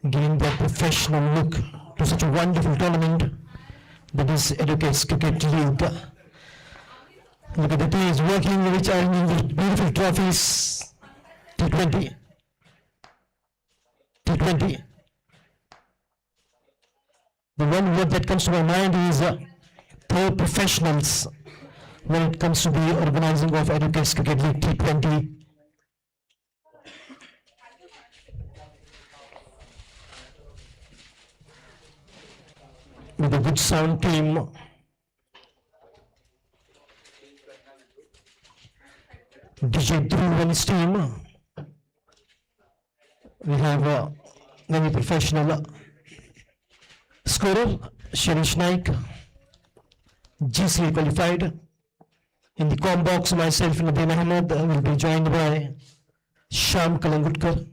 giving their professional look to such a wonderful tournament that is Educates Cricket League. Look at the teams working, which are in the beautiful trophies. T20. T20. The one word that comes to my mind is pro professionals when it comes to the organizing of Educates Cricket League T20. With a good sound team. DJ Dhruv and his team. We have a very professional scorer, Shirish Naik, GCA qualified. In the com box, myself, Nadeem Ahmed, will be joined by Sham Kalangutkar.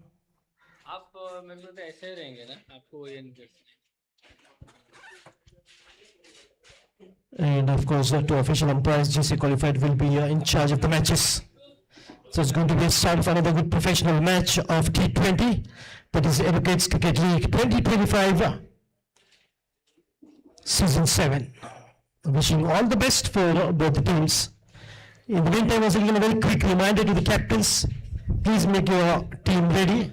आप मेरे को तो ऐसे रहेंगे ना आपको ये नहीं And of course, the two official umpires, GC qualified, will be in charge of the matches. So it's going to be a start of another good professional match of T20. That is Educates Cricket League 2025 Season 7. Wishing all the best for both the teams. In the meantime, once again, a very quick reminder to the captains. Please make your team ready.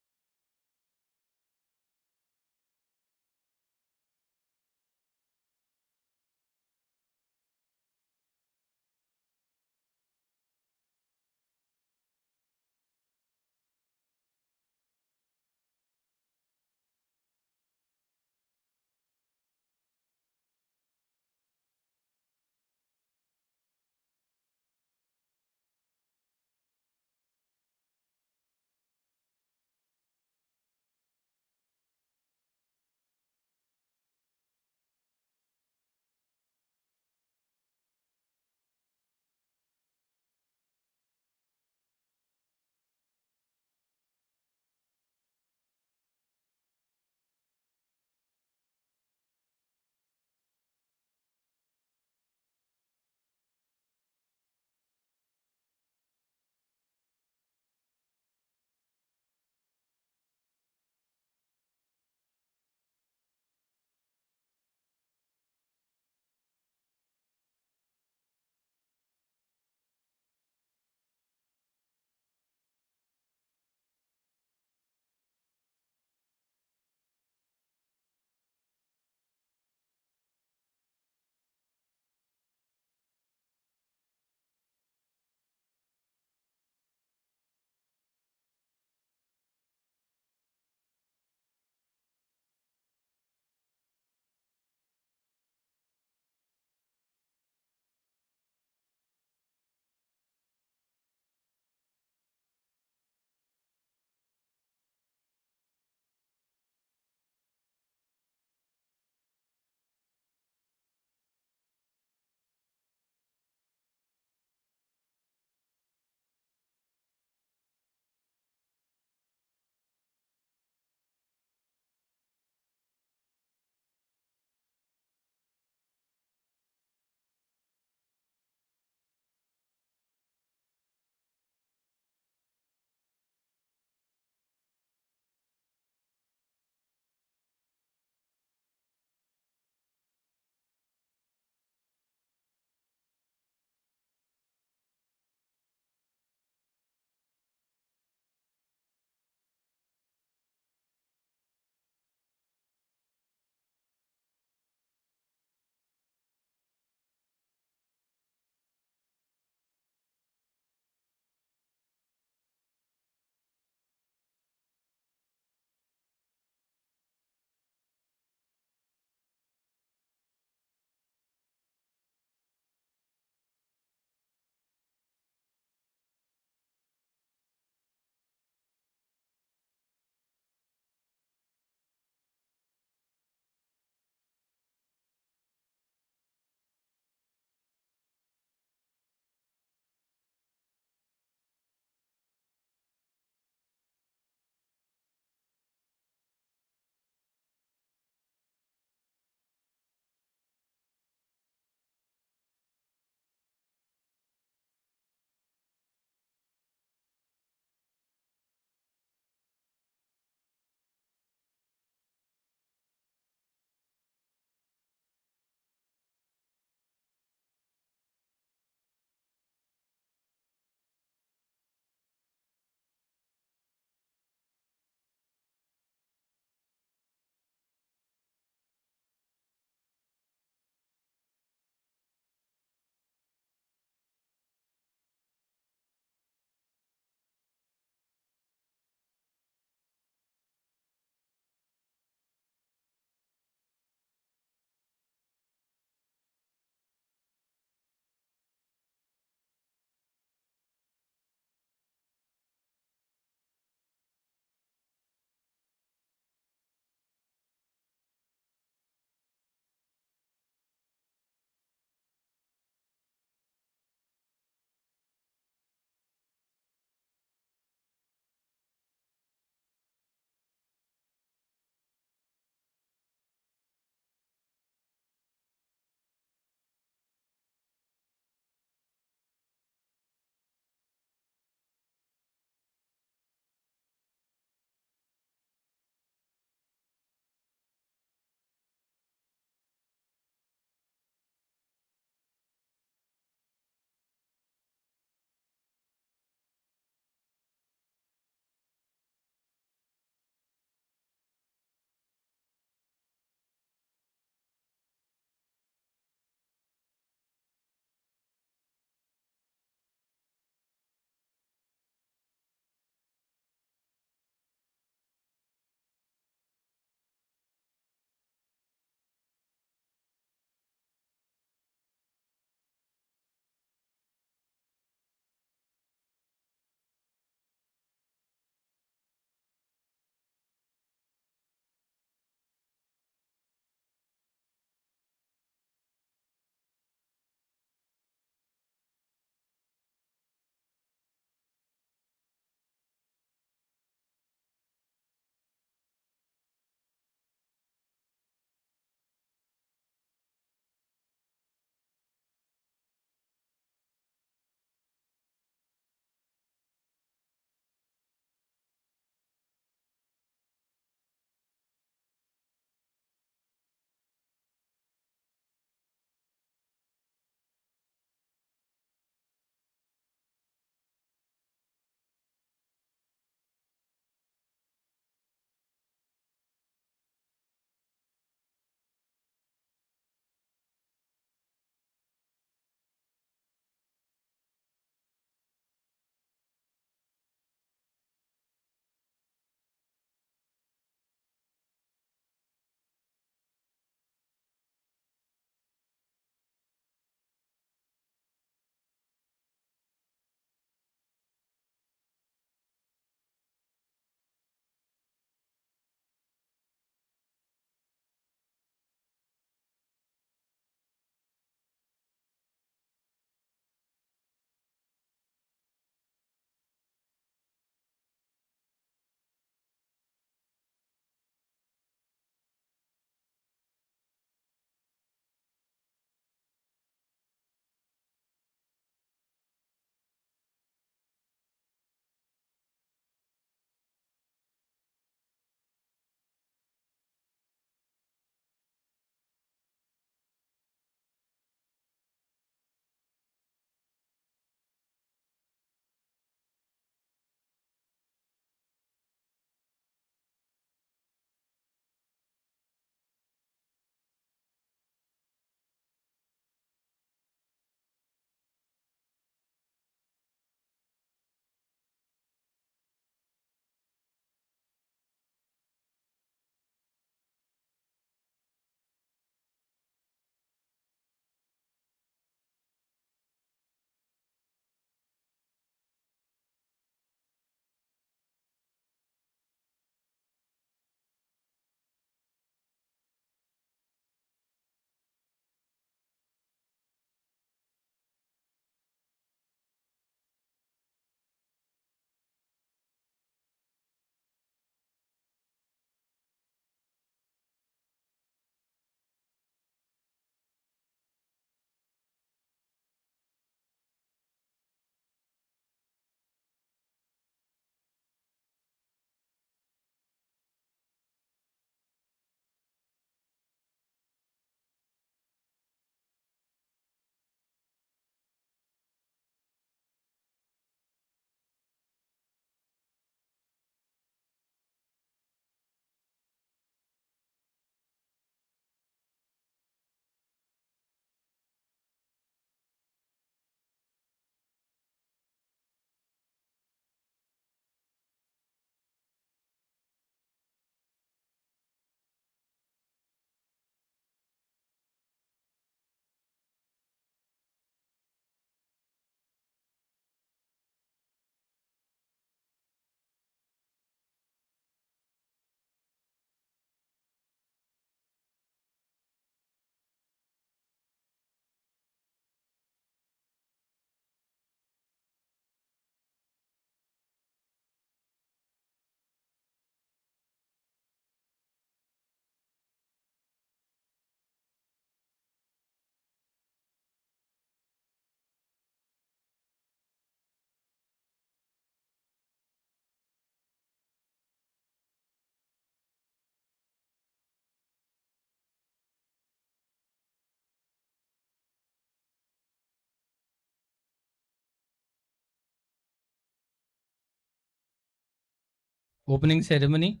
opening ceremony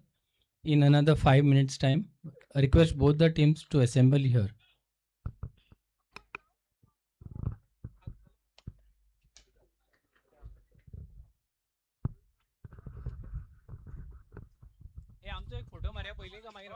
in another 5 minutes time. I request both the teams to assemble here. आमचा एक photo मारूया पहिले का मागे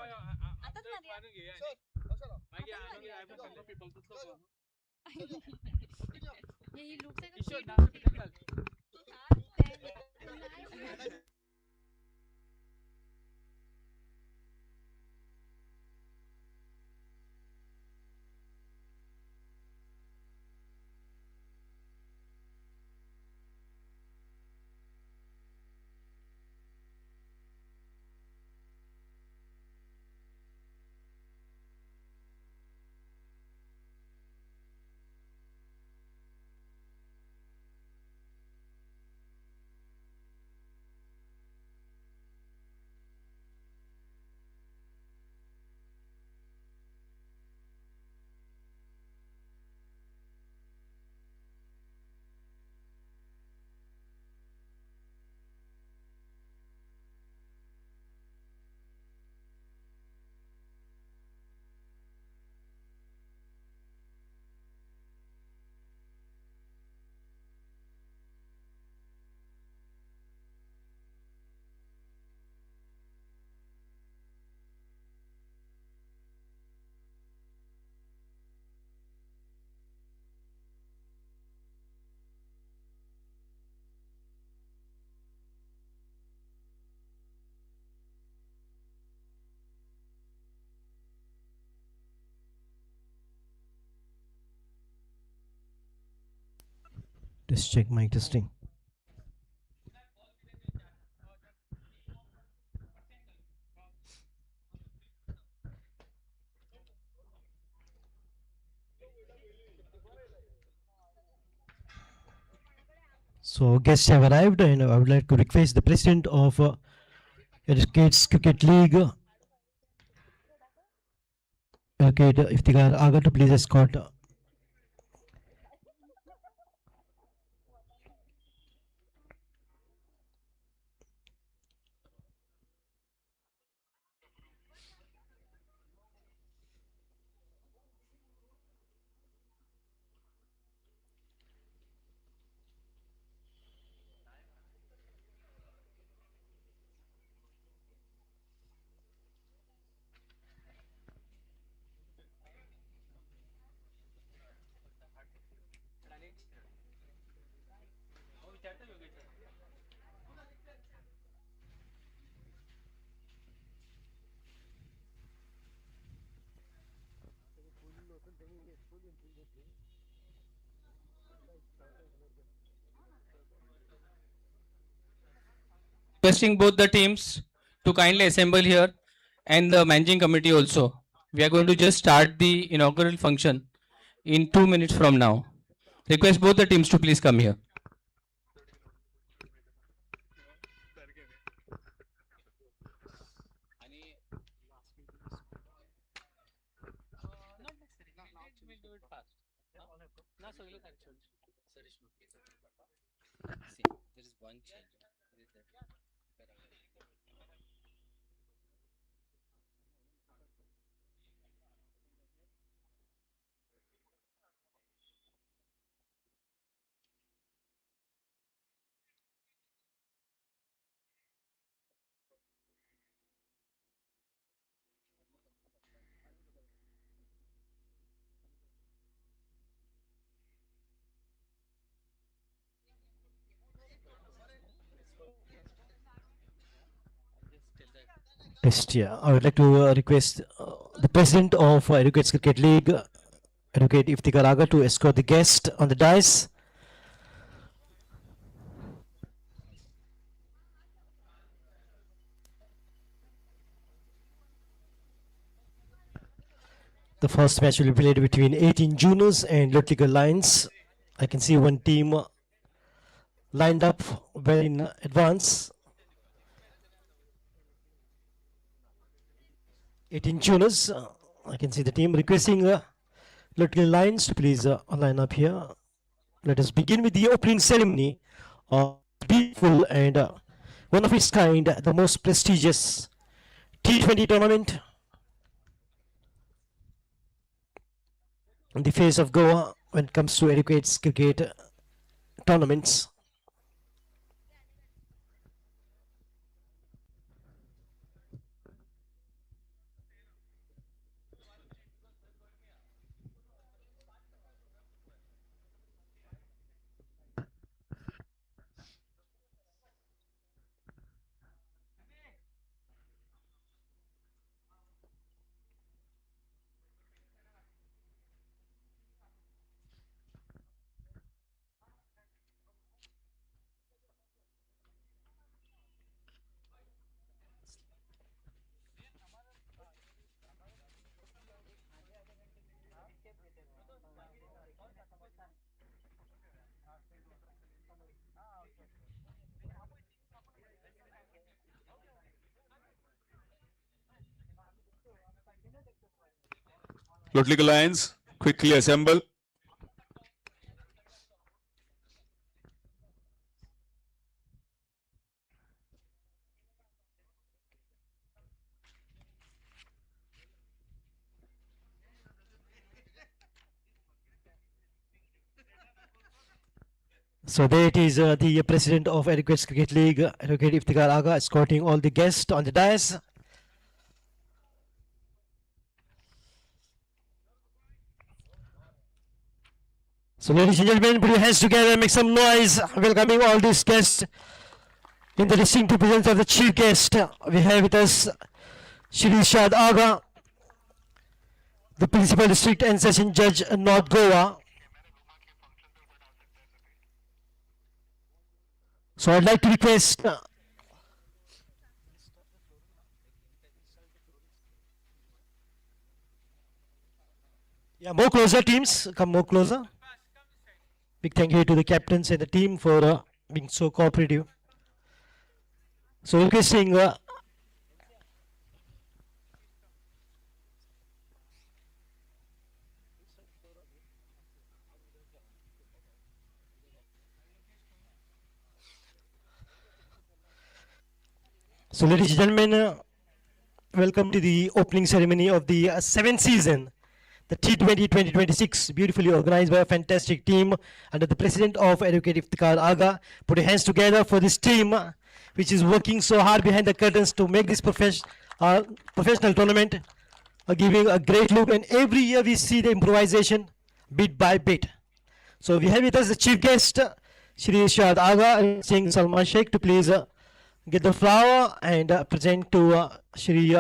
Just check mic testing. So guests have arrived, and I would like to request the president of Educates Cricket League, Educate Iftikhar Aga, to please escort Requesting both the teams to kindly assemble here and the managing committee also. We are going to just start the inaugural function in 2 minutes from now. Request both the teams to please come here. There is one change. Yes, yeah. I would like to request the president of Educates Cricket League, Educate Iftikhar Aga, to escort the guest on the dais. The first match will be played between 18 juniors and Lutliger Lions. I can see one team lined up well in advance. 18 juniors. I can see the team requesting Lutliger Lions to please line up here. Let us begin with the opening ceremony of beautiful and one of its kind, the most prestigious T20 tournament in the face of Goa when it comes to adequate cricket tournaments. Political lines, quickly assemble. So there it is, the president of Adequate Cricket League, Advocate Iftikhar Aga, escorting all the guests on the dais. So ladies and gentlemen, put your hands together, make some noise, welcoming all these guests in the distinctive presence of the chief guest. We have with us Shri Shad Aga, the Principal District and Session Judge, North Goa. So I'd like to request more closer teams, come more closer. Big thank you to the captains and the team for being so cooperative. So requesting so ladies and gentlemen, welcome to the opening ceremony of the 7th season, the T20 2026, beautifully organized by a fantastic team under the president of Advocate Iftikhar Aga. Put your hands together for this team which is working so hard behind the curtains to make this professional tournament, giving a great look, and every year we see the improvisation bit by bit. So we have with us the chief guest, Shri Shad Aga, and Singh Salman Sheikh to please get the flower and present to Shri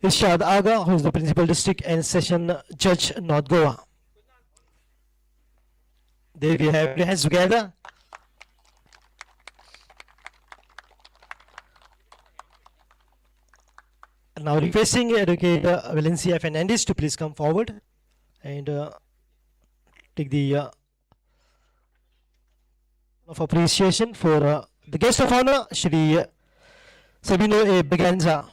Irshad Aga, who is the Principal District and Session Judge, North Goa. There we have your hands together. Now requesting Advocate Valencia Fernandez to please come forward and take the of appreciation for the guest of honor, Shri Sabino A. Baganza,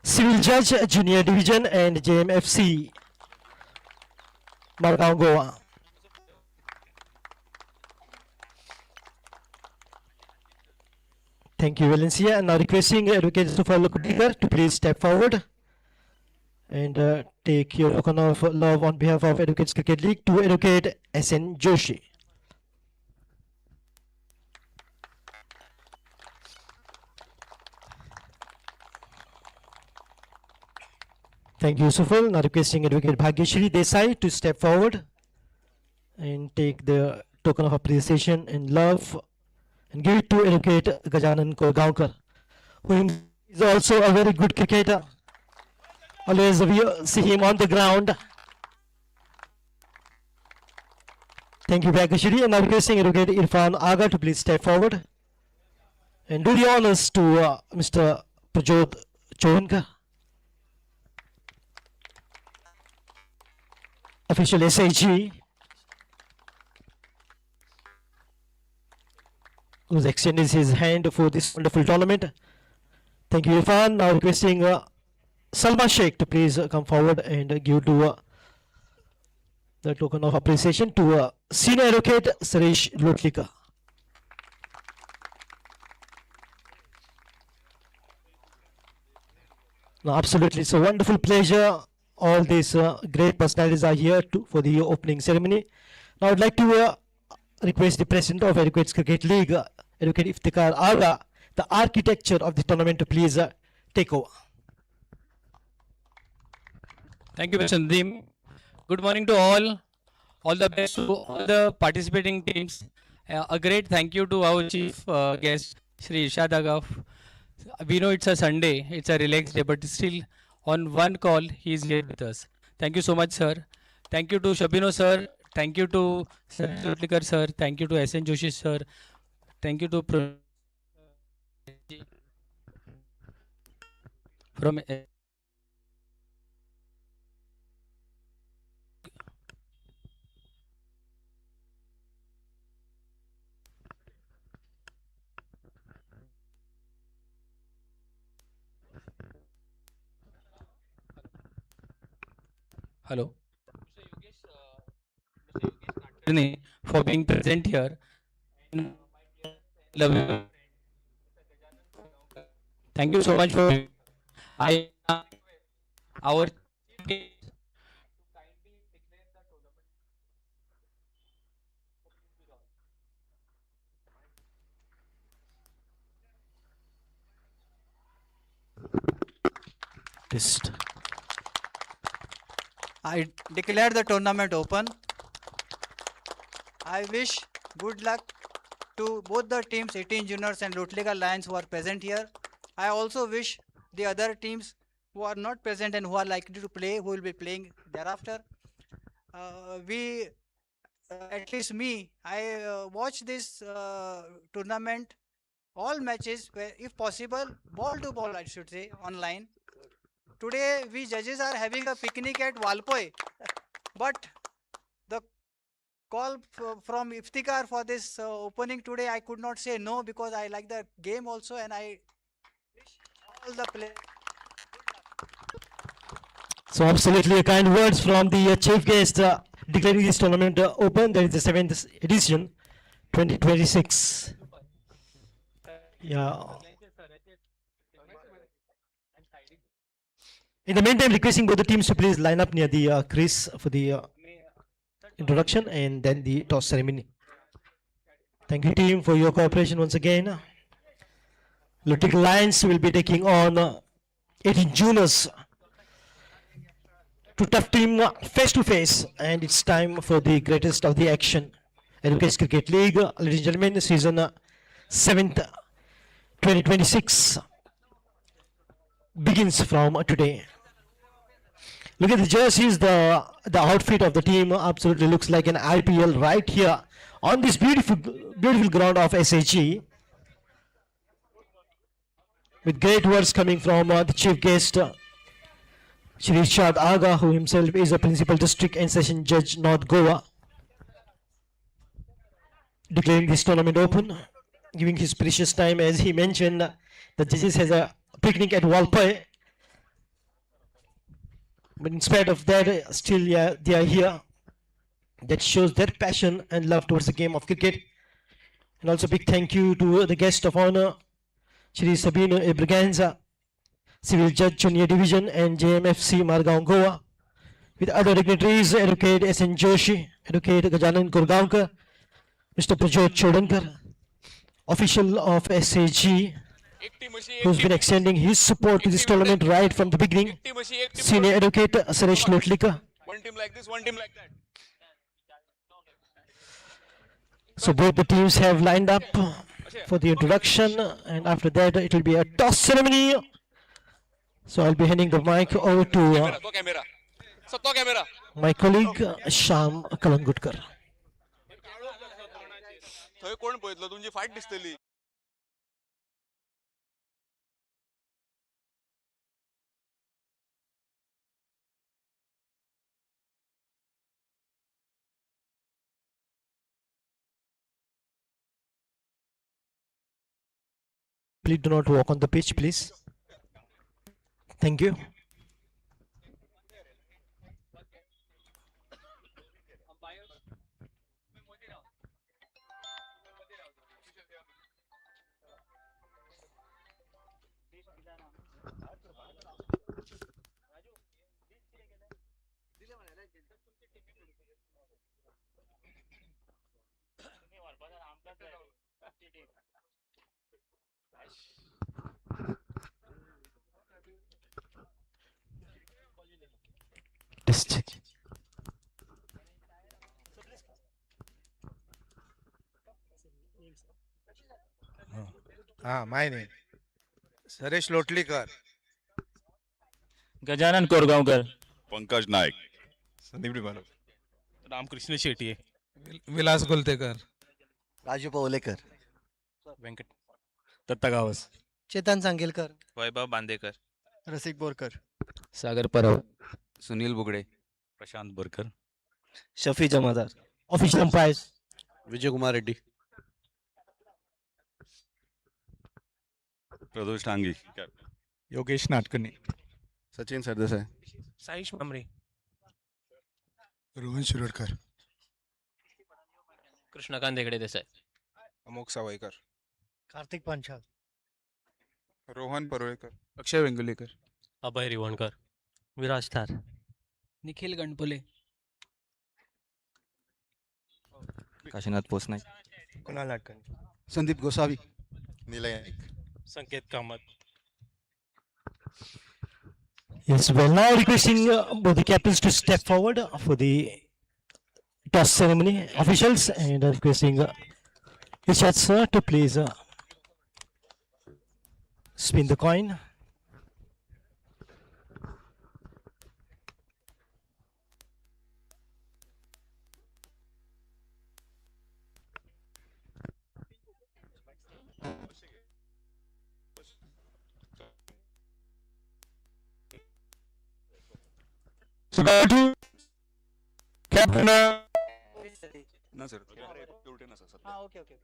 Civil Judge, Junior Division and JMFC, Margao, Goa. Thank you, Valencia. And now requesting Advocate Sufal Kudikar to please step forward and take your token of love on behalf of Advocates Cricket League to Advocate S.N. Joshi. Thank you, Sufal. Now requesting Advocate Bhagyashri Desai to step forward and take the token of appreciation and love and give it to Advocate Gajanan Gaonkar, who is also a very good cricketer. Always we see him on the ground. Thank you, Bhagyashri. And now requesting Advocate Irfan Aga to please step forward and do the honors to Mr. Prajot Chohankar, official SAG, who's extended his hand for this wonderful tournament. Thank you, Irfan. Now requesting Salma Sheikh to please come forward and give to the token of appreciation to Senior Advocate Suresh Lotlika. No, absolutely. It's a wonderful pleasure. All these great personalities are here for the opening ceremony. Now, I'd like to request the president of Educates Cricket League, Educate Iftikhar Aga, the architecture of the tournament, to please take over. Thank you, Mr. Nadeem. Good morning to all. All the best to all the participating teams. A great thank you to our chief guest, Shri Irshad Agaf. We know it's a Sunday, it's a relaxed day, but still on one call, he is here with us. Thank you so much, sir. Thank you to Shabino, sir. Thank you to Sir, sir. Thank you to SN Joshi, sir. Thank you to from hello. For being present here. Love you. Thank you so much for I our Test. I declare the tournament open. I wish good luck to both the teams, 18 juniors and Lutliga Lions, who are present here. I also wish the other teams who are not present and who are likely to play, who will be playing thereafter. At least me, I watch this tournament, all matches, if possible, ball to ball, I should say, online. Today, we judges are having a picnic at Walpoi, but the call from Iftikhar for this opening today, I could not say no because I like the game also, and I wish all the players. So, absolutely kind words from the chief guest declaring this tournament open. That is the 7th edition, 2026. Yeah. In the meantime, requesting both the teams to please line up near the crease for the introduction and then the toss ceremony. Thank you, team, for your cooperation once again. Lutic Lions will be taking on 18 juniors to tough team face to face, and it's time for the greatest of the action. Educates Cricket League, ladies and gentlemen, season 7th, 2026 begins from today. Look at the jerseys, the outfit of the team absolutely looks like an IPL right here on this beautiful ground of SHG. With great words coming from the chief guest, Shri Irshad Aga, who himself is a principal district and session judge, North Goa, declaring this tournament open, giving his precious time. As he mentioned, the judges has a picnic at Walpoi. But in spite of that, still they are here. That shows their passion and love towards the game of cricket. And also big thank you to the guest of honor, Shri Sabino Ibraganza, Civil Judge Junior Division and JMFC Margaon Goa. With other dignitaries, Educate SN Joshi, Educate Gajanan Kurgaonkar, Mr. Prajot Chodankar, official of SAG, who's been extending his support to this tournament right from the beginning. Senior Educate Suresh Lotlika. One team like this, one team like that. So both the teams have lined up for the introduction, and after that it will be a toss ceremony. So I'll be handing the mic over to my colleague Sham Kalangutkar. थंय कोण पळयतलो तुमची fight दिसतली. Please do not walk on the pitch, please. Thank you. Test check. My name Suresh Lotlikar. Gajanan Korgaonkar. Pankaj Naik. Sandeep Dibalo. Ramakrishna Shetty. Vilas Gultekar. Raju Pavlekar. Vyankat Datta Gawas. Chetan Sangelkar. वैभव बांदेकर. रसिक बोरकर. सागर परब. सुनील बुगडे. प्रशांत बोरकर. शफी जमादार. Official umpires. विजय कुमार रेड्डी. प्रदोष टांगी. Yogesh Natkarni. Sachin Sardesai. Saish मामरे. Rohan Shirodkar. Krishnakant Hegde Desai. Amok Sawaikar. Kartik Panchal. Rohan Parulekar. Akshay वेंगुलेकर. अभय रिवणकर. विराज थार. निखिल गणपुले. काशीनाथ पोसनाय. कुणाल नाटकर्णी. संदीप गोसावी. निलय नाईक. संकेत Kamat. Yes, well, now requesting both the captains to step forward for the toss ceremony officials and requesting Richard sir to please spin the coin. So go to captain. ना sir तेवढे ना sir. हाँ okay okay.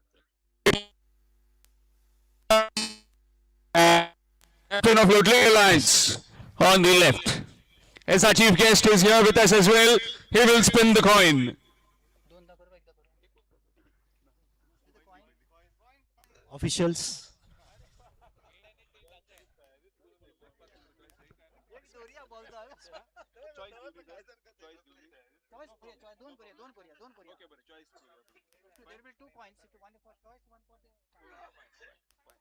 Captain of Lotley Alliance on the left. As our chief guest is here with us as well, he will spin the coin. Officials. There will be 2 coins. One for choice, one for the.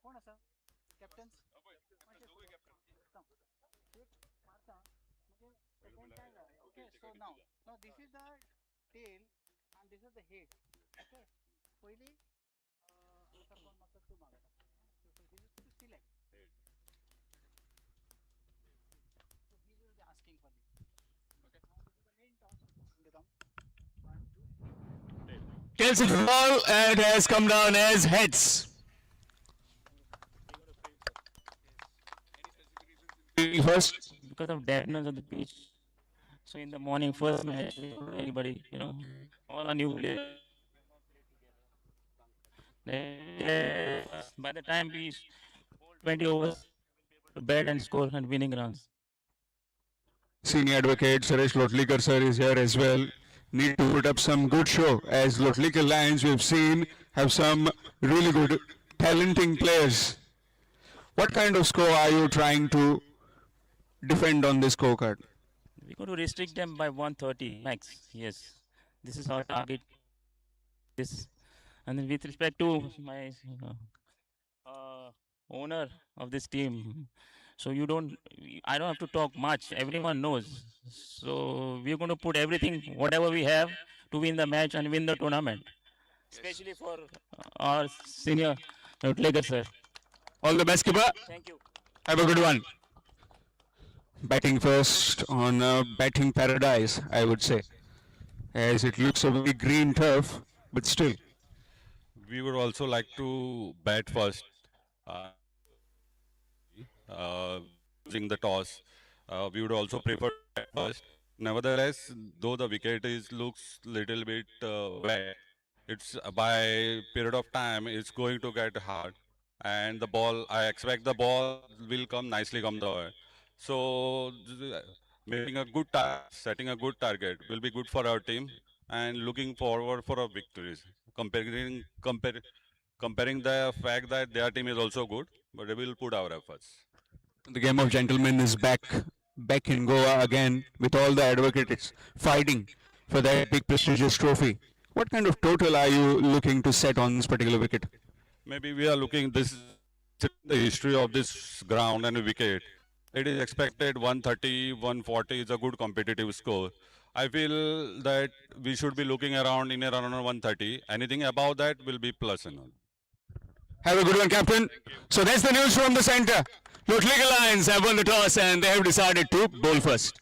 कौन है sir? Captains. Okay, so now this is the tail and this is the head. Okay. पहिली sir कोण मतलब तू मागा. This is to select. So he will be asking for this. Okay. Now this is the main task. They come. Tails it ball and has come down as heads. First, Because of dampness of the pitch. So in the morning, first match, anybody, all are new players. By the time we 20 overs, to bat and score and winning runs. senior advocate Suresh Lotlikar sir is here as well. Need to put up some good show as Lotlikar Lions we've seen have some really good talenting players. What kind of score are you trying to defend on this scorecard? We're going to restrict them by 130 max. Yes, this is our target. This, and then with respect to my owner of this team, so I don't have to talk much. Everyone knows. So we're going to put everything, whatever we have, to win the match and win the tournament. Especially for our senior Lotlikar sir. All the best, keeper. Thank you. Have a good one. Batting first on batting paradise, I would say, as it looks a very green turf, but still. We would also like to bat first, using the toss. We would also prefer to bat first. Nevertheless, though the wicket looks little bit wet, it's by period of time it's going to get hard, and the ball, I expect the ball will nicely come the way. So making a good setting a good target will be good for our team, and looking forward for a victories. Comparing the fact that their team is also good, but we will put our efforts. The game of gentlemen is back in Goa again with all the advocates fighting for that big prestigious trophy. What kind of total are you looking to set on this particular wicket? Maybe we are looking this the history of this ground and wicket. It is expected 130, 140 is a good competitive score. I feel that we should be looking around in around 130. Anything above that will be plus and all. Have a good one, Captain. So that's the news from the center. Lotliga Lions have won the toss and they have decided to bowl first.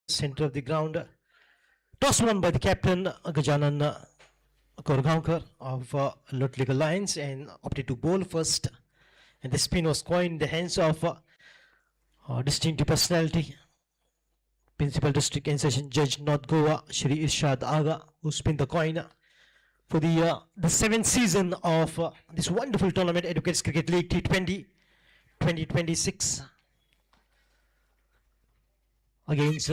Center of the ground. Toss won by the captain Gajanan Korgaonkar of Lotliga Lions and opted to bowl first. And the spin was coined in the hands of distinctive personality, Principal District and Session Judge North Goa, Shri Irshad Aga, who spin the coin for the seventh season of this wonderful tournament, Educates Cricket League T20 2026 against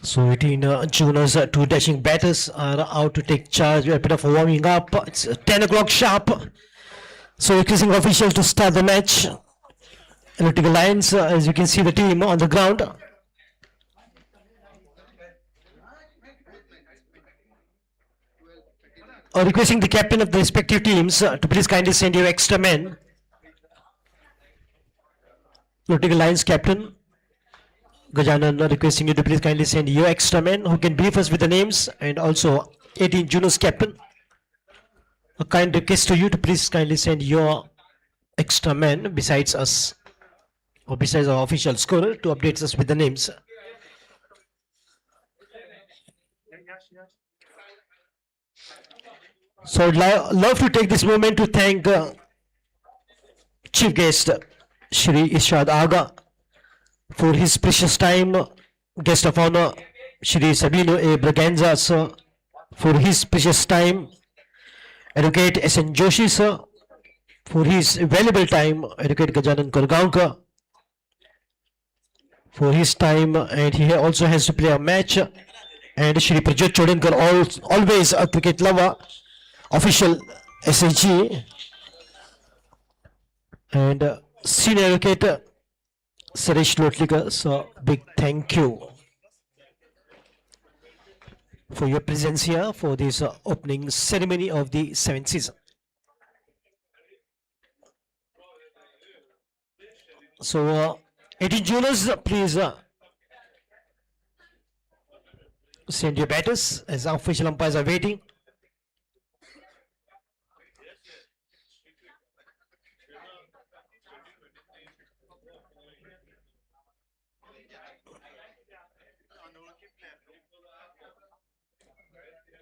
So 18 juniors, two dashing batters are out to take charge. A bit of warming up. It's 10 o'clock sharp. So accusing officials to start the match. Electrical lines, as you can see the team on the ground. Requesting the captain of the respective teams to please kindly send your extra men. Electrical lines captain Gajanan requesting you to please kindly send your extra men who can brief us with the names, and also 18 juniors captain. A kind request to you to please kindly send your extra men besides us, or besides our official scorer, to update us with the names. So I'd love to take this moment to thank chief guest Shri Ishad Aga for his precious time, guest of honor Shri Sabino A. Braganza sir for his precious time, Advocate S.N. Joshi sir for his valuable time, Advocate Gajanan Korgaonkar for his time, and he also has to play a match, and Shri Prajot Chodankar, always a cricket lover, official SHG, and senior advocate Suresh Lotlikar. So big thank you for your presence here for this opening ceremony of the 7th season. So 18 juniors, please send your batters as our official umpires are waiting.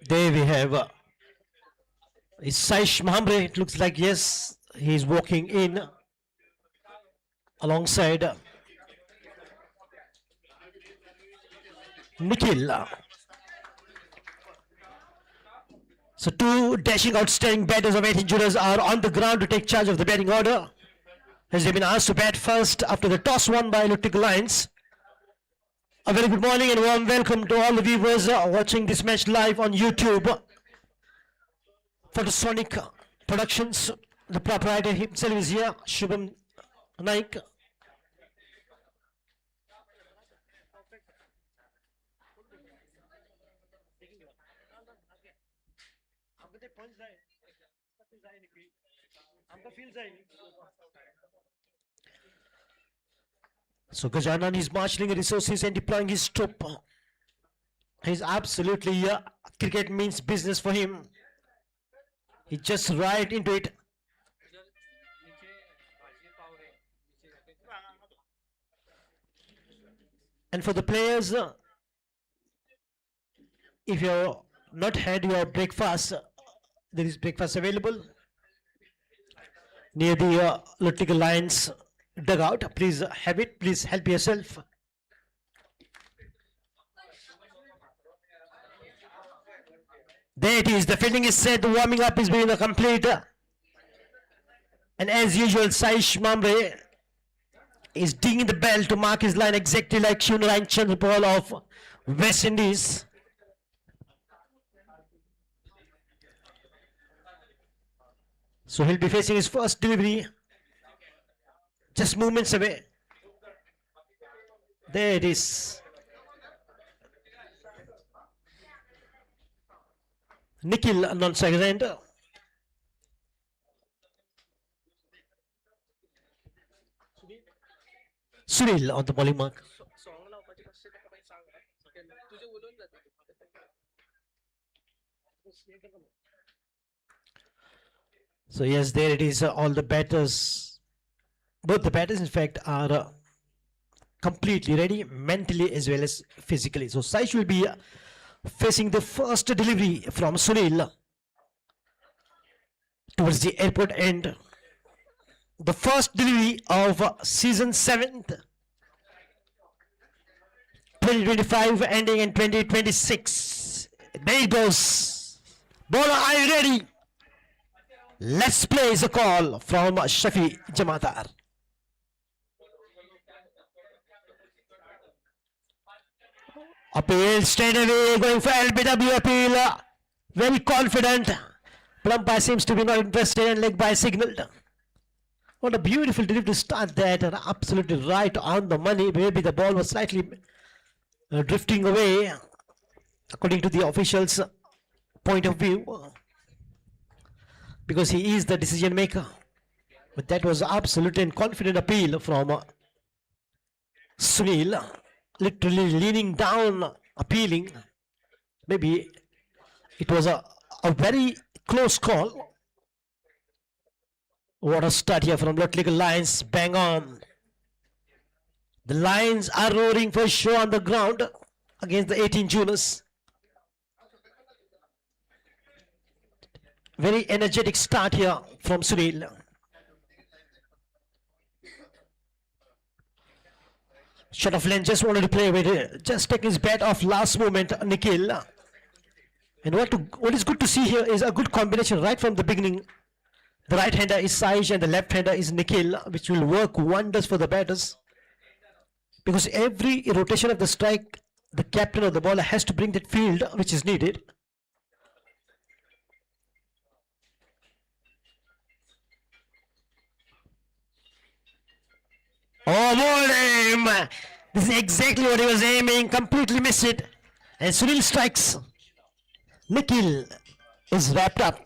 There we have is Saish Mahambre. It looks like, yes, he is walking in alongside Nikhil. So two dashing outstanding batters of 18 juniors are on the ground to take charge of the batting order, as they've been asked to bat first after the toss won by Electric Lions. A very good morning and warm welcome to all the viewers watching this match live on YouTube. Photosonic Productions, the proprietor himself is here, Shubham Naik. So Gajanan is marshalling resources and deploying his troop. He's absolutely cricket means business for him. He just right into it. And for the players, if you've not had your breakfast, there is breakfast available near the Electrical Lions dugout. Please have it. Please help yourself. There it is. The fielding is set. The warming up is being complete. And as usual, Saish Mamre is digging the bell to mark his line exactly like Shunarayan Chandrapal of West Indies. So he'll be facing his first delivery just moments away. There it is. Nikhil non-strike end. Sunil on the bowling mark. So yes, there it is. All the batters, both the batters in fact are completely ready mentally as well as physically. So Saish will be facing the first delivery from Sunil towards the airport end. The first delivery of season 7th, 2025 ending in 2026. There he goes. Bowler, are you ready? Let's play the call from Shafi Jamatar. Appeal straight away, going for LBW appeal. Very confident. But umpire seems to be not interested and leg by signaled. What a beautiful delivery to start that, and absolutely right on the money. Maybe the ball was slightly drifting away, according to the officials' point of view, because he is the decision maker. But that was absolutely confident appeal from Sunil, literally leaning down, appealing. Maybe it was a very close call. What a start here from Lotlical Lions, bang on. The Lions are roaring for sure on the ground against the 18 juniors. Very energetic start here from Sunil. Shot of length, just wanted to play with it. Just taking his bat off last moment, Nikhil. And what is good to see here is a good combination right from the beginning. The right hander is Saish and the left hander is Nikhil, which will work wonders for the batters. Because every rotation of the strike, the captain or the bowler has to bring that field which is needed. Oh, bowled him! This is exactly what he was aiming, completely missed it. And Sunil strikes. Nikhil is wrapped up.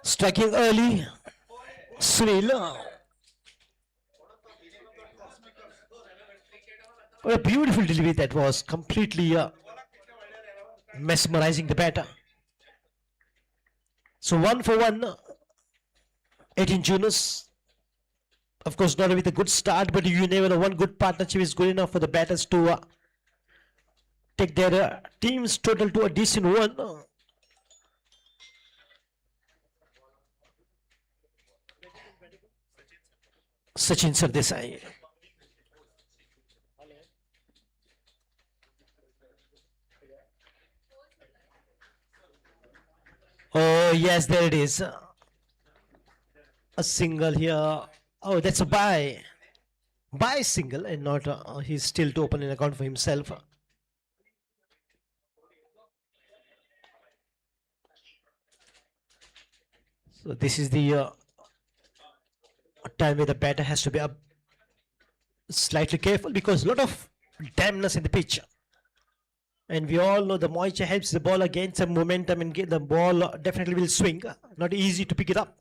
Striking early, Sunil. What a beautiful delivery that was, completely mesmerizing the batter. So 1 for 1, 18 juniors. Of course, not with a good start, but you never know, one good partnership is good enough for the batters to take their team's total to a decent one. Sachin Sardesai. Oh, yes, there it is. A single here. Oh, that's a buy. Buy single and not, he's still to open an account for himself. So this is the time where the batter has to be slightly careful, because a lot of dampness in the pitch. And we all know the moisture helps the ball gain some momentum, and the ball definitely will swing. Not easy to pick it up.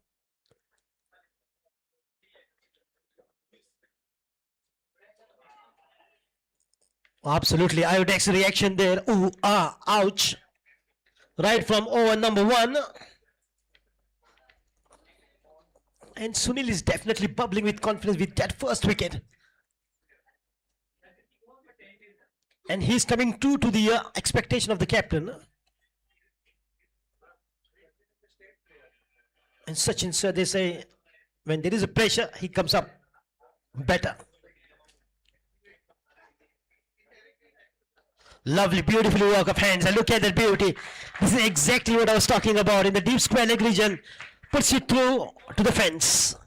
Absolutely, Iodex's reaction there. Ooh, ouch. Right from over number 1. And Sunil is definitely bubbling with confidence with that first wicket. And he's coming true to the expectation of the captain. And Sachin, sir, they say, when there is a pressure, he comes up better. Lovely, beautiful work of hands. And look at that beauty. This is exactly what I was talking about. In the deep square leg region, puts it through to the fence.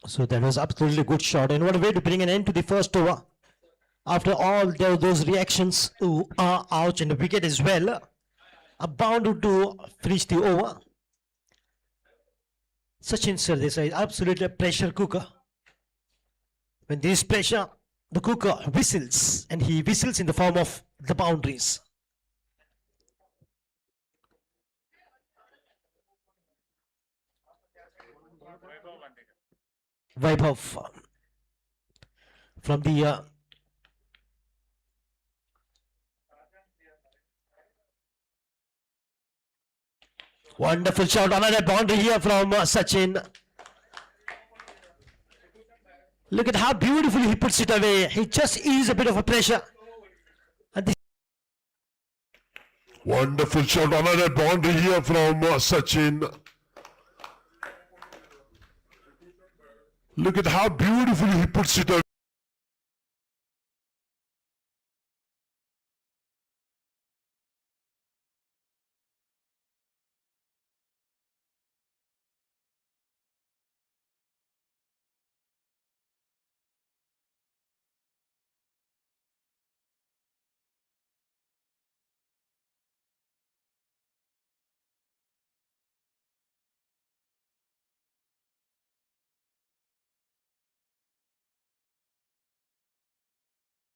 So that was absolutely good shot. And what a way to bring an end to the first over. After all those reactions, ooh, ouch, and the wicket as well, are bound to finish the over. Sachin Sardesai is absolutely a pressure cooker. When there is pressure, the cooker whistles, and he whistles in the form of the boundaries. Vaibhav from the wonderful shot, another boundary here from Sachin. Look at how beautifully he puts it away. He just eases a bit of a pressure. And this Wonderful shot, another boundary here from Sachin. Look at how beautifully he puts it away.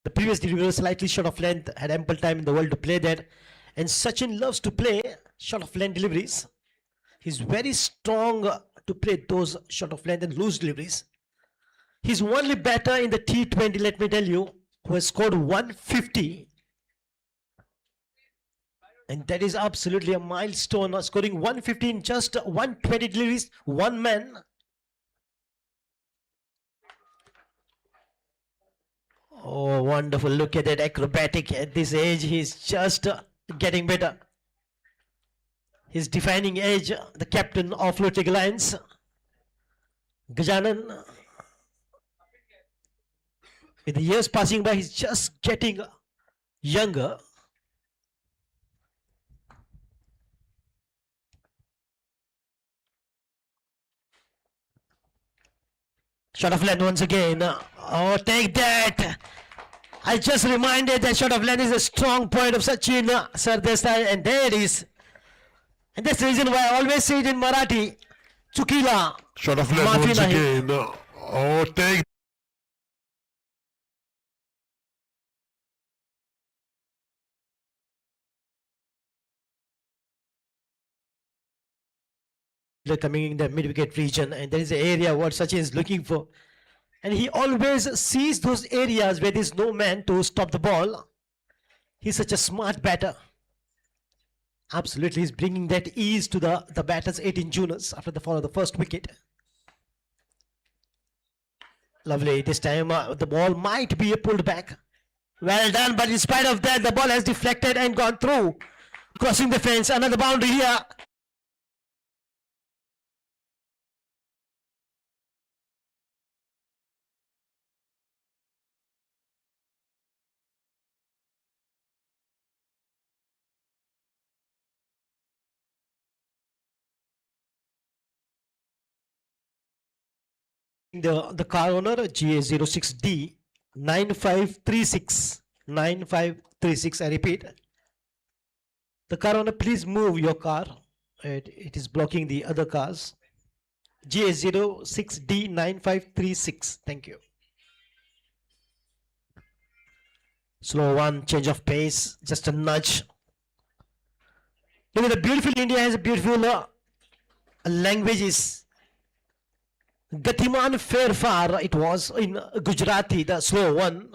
the previous delivery was slightly short of length, had ample time in the world to play that. And Sachin loves to play short of length deliveries. He's very strong to play those short of length and loose deliveries. He's only batter in the T20, let me tell you, who has scored 150. And that is absolutely a milestone, scoring 150 in just 120 deliveries, one man. Oh, wonderful. Look at that acrobatic. At this age, he's just getting better. His defining age, the captain of Lotte Alliance, Gajanan. With the years passing by, he's just getting younger. Shot of length once again. Oh, take that. I just reminded that shot of length is a strong point of Sachin Sardesai, and there it is. And that's the reason why I always say it in Marathi. Chukila. Shot of length Maafi once nahi. again. Oh, take Coming in the mid-wicket region, and there is an area what Sachin is looking for. And he always sees those areas where there's no man to stop the ball. He's such a smart batter. Absolutely, he's bringing that ease to the batters 18 Juners after the fall of the first wicket. Lovely, this time the ball might be pulled back. Well done, but in spite of that, the ball has deflected and gone through. Crossing the fence, another boundary here. The car owner GA06D 9536 I repeat, the car owner, please move your car. It is blocking the other cars. GA06D 9536. Thank you. Slow one, change of pace, just a nudge. Look at the beautiful India has a beautiful languages. Gatiman Fairfar, it was in Gujarati, the slow one.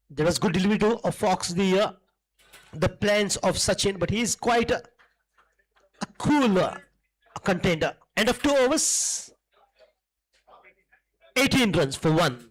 There was good delivery to Fox, the plans of Sachin, but he is quite a cool contender. End of 2 overs, 18 runs for 1.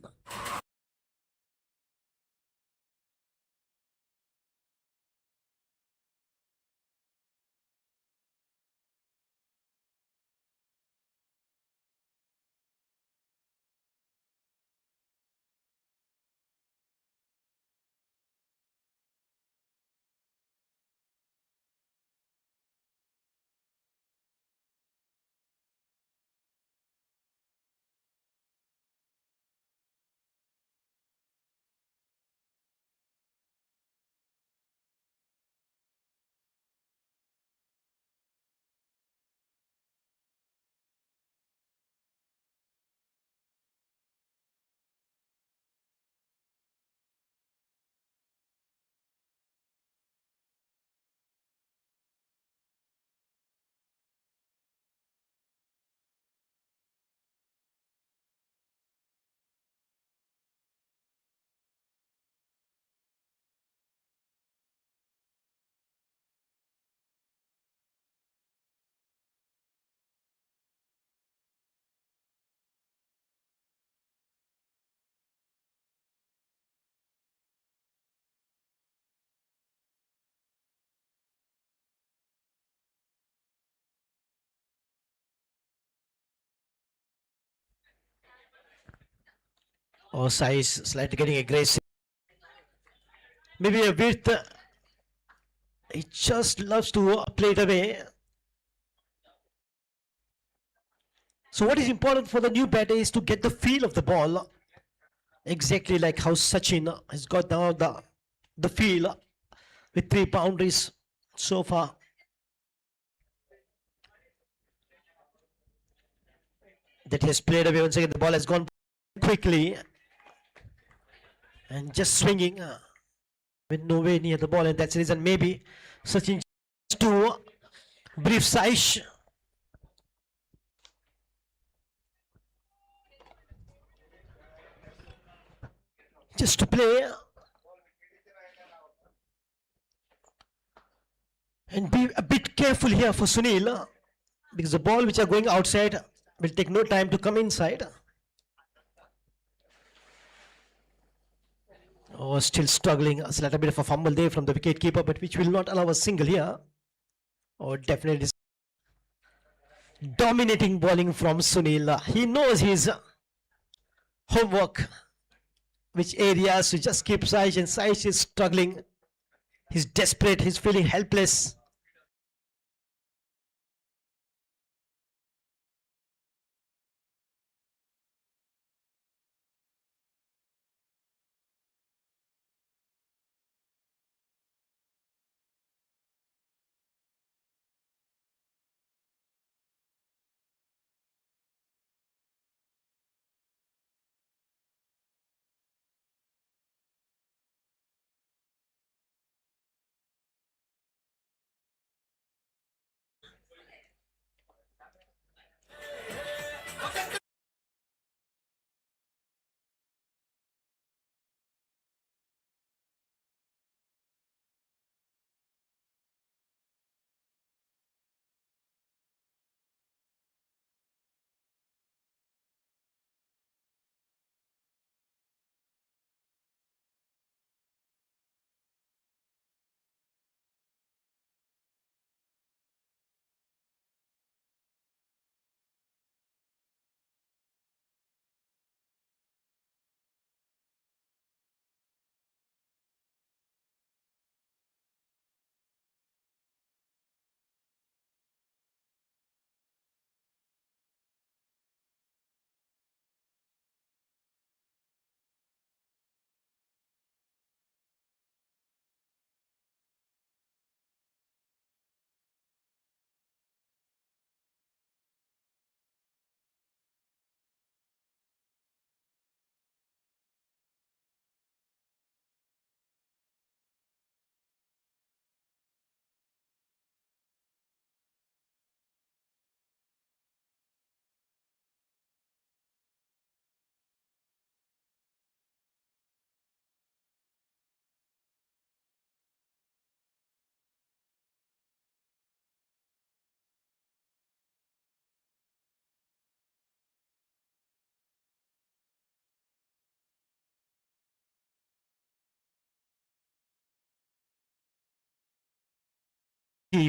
Or size slightly getting aggressive. Maybe a width. He just loves to play it away. So what is important for the new batter is to get the feel of the ball. Exactly like how Sachin has got now the feel with 3 boundaries so far. That he has played away once again. The ball has gone quickly and just swinging with nowhere near the ball, and that's the reason maybe Sachin to brief Saish. Just to play and be a bit careful here for Sunil, because the ball which are going outside will take no time to come inside. Oh, still struggling. A little bit of a fumble there from the wicket keeper, but which will not allow a single here. Oh, definitely dominating bowling from Sunil. He knows his homework, which areas to just keep Saish, and Saish is struggling. He's desperate. He's feeling helpless.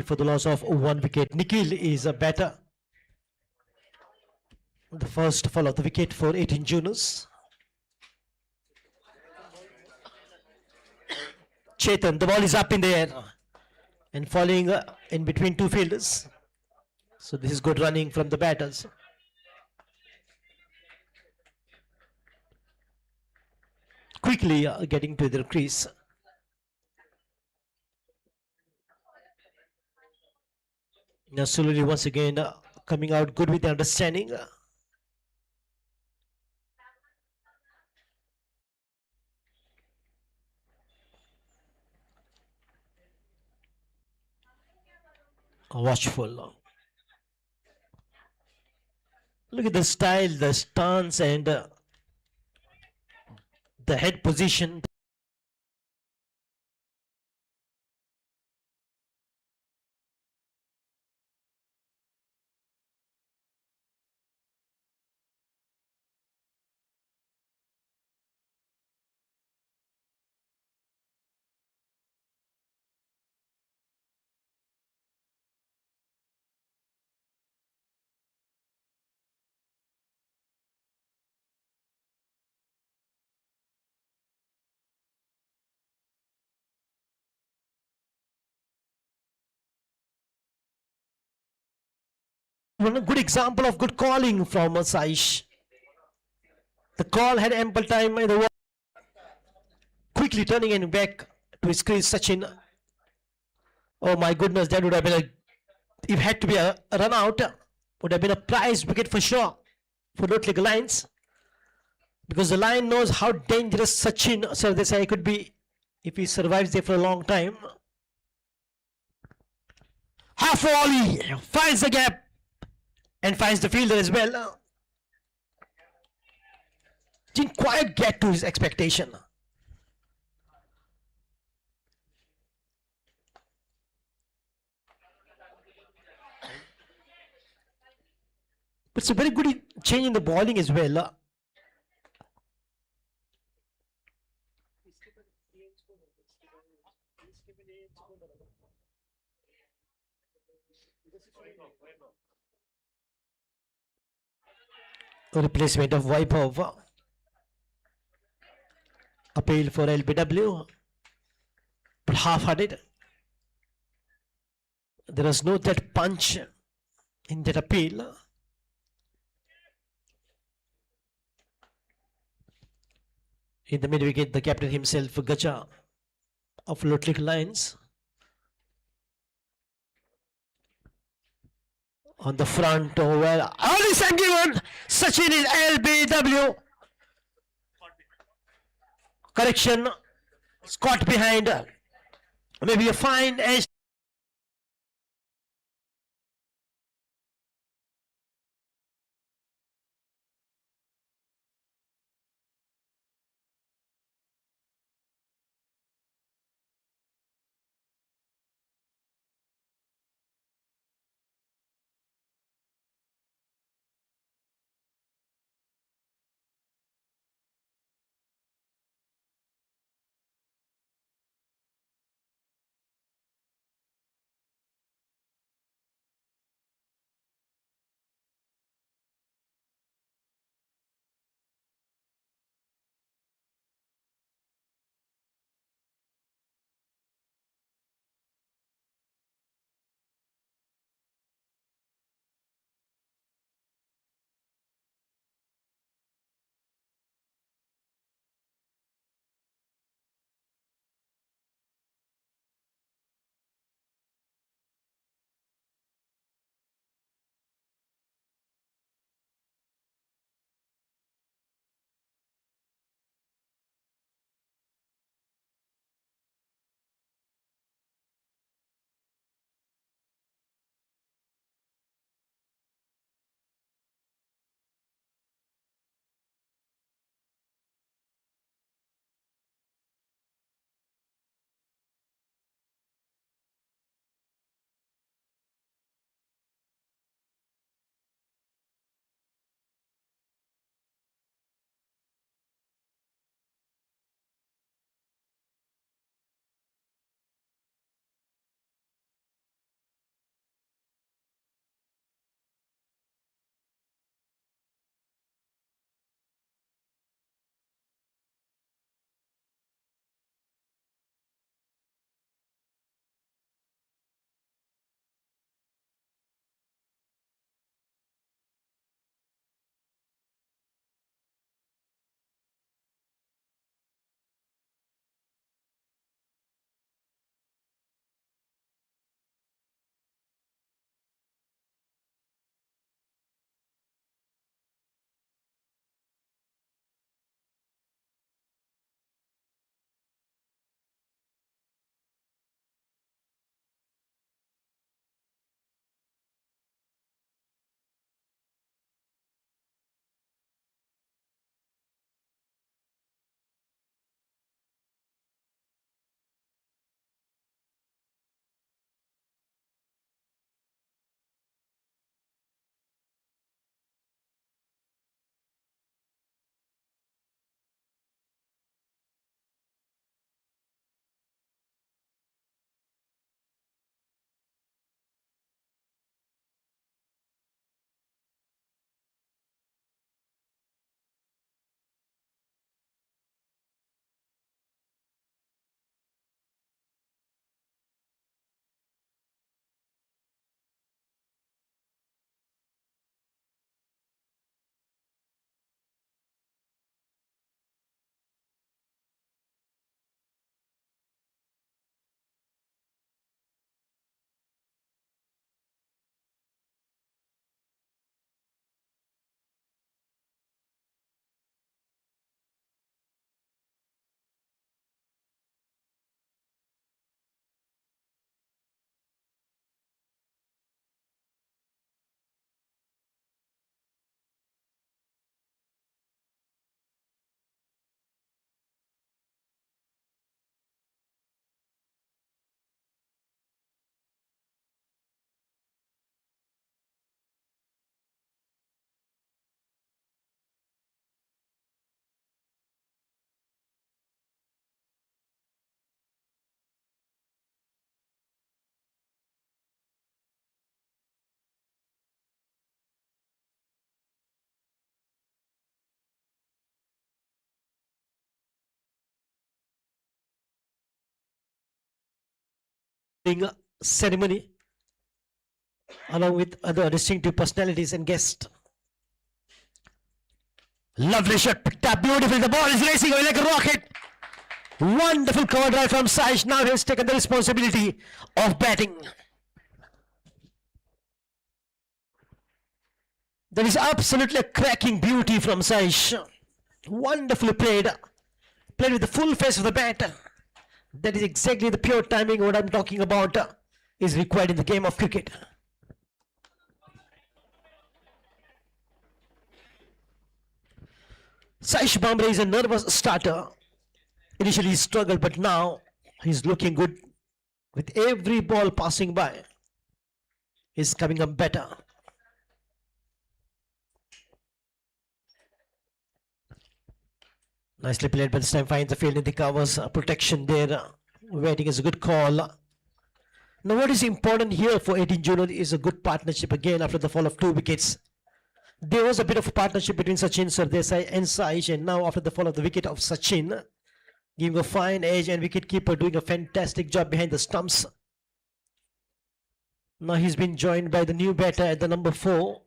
For the loss of 1 wicket. Nikhil is a batter. The first fall of the wicket for 18 Junus. Chetan, the ball is up in the air and falling in between 2 fielders. So this is good running from the batters. Quickly getting to their crease. Now slowly once again coming out good with the understanding. Watchful. Look at the style, the stance, and the head position. One good example of good calling from Saish. The call had ample time in the wall. Quickly turning and back to his crease, Sachin. Oh my goodness, that would have been a, if had to be a run out, would have been a prize wicket for sure for Lotley Lions. Because the line knows how dangerous Sachin Sardesai could be if he survives there for a long time. Half volley, finds the gap and finds the fielder as well. Didn't quite get to his expectation. But it's a very good change in the bowling as well. A replacement of Vaibhav. Appeal for LBW. But half-hearted. There was no that punch in that appeal. In the mid-wicket, the captain himself, Gacha of Lotley Lions. On the front over, only Sam given. Sachin is LBW. Correction. Scott behind. Maybe a fine edge. ceremony along with other distinctive personalities and guests. Lovely shot, picked up beautiful. The ball is racing away like a rocket. Wonderful cover drive from Saish. Now he has taken the responsibility of batting. That is absolutely a cracking beauty from Saish. Wonderfully played. Played with the full face of the bat. That is exactly the pure timing what I'm talking about is required in the game of cricket. Saish Bhambre is a nervous starter. Initially he struggled, but now he's looking good. With every ball passing by, he's coming up better. Nicely played, but this time finds the field in the covers. Protection there. Waiting is a good call. Now what is important here for 18 Junior is a good partnership again after the fall of 2 wickets. There was a bit of a partnership between Sachin Sardesai and Saish, and now after the fall of the wicket of Sachin, giving a fine edge and wicketkeeper doing a fantastic job behind the stumps. Now he's been joined by the new batter at the number 4,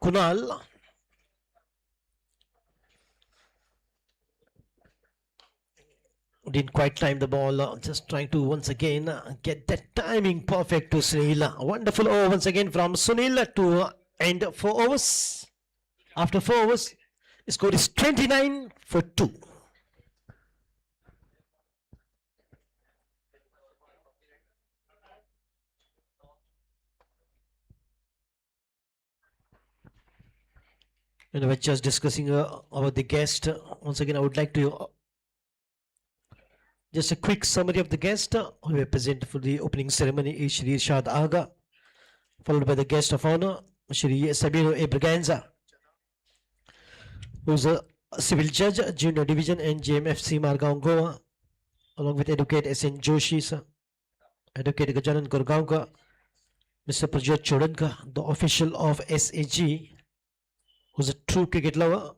Kunal. Didn't quite time the ball, just trying to once again get that timing perfect to Sunil. Wonderful over once again from Sunil to end 4 overs. After 4 overs, the score is 29 for 2. And we're just discussing about the guest. Once again, I would like to just a quick summary of the guest who were present for the opening ceremony is Shri Irshad Aga, followed by the guest of honor, Shri Sabiro A. Braganza, who is a civil judge, junior division and JMFC Margaon Goa, along with Advocate S.N. Joshi, sir, Advocate Gajanan Gurgaonka, Mr. Prajot Chodanka, the official of SAG, who's a true cricket lover,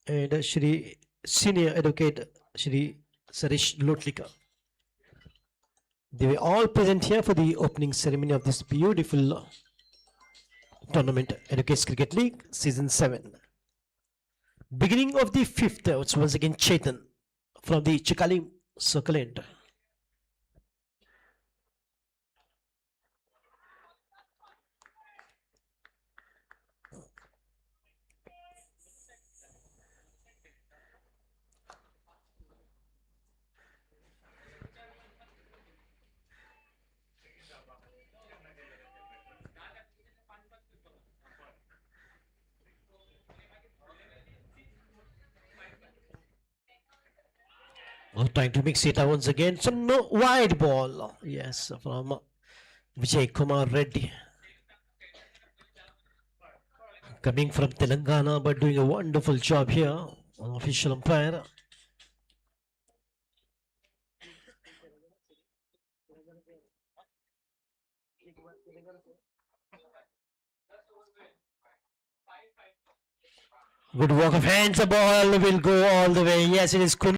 and Shri Senior Advocate Shri Sarish Lotlika. They were all present here for the opening ceremony of this beautiful tournament, Educates Cricket League Season 7. Beginning of the 5th, it's once again Chetan from the Chikali Circle End. Trying to mix it out once again. So no wide ball. Yes, from Vijay Kumar Reddy. Coming from Telangana, but doing a wonderful job here. An official umpire. Good walk of hands. The ball will go all the way. Yes, it is Kun.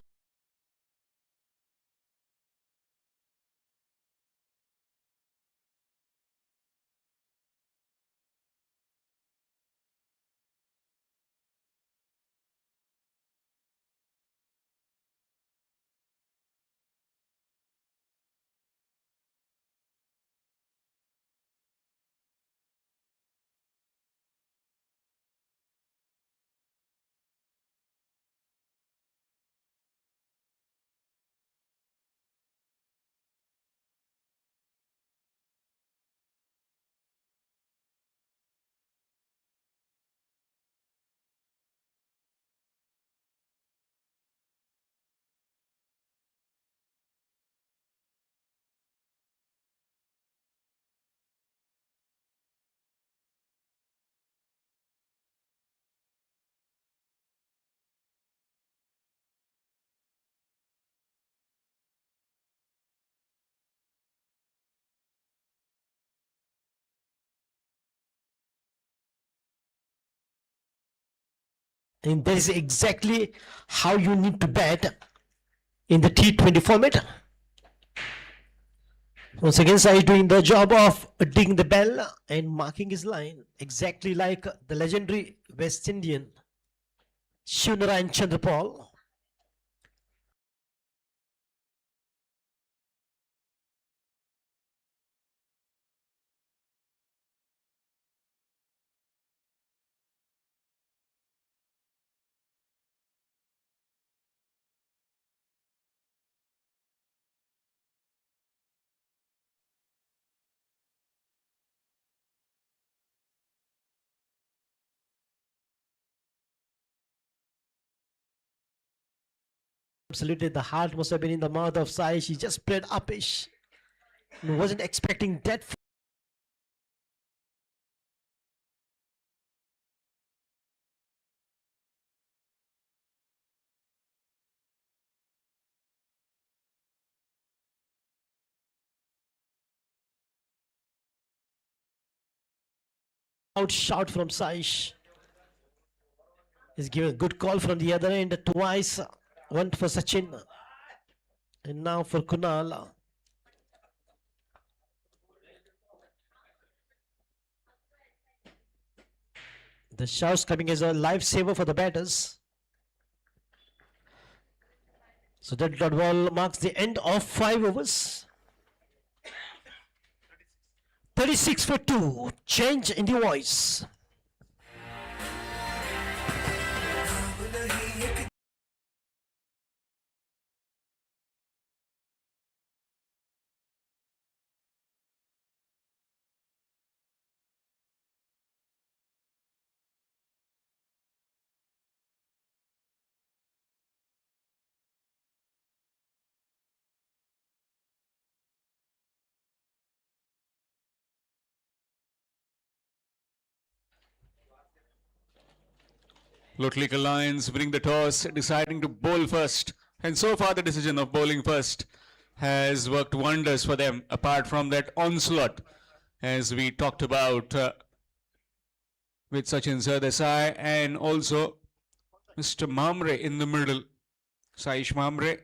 And that is exactly how you need to bat in the T20 format. Once again, Sai doing the job of digging the bell and marking his line, exactly like the legendary West Indian Shivnarayan Chandrapal. Absolutely, the heart must have been in the mouth of Sai. She just played uppish. Wasn't expecting that. Out shout from Saish. He's giving a good call from the other end twice. One for Sachin. And now for Kunal. The shouts coming as a lifesaver for the batters. So that dot ball marks the end of 5 overs. 36 for 2. Change in the voice. Lotlicker Lions winning the toss, deciding to bowl first. And so far the decision of bowling first has worked wonders for them, apart from that onslaught, as we talked about with Sachin Sardesai and also Mr. Mamre in the middle. Saish Mamre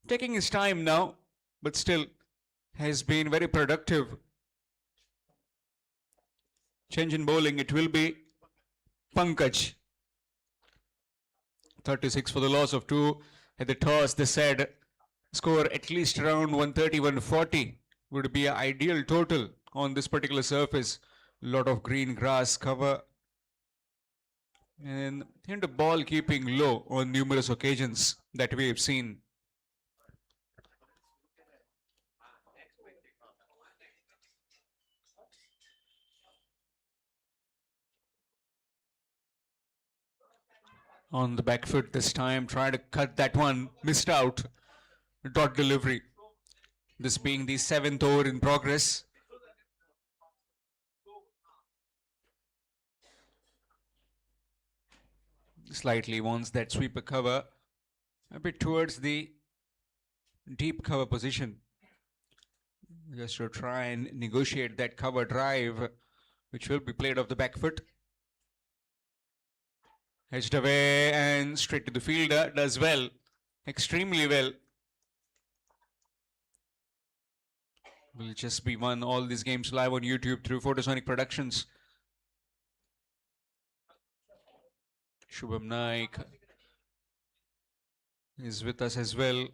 taking his time now, but still has been very productive. Change in bowling, it will be Pankaj. 36 for the loss of 2. At the toss, they said score at least around 130, 140 would be an ideal total on this particular surface. Lot of green grass cover and the ball keeping low on numerous occasions that we have seen. On the back foot this time, try to cut that one, missed out. Dot delivery. This being the 7th over in progress. Slightly wants that sweeper cover a bit towards the deep cover position. Just to try and negotiate that cover drive, which will be played off the back foot. Edged away and straight to the fielder. Does well. Extremely well. Will just be won all these games live on YouTube through Photosonic Productions. Shubham Naik is with us as well.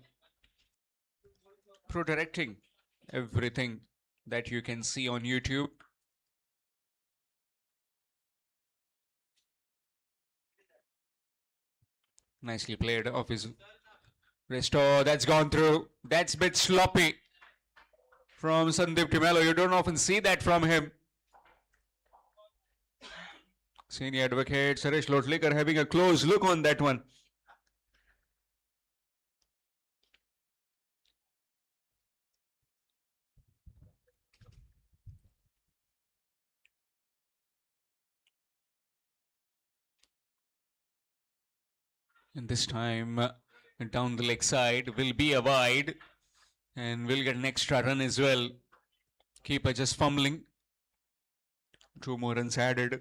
Pro-directing everything that you can see on YouTube. Nicely played off his wrist. Oh, that's gone through. That's a bit sloppy from Sandeep Timelo. You don't often see that from him. Senior advocate Suresh Lotlikar having a close look on that one. And this time down the leg side will be a wide and will get an extra run as well. Keeper just fumbling. 2 more runs added.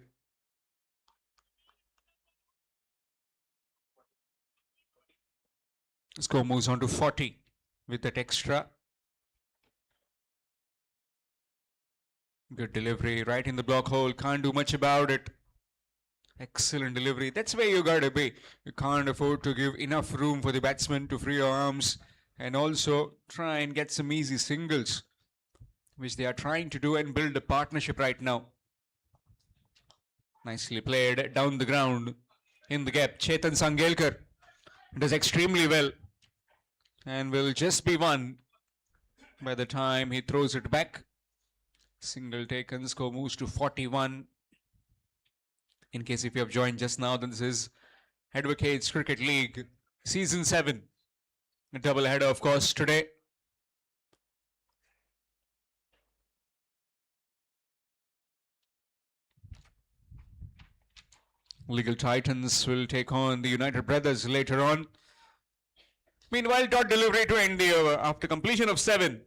Score moves on to 40 with that extra. Good delivery, right in the block hole. Can't do much about it. Excellent delivery. That's where you gotta be. You can't afford to give enough room for the batsman to free your arms and also try and get some easy singles, which they are trying to do and build a partnership right now. Nicely played down the ground in the gap. Chetan Sangelkar does extremely well and will just be one by the time he throws it back. Single taken, score moves to 41. In case if you have joined just now, then this is Advocates Cricket League Season 7. A double header, of course, today. Legal Titans will take on the United Brothers later on. Meanwhile, dot delivery to end the over after completion of 7.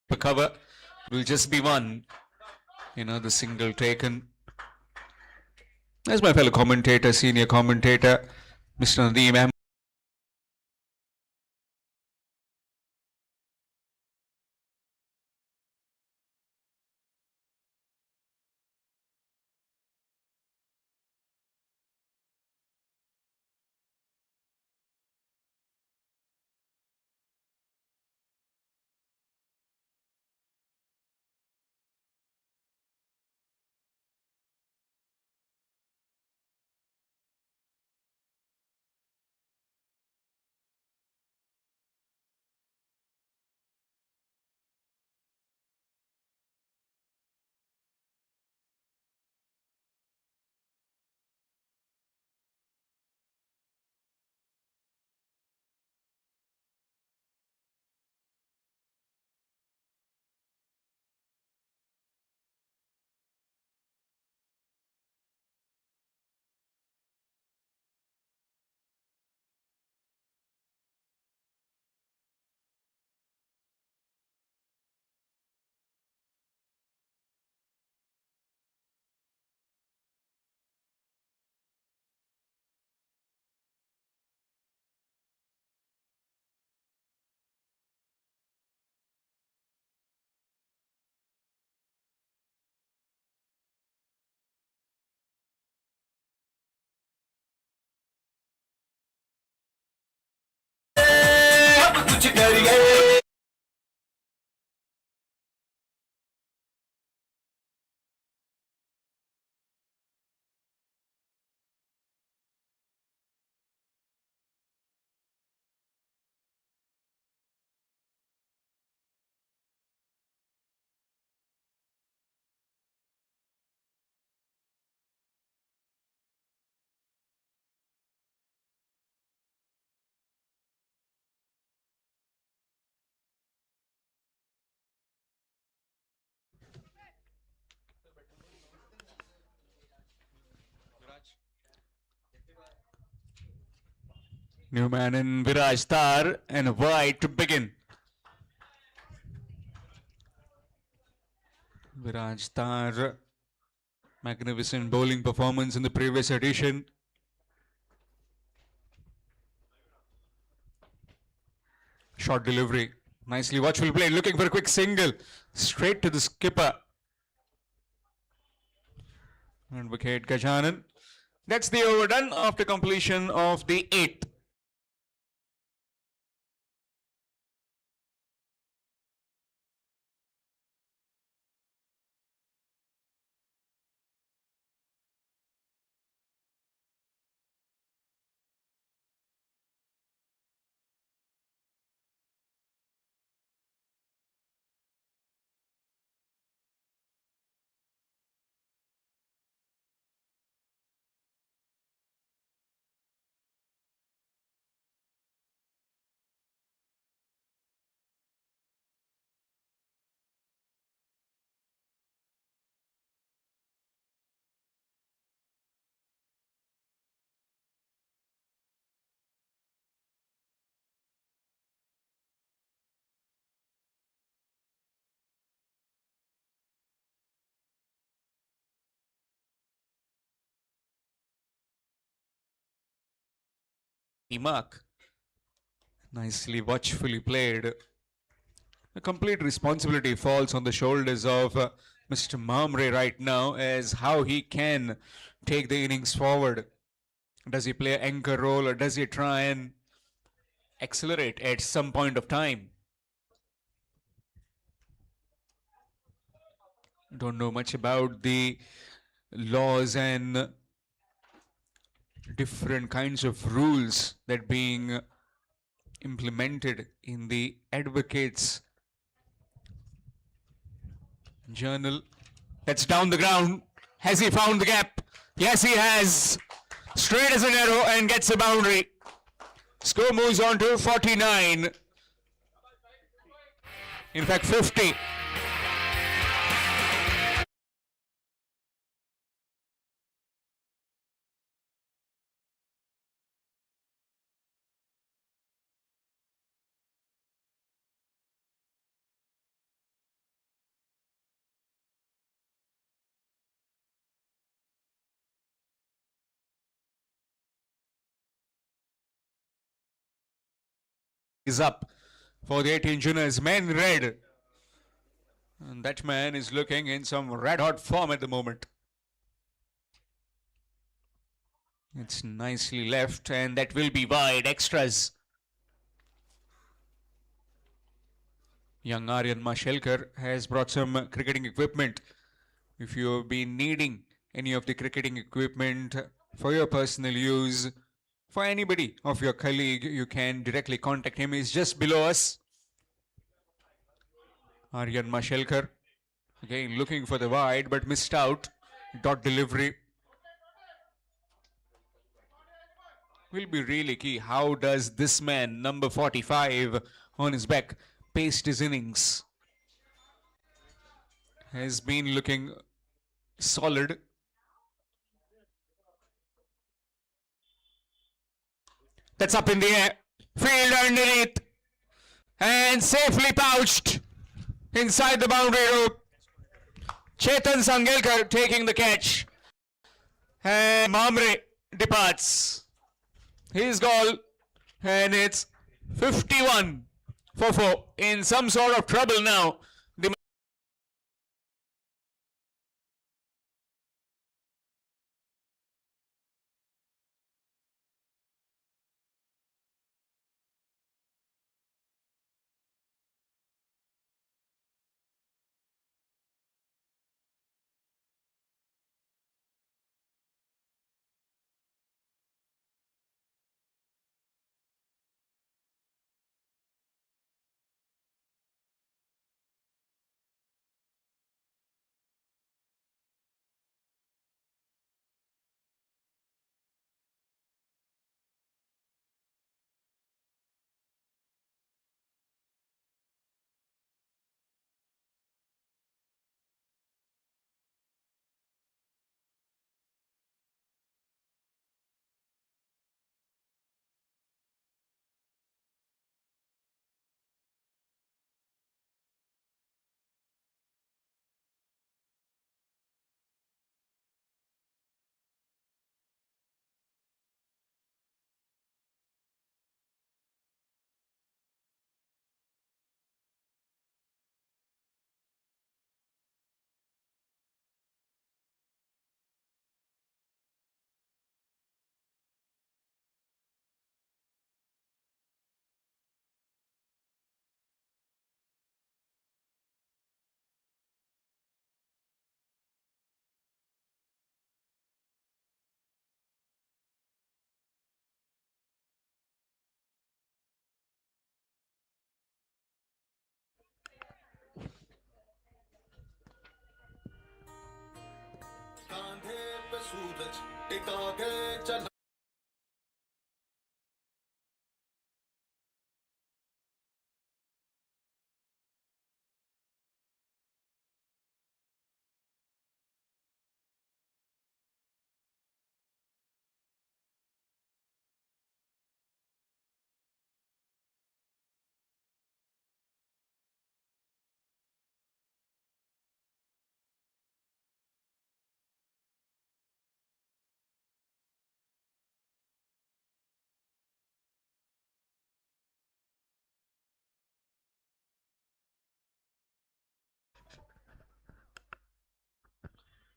The cover will just be one. The single taken. As my fellow commentator, senior commentator, Mr. Nadeem Ahmed. New man in Viraj Tar and wide to begin. Viraj Tar, magnificent bowling performance in the previous edition. Short delivery, nicely watchful play, looking for a quick single, straight to the skipper. And wicket Gajanan. That's the over done after completion of the 8th. Mark, nicely watchfully played. The complete responsibility falls on the shoulders of Mr. Mamre right now as how he can take the innings forward. Does he play an anchor role or does he try and accelerate at some point of time? Don't know much about the laws and different kinds of rules that being implemented in the advocates journal. That's down the ground. Has he found the gap? Yes, he has. Straight as an arrow and gets a boundary. Score moves on to 49. In fact, 50. Is up for the 18 juniors. Men red. And that man is looking in some red hot form at the moment. It's nicely left and that will be wide. Extras. Young Aryan Mashelkar has brought some cricketing equipment. If you have been needing any of the cricketing equipment for your personal use, for anybody of your colleague, you can directly contact him. He's just below us. Aryan Mashelkar, again looking for the wide but missed out. Dot delivery. Will be really key. How does this man, number 45 on his back, pace his innings? Has been looking solid. That's up in the air. Field underneath. And safely pouched inside the boundary rope. Chetan Sangelkar taking the catch. And Mamre departs. His goal. And it's 51 for 4. In some sort of trouble now.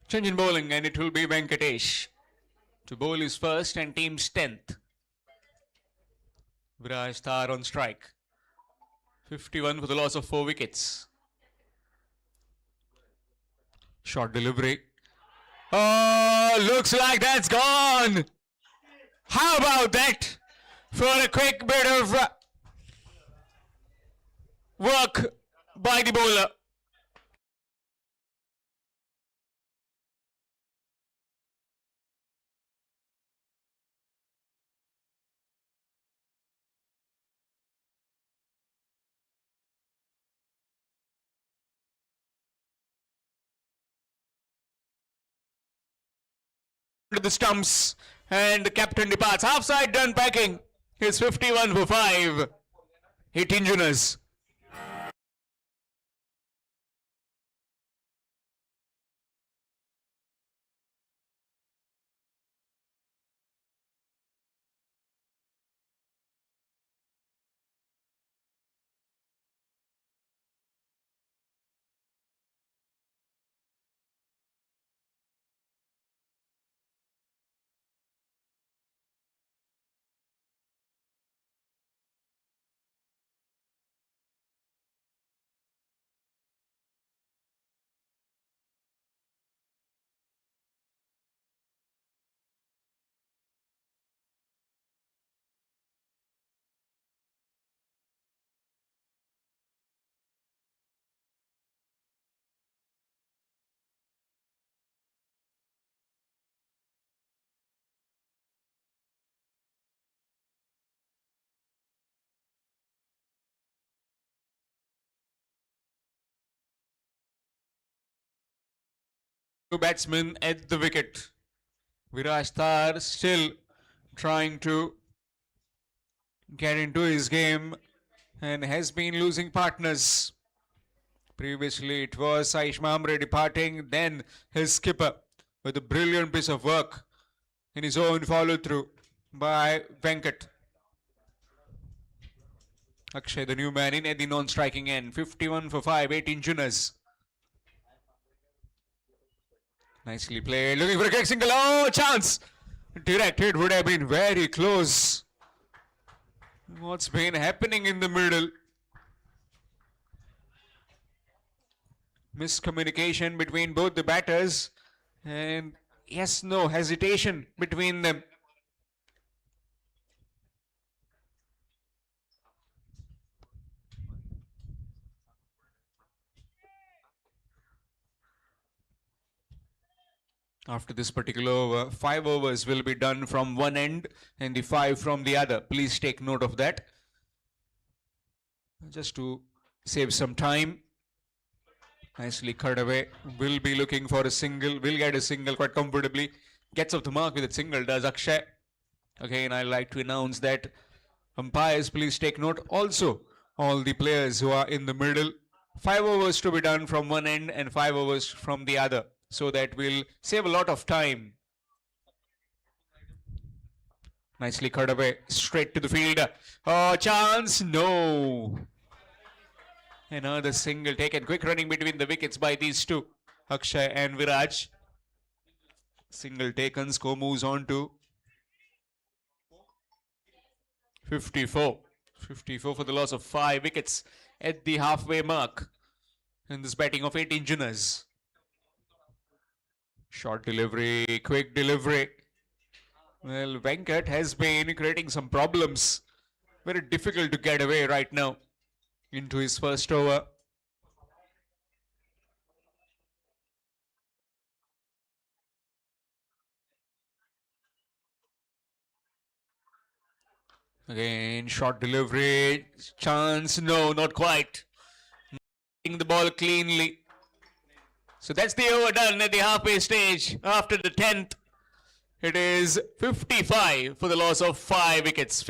Change in bowling, and it will be Venkatesh to bowl his first and team's 10th. Viraj Thar on strike. 51 for the loss of 4 wickets. Short delivery. Oh, looks like that's gone. How about that? For a quick bit of work by the bowler. To the stumps, and the captain departs. Half side done packing. He's 51 for 5. 18 Junas. Two batsmen at the wicket. Viraj Thar still trying to get into his game and has been losing partners. Previously it was Saish Mamre departing, then his skipper with a brilliant piece of work in his own follow through by Venkat. Akshay, the new man in at the non-striking end. 51 for 5, 18 Junas. Nicely played, looking for a quick single. Oh, chance! Direct hit would have been very close. What's been happening in the middle? Miscommunication between both the batters, and yes, no hesitation between them. After this particular over, 5 overs will be done from one end and the 5 from the other. Please take note of that. Just to save some time. Nicely cut away. Will be looking for a single. Will get a single quite comfortably. Gets off the mark with a single, does Akshay. Again, I'd like to announce that umpires, please take note. Also, all the players who are in the middle. 5 overs to be done from one end and 5 overs from the other, so that we'll save a lot of time. Nicely cut away, straight to the fielder. Oh, chance, no. Another single taken, quick running between the wickets by these two, Akshay and Viraj. Single taken, score moves on to 54. 54 for the loss of 5 wickets at the halfway mark in this batting of 18 Junas. Short delivery, quick delivery. Well, Venkat has been creating some problems. Very difficult to get away right now into his first over. Again, short delivery. Chance. No, not quite. Hitting the ball cleanly. So that's the over done at the halfway stage after the 10th. It is 55 for the loss of 5 wickets.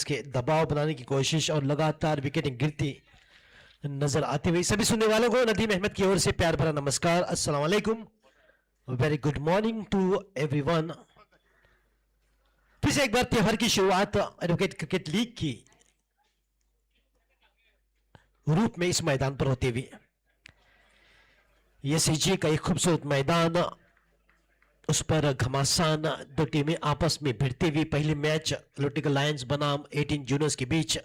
के दबाव बनाने की कोशिश और लगातार विकेटें गिरती नजर आती हुई। सभी सुनने वालों को नदीम अहमद की ओर से प्यार भरा नमस्कार, अस्सलाम वालेकुम, very good morning to everyone. फिर से एक बार त्योहार की शुरुआत एडवोकेट क्रिकेट लीग की रूप में इस मैदान पर होते हुए, यह सीजी का एक खूबसूरत मैदान, उस पर घमासान दो टीमें आपस में भिड़ते हुए पहले मैच लुटिकल लायंस बनाम 18 जूनियर्स के बीच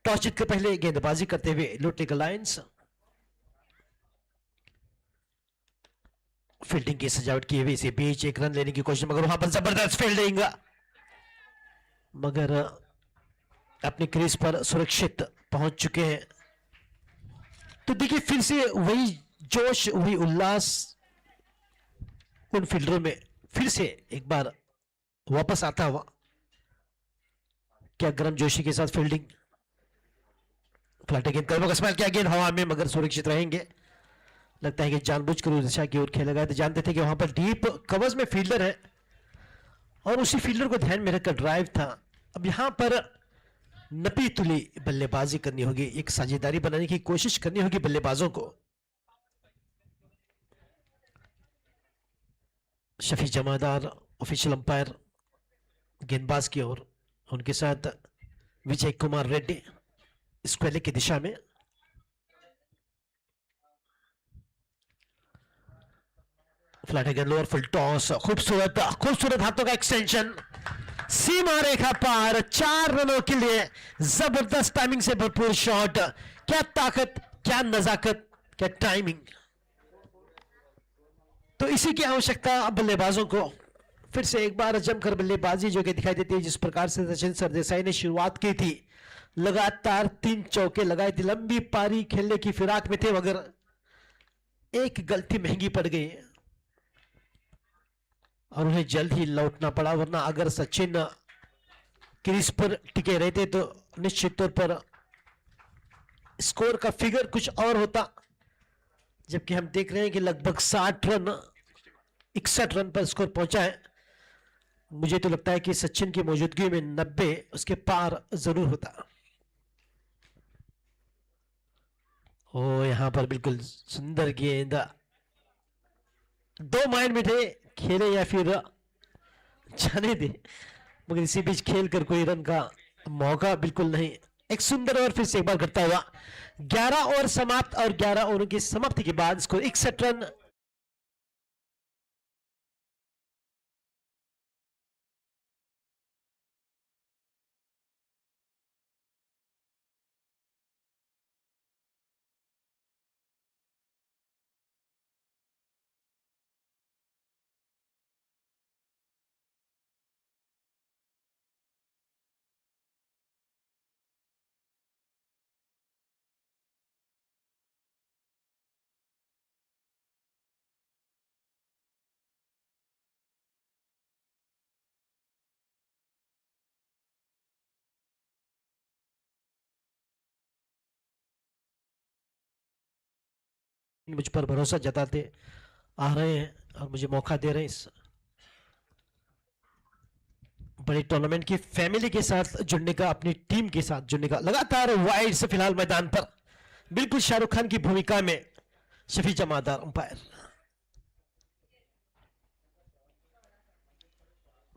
टॉस जीतकर पहले गेंदबाजी करते हुए लुटिकल लायंस फील्डिंग की सजावट की हुई इसी बीच एक रन लेने की कोशिश, मगर वहां पर जबरदस्त फील्डिंग, मगर अपने क्रीज पर सुरक्षित पहुंच चुके हैं। तो देखिए फिर से वही जोश, वही उल्लास उन फील्डरों में फिर से एक बार वापस आता हुआ। क्या गर्म जोशी के साथ फील्डिंग, फ्लैट गेंद कर स्माइल किया, गेंद हवा में मगर सुरक्षित रहेंगे। लगता है कि जानबूझकर उस दिशा की ओर खेला गया, तो जानते थे कि वहां पर डीप कवर्स में फील्डर है और उसी फील्डर को ध्यान में रखकर ड्राइव था। अब यहां पर नपी तुली बल्लेबाजी करनी होगी, एक साझेदारी बनाने की कोशिश करनी होगी बल्लेबाजों को। शफी जमादार ऑफिशियल अंपायर गेंदबाज की ओर, उनके साथ विजय कुमार रेड्डी स्क्वेले की दिशा में। Flat again lower full toss, खूबसूरत खूबसूरत हाथों का एक्सटेंशन, सीमा रेखा पार, 4 रनों के लिए जबरदस्त टाइमिंग से भरपूर शॉट। क्या ताकत, क्या नजाकत, क्या टाइमिंग। तो इसी की आवश्यकता अब बल्लेबाजों को फिर से एक बार जमकर बल्लेबाजी जो कि दिखाई देती है, जिस प्रकार से सचिन सरदेसाई ने शुरुआत की थी, लगातार 3 चौके लगाए थे, लंबी पारी खेलने की फिराक में थे, मगर एक गलती महंगी पड़ गई और उन्हें जल्द ही लौटना पड़ा। वरना अगर सचिन क्रीज पर टिके रहते तो निश्चित तौर पर स्कोर का फिगर कुछ और होता, जबकि हम देख रहे हैं कि लगभग 60 रन 61 रन पर स्कोर पहुंचा है। मुझे तो लगता है कि सचिन की मौजूदगी में 90 उसके पार जरूर होता। ओ यहां पर बिल्कुल सुंदर गेंद, दो माइंड में थे, खेले या फिर जाने दे, मगर इसी बीच खेल कर कोई रन का मौका बिल्कुल नहीं। एक सुंदर ओवर फिर से एक बार घटता हुआ, 11 ओवर समाप्त और 11 ओवर की समाप्ति के बाद स्कोर 61 रन। मुझ पर भरोसा जताते आ रहे हैं और मुझे मौका दे रहे हैं इस बड़े टूर्नामेंट की फैमिली के साथ जुड़ने का, अपनी टीम के साथ जुड़ने का। लगातार वाइड से फिलहाल मैदान पर बिल्कुल शाहरुख खान की भूमिका में शफी जमादार अंपायर।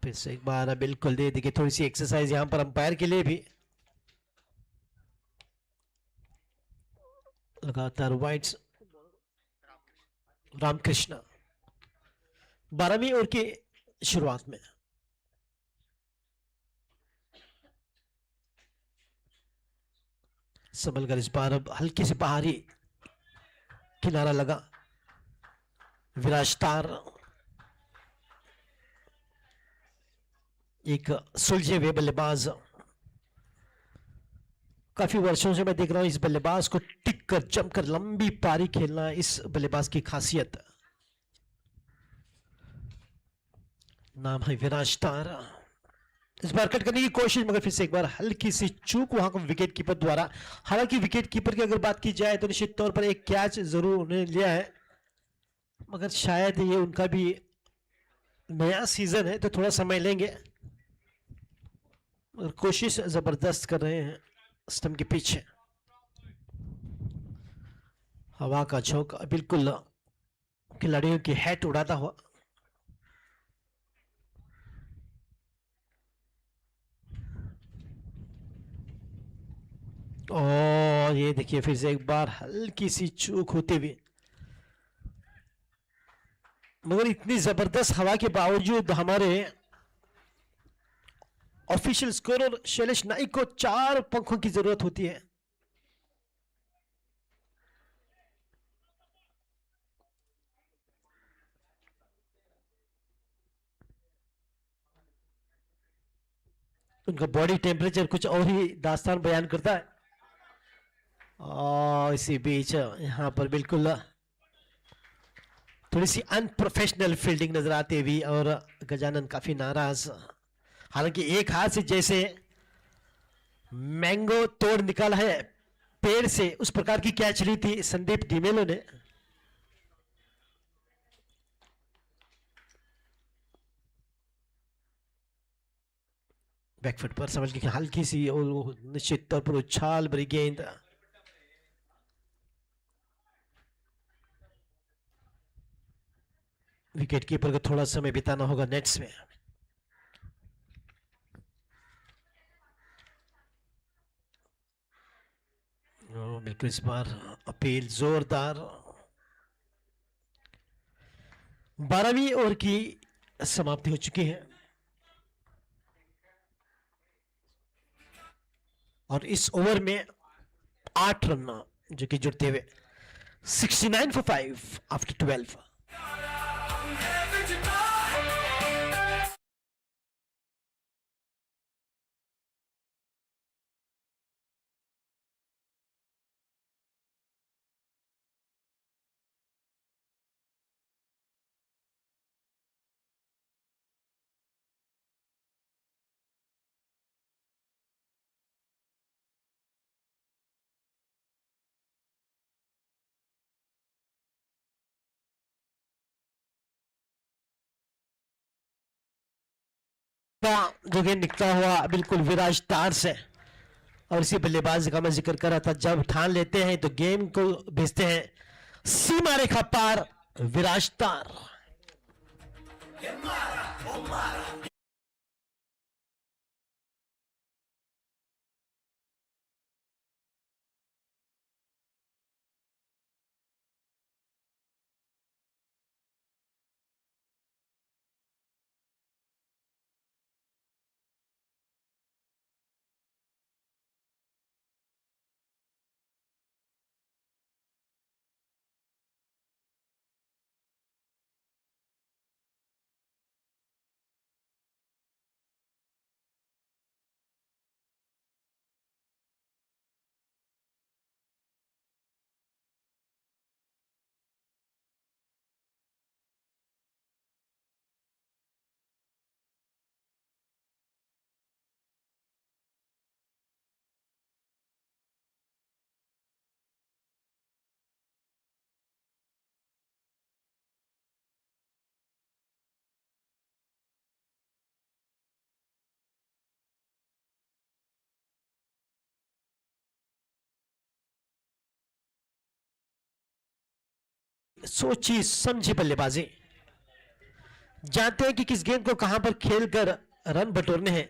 फिर से एक बार बिल्कुल दे देखिए, थोड़ी सी एक्सरसाइज यहां पर अंपायर के लिए भी। लगातार वाइड्स, रामकृष्ण 12वीं ओवर की शुरुआत में संभल कर इस बार अब हल्की से बाहरी किनारा लगा। विराजदार एक सुलझे हुए बल्लेबाज, काफी वर्षों से मैं देख रहा हूं इस बल्लेबाज को टिक कर जमकर लंबी पारी खेलना इस बल्लेबाज की खासियत। नाम है विराजदार। इस बार कट करने की कोशिश, मगर फिर से एक बार हल्की सी चूक वहां को विकेट कीपर द्वारा। हालांकि विकेट कीपर की अगर बात की जाए तो निश्चित तौर पर एक कैच जरूर उन्होंने लिया है, मगर शायद ये उनका भी नया सीजन है तो थोड़ा समय लेंगे, मगर कोशिश जबरदस्त कर रहे हैं स्टंप के पीछे। हवा का झोंका बिल्कुल खिलाड़ियों की हेड उड़ाता हुआ। और ये देखिए फिर से एक बार हल्की सी चूक होते हुए, मगर इतनी जबरदस्त हवा के बावजूद हमारे ऑफिशियल स्कोरर शैलेश नाइक को 4 पंखों की जरूरत होती है। उनका बॉडी टेम्परेचर कुछ और ही दास्तान बयान करता है। और इसी बीच यहां पर बिल्कुल थोड़ी सी अनप्रोफेशनल फील्डिंग नजर आती हुई और गजानन काफी नाराज। हालांकि एक हाथ से जैसे मैंगो तोड़ निकाला है पेड़ से, उस प्रकार की कैच ली थी संदीप डिमेलो ने। बैकफुट पर समझ की हल्की सी और निश्चित तौर पर उछाल भरी गेंद। विकेट कीपर को थोड़ा समय बिताना होगा नेट्स में। बिल्कुल इस बार अपील जोरदार। 12वीं ओवर की समाप्ति हो चुकी है और इस ओवर में 8 रन जो कि जुड़ते हुए 69 for 5 आफ्टर 12। जो गेंद निकला हुआ बिल्कुल विराजदार से, और इसी बल्लेबाज का मैं जिक्र कर रहा था, जब ठान लेते हैं तो गेम को भेजते हैं सीमा रेखा पार, विराजदार। सोची समझी बल्लेबाजी, जानते हैं कि किस गेंद को कहां पर खेलकर रन बटोरने हैं,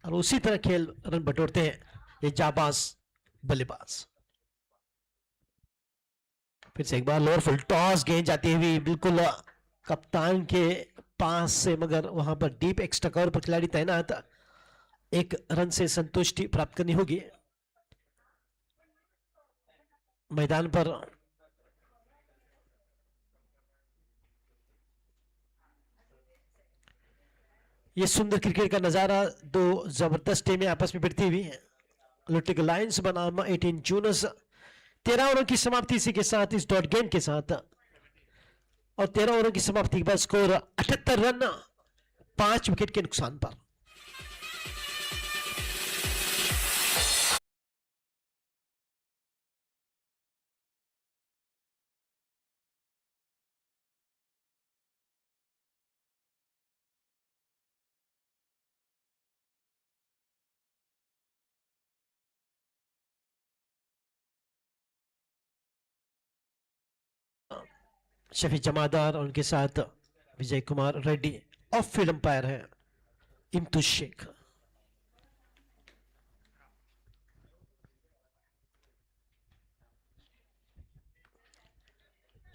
और उसी तरह खेल रन बटोरते हैं ये जाबाज बल्लेबाज। फिर से एक बार लोअर फुल टॉस, गेंद जाती हुई बिल्कुल कप्तान के पास से, मगर वहां पर डीप एक्स्ट्रा कवर पर खिलाड़ी तैनात, एक रन से संतुष्टि प्राप्त करनी होगी। मैदान पर ये सुंदर क्रिकेट का नजारा, दो जबरदस्त टीमें आपस में भिड़ती हुई हैं। लुटिक लायंस बनाम 18 जूनस, 13 ओवरों की समाप्ति इसी के साथ, इस डॉट गेम के साथ, और 13 ओवरों की समाप्ति के बाद स्कोर 78 रन 5 विकेट के नुकसान पर। शफी जमादार और उनके साथ Vijay Kumar Reddy, off field umpire है इम्तुज शेख।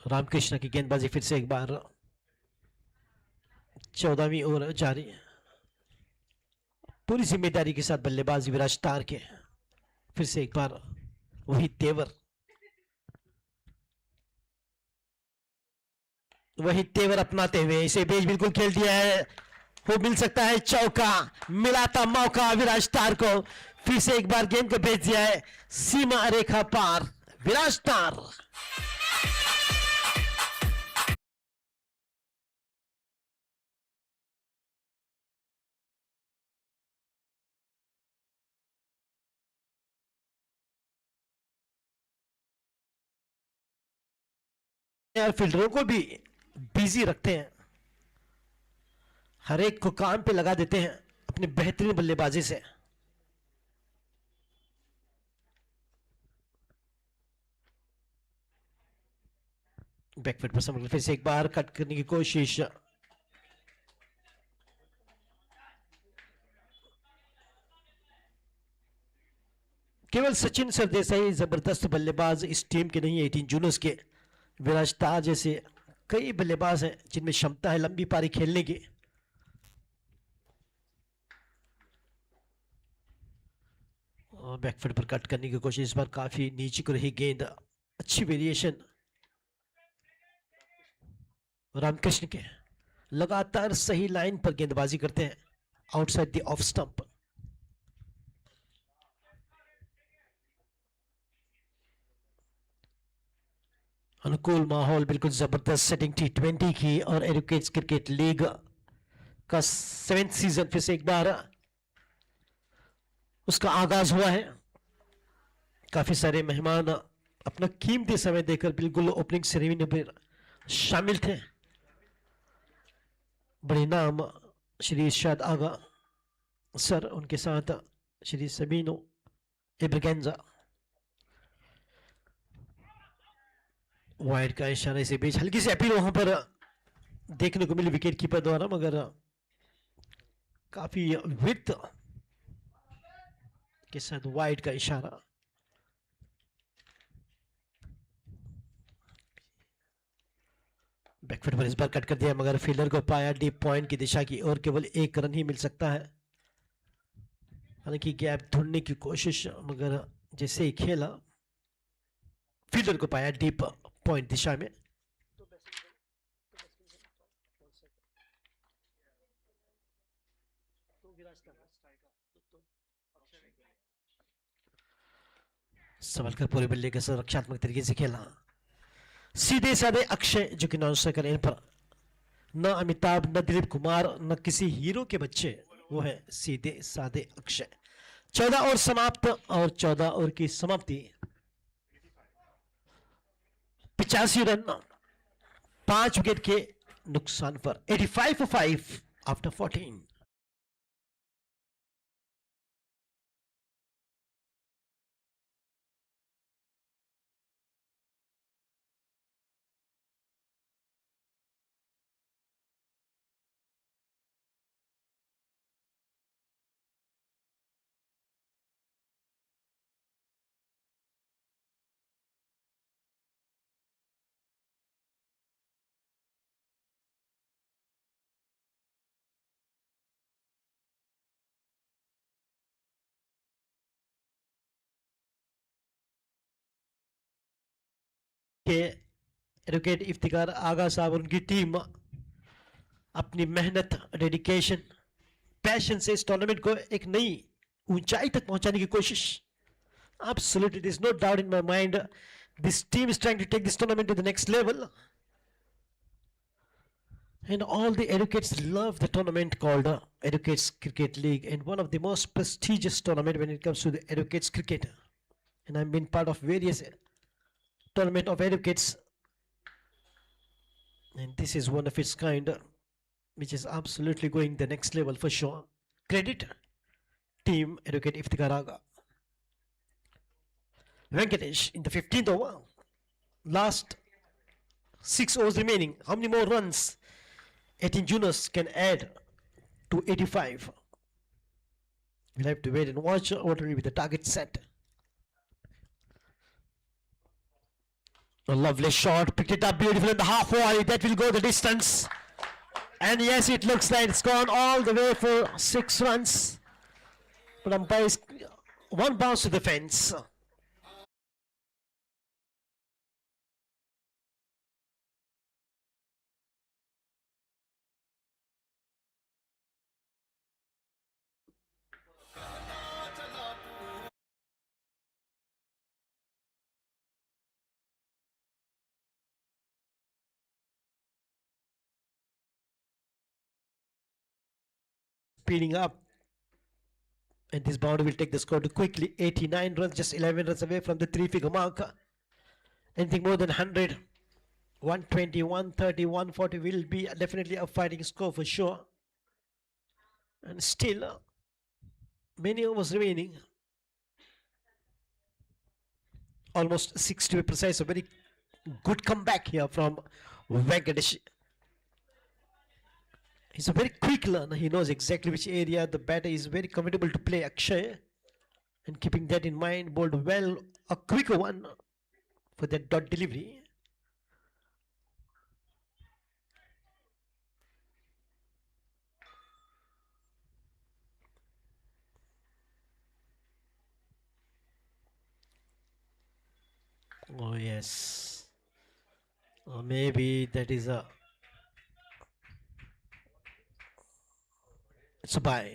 रामकृष्ण की गेंदबाजी फिर से एक बार, 14वीं ओवर जारी, पूरी जिम्मेदारी के साथ बल्लेबाज विराजदार के। फिर से एक बार वही तेवर, वही तेवर अपनाते हुए इसे बेच बिल्कुल खेल दिया है, वो मिल सकता है चौका, मिला था मौका विराजदार को। फिर से एक बार गेंद को भेज दिया है सीमा रेखा पार, विराजदार। फील्डरों को भी बिजी रखते हैं, हर एक को काम पे लगा देते हैं अपनी बेहतरीन बल्लेबाजी से। बैकफुट पर समग्र, फिर से एक बार कट करने की कोशिश, केवल सचिन सरदेसाई जबरदस्त बल्लेबाज इस टीम के नहीं है, 18 जूनस के विराजदार जैसे कई बल्लेबाज हैं जिनमें क्षमता है लंबी पारी खेलने की। बैकफुट पर कट करने की कोशिश, इस बार काफी नीचे को रही गेंद, अच्छी वेरिएशन रामकृष्ण के, लगातार सही लाइन पर गेंदबाजी करते हैं आउटसाइड द ऑफ स्टंप। अनुकूल माहौल, बिल्कुल जबरदस्त सेटिंग T20 की, और एडुकेट्स क्रिकेट लीग का 7th सीजन फिर से एक बार उसका आगाज हुआ है। काफी सारे मेहमान अपना कीमती समय देकर बिल्कुल ओपनिंग सेरेमनी में शामिल थे। बड़े नाम श्री इरशाद आगा सर, उनके साथ श्री सबीनो इब्रगेंजा। वाइड का इशारा से बीच हल्की सी अपील वहां पर देखने को मिली विकेट कीपर द्वारा, मगर काफी विड्थ के साथ वाइड का इशारा। बैकफुट पर इस बार कट कर दिया, मगर फील्डर को पाया डीप पॉइंट की दिशा की और केवल एक रन ही मिल सकता है। हालांकि गैप ढूंढने की कोशिश, मगर जैसे ही खेला फील्डर को पाया डीप पॉइंट दिशा में। संभलकर पूरे बल्ले के साथ रक्षात्मक तरीके से खेला। सीधे साधे अक्षय जो कि नॉन स्ट्राइकर इन पर न अमिताभ, न दिलीप कुमार, न किसी हीरो के बच्चे, वो है सीधे साधे अक्षय। 14 ओवर समाप्त और 14 ओवर की समाप्ति। 85 रन 5 विकेट के नुकसान पर। 85 for 5 आफ्टर 14। के एडवोकेट इफ्तिकार आगा साहब और उनकी टीम अपनी मेहनत, डेडिकेशन, पैशन से इस टूर्नामेंट को एक नई ऊंचाई तक पहुंचाने की कोशिश। Absolutely, there's no doubt in my mind. This team is trying to take this tournament to the next level. And all the educates love the tournament called Educates Cricket League, and one of the most prestigious tournament when it comes to the educates cricket. And I've been part of various tournament of educates, and this is one of its kind, which is absolutely going the next level for sure. Credit team Educate Iftikaraga. Venkatesh in the 15th over. Last 6 overs remaining. How many more runs 18 juniors can add to 85? We'll have to wait and watch. Orderly with the target set. A lovely shot, picked it up beautiful in the half wide. That will go the distance. And yes, it looks like it's gone all the way for 6 runs. But umpire's one bounce to the fence. Speeding up, and this boundary will take the score to quickly. 89 runs, just 11 runs away from the 3-figure mark. Anything more than 100, 120, 130, 140 will be definitely a fighting score for sure. And still many overs remaining, almost 6 to be precise. A very good comeback here from Venkatesh. He's a very quick learner. He knows exactly which area the batter is very comfortable to play. Akshay, and keeping that in mind, bowled well, a quicker one for that dot delivery. Oh yes, or maybe that is a, it's a bye.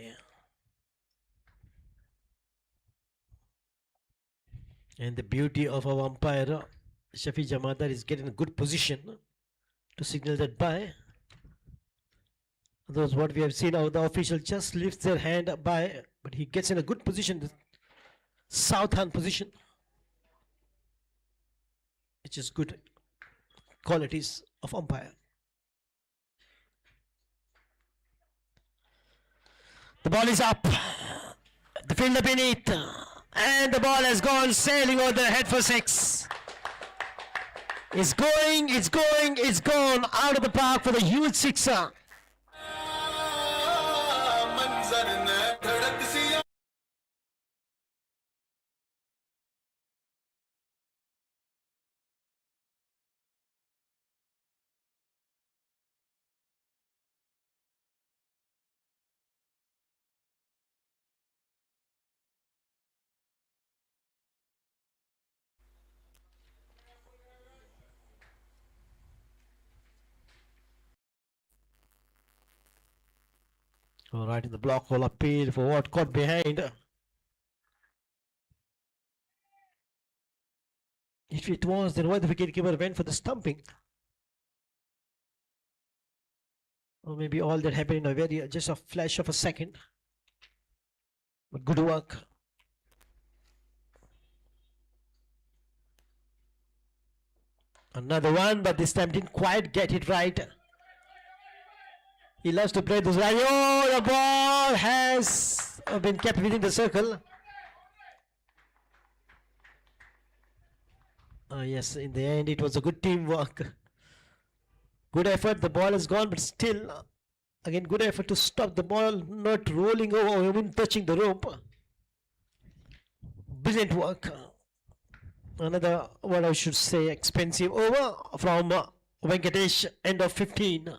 And the beauty of our umpire, Shafi Jamadar, is getting a good position to signal that bye. Otherwise, what we have seen, the official just lifts their hand by, but he gets in a good position, the south hand position, which is good qualities of umpire. The ball is up. The fielder beneath. And the ball has gone sailing over the head for 6. It's going, it's going, it's gone out of the park for the huge sixer. All right, in the block hole appeal for what caught behind. If it was, then why the wicketkeeper went for the stumping? Or maybe all that happened in a very just a flash of a second. But good work. Another one, but this time didn't quite get it right. He loves to play this right. Oh, the ball has been kept within the circle. Yes, in the end, it was a good teamwork. Good effort. The ball is gone, but still, again, good effort to stop the ball not rolling over or even touching the rope. Brilliant work. Another, what I should say, expensive over from Venkatesh, end of 15.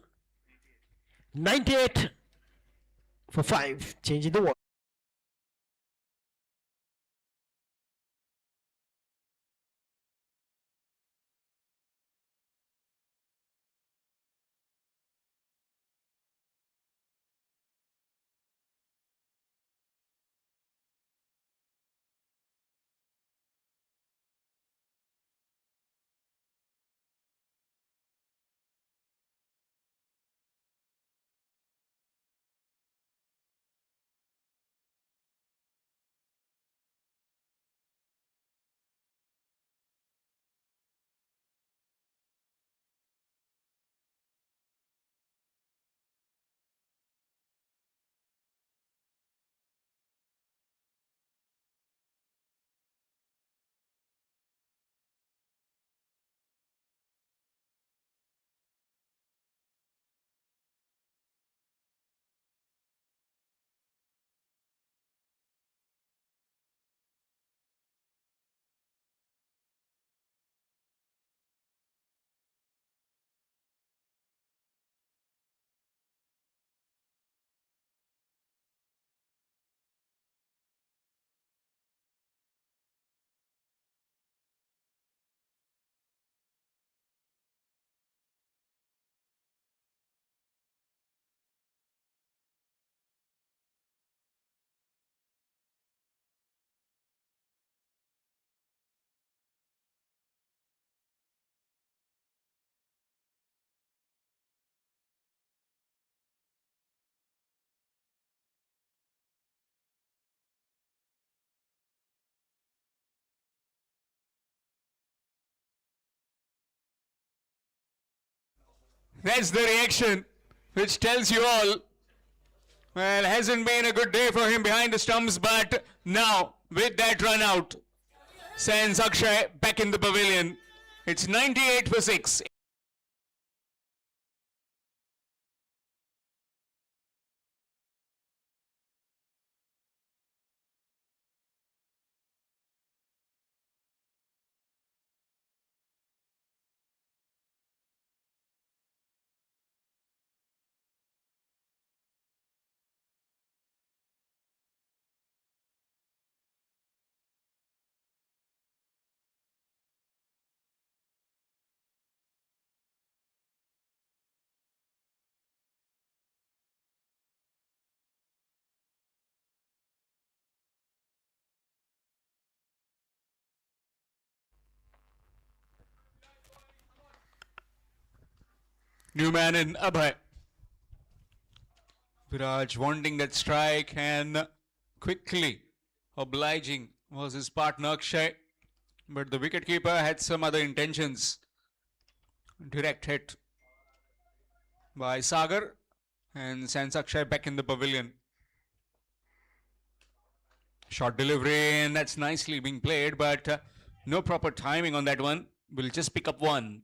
98 for 5, changing the work. That's the reaction which tells you all. Well, hasn't been a good day for him behind the stumps, but now with that run out sends Akshay back in the pavilion. It's 98 for 6. New man in Abhay. Viraj wanting that strike and quickly obliging was his partner Akshay. But the wicketkeeper had some other intentions. Direct hit by Sagar and sends Akshay back in the pavilion. Short delivery, and that's nicely being played, but no proper timing on that one. Will just pick up one.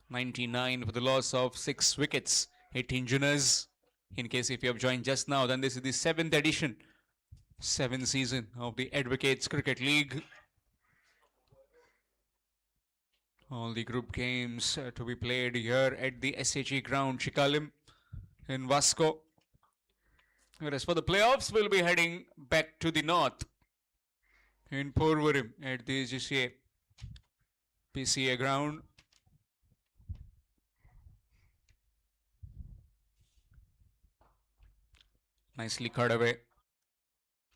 99 for the loss of 6 wickets. 18 Junas. In case if you have joined just now, then this is the 7th edition, 7th season of the Advocates Cricket League. All the group games to be played here at the SHE ground, Chikalim in Vasco. Whereas for the playoffs, we'll be heading back to the north in Porvorim at the GCA PCA ground. Nicely cut away.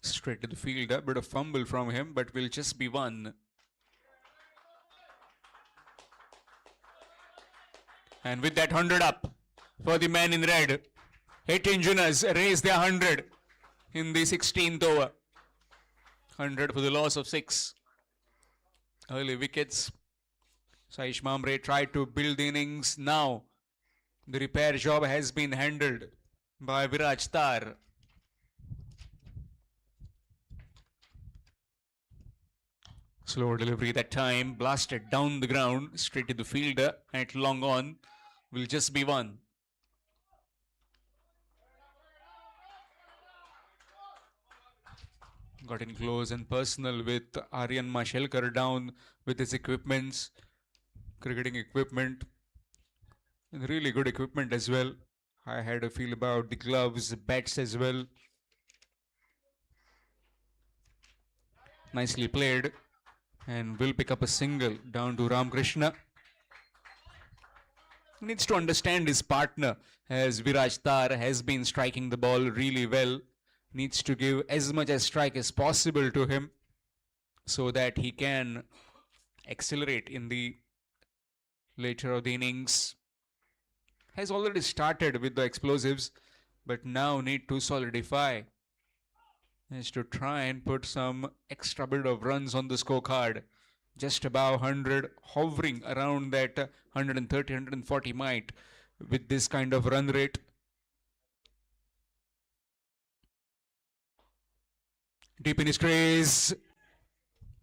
Straight to the field. A bit of fumble from him, but will just be one. And with that 100 up for the man in red, 18 Junas raise their 100 in the 16th over. 100 for the loss of 6. Early wickets. Saish Mamre tried to build the innings. Now the repair job has been handled by Viraj Tar. Slow delivery that time, blasted down the ground, straight to the fielder at long on. Will just be one. Got in close and personal with Aryan Mashelkar down with his equipments, cricketing equipment, and really good equipment as well. I had a feel about the gloves, bats as well. Nicely played, and will pick up a single down to Ramkrishna. Needs to understand his partner, as Viraj Tar has been striking the ball really well. Needs to give as much as strike as possible to him so that he can accelerate in the later of the innings. Has already started with the explosives, but now need to solidify. Is to try and put some extra bit of runs on the scorecard. Just above 100, hovering around that 130, 140 might with this kind of run rate. Deep in his crease.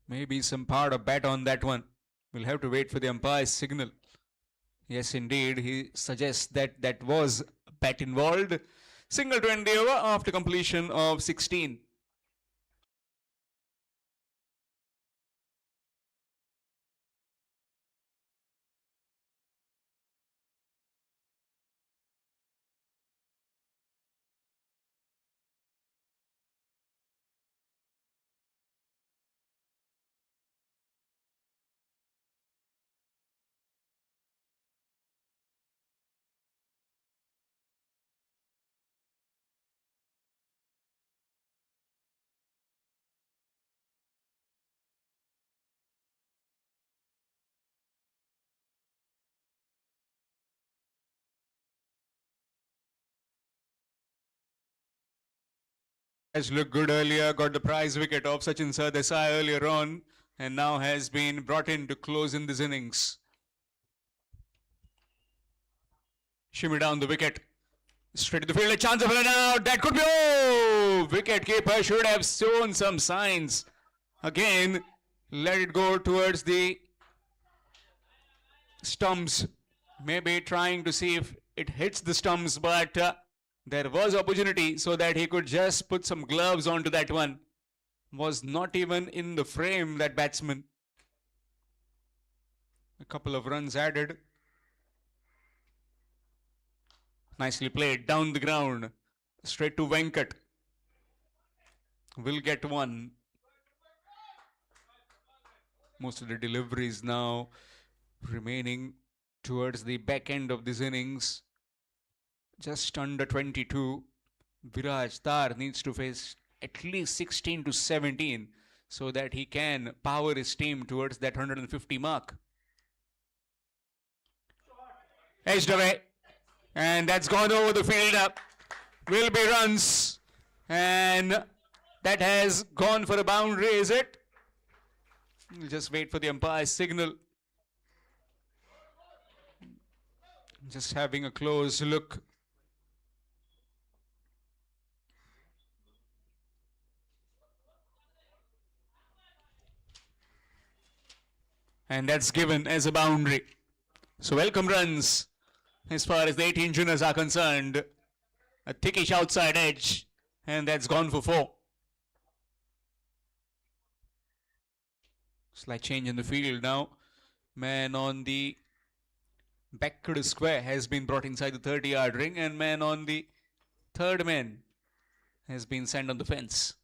Maybe some part of bat on that one. We'll have to wait for the umpire's signal. Yes, indeed, he suggests that that was a bat involved. Single to end the over after completion of 16. Has looked good earlier, got the prize wicket of Sachin Sardesai earlier on, and now has been brought in to close in this innings. Shimmy down the wicket. Straight to the field, a chance of a run out. That could be, oh! Wicket keeper should have shown some signs. Again, let it go towards the stumps. Maybe trying to see if it hits the stumps, but there was opportunity so that he could just put some gloves onto that one. Was not even in the frame, that batsman. A couple of runs added. Nicely played down the ground. Straight to Venkat. Will get one. Most of the deliveries now remaining towards the back end of this innings. Just under 22. Viraj Tar needs to face at least 16 to 17 so that he can power his team towards that 150 mark. Edged away. And that's gone over the field up. Will be runs. And that has gone for a boundary, is it? We'll just wait for the umpire's signal. Just having a close look. And that's given as a boundary. So welcome runs as far as the 18 juniors are concerned. A thickish outside edge, and that's gone for 4. Slight change in the field now. Man on the backward square has been brought inside the 30-yard ring, and man on the third man has been sent on the fence.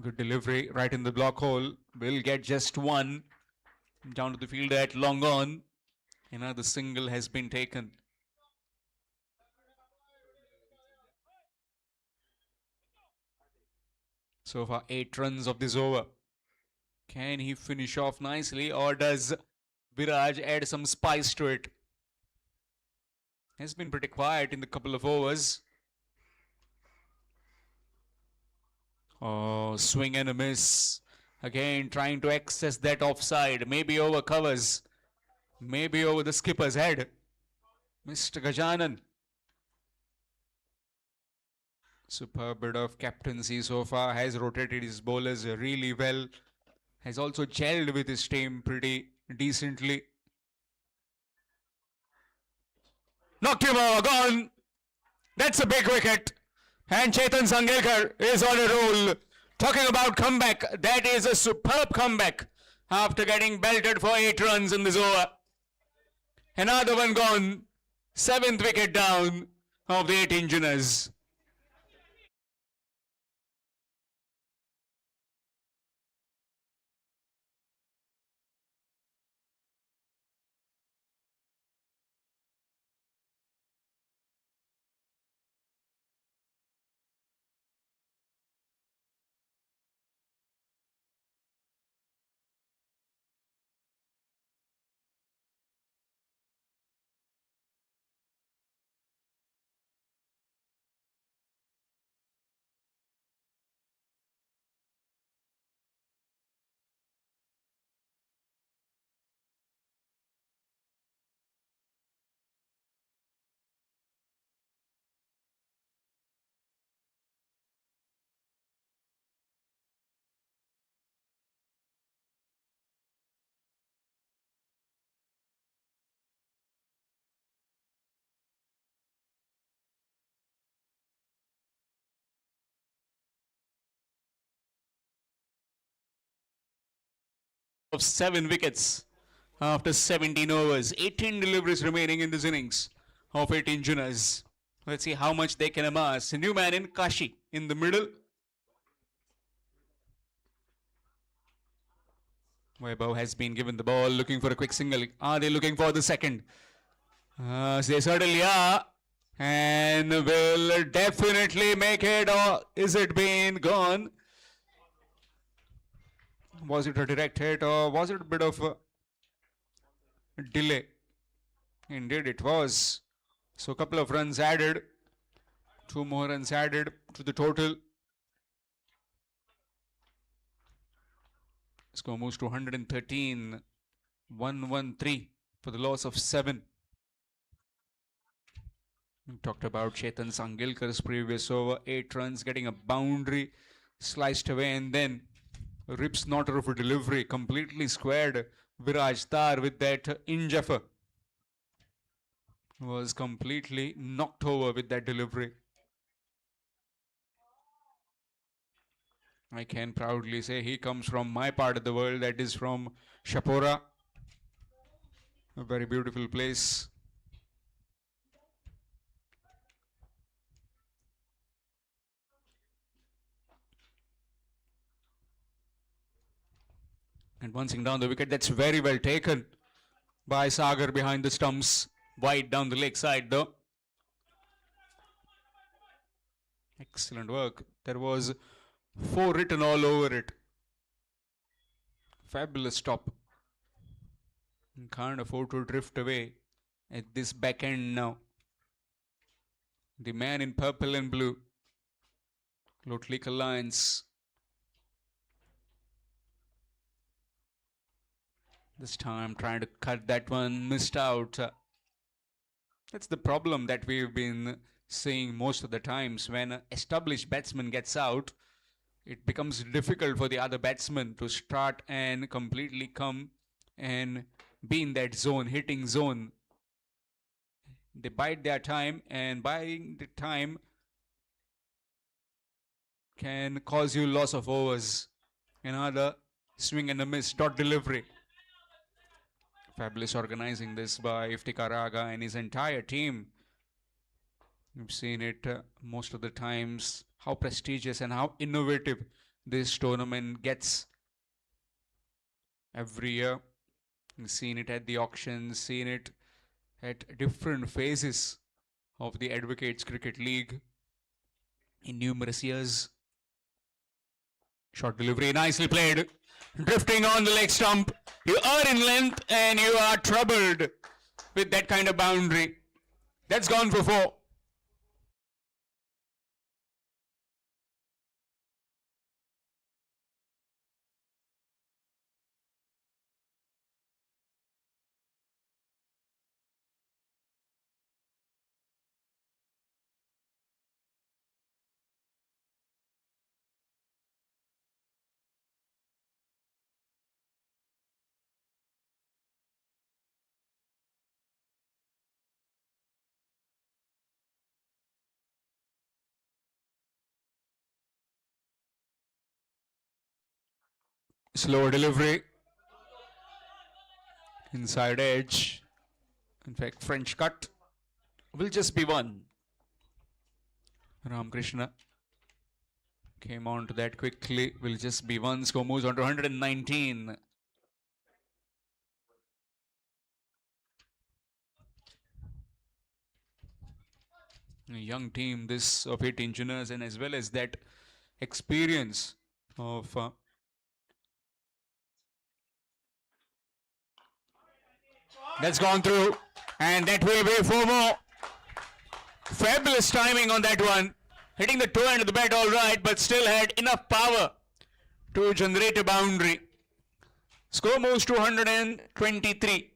Good delivery right in the block hole. Will get just 1. Down to the field at long on. Another single has been taken. So far 8 runs of this over. Can he finish off nicely, or does Viraj add some spice to it? Has been pretty quiet in the couple of overs. Oh, swing and a miss. Again trying to access that offside. Maybe over covers. Maybe over the skipper's head. Mr. Gajanan. Superb bit of captaincy so far. Has rotated his bowlers really well. Has also gelled with his team pretty decently. Knocked him over, gone. That's a big wicket. And Chetan Sangelkar is on a roll. Talking about comeback, that is a superb comeback after getting belted for 8 runs in this over. Another one gone. 7th wicket down of the 18 juniors. Of 7 wickets after 17 overs. 18 deliveries remaining in this innings of 18 juniors. Let's see how much they can amass. A new man in Kashi in the middle. Vaibhav has been given the ball, looking for a quick single. Are they looking for the second? They certainly are. And will definitely make it, or is it been gone? Was it a direct hit, or was it a bit of a delay? Indeed it was. So a couple of runs added. 2 more runs added to the total. Score moves to 113. 113 for the loss of 7. We talked about Chetan Sangelkar's previous over. 8 runs, getting a boundary sliced away, and then rip snorter of a delivery, completely squared. Viraj Tar with that in-jaffer was completely knocked over with that delivery. I can proudly say he comes from my part of the world, that is from Shapora. A very beautiful place. And bouncing down the wicket, that's very well taken by Sagar behind the stumps. Wide down the leg side though. Excellent work. There was 4 written all over it. Fabulous stop. Can't afford to drift away at this back end now. The man in purple and blue. Lotlik Alliance. This time trying to cut that one, missed out. That's the problem that we've been seeing most of the times. When an established batsman gets out, it becomes difficult for the other batsmen to start and completely come and be in that zone, hitting zone. They bide their time, and biding the time can cause you loss of overs. Another swing and a miss, dot delivery. Fabulous organizing this by Iftikhar Aga and his entire team. We've seen it most of the times, how prestigious and how innovative this tournament gets every year. We've seen it at the auctions, seen it at different phases of the Advocates Cricket League in numerous years. Short delivery, nicely played. Drifting on the leg stump. You are in length and you are troubled with that kind of boundary. That's gone for 4. Slower delivery. Inside edge. In fact, French cut. Will just be 1. Ramakrishna came on to that quickly. Will just be 1. Score moves on to 119. A young team, this of 18 juniors, and as well as that experience of that's gone through, and that will be 4 more. Fabulous timing on that one. Hitting the toe end of the bat all right, but still had enough power to generate a boundary. Score moves to 123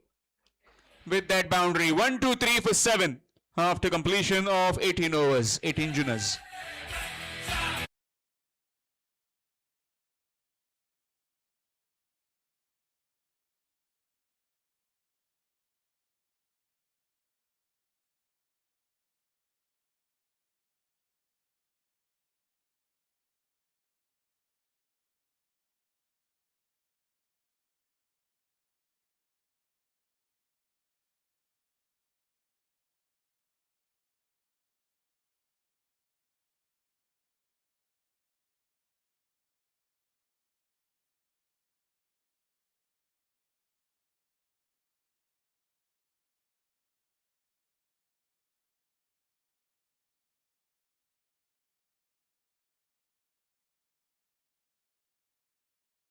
with that boundary. 1, 2, 3 for 7 after completion of 18 overs, 18 juniors.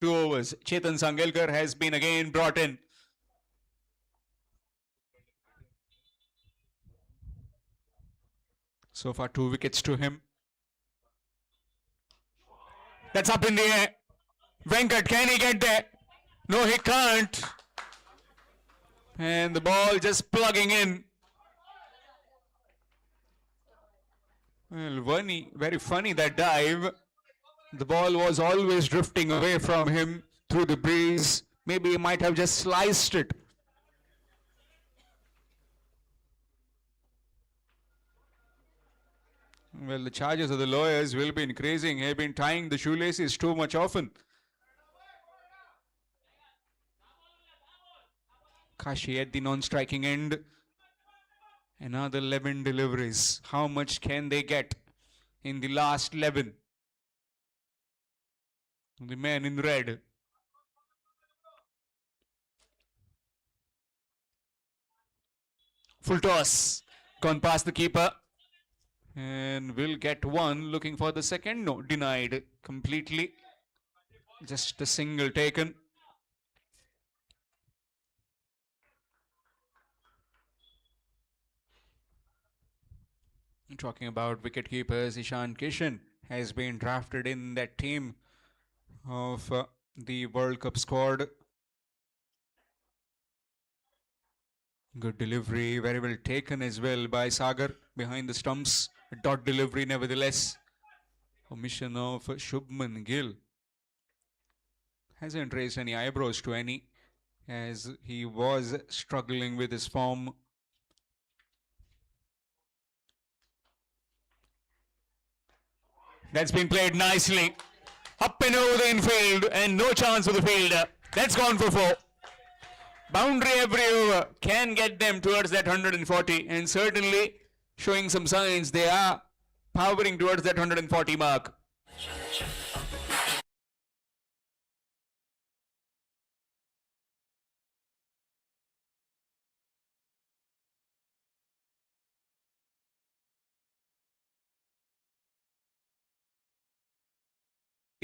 Two overs. Chetan Sangelkar has been again brought in. So far 2 wickets to him. That's up in the air. Venkat, can he get there? No, he can't. And the ball just plugging in. Well, very funny that dive. The ball was always drifting away from him through the breeze. Maybe he might have just sliced it. Well, the charges of the lawyers will be increasing. They've been tying the shoelaces too much often. Kashi at the non-striking end. Another 11 deliveries. How much can they get in the last 11? The man in red. Full toss. Gone past the keeper. And will get 1. Looking for the second. No, denied completely. Just a single taken. Talking about wicket keepers, Ishan Kishan has been drafted in that team of the World Cup squad. Good delivery, very well taken as well by Sagar behind the stumps. A dot delivery nevertheless. omission of Shubman Gill. Hasn't raised any eyebrows to any, as he was struggling with his form. That's been played nicely. Up and over the infield, and no chance for the fielder. That's gone for 4. Boundary every over can get them towards that 140, and certainly showing some signs they are powering towards that 140 mark.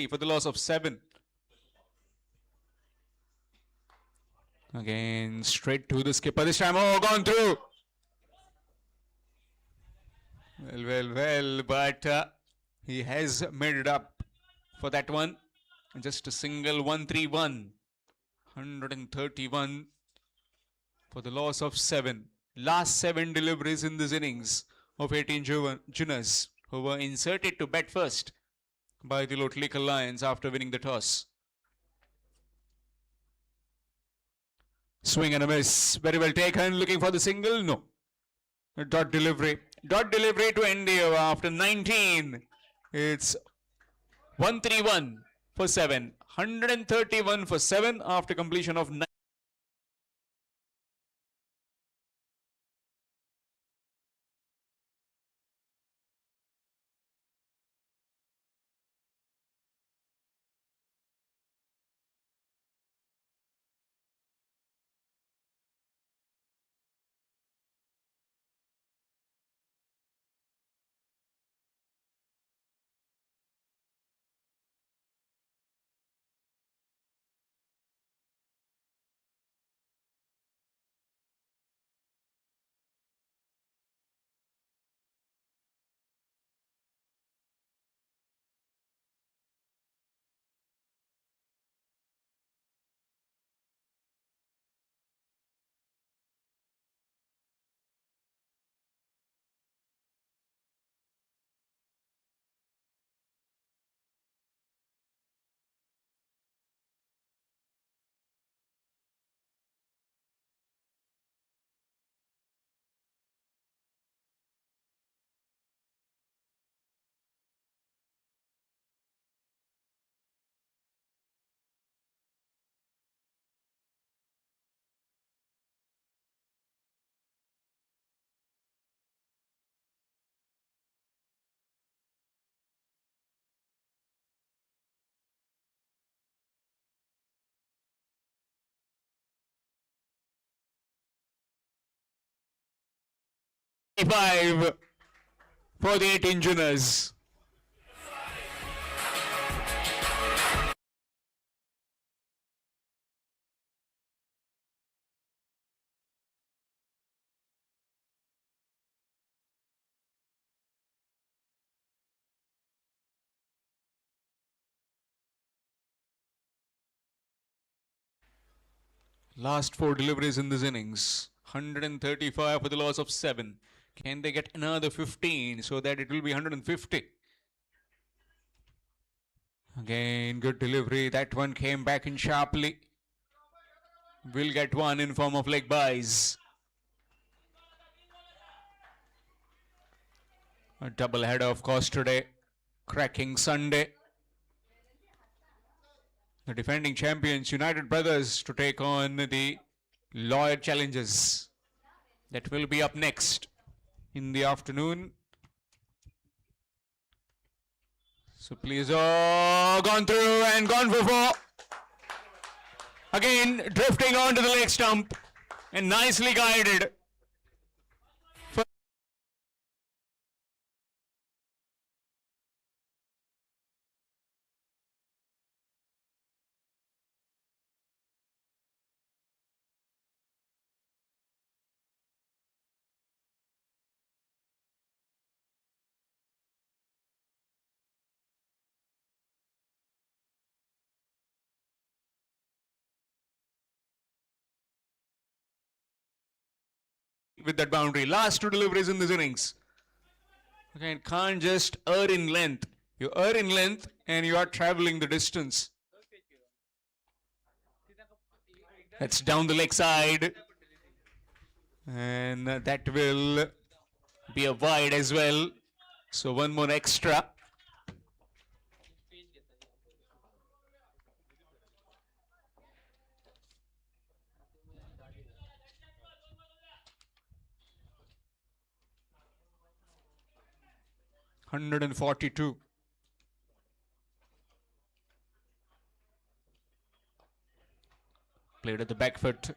For the loss of 7. Again, straight to the skipper this time. Oh, gone through. Well, but he has made it up for that one. Just a single 131. 131 for the loss of 7. Last 7 deliveries in this innings of 18 juniors who were inserted to bat first by the Lotlikal Lions after winning the toss. Swing and a miss. Very well taken. Looking for the single. No. A dot delivery. Dot delivery to end the over after 19. It's 131 for 7. 131 for 7 after completion of 9. For the 18 juniors. Last 4 deliveries in this innings. 135 for the loss of 7. Can they get another 15 so that it will be 150? Again, good delivery. That one came back in sharply. Will get one in form of leg byes. A double header, of course, today. Cracking Sunday. The defending champions, United Brothers, to take on the Lloyd Challengers. That will be up next in the afternoon. So please, oh, gone through and gone for 4. Again, drifting onto the leg stump and nicely guided. With that boundary. Last 2 deliveries in this innings. Okay, can't just err in length. You are in length and you are traveling the distance. That's down the leg side. And that will be a wide as well. So one more extra. $142. Played at the back foot,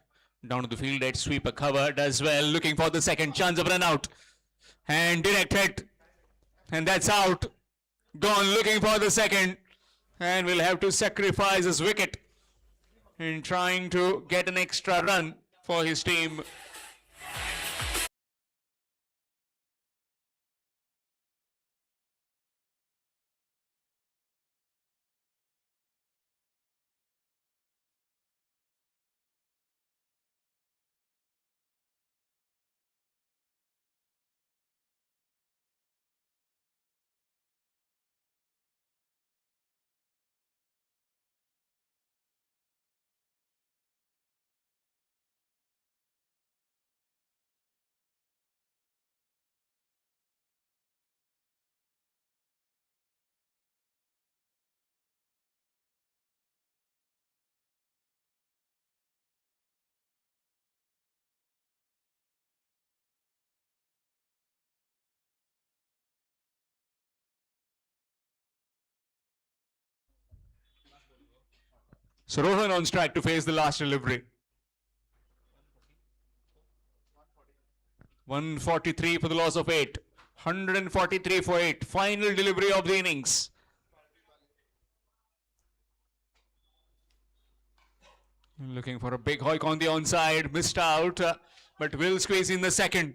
down to the field edge, sweeper covered as well, looking for the second chance of run out. And directed, and that's out. Gone looking for the second, and will have to sacrifice his wicket in trying to get an extra run for his team. So Rohan on strike to face the last delivery. 143 for the loss of 8. 143 for 8. Final delivery of the innings. Looking for a big hoik on the onside. Missed out. But will squeeze in the second.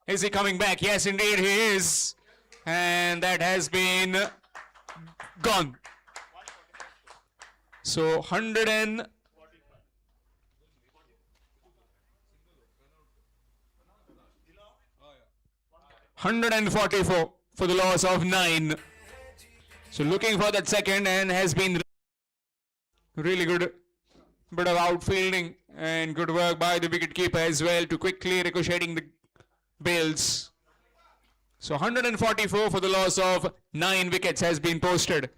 Is he coming back? Yes, indeed he is. And that has been gone. So 144 for the loss of 9. So looking for that second, and has been really good bit of outfielding and good work by the wicketkeeper as well to quickly ricocheting the bails. So 144 for the loss of 9 wickets has been posted.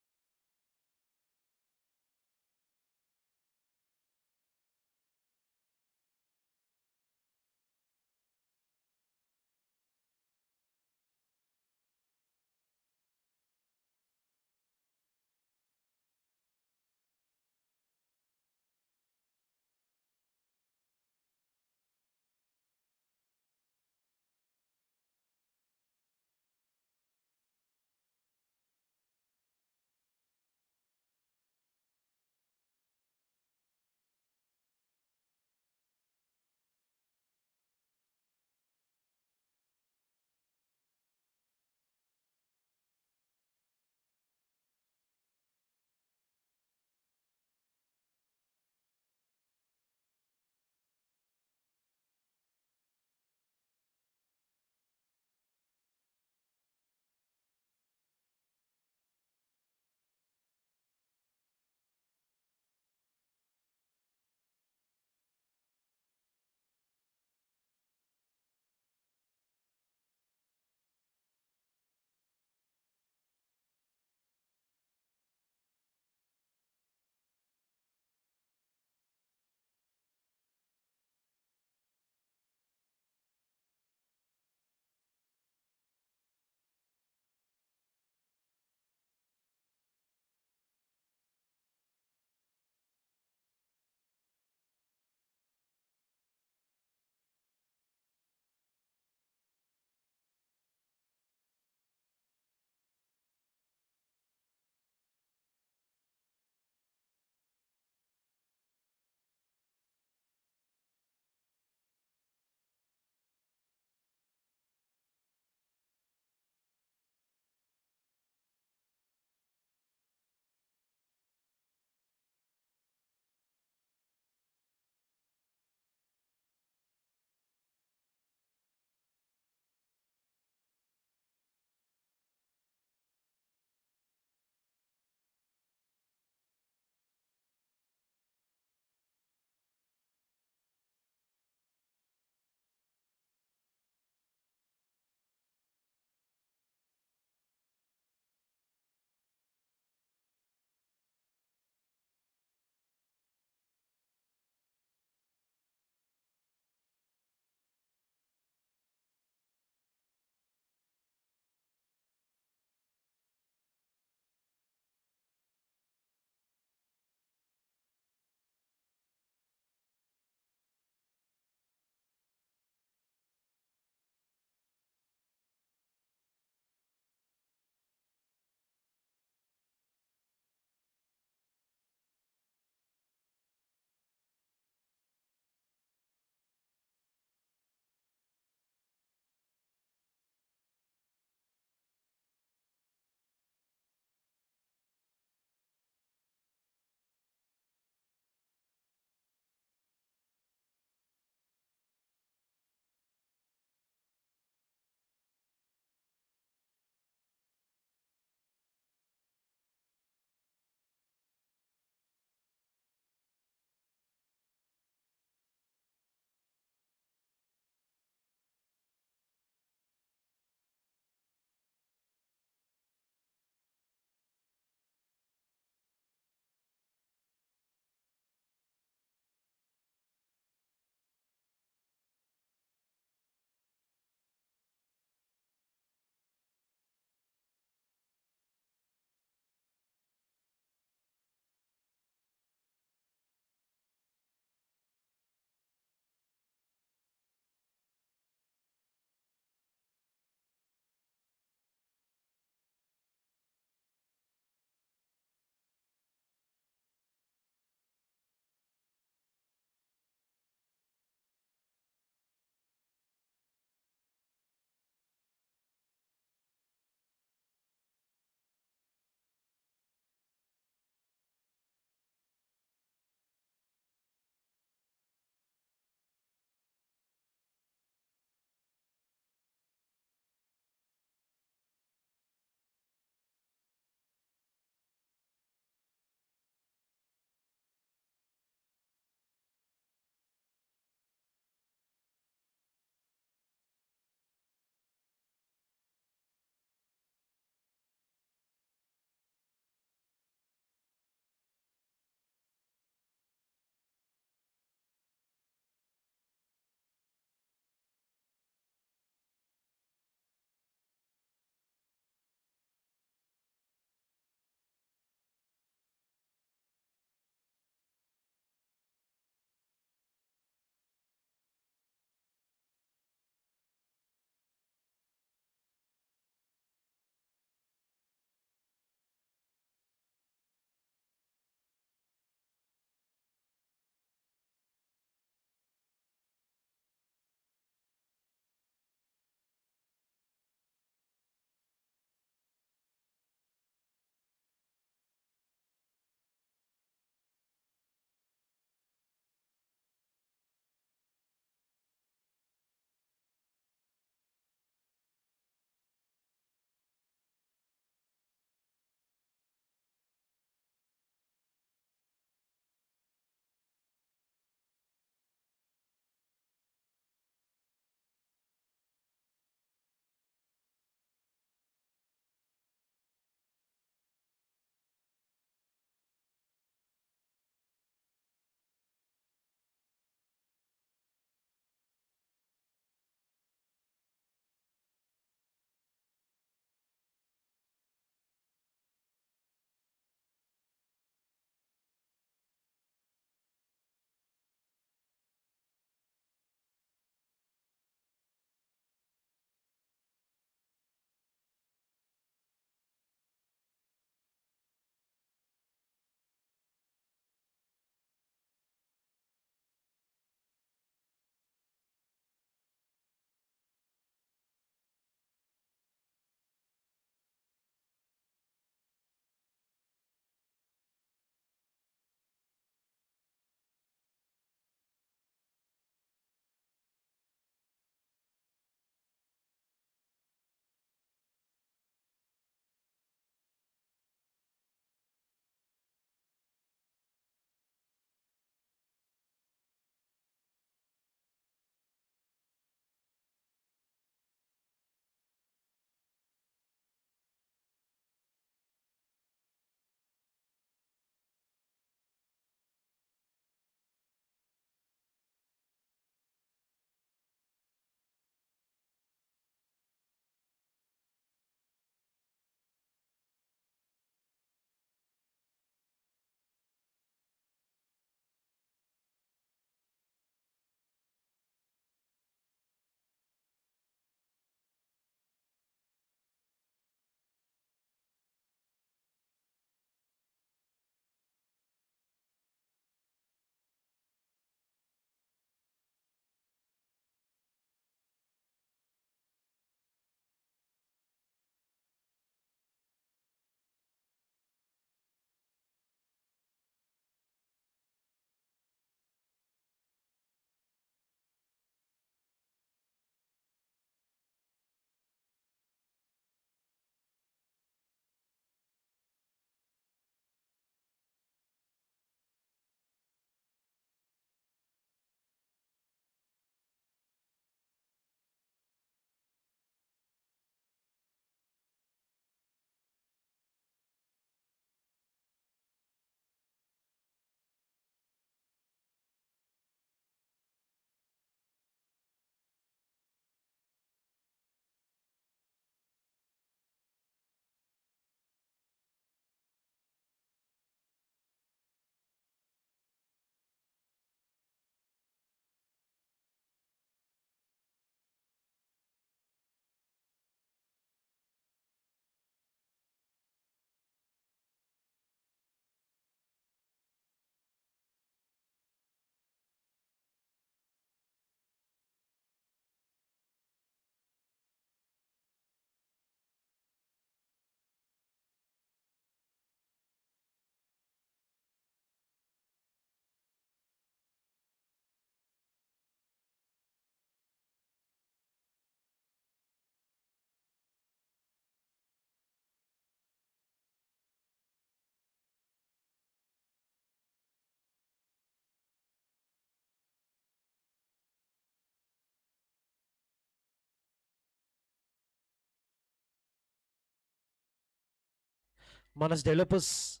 Manas Developers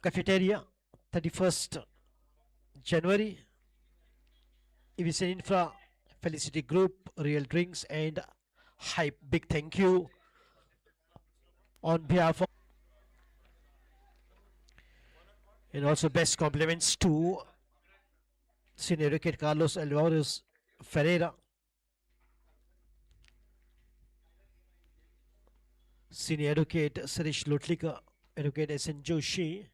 Cafeteria, 31st January. Evison Infra, Felicity Group, Real Drinks and Hype. Big thank you on behalf of, and also best compliments to Senior Advocate Carlos Alvarez Ferreira, Senior Advocate Suresh Lotlika, Advocate S.N. Joshi,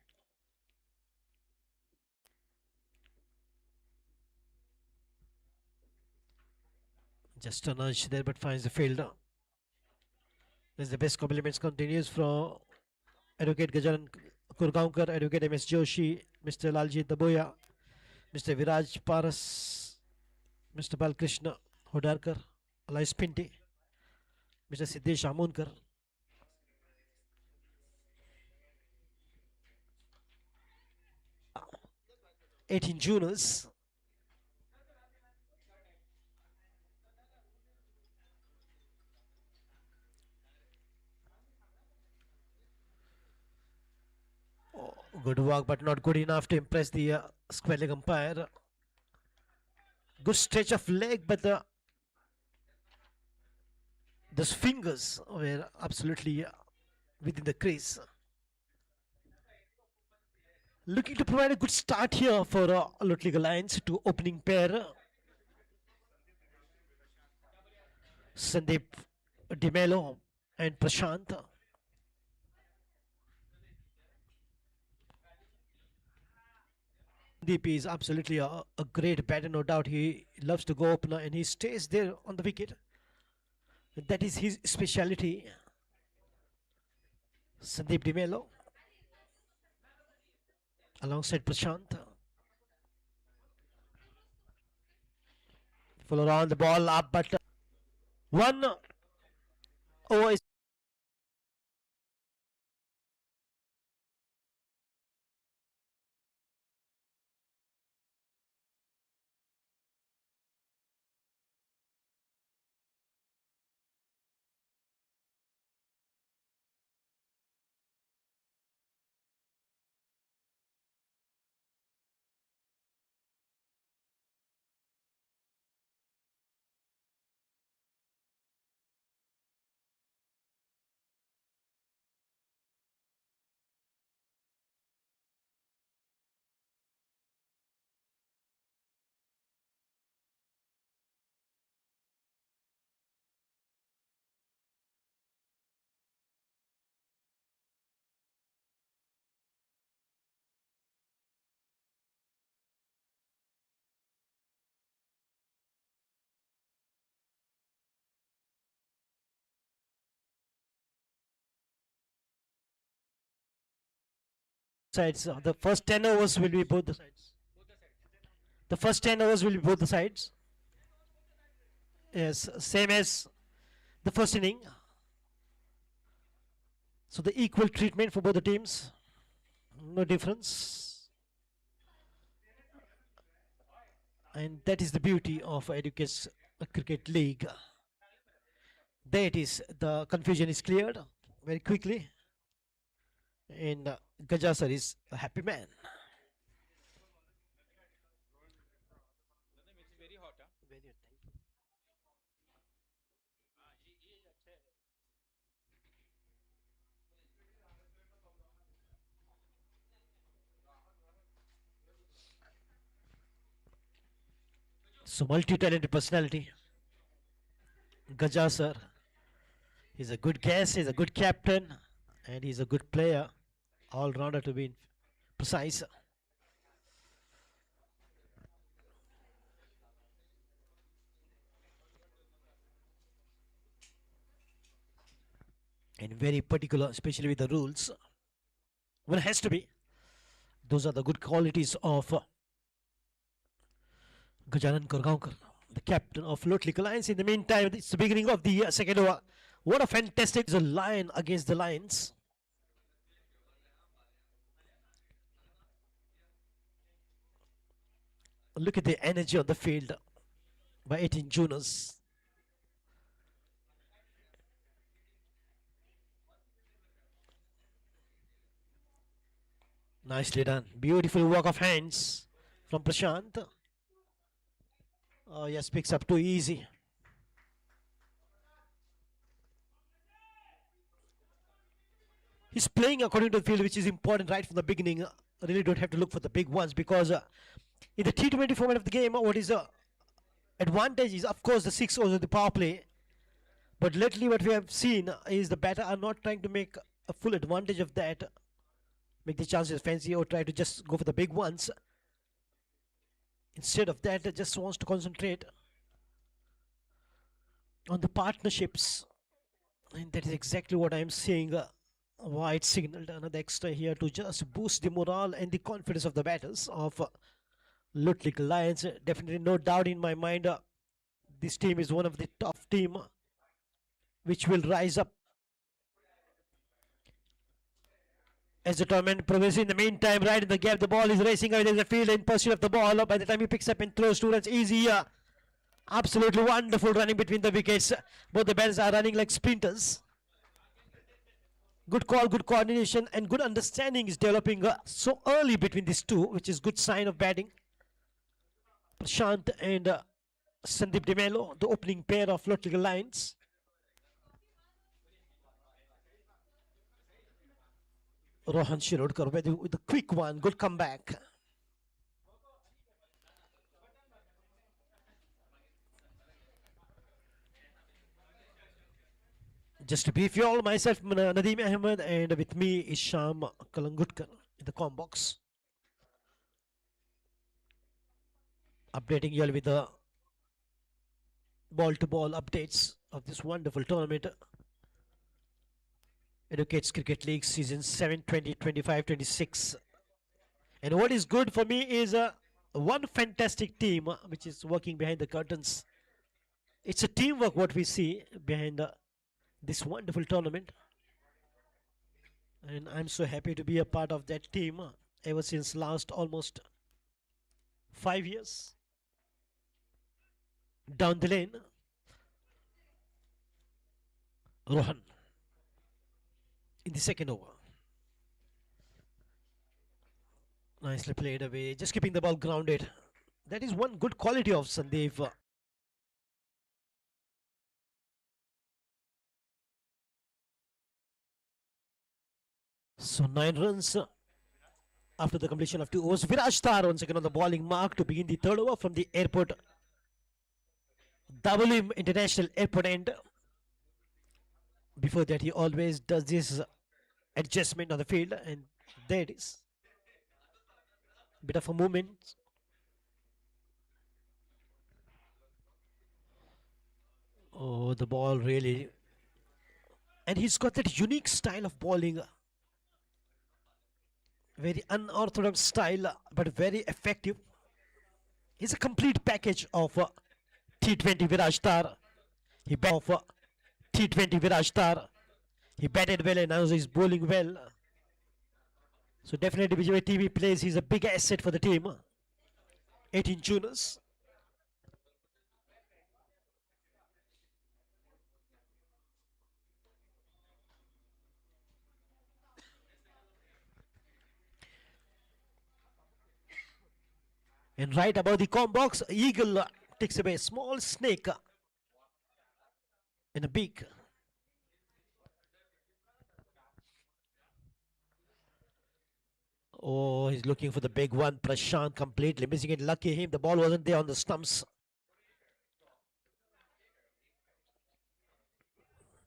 just a nudge there but finds the field. As the best compliments continues from Advocate Gajaran Kurgaonkar, Advocate M.S. Joshi, Mr. Lalji Daboya, Mr. Viraj Paras, Mr. Balkrishna Hodarkar, Alice Pinti, Mr. Siddesh Amonkar, 18 Juners. Oh, good work, but not good enough to impress the square leg umpire. Good stretch of leg, but those fingers were absolutely within the crease. Looking to provide a good start here for Lotliga Lions to opening pair. Sandeep Dimelo and Prashant. Sandeep is absolutely a great batter, no doubt. He loves to go opener and he stays there on the wicket. That is his speciality. Sandeep Dimelo alongside Prashant. Full around the ball up, but one over is sides. The first 10 overs will be both the sides. The first 10 overs will be both the sides. Yes, same as the first inning. So the equal treatment for both the teams. No difference. And that is the beauty of Educate's Cricket League. There it is. The confusion is cleared very quickly. And Gajasar is a happy man. So multi-talented personality. Gajasar. He's a good guest, he's a good captain, and he's a good player. All-rounder to be precise. And very particular, especially with the rules. Well, it has to be. Those are the good qualities of Gajanan Kurgaonkar, the captain of Lotlik Alliance. In the meantime, it's the beginning of the second over. What a fantastic lion against the Lions. Look at the energy on the field by 18 Juners. Nicely done. Beautiful walk of hands from Prashant. Oh, yes, picks up too easy. He's playing according to the field, which is important right from the beginning. Really don't have to look for the big ones because in the T20 format of the game, what is the advantage is, of course, the 6 overs of the power play. But lately, what we have seen is the batter are not trying to make a full advantage of that, make the chances fancy or try to just go for the big ones. Instead of that, they just wants to concentrate on the partnerships, and that is exactly what I am seeing. Why it signaled another extra here to just boost the morale and the confidence of the batters of Ludwig Lions. Definitely no doubt in my mind, this team is one of the top team which will rise up as the tournament progresses. In the meantime, right in the gap, the ball is racing away. There's a field in pursuit of the ball. By the time he picks up and throws 2 runs, easy. Absolutely wonderful running between the wickets. Both the batters are running like sprinters. Good call, good coordination, and good understanding is developing so early between these two, which is good sign of batting. Prashant and Sandeep De Mello, the opening pair of Ludwig Lions. Rohan Shirodkar with the quick one, good comeback. Just to brief you all, myself Nadeem Ahmed, and with me is Sham Kalangutkar in the com box. Updating you all with the ball-to-ball updates of this wonderful tournament. Educates Cricket League Season 7, 2025, 26. And what is good for me is one fantastic team which is working behind the curtains. It's a teamwork what we see behind this wonderful tournament. And I'm so happy to be a part of that team ever since last almost 5 years. Down the lane, Rohan in the second over. Nicely played away, just keeping the ball grounded. That is one good quality of Sandeep. So 9 runs after the completion of 2 overs. Viraj Tar once again on the bowling mark to begin the 3rd over from the airport. WM International Airport end. Before that, he always does this adjustment on the field, and there it is. Bit of a movement. Oh, the ball really. And he's got that unique style of bowling. Very unorthodox style, but very effective. He's a complete package of T20 Viraj Tar. He batted well and now he's bowling well. So definitely whichever team he plays, he's a big asset for the team. 18 tuners. And right above the com box, Eagle takes away a small snake in a beak. Oh, he's looking for the big one. Prashant completely missing it. Lucky him, the ball wasn't there on the stumps.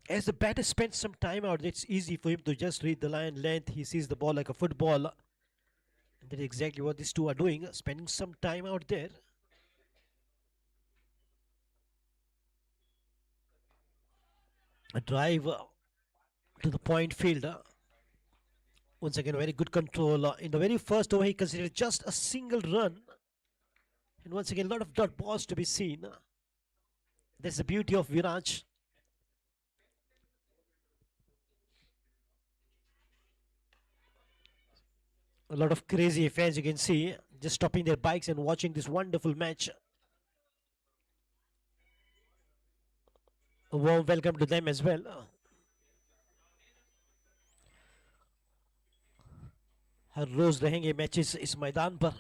As the batter spends some time out, it's easy for him to just read the line length. He sees the ball like a football. And that is exactly what these two are doing, spending some time out there. A drive to the point fielder. Once again, very good control. In the very first over, he considered just a single run. And once again, a lot of dot balls to be seen. That's the beauty of Viraj. A lot of crazy fans you can see just stopping their bikes and watching this wonderful match. A warm welcome to them as well. हर रोज रहेंगे matches इस मैदान पर।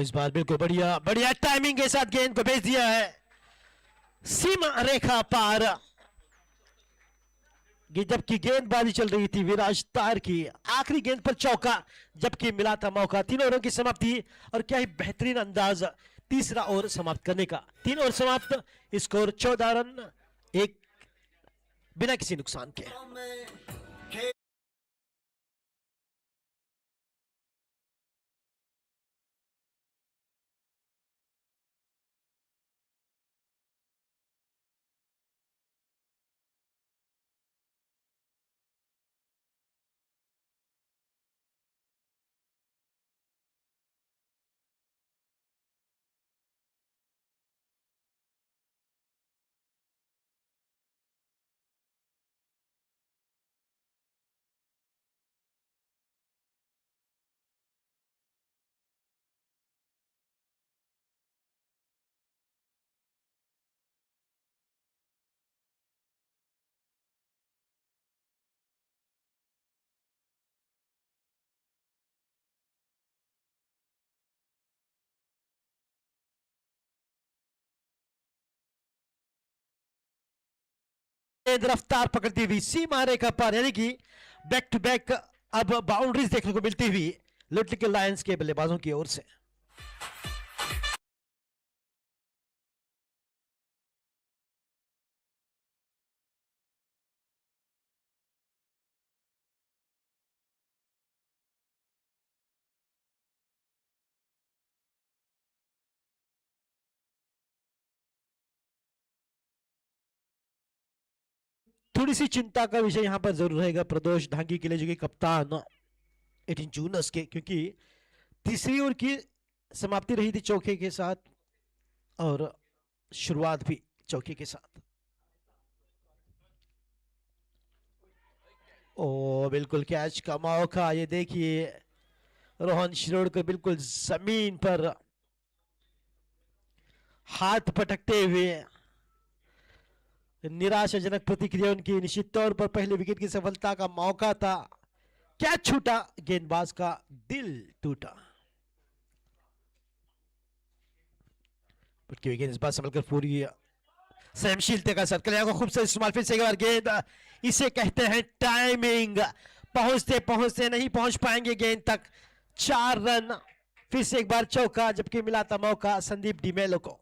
इस बार बिल्कुल बढ़िया बढ़िया timing के साथ गेंद को भेज दिया है सीमा रेखा पार। जबकि गेंदबाजी चल रही थी विराज तार की, आखिरी गेंद पर चौका, जबकि मिला था मौका। 3 ओवरों की समाप्ति और क्या ही बेहतरीन अंदाज तीसरा ओवर समाप्त करने का। 3 ओवर समाप्त, स्कोर 14 रन, एक बिना किसी नुकसान के। रफ्तार पकड़ती हुई सीमा रेखा पार, यानी कि बैक टू बैक अब बाउंड्रीज देखने को मिलती हुई लिटिल लायंस के बल्लेबाजों की ओर से। थोड़ी सी चिंता का विषय यहां पर जरूर रहेगा प्रदोष धांगी के लिए, जो कि कप्तान 18 जूनस के, क्योंकि तीसरी ओवर की समाप्ति रही थी चौके के साथ और शुरुआत भी चौके के साथ। ओ बिल्कुल कैच का मौका, ये देखिए रोहन शिरोडकर बिल्कुल जमीन पर हाथ पटकते हुए। निराशाजनक प्रतिक्रिया उनकी। निश्चित तौर पर पहले विकेट की सफलता का मौका था, कैच छूटा, गेंदबाज का दिल टूटा। गेंदबाज संभलकर पूरी सहनशीलता का साथ कल्याण को खूब से इस्तेमाल। फिर से एक बार गेंद, इसे कहते हैं टाइमिंग। पहुंचते पहुंचते नहीं पहुंच पाएंगे गेंद तक। 4 रन, फिर से एक बार चौका, जबकि मिला था मौका संदीप डिमेलो को।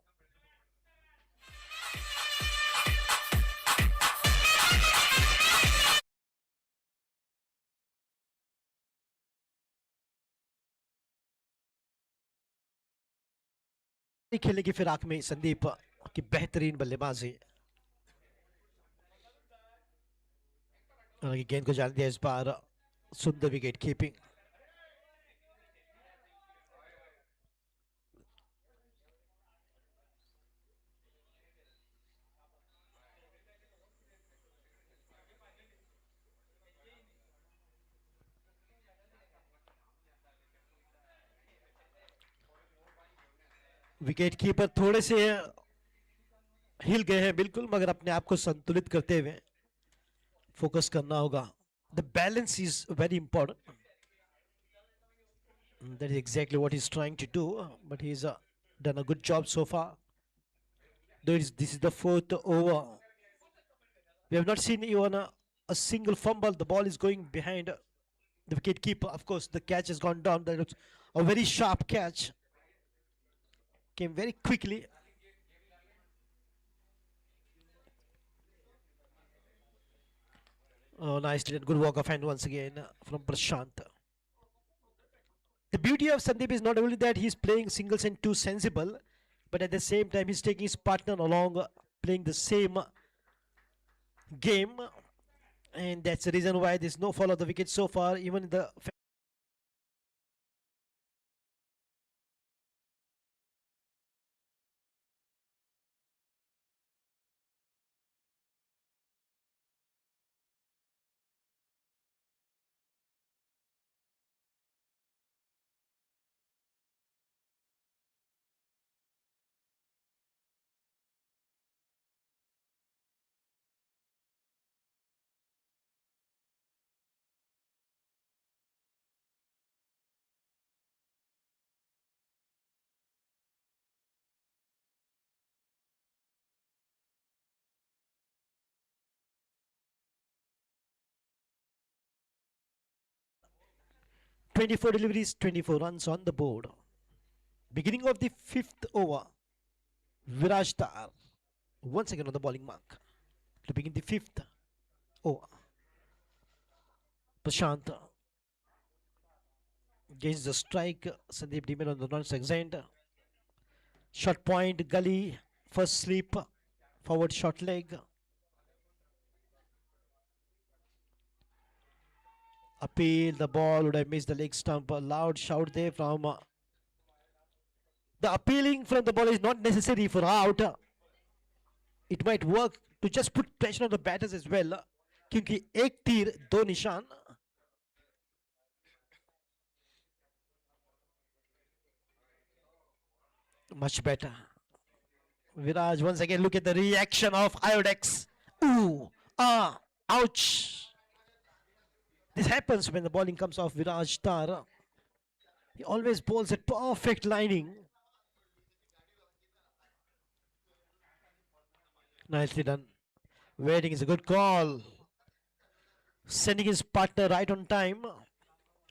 खेलने की फिराक में संदीप की बेहतरीन बल्लेबाजी, गेंद को जान दिया इस बार, सुंदर विकेट कीपिंग। विकेट कीपर थोड़े से हिल गए हैं बिल्कुल, मगर अपने आप को संतुलित करते हुए फोकस करना होगा। The balance is very important, that is exactly what he's trying to do, but he's done a good job so far. This is the 4th over. We have not seen even a single fumble. The ball is going behind the wicket keeper. Of course, the catch has gone down. That was a very sharp catch, came very quickly. Oh, nicely done. Good walk of hand once again from Prashant. The beauty of Sandeep is not only that he's playing singles and two sensible, but at the same time he's taking his partner along, playing the same game, and that's the reason why there's no fall of the wicket so far, even in the 24 deliveries, 24 runs on the board. Beginning of the 5th over. Viraj Dar once again on the bowling mark to begin the 5th over. Prashant gains the strike. Sandeep Demel on the non-strike end. Short point, gully, first slip, forward short leg. Appeal, the ball would have missed the leg stump. A loud shout there from the appealing from the ball is not necessary for out. It might work to just put pressure on the batters as well. क्योंकि एक तीर दो निशान. Much better. Viraj once again, look at the reaction of Iodex. Ooh, ouch. This happens when the bowling comes off Viraj Dar. He always bowls a perfect lining. Nicely done. Waiting is a good call. Sending his partner right on time.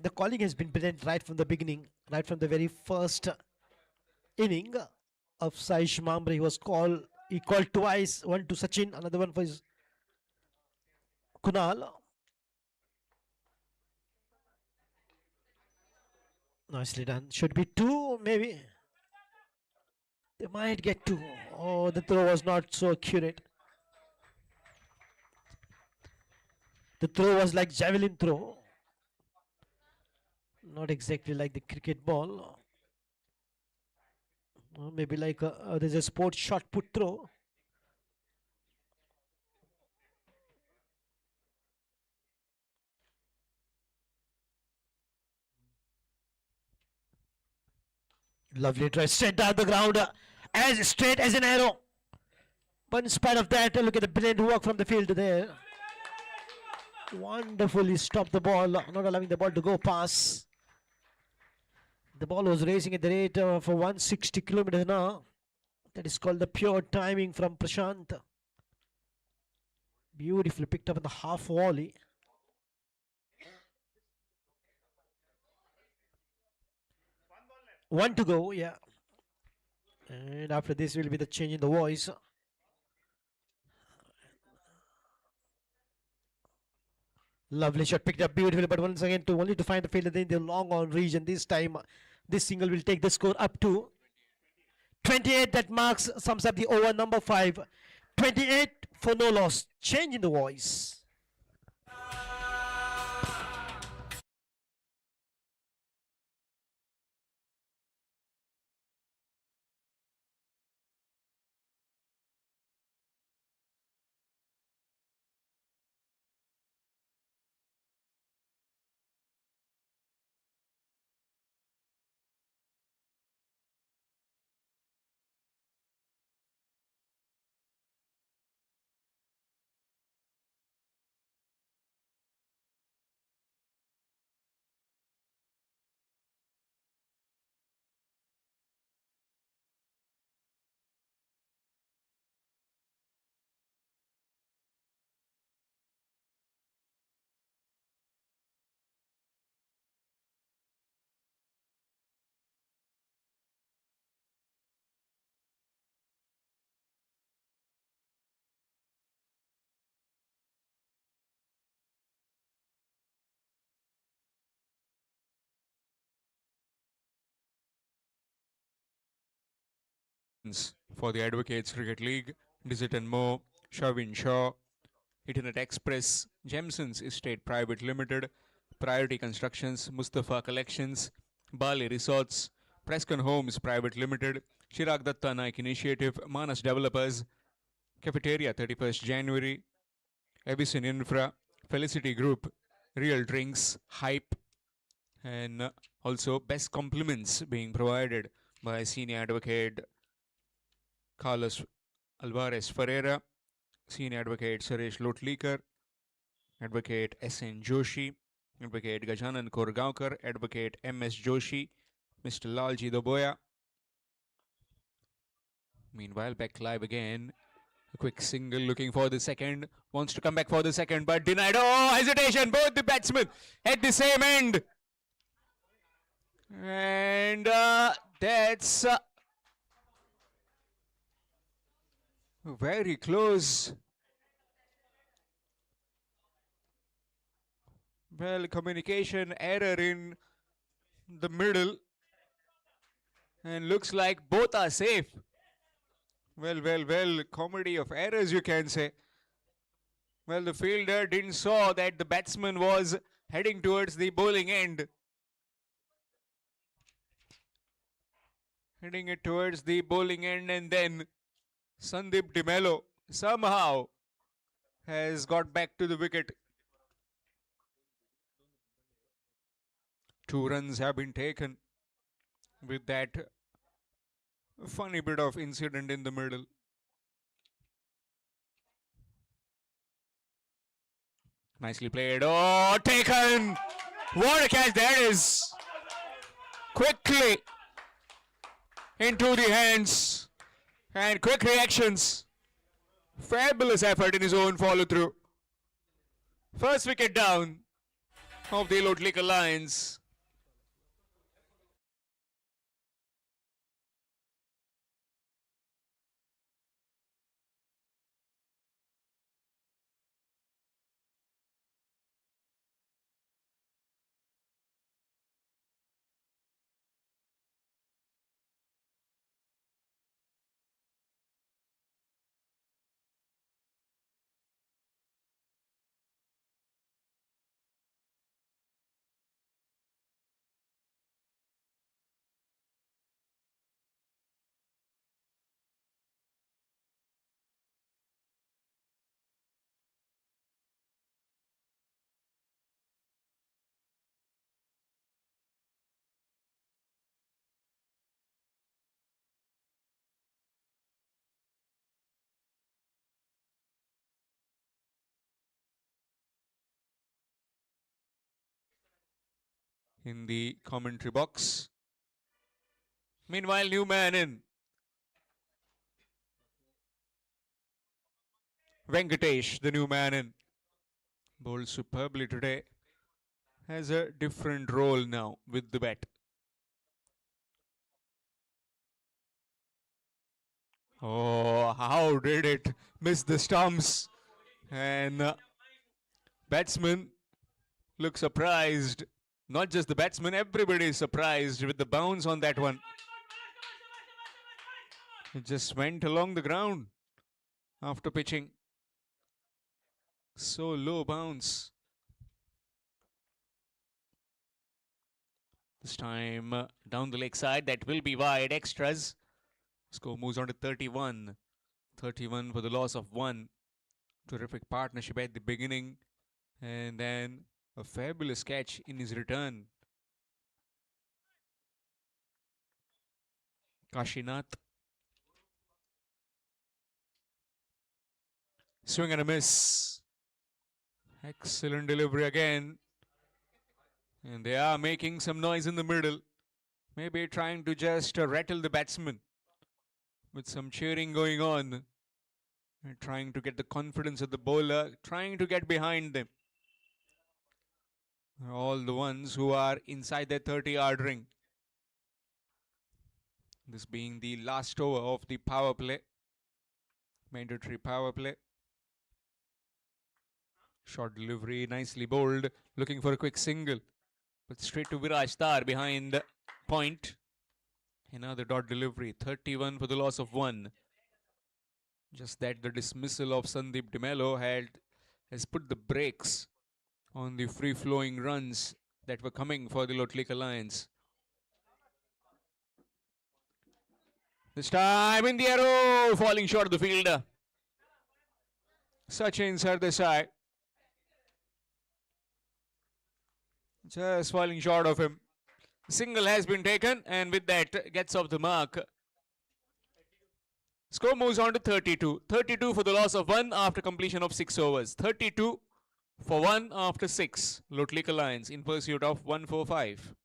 The calling has been brilliant right from the beginning, right from the very first inning of Saish Mamre. He called twice, one to Sachin, another one for his Kunal. Nicely done. Should be two, maybe. They might get two. Oh, the throw was not so accurate. The throw was like javelin throw. Not exactly like the cricket ball. Maybe like there's a sports shot put throw. Lovely try, straight down the ground, as straight as an arrow. But in spite of that, look at the brilliant work from the field there. Wonderfully stopped the ball, not allowing the ball to go past. The ball was racing at the rate of 160 kilometers an hour. That is called the pure timing from Prashant. Beautifully picked up in the half volley. One to go, yeah. And after this will be the change in the voice. Lovely shot picked up beautifully, but once again only to find the fielder in the long on region. This time, this single will take the score up to 28. That marks, sums up the over number 5. 28 for no loss. Change in the voice. For the Advocates Cricket League, Digit and Mo, Shavin Shaw, Internet Express, Jemson's Estate Private Limited, Priority Constructions, Mustafa Collections, Bali Resorts, Prescon Homes Private Limited, Chirag Datta Naik Initiative, Manas Developers, Cafeteria 31st January, Abyssinian Infra, Felicity Group, Real Drinks, Hype, and also best compliments being provided by Senior Advocate Carlos Alvarez Ferreira, Senior Advocate Suresh Lotlikar, Advocate S.N. Joshi, Advocate Gajanan Korgaonkar, Advocate M.S. Joshi, Mr. Lalji Doboya. Meanwhile, back live again. A quick single looking for the second. Wants to come back for the second, but denied. Oh, hesitation. Both the batsmen at the same end. And that's very close. Well, communication error in the middle. And looks like both are safe. Well, comedy of errors, you can say. Well, the fielder didn't saw that the batsman was heading towards the bowling end. Heading it towards the bowling end, and then Sandeep De Mello somehow has got back to the wicket. 2 runs have been taken with that funny bit of incident in the middle. Nicely played. Oh, taken! What a catch that is! Quickly into the hands and quick reactions. Fabulous effort in his own follow through. First wicket down of the Lotlik Alliance. In the commentary box. Meanwhile, new man in. Venkatesh, the new man in. Bowled superbly today. Has a different role now with the bat. Oh, how did it miss the stumps? And batsman looks surprised. Not just the batsman, everybody is surprised with the bounce on that one. It just went along the ground after pitching. So low bounce. This time down the leg side, that will be wide. Extras. Score moves on to 31. 31 for the loss of 1. Terrific partnership at the beginning. And then a fabulous catch in his return. Kashinath. Swing and a miss. Excellent delivery again. And they are making some noise in the middle. Maybe trying to just rattle the batsman. With some cheering going on. And trying to get the confidence of the bowler. Trying to get behind them. All the ones who are inside their 30-yard ring. This being the last over of the power play. Mandatory power play. Short delivery, nicely bowled. Looking for a quick single. But straight to Viraj Tar behind point. Another dot delivery. 31 for the loss of 1. Just that the dismissal of Sandeep De Mello has put the brakes on the free-flowing runs that were coming for the Lotlik Alliance. This time in the arrow, falling short of the fielder. Sachin Sardesai. Just falling short of him. Single has been taken, and with that gets off the mark. Score moves on to 32. 32 for the loss of 1 after completion of 6 overs. 32 for 1 after 6. Lotlik Alliance in pursuit of 145.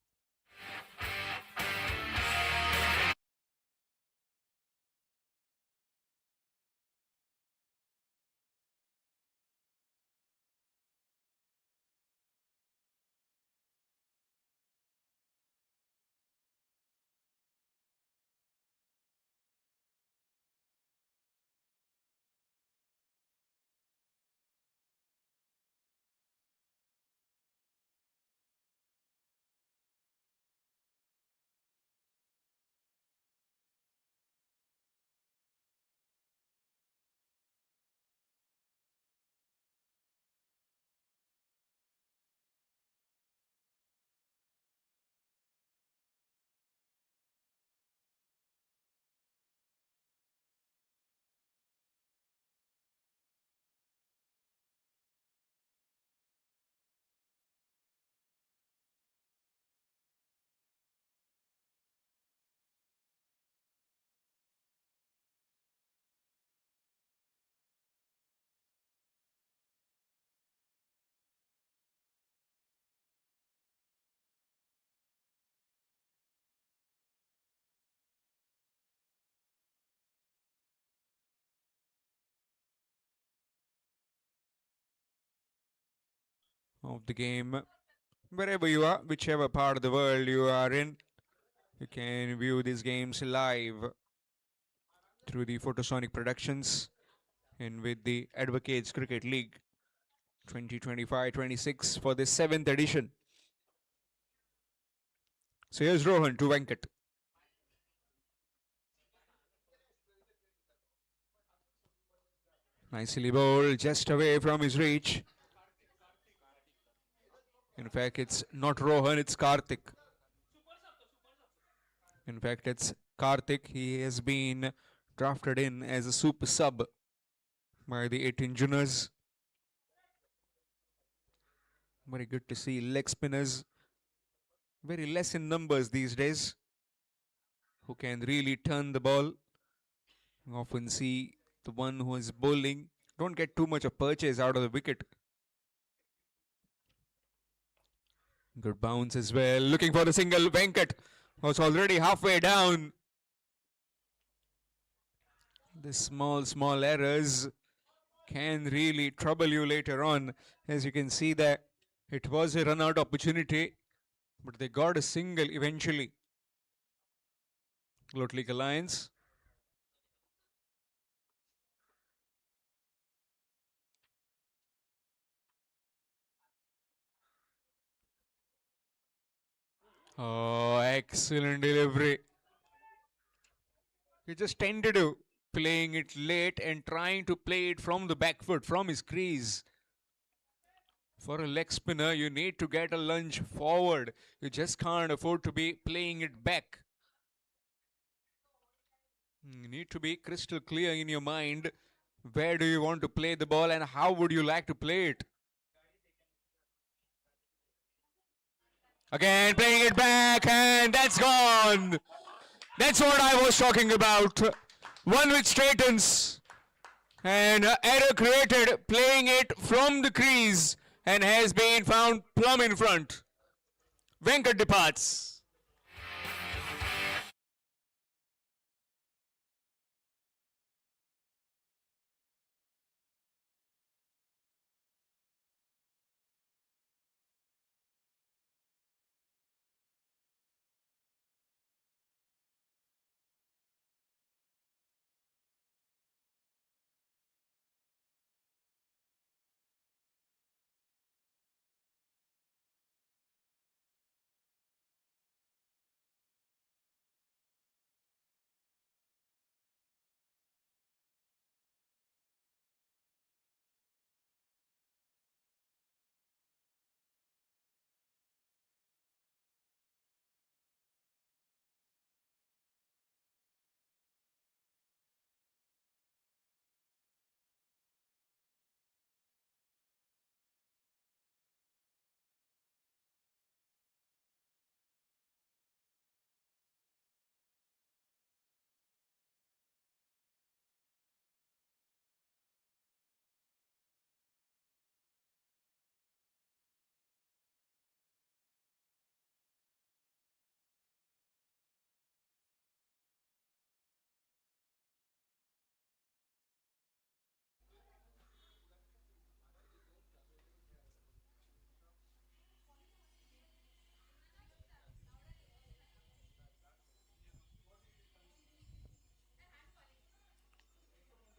of the game. Wherever you are, whichever part of the world you are in, you can view these games live through the Photosonic Productions and with the Advocates Cricket League 2025-26 for the 7th edition. So here's Rohan to Venkat. Nicely bowled, just away from his reach. In fact, it's not Rohan, it's Karthik. In fact, it's Karthik. He has been drafted in as a super sub by the 18 juniors. Very good to see leg spinners, very less in numbers these days, who can really turn the ball. You often see the one who is bowling don't get too much of purchase out of the wicket. Good bounce as well. Looking for the single. Venkat was already halfway down. The small errors can really trouble you later on. As you can see that it was a run out opportunity, but they got a single eventually. Lotlik Alliance. Oh, excellent delivery. He just tended to playing it late and trying to play it from the back foot, from his crease. For a leg spinner, you need to get a lunge forward. You just can't afford to be playing it back. You need to be crystal clear in your mind. Where do you want to play the ball and how would you like to play it? Again, playing it back, and that's gone. That's what I was talking about. One which straightens. And error created, playing it from the crease, and has been found plumb in front. Venkat departs.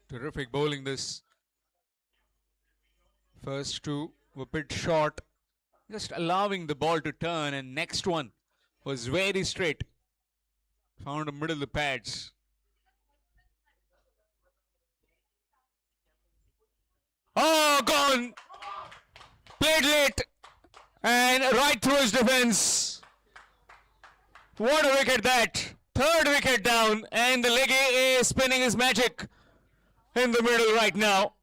Terrific bowling this. First two were a bit short, just allowing the ball to turn, and next one was very straight. Found the middle of the pads. Oh, gone! Played late and right through his defense. What a wicket that! Third wicket down, and the leggy is spinning his magic in the middle right now.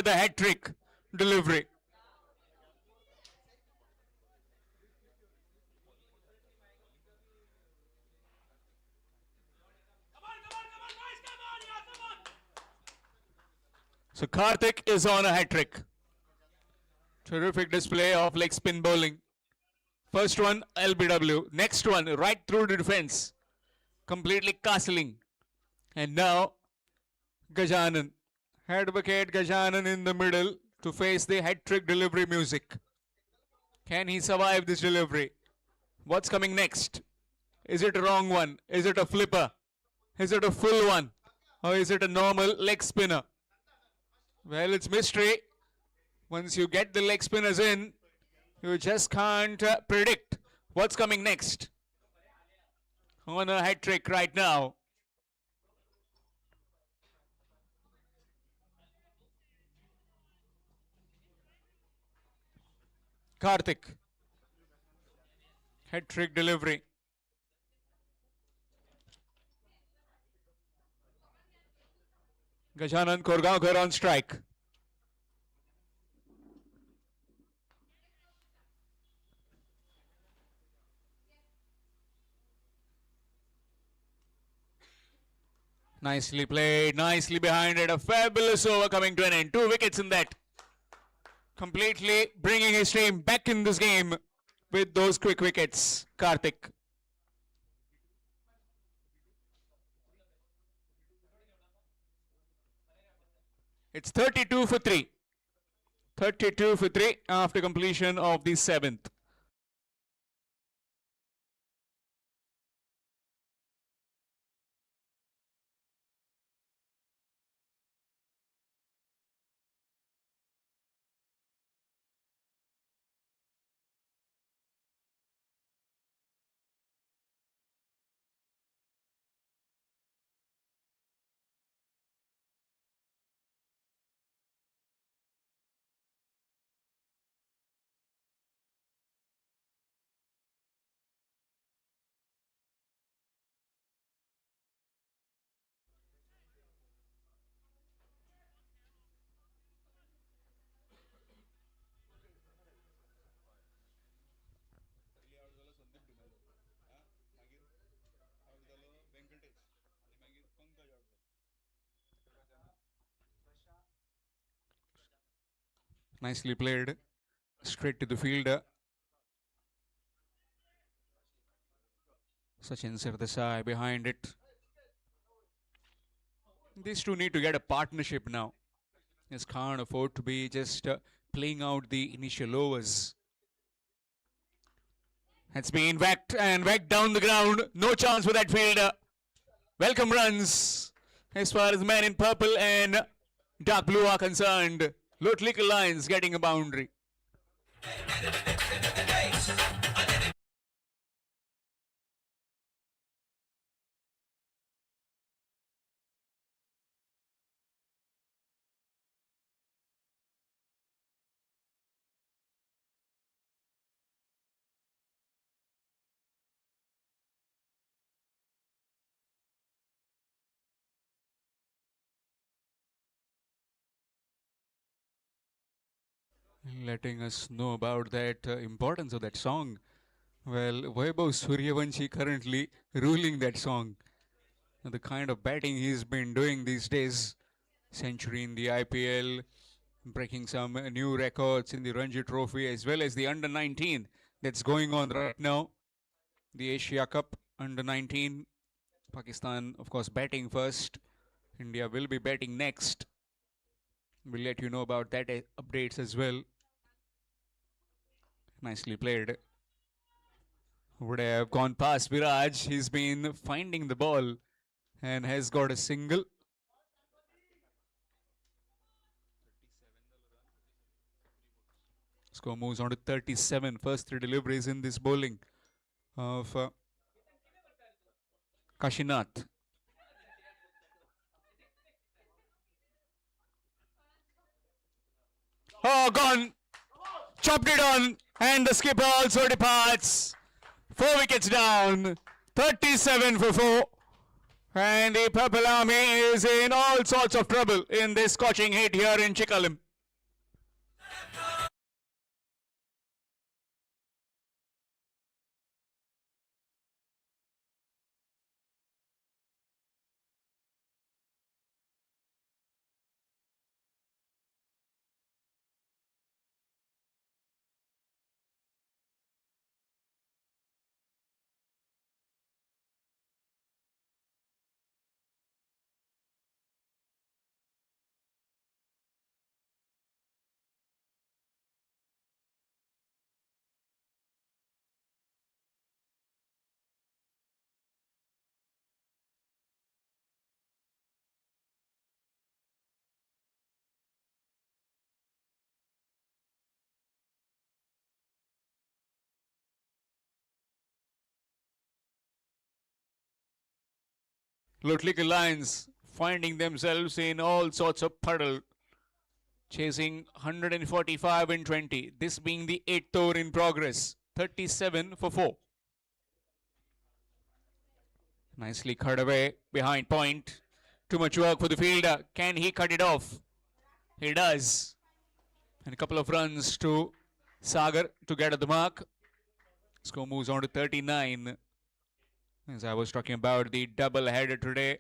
the hat-trick delivery. So Karthik is on a hat-trick. Terrific display of leg spin bowling. First one, LBW. Next one, right through the defense. Completely castling. And now, Gajanan. Advocate Gajanan in the middle to face the hat-trick delivery music. Can he survive this delivery? What's coming next? Is it a wrong one? Is it a flipper? Is it a full one? Or is it a normal leg spinner? Well, it's mystery. Once you get the leg spinners in, you just can't predict what's coming next. On a hat trick right now. Karthik. Hat trick delivery. Gajanan Korgaonkar on strike. Nicely played, nicely behind it. A fabulous over coming to an end. 2 wickets in that. Completely bringing his team back in this game with those quick wickets. Karthik. It's 32 for 3. 32 for 3 after completion of the 7th. Nicely played. Straight to the fielder. Sachin Sardesai behind it. These two need to get a partnership now. This can't afford to be just playing out the initial overs. It's been whacked and whacked down the ground. No chance for that fielder. Welcome runs as far as men in purple and dark blue are concerned. Lotlikal Lions getting a boundary. Letting us know about that importance of that song. Well, Vaibhav Suryavanshi currently ruling that song. The kind of batting he's been doing these days. Century in the IPL, breaking some new records in the Ranji Trophy as well as the under-19 that's going on right now. The Asia Cup under-19. Pakistan, of course, batting first. India will be batting next. We'll let you know about that updates as well. Nicely played. Would have gone past Viraj. He's been finding the ball and has got a single. Score moves on to 37. First 3 deliveries in this bowling of Kashinath. Oh, gone. Chopped it on. And the skipper also departs. 4 wickets down. 37 for 4. And the Purple Army is in all sorts of trouble in this scorching heat here in Chikalim. Lotlik Lions finding themselves in all sorts of puddle, chasing 145 in 20. This being the 8th over in progress. 37 for 4. Nicely cut away behind point. Too much work for the fielder. Can he cut it off? He does. And a couple of runs to Sagar to get at the mark. Score moves on to 39. As I was talking about the double header today,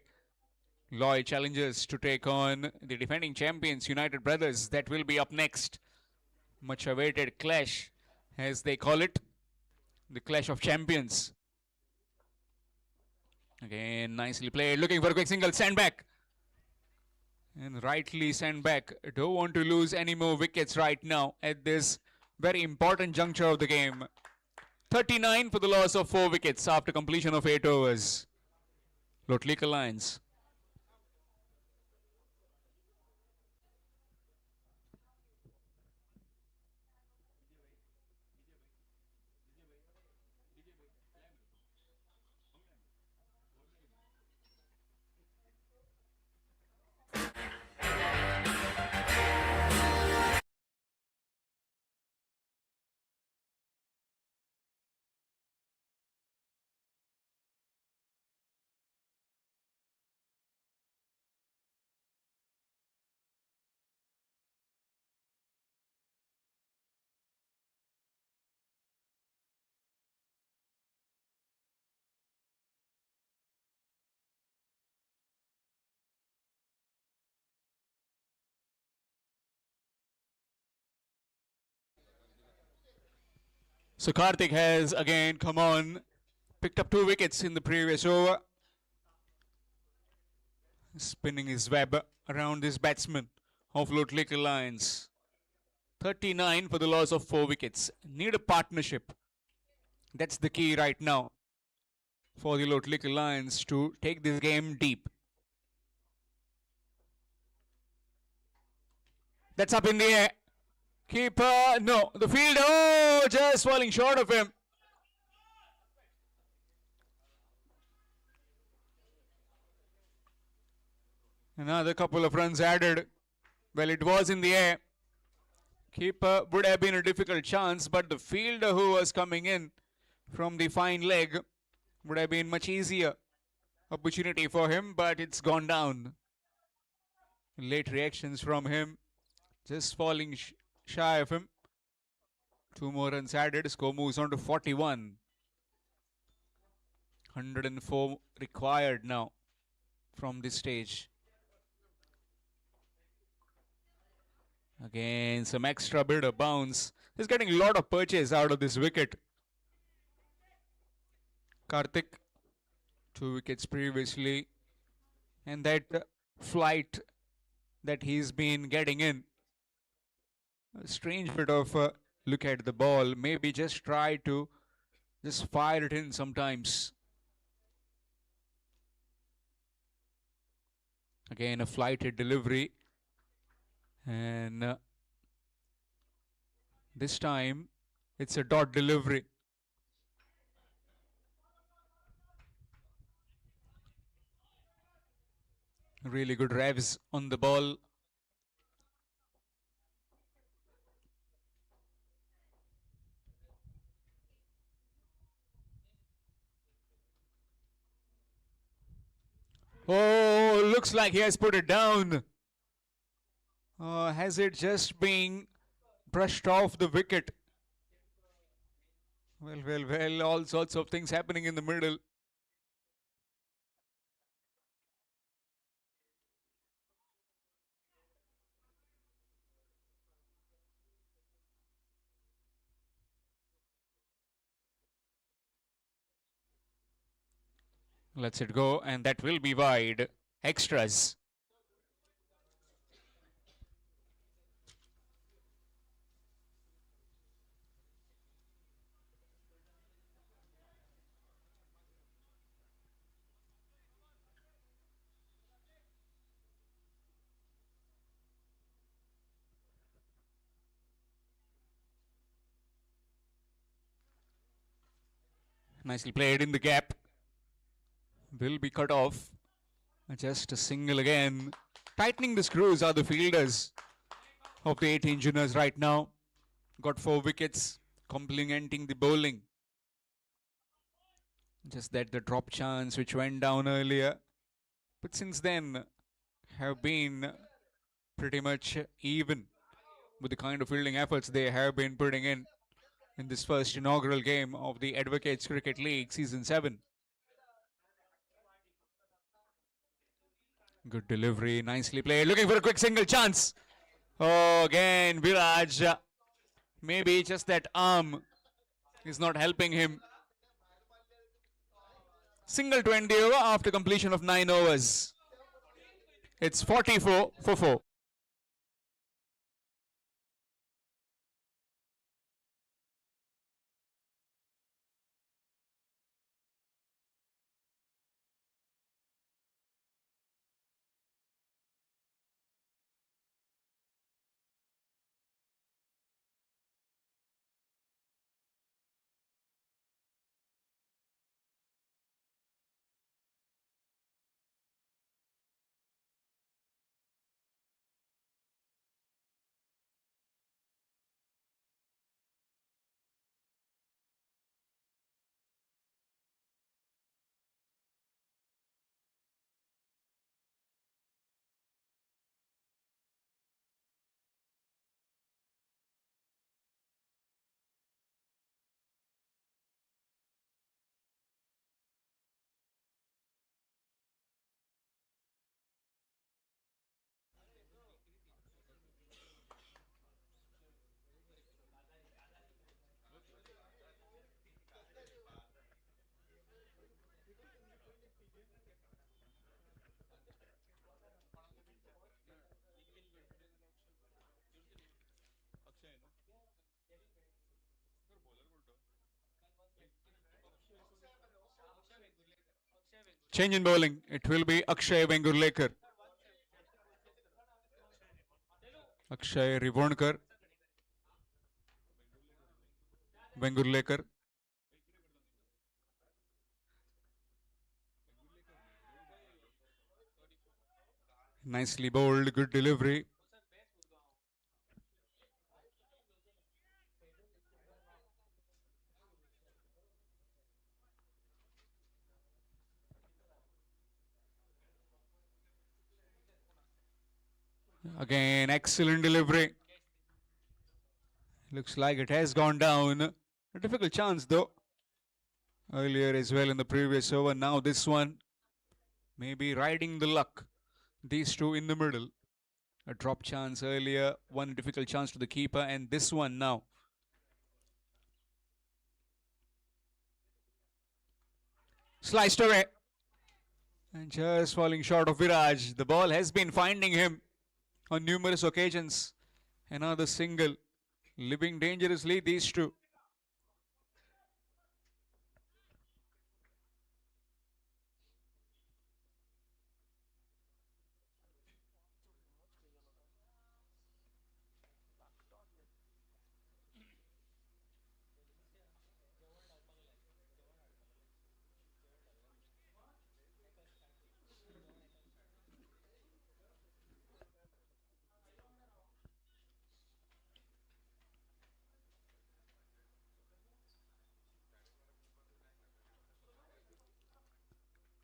Loy challenges to take on the defending champions United Brothers. That will be up next. Much awaited clash, as they call it, the clash of champions. Again, nicely played, looking for a quick single, send back. And rightly sent back. Don't want to lose any more wickets right now at this very important juncture of the game. 39 for the loss of 4 wickets after completion of 8 overs. Lotlik Lions. So Karthik has again come on, picked up 2 wickets in the previous over. Spinning his web around this batsman of Lotlik Lions. 39 for the loss of 4 wickets. Need a partnership. That's the key right now for the Lotlik Lions to take this game deep. That's up in the air. Keeper, no. The fielder, oh, just falling short of him. Another couple of runs added. Well, it was in the air. Keeper would have been a difficult chance, but the fielder who was coming in from the fine leg would have been much easier opportunity for him, but it's gone down. Late reactions from him, just falling shy of him. 2 more runs added, score moves on to 41. 104 required now from this stage. Again, some extra bit of bounce. He's getting a lot of purchase out of this wicket. Karthik, 2 wickets previously. And that flight that he's been getting in. A strange bit of look at the ball. Maybe just try to just fire it in sometimes. Again, a flighted delivery. And this time, it's a dot delivery. Really good revs on the ball. Oh, looks like he has put it down. Has it just been brushed off the wicket? Well, all sorts of things happening in the middle. Lets it go, and that will be wide. Extras. Nicely played in the gap. Will be cut off. Just a single again. Tightening the screws are the fielders of the 18 juniors right now. Got 4 wickets, complementing the bowling. Just that the drop chance which went down earlier. But since then have been pretty much even with the kind of fielding efforts they have been putting in this first inaugural game of the Advocates Cricket League Season 7. Good delivery, nicely played. Looking for a quick single chance. Oh, again, Viraj. Maybe just that arm is not helping him. Single 20 over after completion of 9 overs. It's 44 for 4. Change in bowling. It will be Akshay Vengurlekar. Akshay Rivondkar. Vengurlekar. Nicely bowled, good delivery. Again, excellent delivery. Looks like it has gone down. A difficult chance though. Earlier as well in the previous over. Now this one. Maybe riding the luck. These two in the middle. A drop chance earlier. One difficult chance to the keeper. And this one now. Sliced away. And just falling short of Viraj. The ball has been finding him on numerous occasions. Another single. Living dangerously, these two.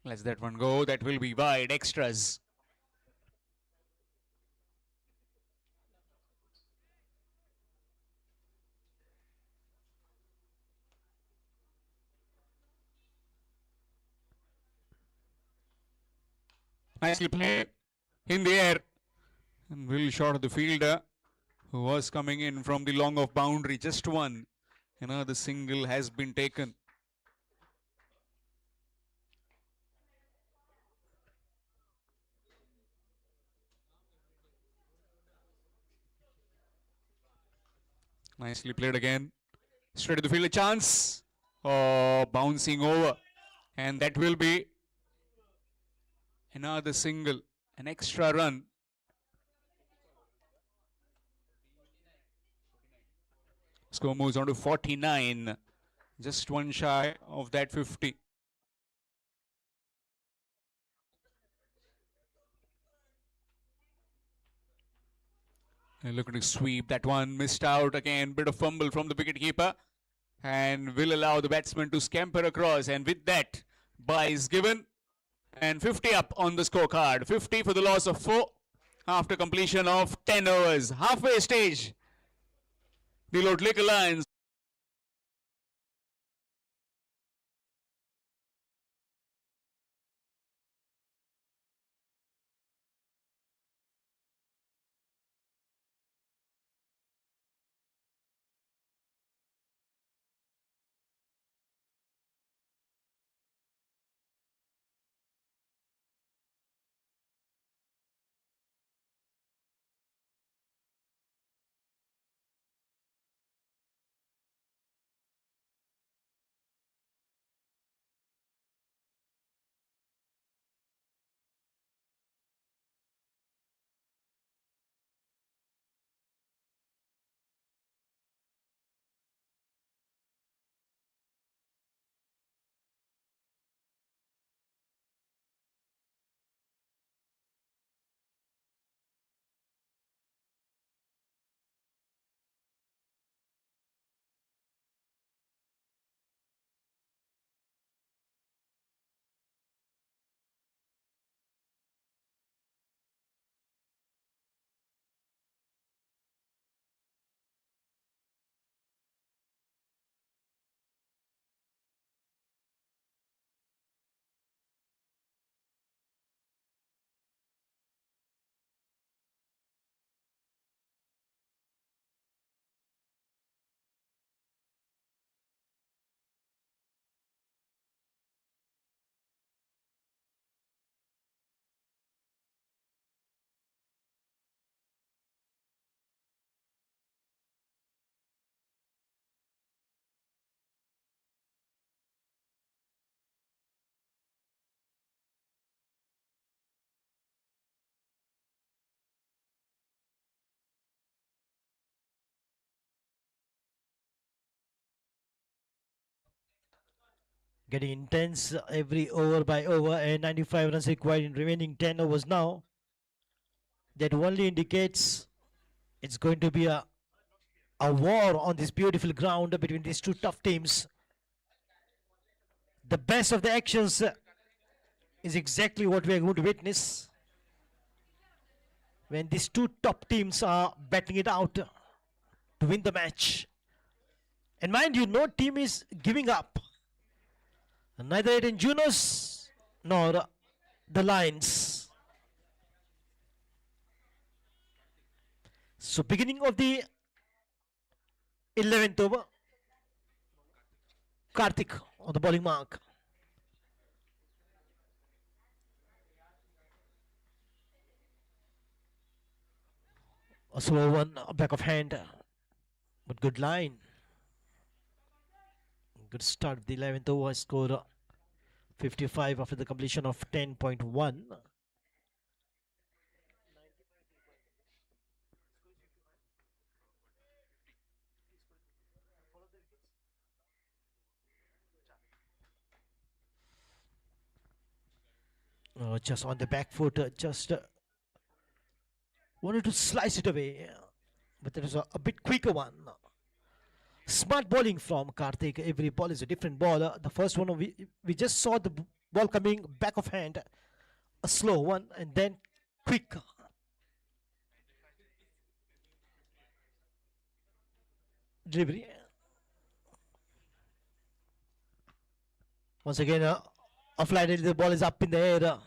Let's that one go. That will be wide. Extras. Nicely played in the air. And well shot of the fielder who was coming in from the long off boundary. Just one. Another single has been taken. Nicely played again. Straight to the field, a chance. Oh, bouncing over. And that will be another single. An extra run. Score moves on to 49. Just one shy of that 50. And looking to sweep that one, missed out again. Bit of fumble from the wicketkeeper, and will allow the batsman to scamper across. And with that, bye is given, and 50 up on the scorecard. 50 for the loss of 4 after completion of 10 overs. Halfway stage, the Lord Liquor Lions. Getting intense every over by over, and 95 runs required in remaining 10 overs now. That only indicates it's going to be a war on this beautiful ground between these two tough teams. The best of the actions is exactly what we are going to witness when these two top teams are battling it out to win the match. And mind you, no team is giving up. Neither Eden Junos nor the Lions. So beginning of the 11th over, Karthik on the bowling mark. A slow one, a back of hand, but good line. Good start of the 11th over, score 55 after the completion of 10.1. Just on the back foot, just wanted to slice it away, but there was a bit quicker one. Smart bowling from Karthik. Every ball is a different ball. The first one we just saw the ball coming back of hand, a slow one, and then quick. Delivery. Once again, a flight, the ball is up in the air.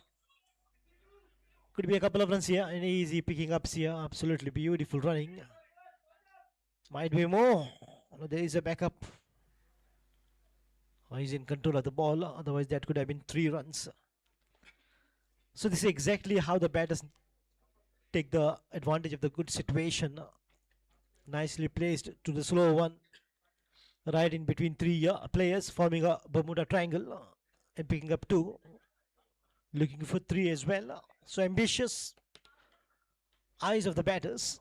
Could be a couple of runs here, and easy picking ups here. Absolutely beautiful running. Might be more. There is a backup. He's in control of the ball. Otherwise, that could have been 3 runs. So this is exactly how the batters take the advantage of the good situation. Nicely placed to the slow one, right in between 3 players, forming a Bermuda triangle, and picking up 2. Looking for 3 as well. So ambitious eyes of the batters.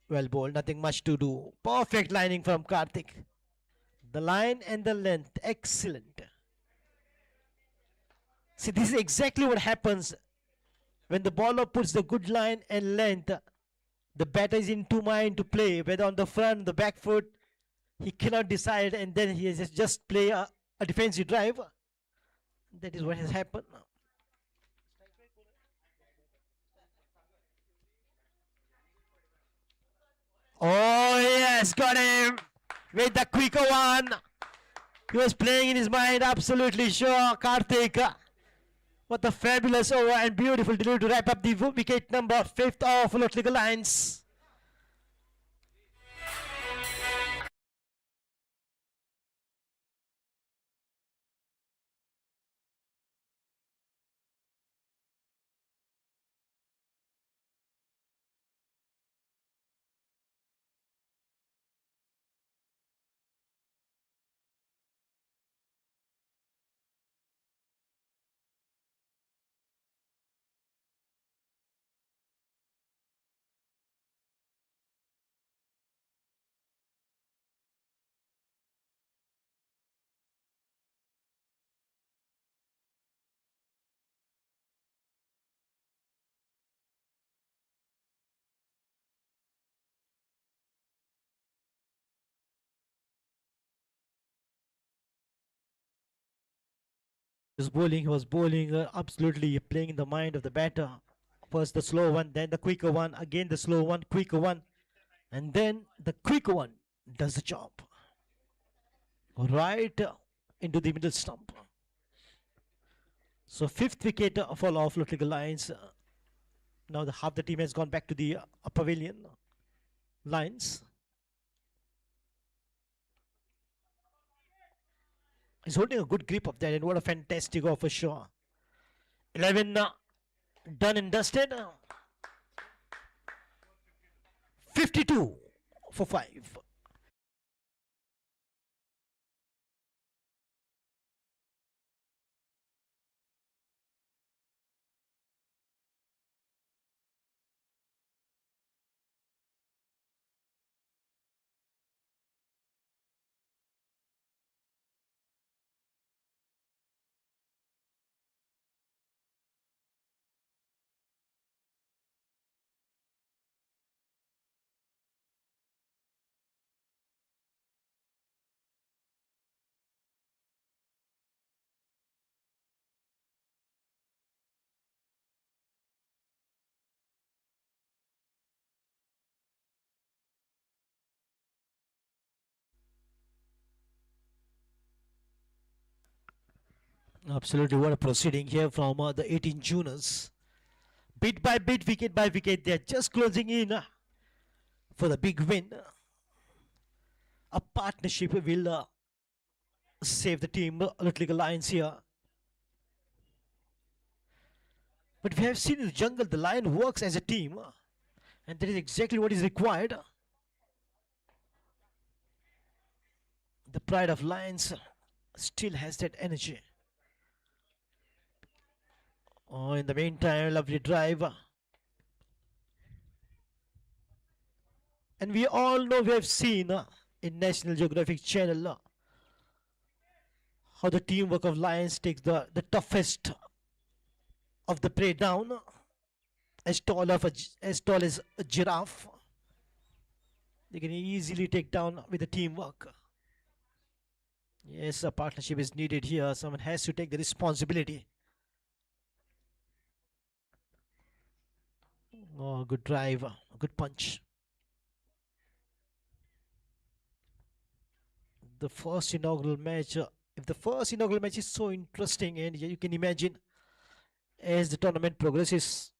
Well bowled, nothing much to do. Perfect lining from Karthik. The line and the length, excellent. See, this is exactly what happens when the bowler puts the good line and length, the batter is in two mind to play, whether on the front, the back foot, he cannot decide, and then he has just play a defensive drive. That is what has happened. Oh yes, got him with the quicker one. He was playing in his mind, absolutely sure. Karthik, what a fabulous over and beautiful delivery to wrap up the wicket number 5th of Lotliga Lions. He was bowling absolutely playing in the mind of the batter. First the slow one, then the quicker one, again the slow one, quicker one, and then the quicker one does the job. Right into the middle stump. So 5th wicket for Lotliga Lions. Now half the team has gone back to the pavilion. Lions. He's holding a good grip of that, and what a fantastic offer, sure. 11 done and dusted. 52 for 5. Absolutely, what a proceeding here from the 18 Juners. Bit by bit, wicket by wicket, they're just closing in for the big win. A partnership will save the team, Lotliga Lions here. But we have seen in the jungle, the lion works as a team, and that is exactly what is required. The pride of lions still has that energy. Oh, in the meantime, lovely drive. And we all know, we have seen in National Geographic Channel how the teamwork of lions takes the toughest of the prey down, as tall as a giraffe. They can easily take down with the teamwork. Yes, a partnership is needed here. Someone has to take the responsibility. Oh, good drive, good punch. The first inaugural match, if the first inaugural match is so interesting, and you can imagine as the tournament progresses,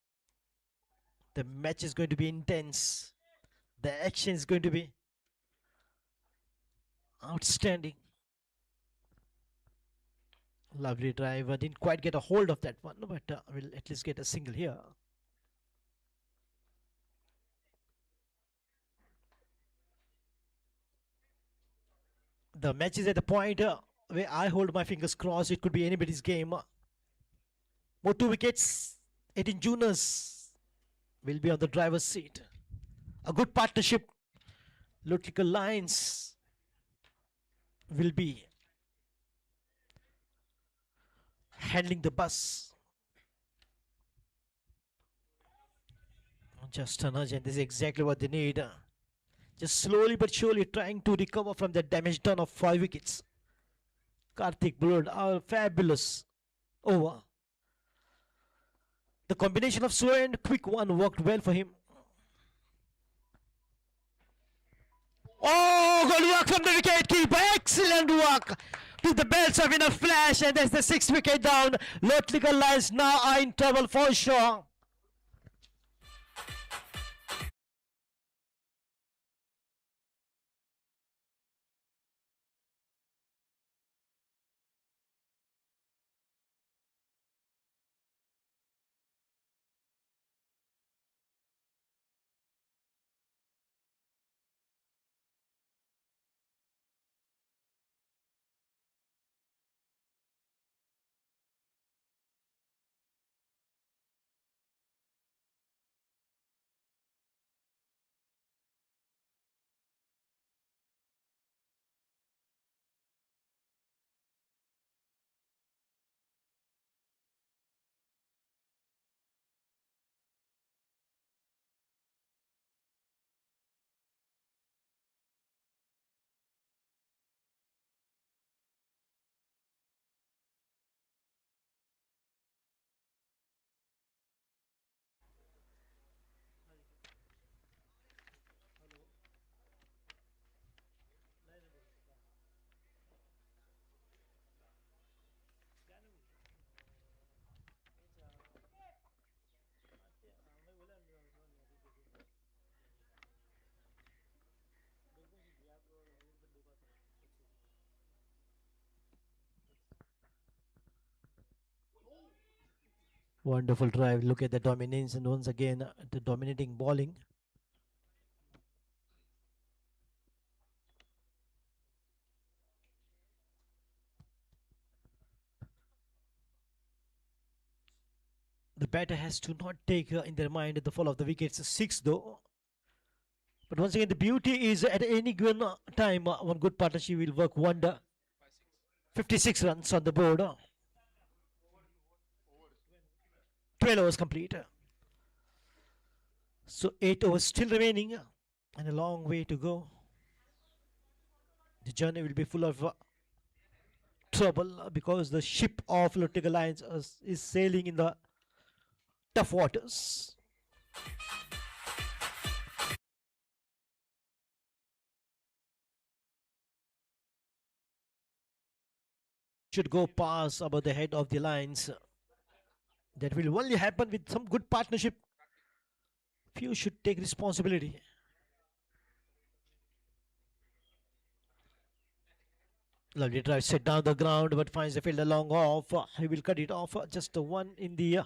the match is going to be intense. The action is going to be outstanding. Lovely drive. I didn't quite get a hold of that one, but we'll at least get a single here. The match is at the point where I hold my fingers crossed. It could be anybody's game. More 2 wickets. 18 Juners will be on the driver's seat. A good partnership. Lotliga Lions will be handling the bus. Just a nudge, and this is exactly what they need. Just slowly but surely trying to recover from the damage done of 5 wickets. Karthik bowled a fabulous over. The combination of slow and quick one worked well for him. Oh, good work from the wicket keeper. Excellent work. To the belts of enough flash, and that's the 6th wicket down. Lotlical Lions now are in trouble for sure. Wonderful drive. Look at the dominance, and once again the dominating bowling. The batter has to not take in their mind the fall of the wickets. 6 though. But once again, the beauty is at any given time, one good partnership will work wonder. 56 runs on the board. 12 overs complete. So 8 overs still remaining and a long way to go. The journey will be full of trouble because the ship of Lotlical Lions is sailing in the tough waters. Should go past above the head of the lines. That will only happen with some good partnership. Few should take responsibility. Lovely drive set down the ground, but finds the fielder long off. He will cut it off. Just one in the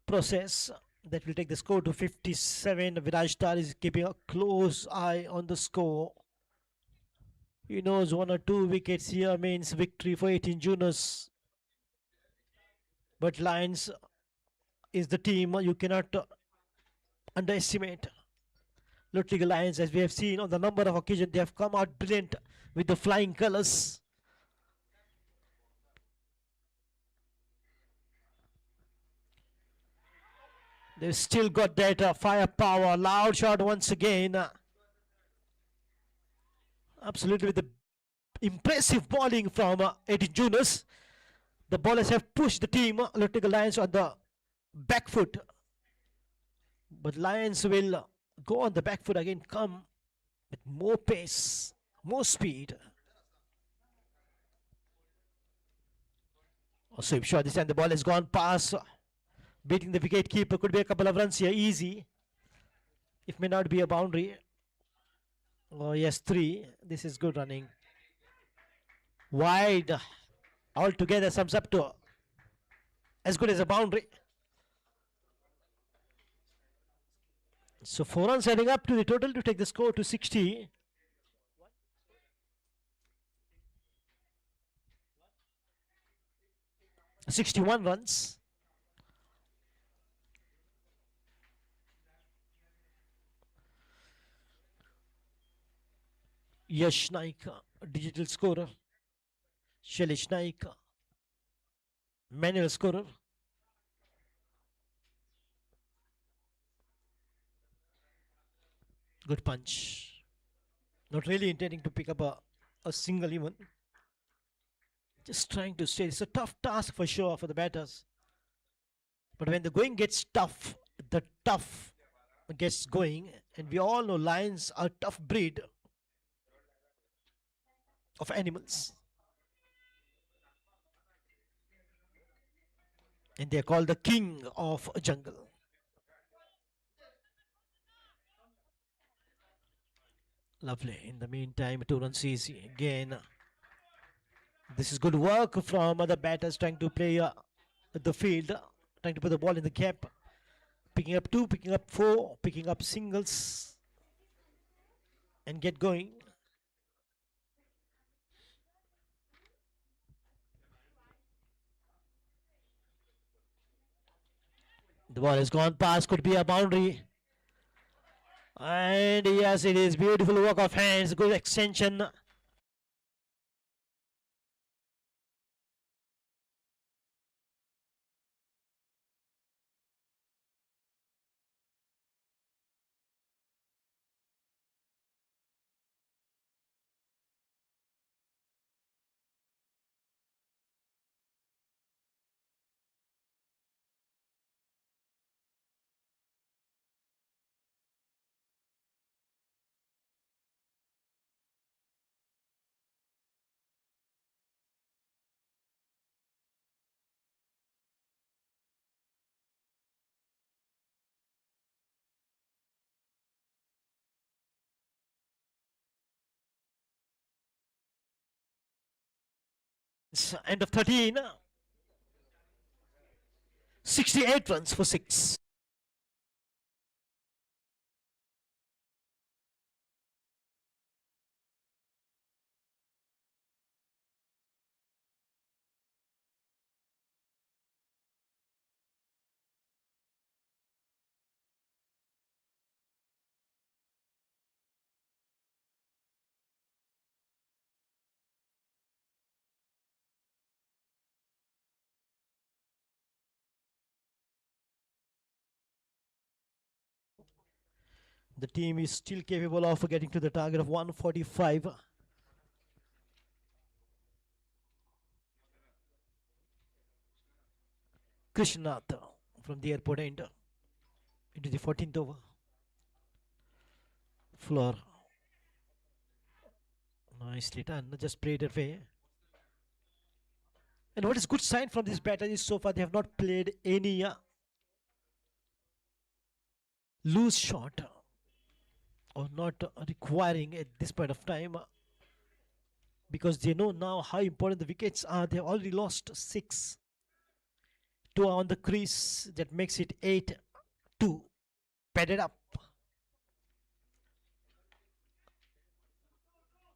process. That will take the score to 57. Viraj Star is keeping a close eye on the score. He knows 1 or 2 wickets here means victory for 18 Juners. But Lions is the team you cannot underestimate. Lotlical Lions, as we have seen on the number of occasions, they have come out brilliant with the flying colors. They've still got that firepower. Loud shot once again. Absolutely with the impressive bowling from 18 Juners. The bowlers have pushed the team, Lotlical Lions, on the back foot. But Lions will go on the back foot again, come with more pace, more speed. A sweep shot this time, the ball has gone past, beating the wicket keeper. Could be a couple of runs here, easy. It may not be a boundary. Oh yes, 3. This is good running. Wide. Altogether sums up to as good as a boundary. So 4 runs adding up to the total to take the score to 60. (61 runs). Yash Naik, digital scorer. Shailesh Naik, manual scorer. Good punch. Not really intending to pick up a single even. Just trying to stay. It's a tough task for sure for the batters. But when the going gets tough, the tough gets going. And we all know lions are a tough breed of animals. And they are called the king of jungle. Lovely. In the meantime, 2 runs easy. Again, this is good work from other batters trying to play the field, trying to put the ball in the gap. Picking up 2, picking up 4, picking up singles. And get going. The ball has gone past, could be a boundary. And yes, it is beautiful work of hands, good extension. It's end of 13. 68 runs for 6. The team is still capable of getting to the target of 145. Krishnath from the airport end into the 14th over. Floor. Nicely done. Just played it away. And what is good sign from this batter is so far they have not played any loose shot or not requiring at this point of time because they know now how important the wickets are. They have already lost 6. 2 on the crease, that makes it 8-2. Padded up.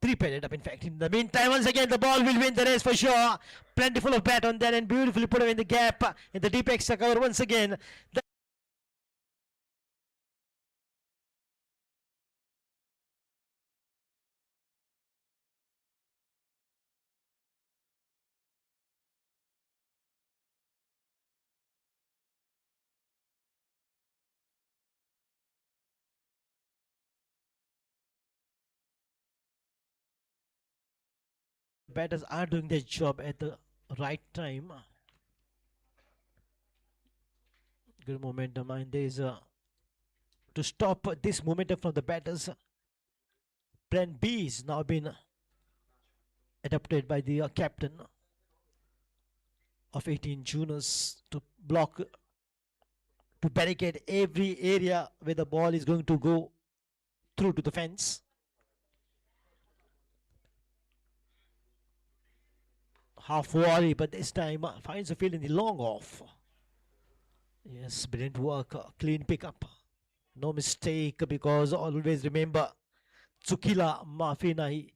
3 padded up, in fact. In the meantime, once again, the ball will win the race for sure. Plentiful of bat on there and beautifully put away in the gap. In the deep extra cover once again. Batters are doing their job at the right time. Good momentum, and there is to stop this momentum from the batters. Plan B is now been adopted by the captain of 18 Juners to block, to barricade every area where the ball is going to go through to the fence. Half volley, but this time finds a field in the long off. Yes, brilliant work, clean pickup. No mistake, because always remember, Tsukila Maafi Nahi.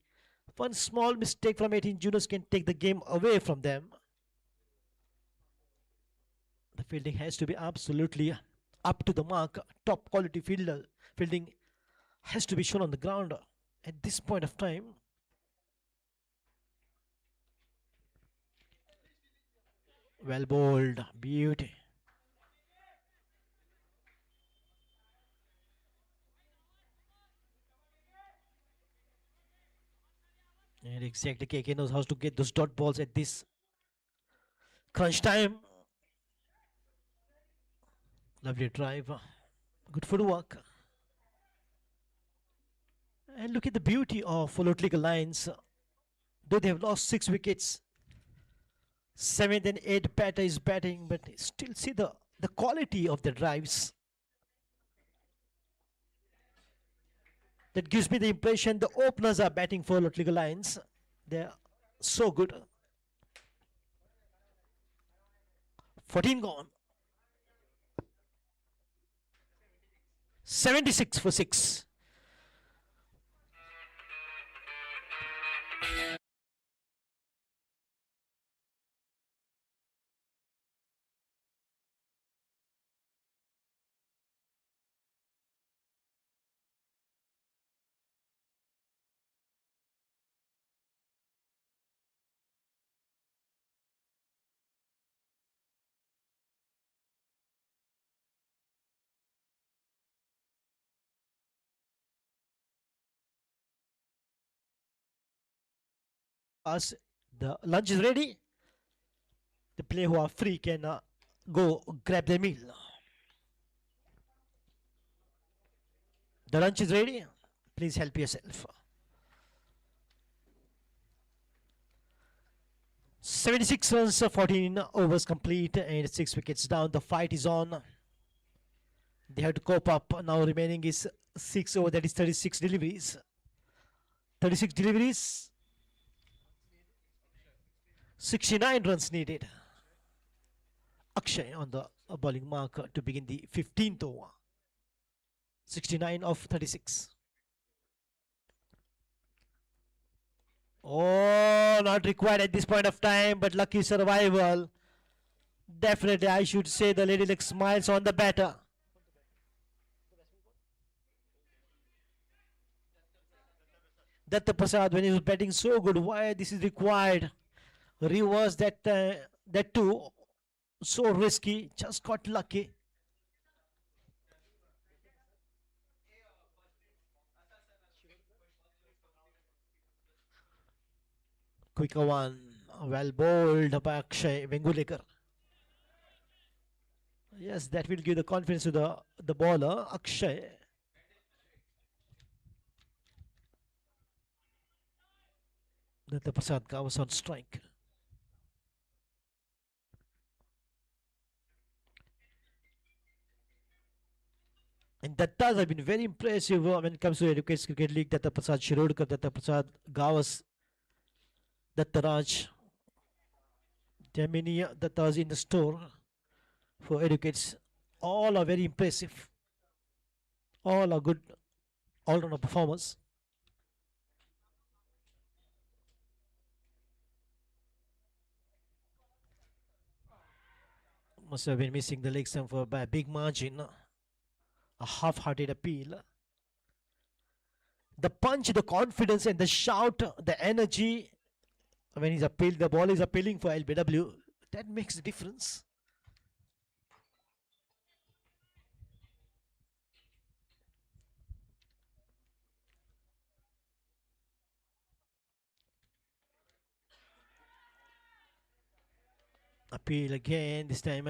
One small mistake from 18 Juners can take the game away from them. The fielding has to be absolutely up to the mark. Top quality fielding has to be shown on the ground at this point of time. Well bowled, beauty. And exactly, KK knows how to get those dot balls at this crunch time. Lovely drive. Good footwork. And look at the beauty of Lotliga Lions. Though they have lost 6 wickets, 7th and 8th batter is batting, but still see the quality of the drives. That gives me the impression the openers are batting for Lotliga Lions. They're so good. 14 gone. 76 for 6. Us, the lunch is ready. The player who are free can go grab their meal. The lunch is ready. Please help yourself. 76 runs, 14 overs complete, and 6 wickets down. The fight is on. They have to cope up. Now remaining is 6 over, that is 36 deliveries. 36 deliveries. 69 runs needed. Akshay on the bowling mark to begin the 15th over. 69 of 36. Oh, not required at this point of time, but lucky survival. Definitely, I should say the Lady Luck smiles on the batter. Datta Prasad, when he was batting so good, why this is required? Reverse that too. So risky, just got lucky. Quicker one, well bowled by Akshay Vengulekar. Yes, that will give the confidence to the bowler, Akshay. Datta Prasad was on strike. And Dattas have been very impressive when it comes to Educates Cricket League. Datta Prasad Shirodkar, Datta Prasad Gawas, Dattaraj. There are many Dattas in the store for Educates. All are very impressive. All are good all-round performers. Must have been missing the leg stump by a big margin. A half-hearted appeal. The punch, the confidence, and the shout, the energy when he's appealed, the ball is appealing for LBW. That makes the difference. Appeal again this time,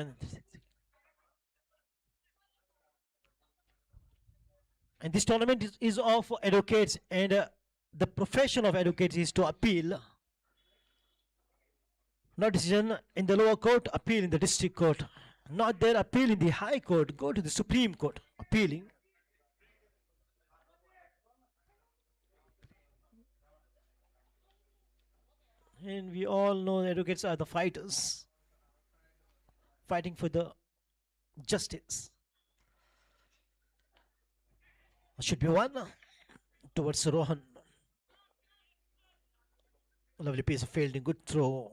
and this tournament is of advocates, and the profession of advocates is to appeal. Not decision in the lower court, appeal in the district court. Not there, appeal in the high court, go to the Supreme Court, appealing. And we all know the advocates are the fighters, fighting for the justice. Should be one towards Rohan. Lovely piece of fielding, good throw.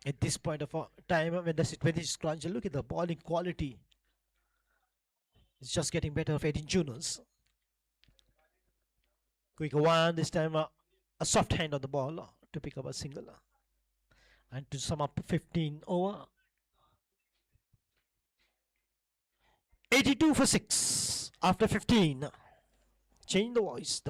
At this point of time, when the situation is crunch, look at the bowling quality. It's just getting better of 18 Juners. Quick one, this time a soft hand on the ball to pick up a single. And to sum up 15 over. 82 for 6. After 15, change the voice.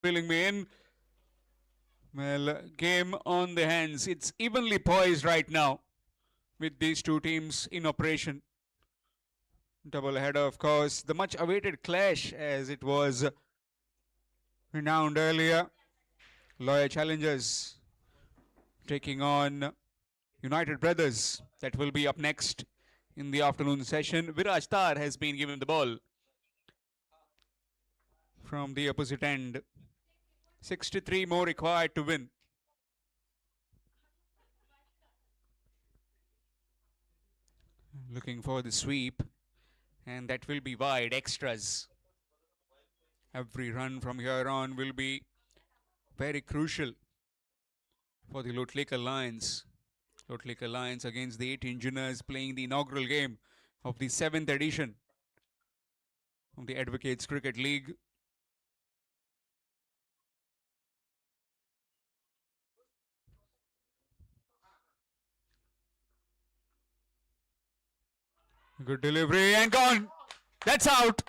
Filling me in. Well, game on the hands. It's evenly poised right now with these two teams in operation. Double header, of course. The much awaited clash, as it was renowned earlier. Lawyer challengers taking on United Brothers. That will be up next in the afternoon session. Viraj Tar has been given the ball from the opposite end. 63 more required to win. Looking for the sweep, and that will be wide. Extras. Every run from here on will be very crucial for the Lotleka Lions. Lotleka Lions against the 8 Engineers, playing the inaugural game of the 7th edition of the Advocates Cricket League. Good delivery and gone. That's out.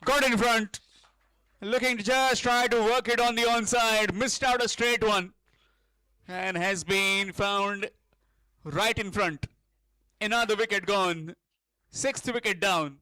Got in front. Looking to just try to work it on the onside. Missed out a straight one. And has been found right in front. Another wicket gone. 6th wicket down.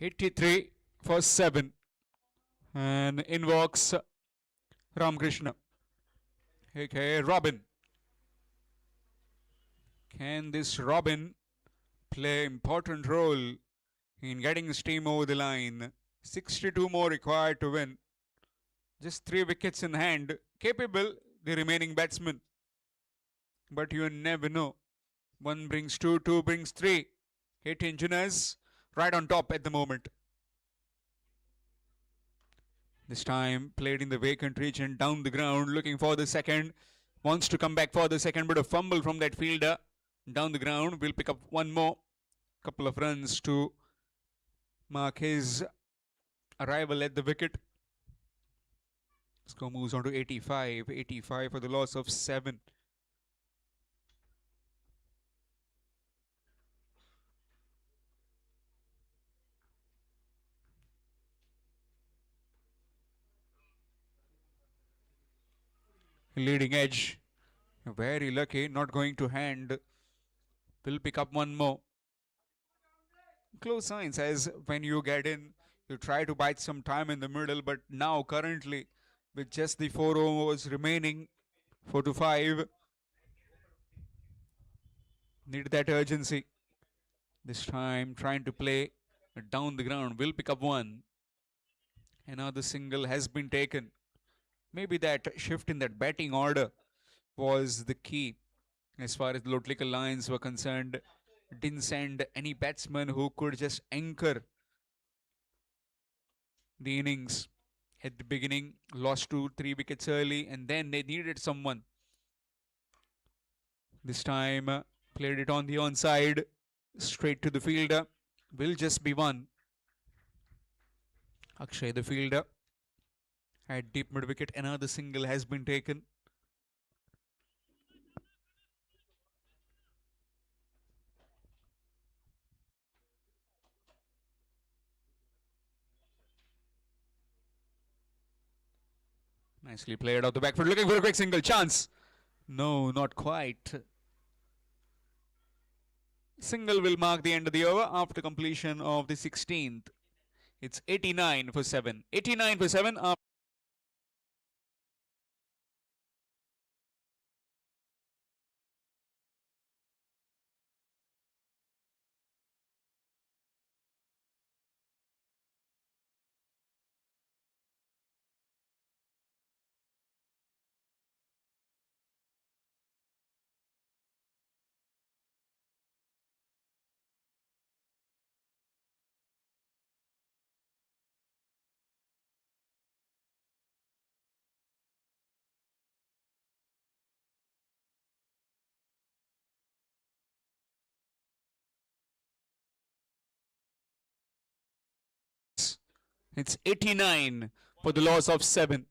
.83 for 7. And in walks Ramkrishna, aka Robin. Can this Robin play important role in getting his team over the line? 62 more required to win. Just 3 wickets in hand. Capable, the remaining batsman. But you never know. 1 brings 2, 2 brings 3. 8 Engineers right on top at the moment. This time played in the vacant region, down the ground, looking for the second. Wants to come back for the second, but a fumble from that fielder. Down the ground, will pick up 1 more. Couple of runs to mark his arrival at the wicket. Score moves on to 85. 85 for the loss of 7. Leading edge, very lucky, not going to hand. Will pick up 1 more. Close signs as when you get in, you try to bite some time in the middle, but now currently with just the 4 overs remaining, 4 to 5, need that urgency. This time trying to play down the ground, will pick up 1. Another single has been taken. Maybe that shift in that batting order was the key as far as the Lotleka Lions were concerned. Didn't send any batsman who could just anchor the innings at the beginning. Lost 2-3 wickets early, and then they needed someone. This time played it on the onside, straight to the fielder. will just be one. Akshay, the fielder, at deep mid wicket. Another single has been taken. Nicely played out the back foot, looking for a quick single. Chance. No, not quite. Single will mark the end of the over after completion of the 16th. It's 89 for 7. 89 for 7. It's 89 for the loss of 7.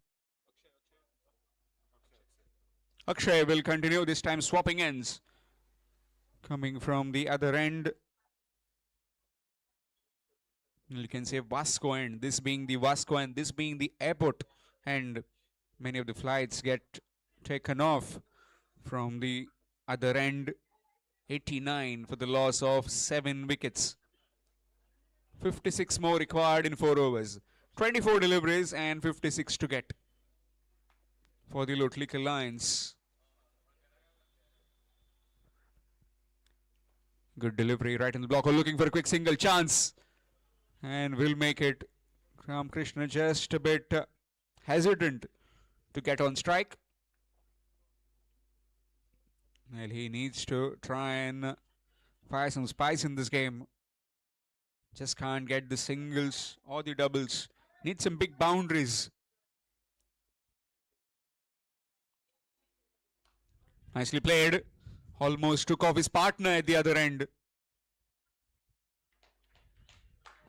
Akshay will continue, this time swapping ends. Coming from the other end. You can say Vasco end, this being the Vasco end, this being the airport. And many of the flights get taken off from the other end. 89 for the loss of 7 wickets. 56 more required in 4 overs. 24 deliveries and 56 to get for the Lotlikar Lions. Good delivery right in the block. Looking for a quick single. Chance. And will make it. Ram Krishna just a bit hesitant to get on strike. Well, he needs to try and fire some spice in this game. Just can't get the singles or the doubles. Needs some big boundaries. Nicely played. Almost took off his partner at the other end.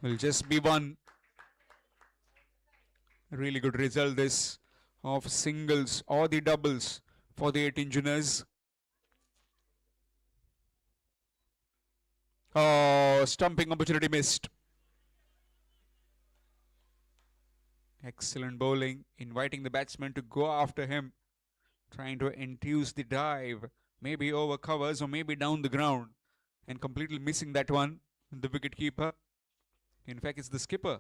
Will just be one. Really good result this of singles or the doubles for the 8 engineers. Oh, stumping opportunity missed. Excellent bowling, inviting the batsman to go after him, trying to induce the dive, maybe over covers or maybe down the ground, and completely missing that one. The wicket keeper, in fact, it's the skipper.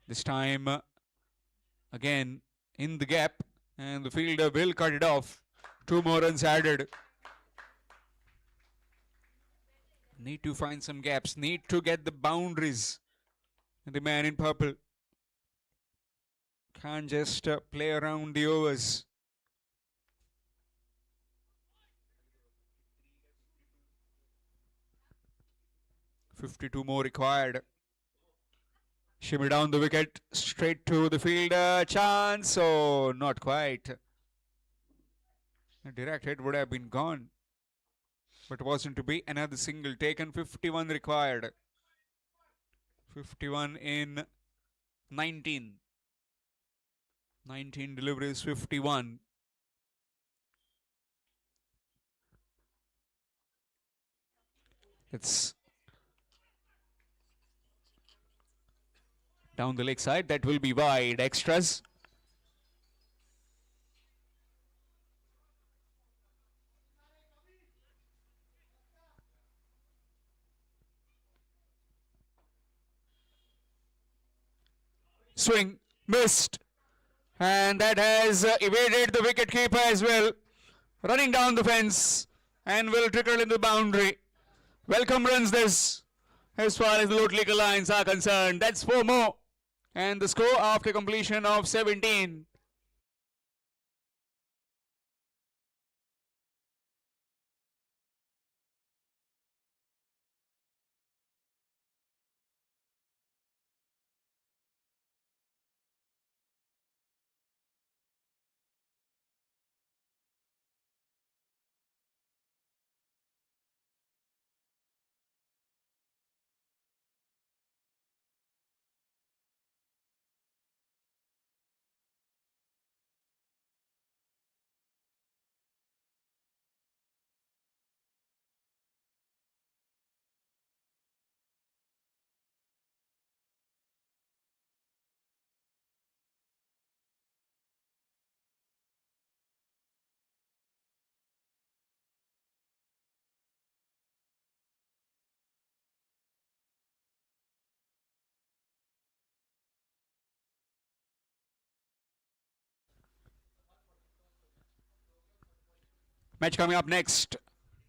This time, again, in the gap, and the fielder will cut it off. 2 more runs added. Need to find some gaps, need to get the boundaries. The man in purple can't just play around the overs. $52 more required. Shimmy down the wicket, straight to the fielder. Chance, oh, not quite. A direct hit would have been gone, but wasn't to be. Another single taken. 51 required. 51 in 19. 19 deliveries, 51. It's down the leg side. That will be wide. Extras. Swing. Missed. And that has evaded the wicket keeper as well. Running down the fence and will trickle in the boundary. Welcome runs this, as far as the Lotlikar Lions are concerned. That's 4 more. And the score after completion of 17. Match coming up next,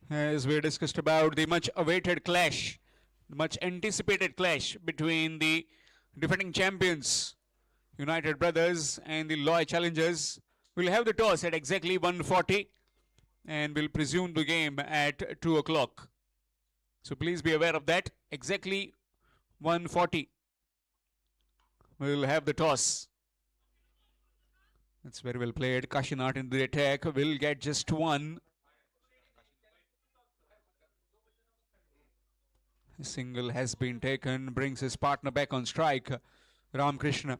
as we discussed about the much awaited clash, much anticipated clash between the defending champions, United Brothers, and the Loy challengers. We'll have the toss at exactly 1:40 and we'll resume the game at 2 o'clock. So please be aware of that. Exactly 1:40. We'll have the toss. That's very well played. Kashinath in the attack will get just one. A single has been taken, brings his partner back on strike, Ramakrishna.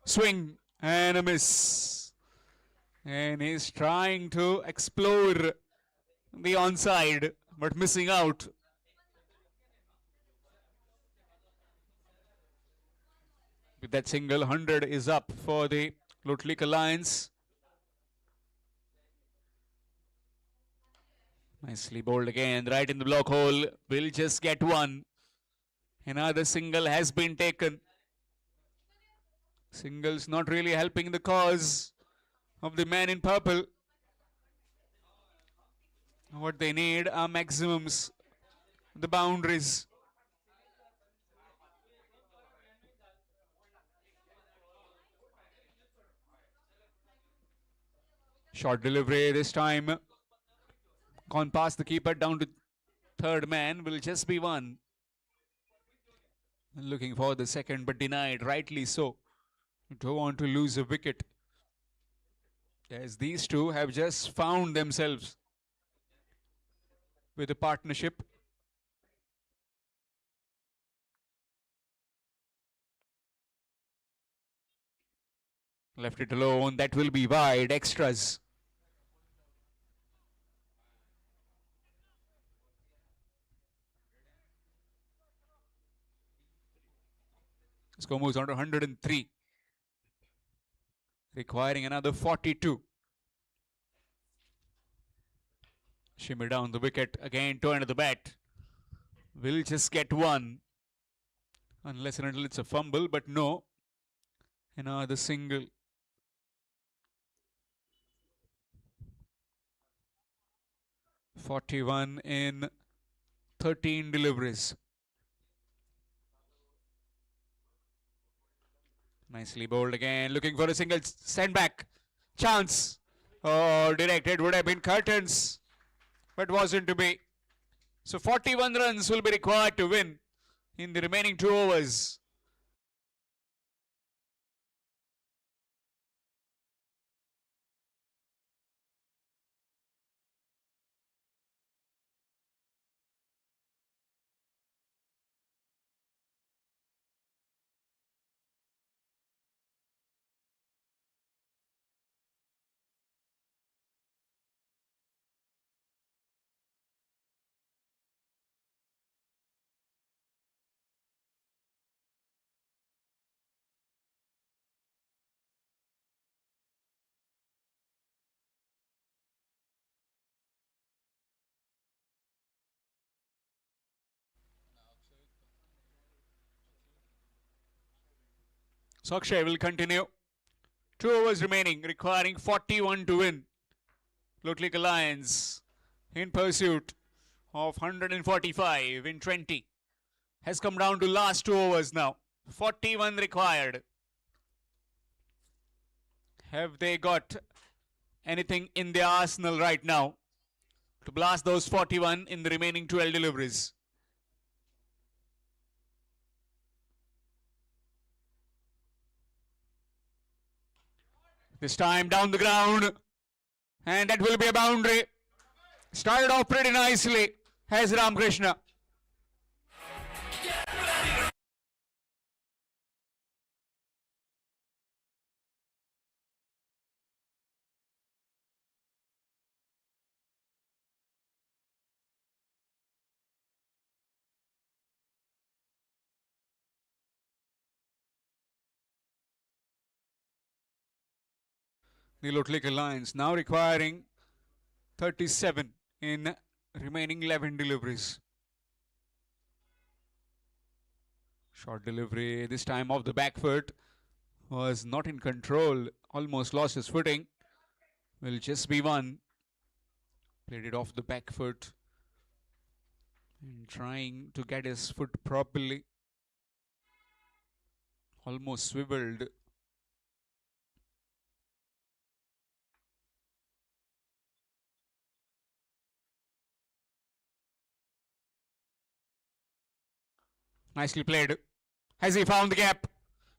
Swing and a miss. And he's trying to explore the onside, but missing out. With that single, 100 is up for the Lutlik Alliance. Nicely bowled again, right in the block hole. Will just get one. Another single has been taken. Singles not really helping the cause of the man in purple. What they need are maximums, the boundaries. Short delivery this time. Gone past the keeper, down to third man, will just be one. Looking for the second, but denied, rightly so. Don't want to lose a wicket, as these two have just found themselves with a partnership. Left it alone, that will be wide, extras. Score moves on to 103. Requiring another 42. Shimmy down the wicket, again turn to the bat. Will just get one. Unless and until it's a fumble, but no. Another single. (41) in 13 deliveries. Nicely bowled again, looking for a single, send back. Chance. Oh, directed would have been curtains, but wasn't to be. So 41 runs will be required to win in the remaining 2 overs. Akshay will continue. 2 overs remaining, requiring 41 to win. Lutlik Alliance in pursuit of 145 in 20. Has come down to last 2 overs now. 41 required. Have they got anything in their arsenal right now to blast those 41 in the remaining 12 deliveries? This time down the ground, and that will be a boundary. Started off pretty nicely, has Ramakrishna. The Lutlik Alliance now requiring 37 in remaining 11 deliveries. Short delivery, this time off the back foot. was not in control, almost lost his footing. Will just be one. Played it off the back foot and trying to get his foot properly. Almost swiveled. Nicely played. Has he found the gap?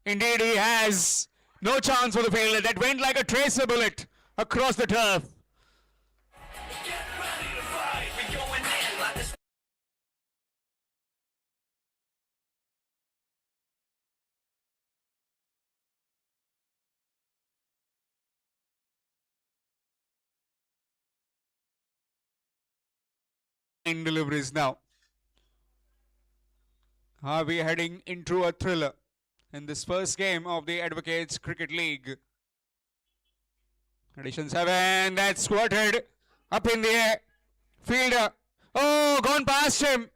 Indeed he has. No chance for the fielder. That went like a tracer bullet across the turf. Deliveries now. Are we heading into a thriller in this first game of the Advocates Cricket League? Addition 7, that's squatted up in the air. Fielder, oh, gone past him.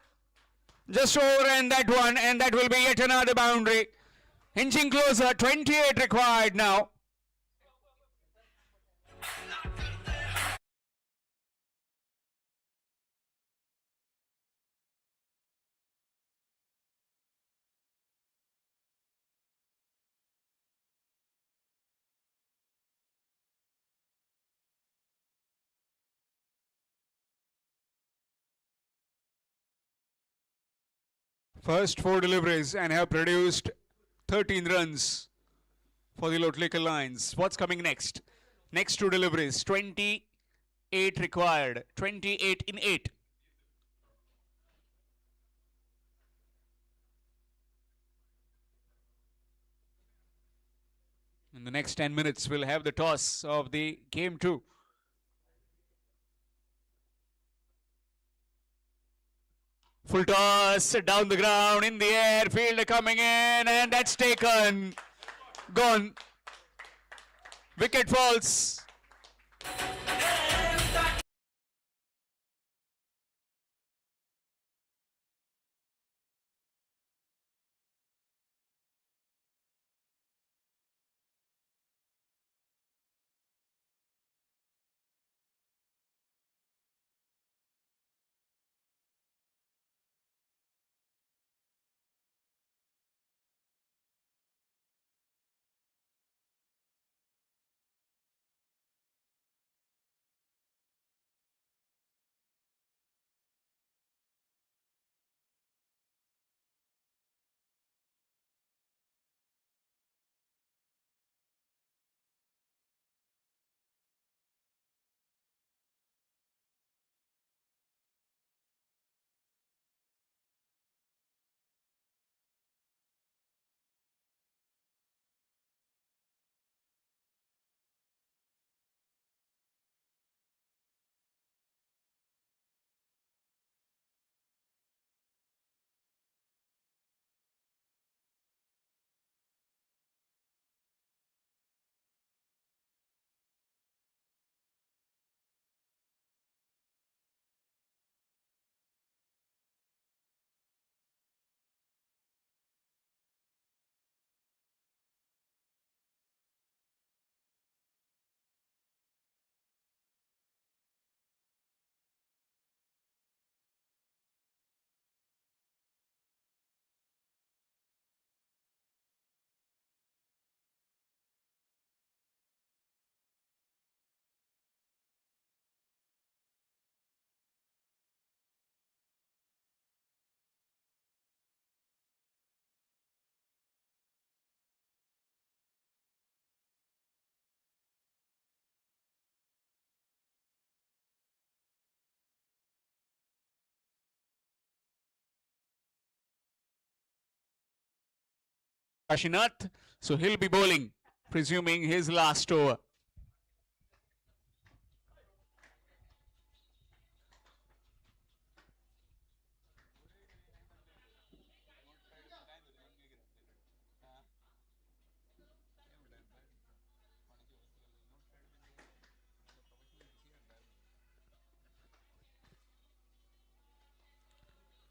Just over and that one, and that will be yet another boundary. Inching closer, 28 required now. First 4 deliveries and have produced 13 runs for the Lotlikar Lions. What's coming next? Next 2 deliveries, 28 required, 28 in 8. In the next 10 minutes, we'll have the toss of the game 2. Full toss down the ground, in the air, fielder coming in, and that's taken. Gone. Wicket falls. Kashinath, so he'll be bowling, presuming his last over.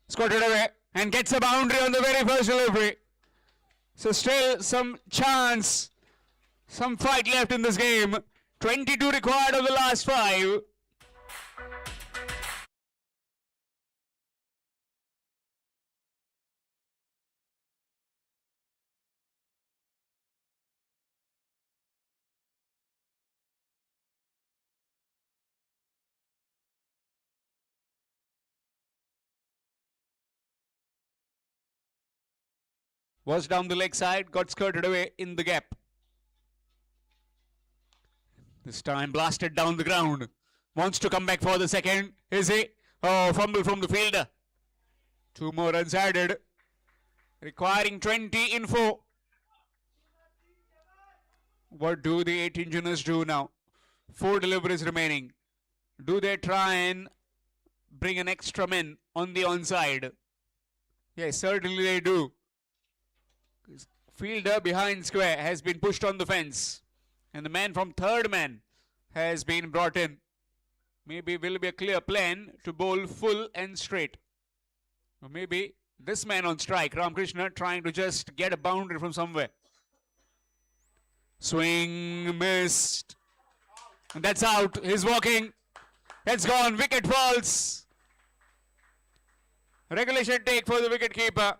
Squatted away and gets a boundary on the very first delivery. So still some chance Some fight left in this game. 22 required of the last 5. Was down the leg side, got skirted away in the gap. This time blasted down the ground. Wants to come back for the second. Is he? Oh, fumble from the fielder. 2 more runs added. Requiring 20 in 4. What do the 18 juniors do now? 4 deliveries remaining. Do they try and bring an extra man on the onside? Yes, certainly they do. Fielder behind square has been pushed on the fence. And the man from third man has been brought in. Maybe will be a clear plan to bowl full and straight. Or maybe this man on strike, Ramakrishna, trying to just get a boundary from somewhere. Swing, missed. And that's out. He's walking. It's gone. Wicket falls. Regulation take for the wicket keeper.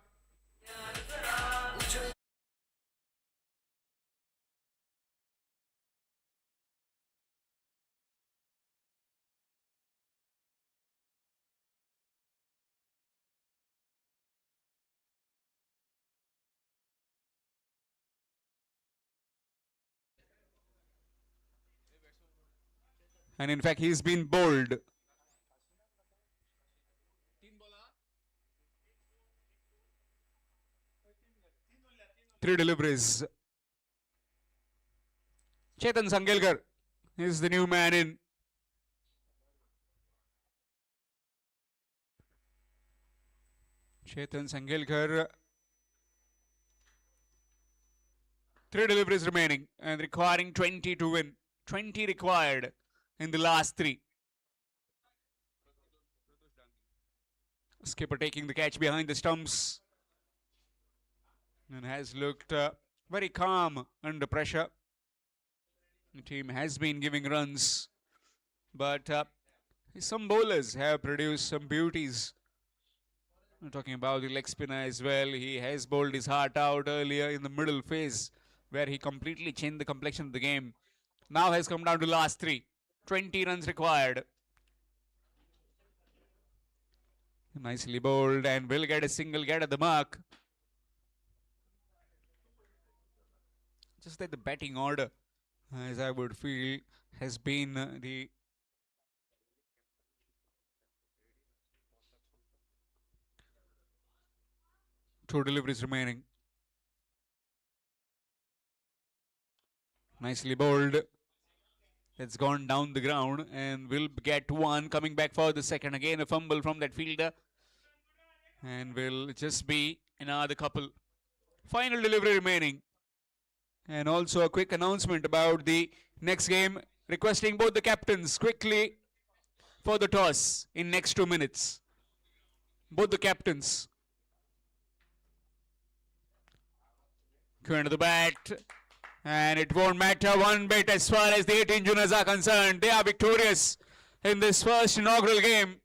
And in fact, he's been bowled. Three deliveries. Chetan Sangelkar is the new man in. Chetan Sangelkar. 3 deliveries remaining and requiring 20 to win. 20 required in the last 3. Skipper taking the catch behind the stumps and has looked very calm under pressure. The team has been giving runs, but some bowlers have produced some beauties. I'm talking about the leg spinner as well. He has bowled his heart out earlier in the middle phase, where he completely changed the complexion of the game. Now has come down to last 3. 20 runs required. Nicely bowled and will get a single, get at the mark. Just that the batting order, as I would feel, has been the two deliveries remaining. Nicely bowled. It's gone down the ground and will get 1. Coming back for the second. Again a fumble from that fielder. And will just be another couple. Final delivery remaining. And also a quick announcement about the next game. Requesting both the captains quickly for the toss in next 2 minutes. Both the captains. Going to the bat. And it won't matter one bit as far as the 18 juniors are concerned. They are victorious in this first inaugural game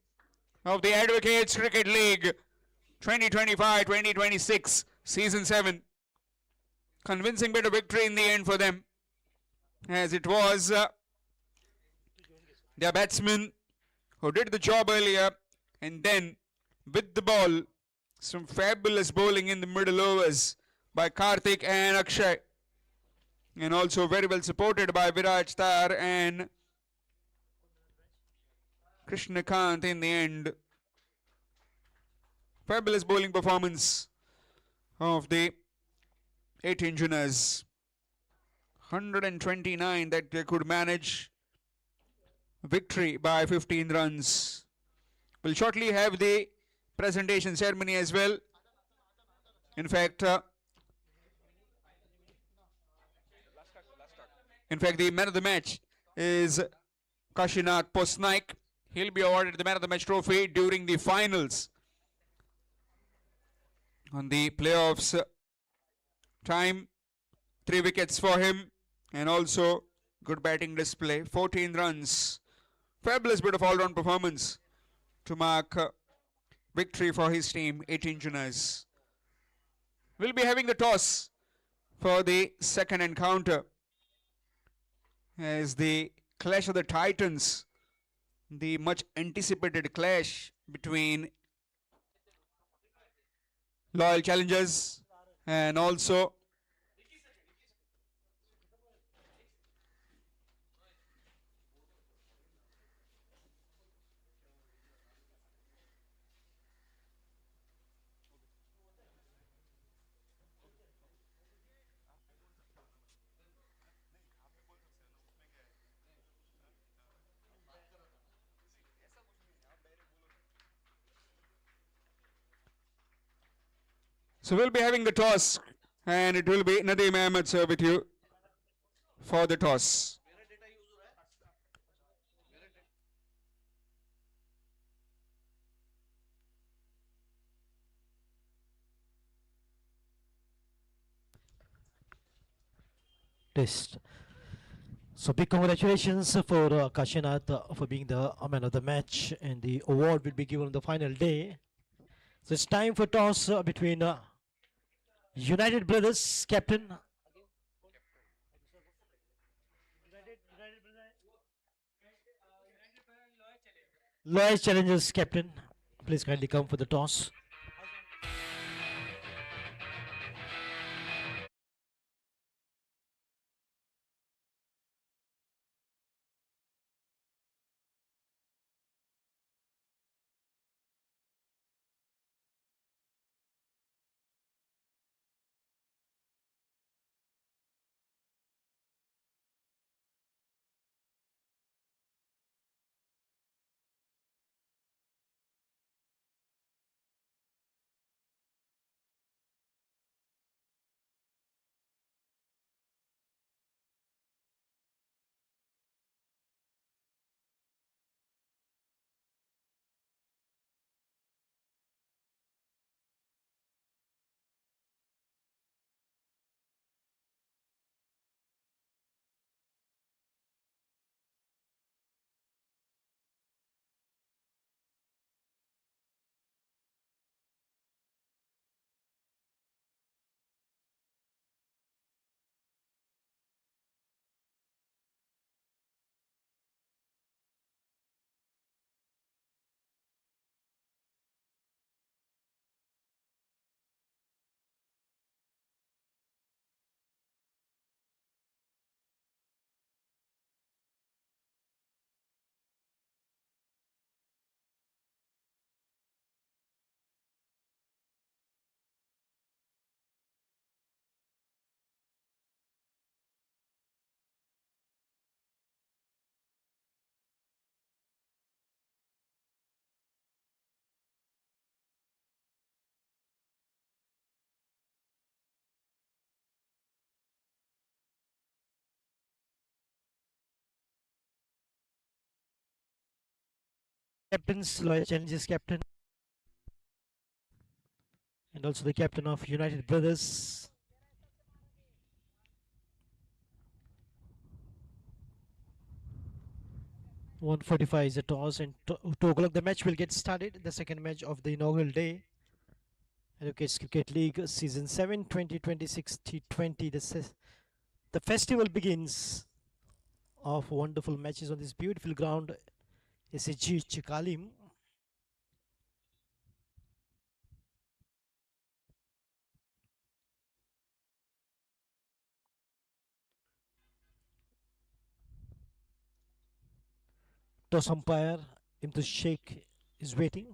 of the Advocates Cricket League 2025-2026 Season 7. Convincing bit of victory in the end for them, as it was their batsman who did the job earlier, and then with the ball, some fabulous bowling in the middle overs by Karthik and Akshay. And also very well supported by Viraj Star and Krishna Kant in the end. Fabulous bowling performance of the 18 juniors. 129 that they could manage. Victory by 15 runs. We'll shortly have the presentation ceremony as well. In fact, the man of the match is Kashinath Posnaik. He'll be awarded the man of the match trophy during the finals on the playoffs time. 3 wickets for him. and also good batting display. 14 runs. Fabulous bit of all-round performance to mark victory for his team, 18 Junners. We'll be having the toss for the second encounter as the clash of the Titans, the much anticipated clash between loyal challengers and also so we'll be having the toss, and it will be Nadeem Ahmed sir with you for the toss. Test. So big congratulations for Kashinath for being the man of the match, and the award will be given on the final day. So it's time for toss between United Brothers captain Loyal Challengers captain. Please kindly come for the toss. Captains, Loyal Challengers captain, and also the captain of United Brothers. (1:45) is a toss, and 2 o'clock the match will get started. The second match of the inaugural day. Educates Cricket League Season 7 2026 T20. The festival begins of wonderful matches on this beautiful ground, SHG Chikalim. Toss umpire Imtiaz Sheikh is waiting.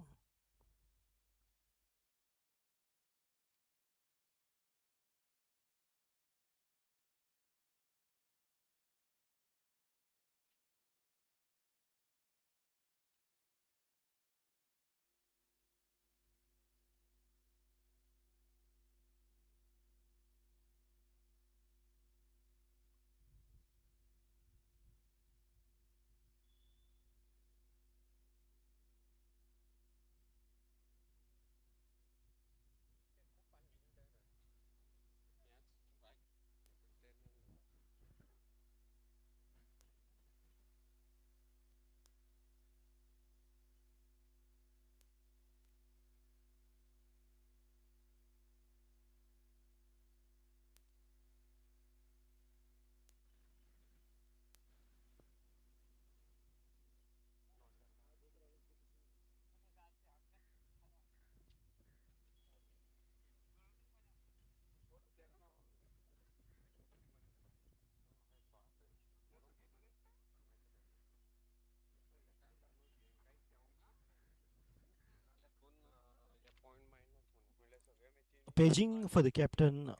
paging for the captain,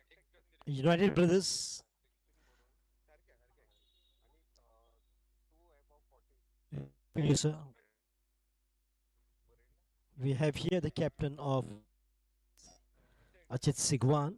United Brothers. Yes, sir. We have here the captain of Achit Sigwan.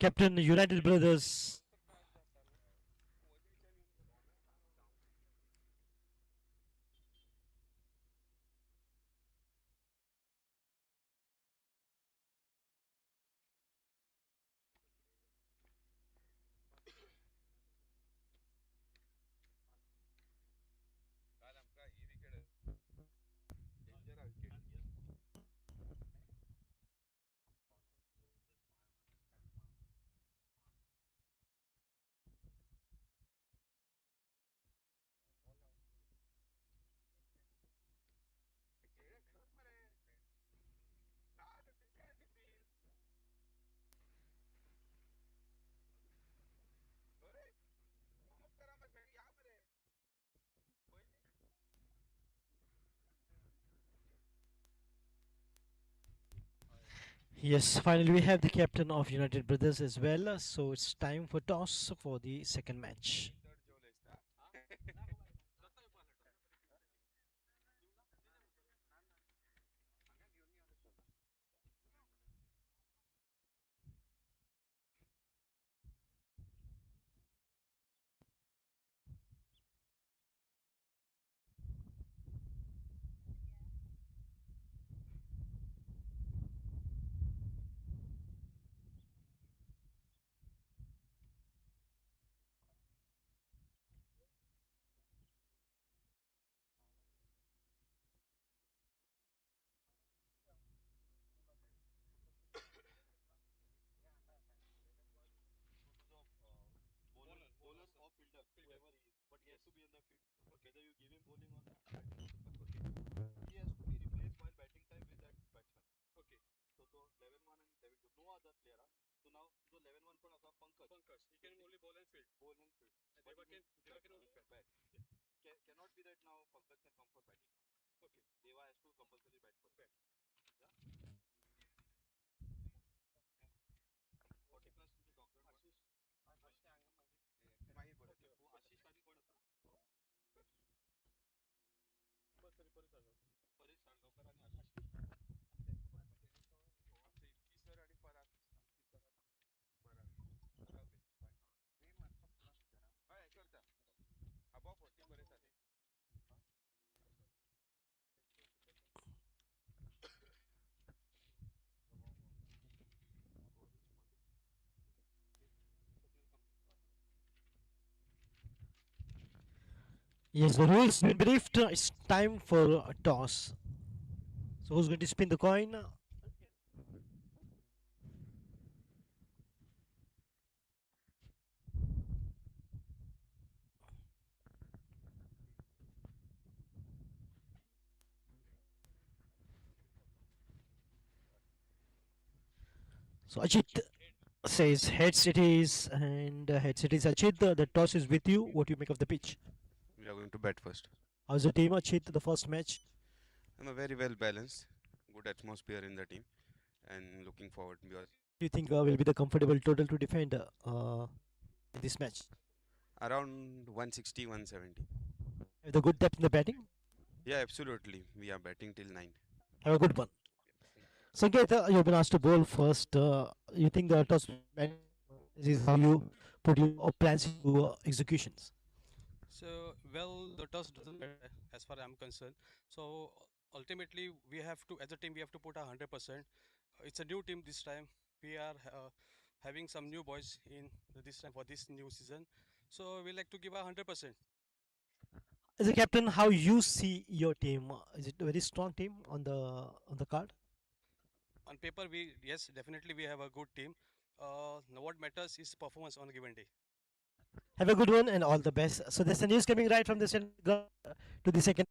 Captain United Brothers. Yes, finally we have the captain of United Brothers as well. So it's time for toss for the second match. Yes, the rules been briefed. It's time for a toss. So who's going to spin the coin? So Ajit says heads it is, and heads it is. Ajit, the toss is with you. What do you make of the pitch? We are going to bat first. How's the team, Ajit, the first match? I'm a very well balanced, good atmosphere in the team, and looking forward because Do you think will be the comfortable total to defend in this match? around 160, 170. Have the good depth in the batting? Yeah, absolutely. We are batting till 9. Have a good one. Sanket, you've been asked to bowl first. You think the toss is how you put your plans into executions? So, well, the toss doesn't matter as far as I'm concerned. So, ultimately we have to, as a team, we have to put 100%. It's a new team this time. We are having some new boys in this time for this new season. So we like to give 100%. As a captain, how you see your team? Is it a very strong team on the card? On paper, yes, definitely we have a good team. Now what matters is performance on a given day. Have a good one and all the best. So there's the news coming right from the to the second.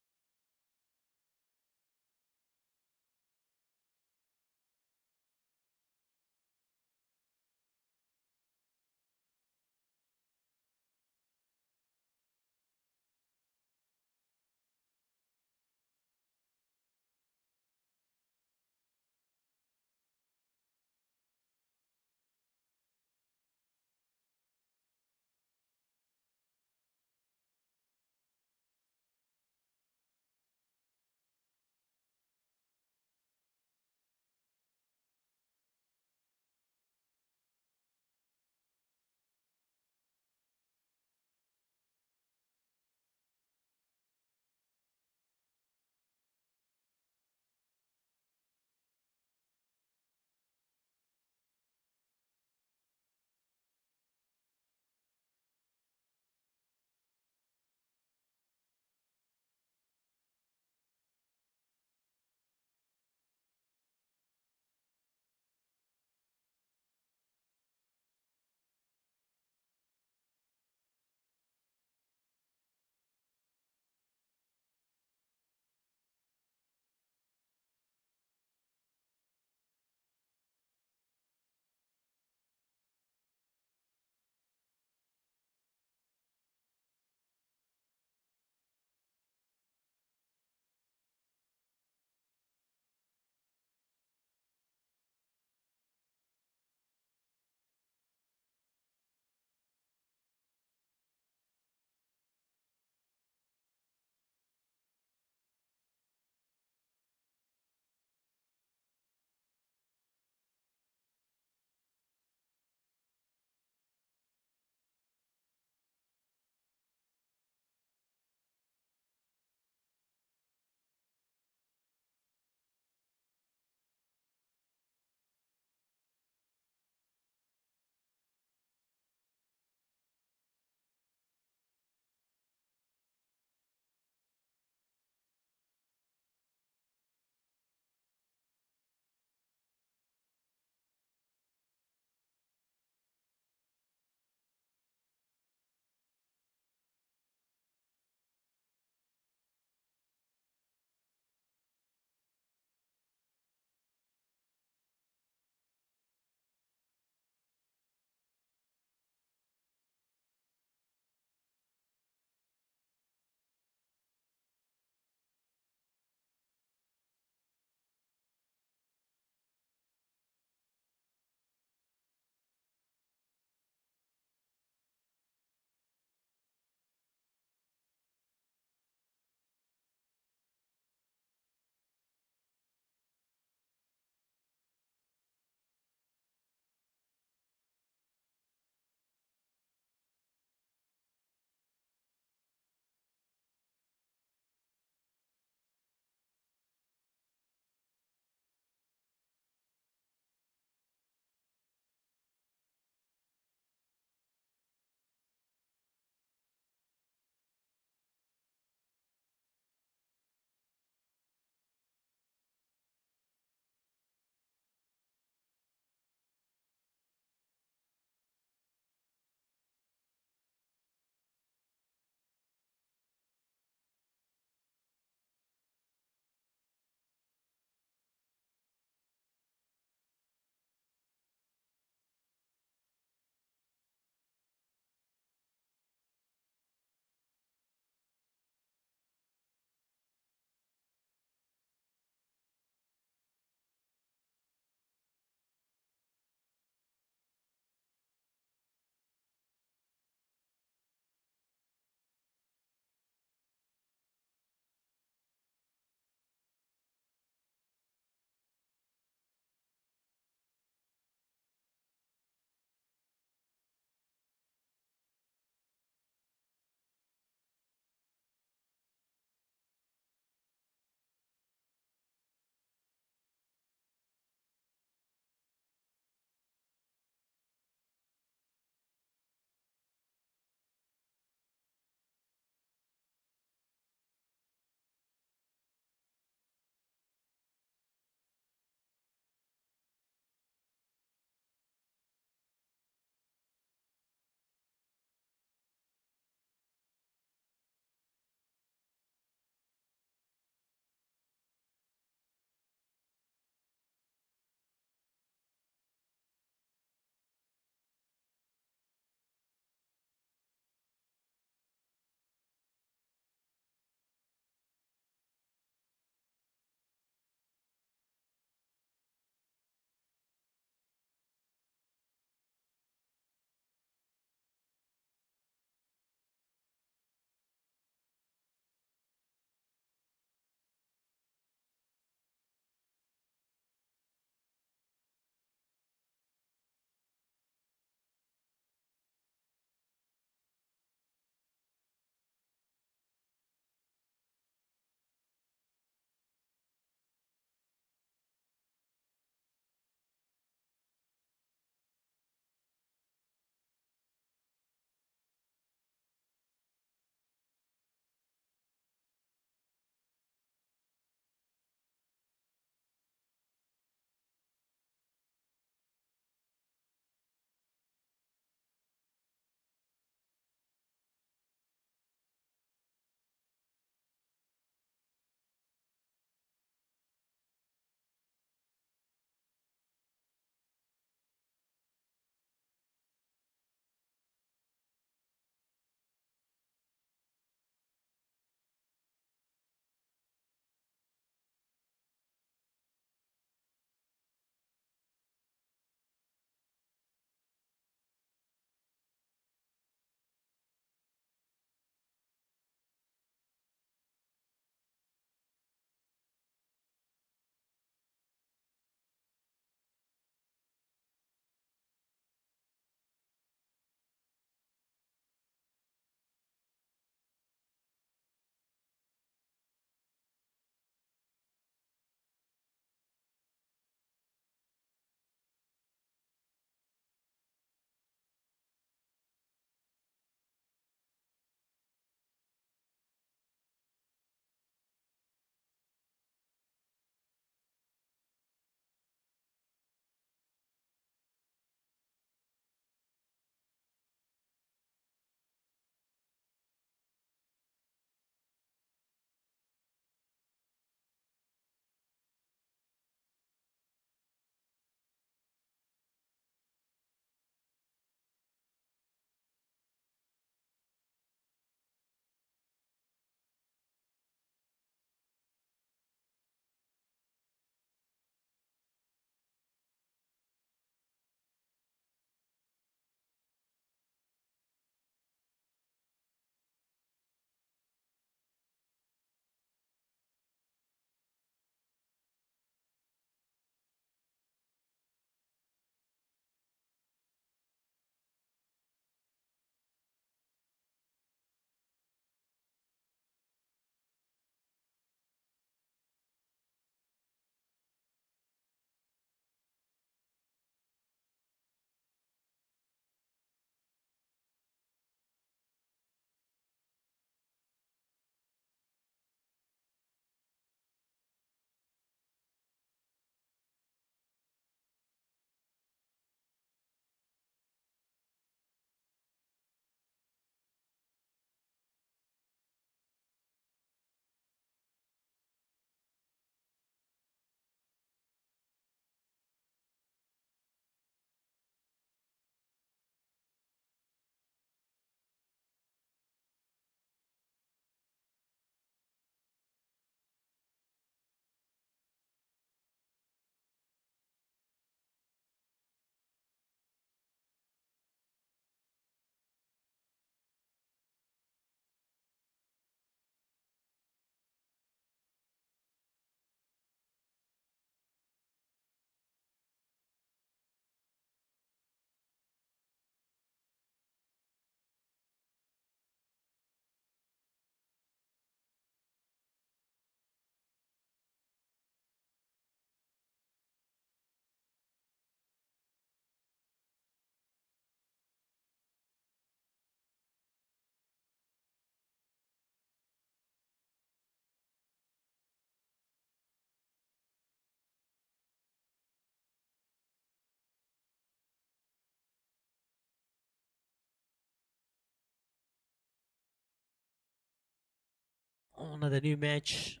another new match.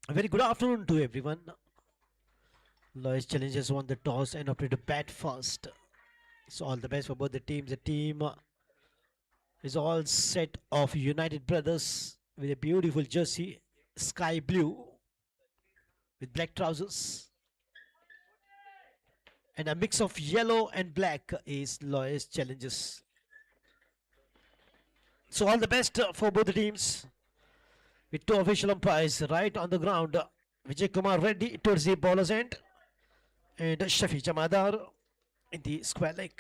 A very good afternoon to everyone. Lois Challengers won the toss and opted to bat first. So all the best for both the teams. The team is all set of United Brothers with a beautiful jersey, sky blue with black trousers. And a mix of yellow and black is Lois Challengers. So all the best for both the teams. With two official umpires right on the ground. Vijay Kumar Reddy towards the bowler's end. And Shafi Jamadar in the square leg.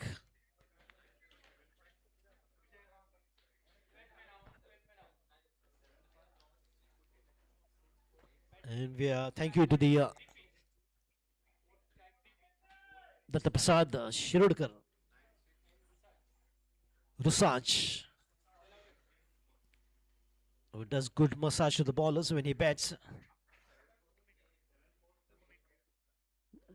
And we are thank you to the Datta Prasad Shirudkar, Rusaj, who does good massage to the bowlers when he bats.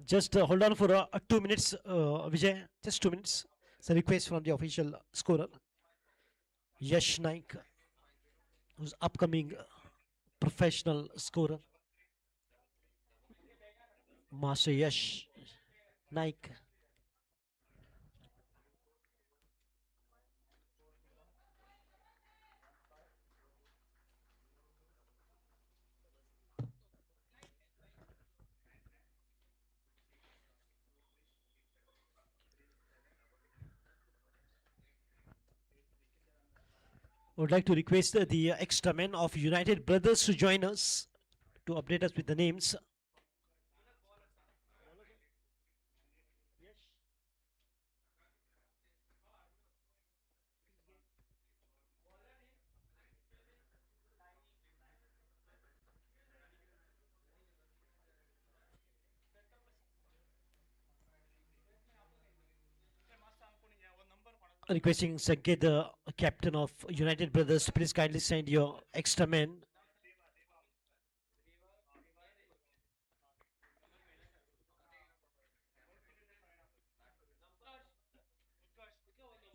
Just hold on for 2 minutes, Vijay. Just 2 minutes. It's a request from the official scorer, Yash Naik, who's upcoming professional scorer. Master Yash Naik. Would like to request the extra men of United Brothers to join us to update us with the names. Requesting Sanket, the captain of United Brothers, to please kindly send your extra men.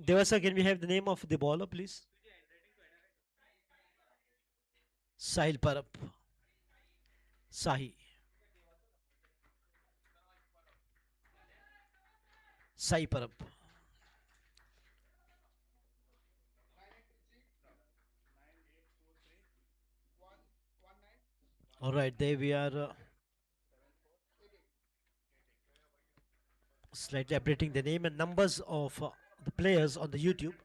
Devasa, can we have the name of the bowler, please? Sahil Parab. Sahi. Sai Parab. All right, there we are. Slightly updating the name and numbers of the players on the YouTube.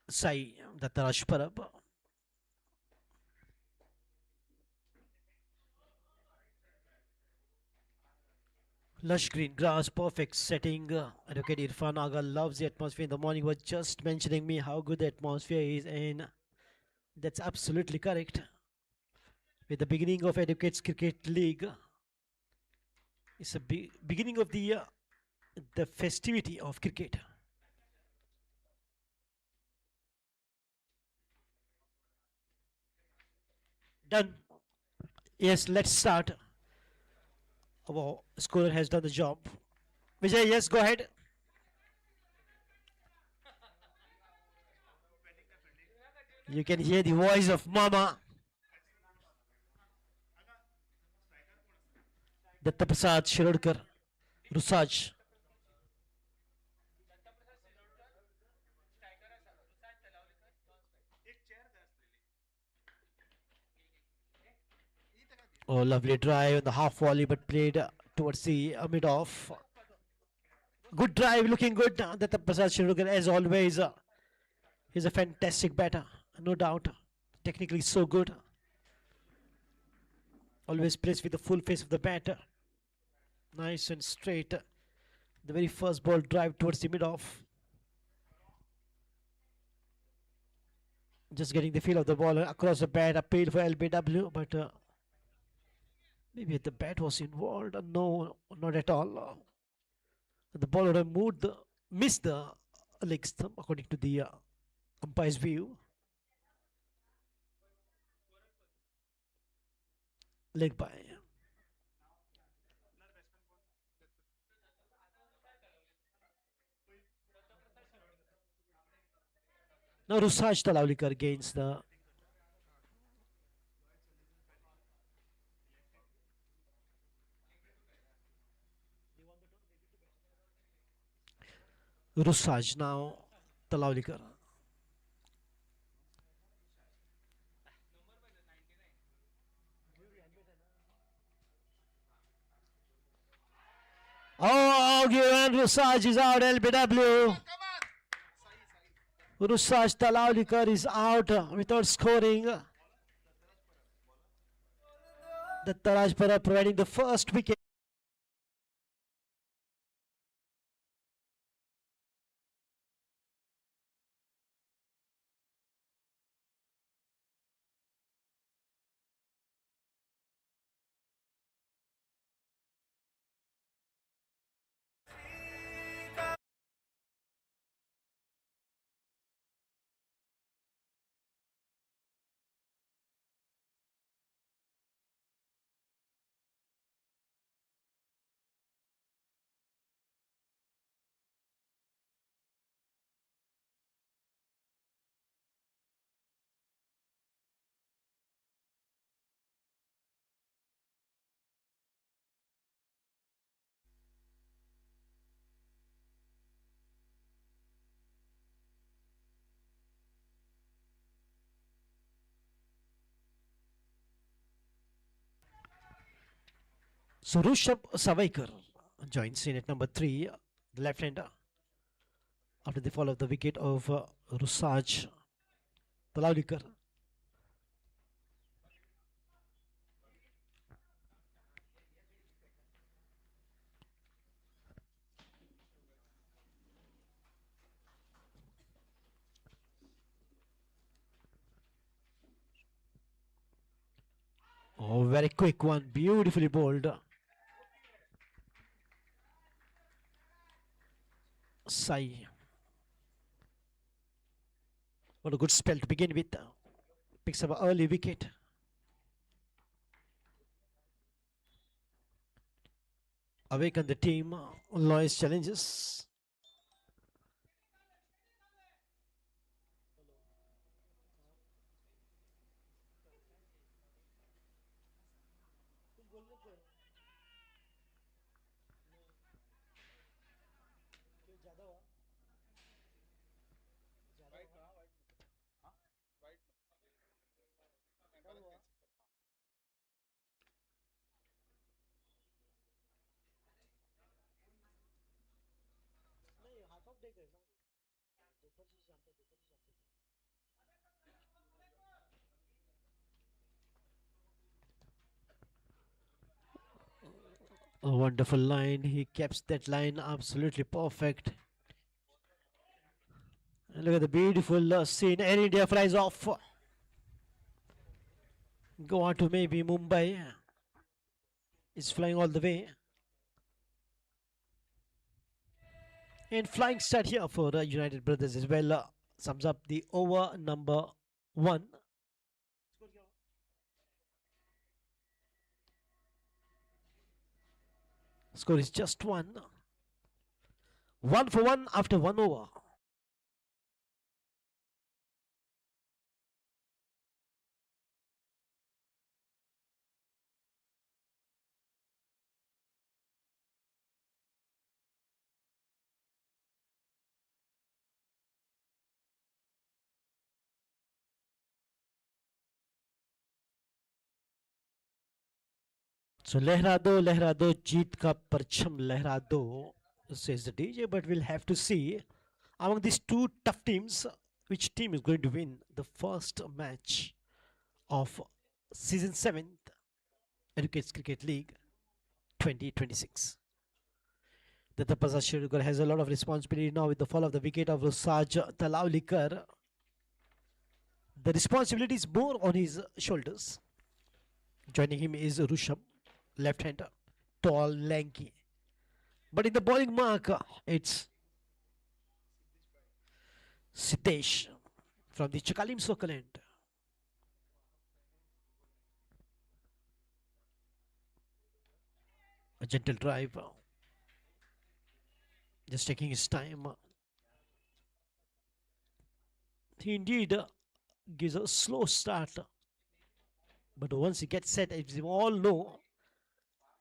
Sai Dattarash Parab. Lush green grass, perfect setting. Advocate Irfan Aga loves the atmosphere in the morning. Was just mentioning me how good the atmosphere is, and that's absolutely correct. With the beginning of Advocates Cricket League, it's a beginning of the festivity of cricket. Done. Yes, let's start. Our scorer has done the job. Vijay, yes, go ahead. You can hear the voice of Mama. Datta Prasad Shirudkar, Rusaj. Oh, lovely drive on the half volley, but played towards the mid off. Good drive, looking good. Datta Prasad Shirudkar, as always, he's a fantastic batter, no doubt. Technically so good. Always plays with the full face of the batter. Nice and straight. The very first ball drive towards the mid off. Just getting the feel of the ball across the bat. Appeal for LBW, but maybe the bat was involved. No, not at all. The ball would have missed the leg stump according to the umpire's view. Leg by. Now Rusaj Talavlikar gains the Rusaj now Talavlikar. Oh, and Rusaj is out, LBW. Rusaj Talavlikar is out without scoring. The Tarajpara providing the first wicket. So Rushabh Savaikar joins in at number 3, the left-hander, after the fall of the wicket of Rusaj Talavlikar. Oh, very quick one, beautifully bowled. Sai. What a good spell to begin with. Picks up an early wicket. Awaken the team. Lois challenges. A wonderful line. He keeps that line absolutely perfect. And look at the beautiful scene. Air India flies off. Go on to maybe Mumbai. It's flying all the way. And flying start here for United Brothers as well. Sums up the over number 1. Score is just 1. 1 for 1 after 1 over. So लहरा दो जीत का परचम लहरा दो, says the DJ, but we'll have to see among these two tough teams which team is going to win the first match of season 7th Educates Cricket League 2026. The Tapasa Shirukar has a lot of responsibility now with the fall of the wicket of Rusaj Talavlikar. The responsibility is more on his shoulders. Joining him is Rushabh, left-hander, tall, lanky. But in the bowling mark, it's Sitesh from the Chakalim Circle end. A gentle drive. Just taking his time. He indeed gives a slow start, but once he gets set, as we all know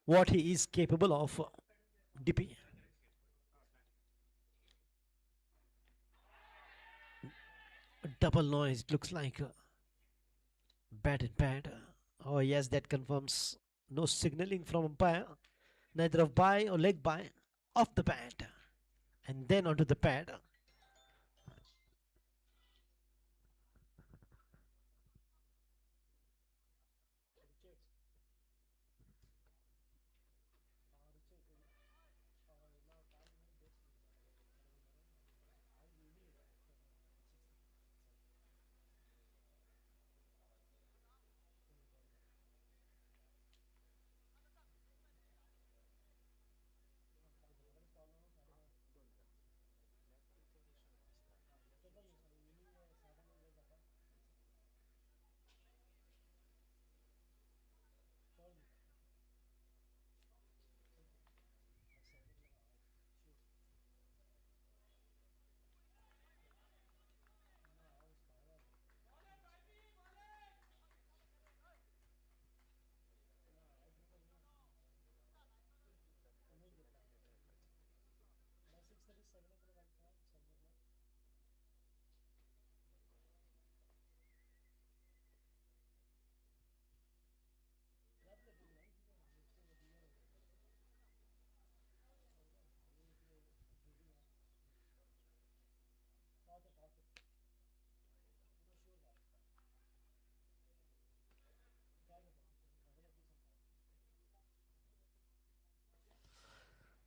what he is capable of. DP. Double noise, it looks like bat and pad. Oh yes, that confirms no signaling from umpire, neither of by or leg by, off the bat and then onto the pad.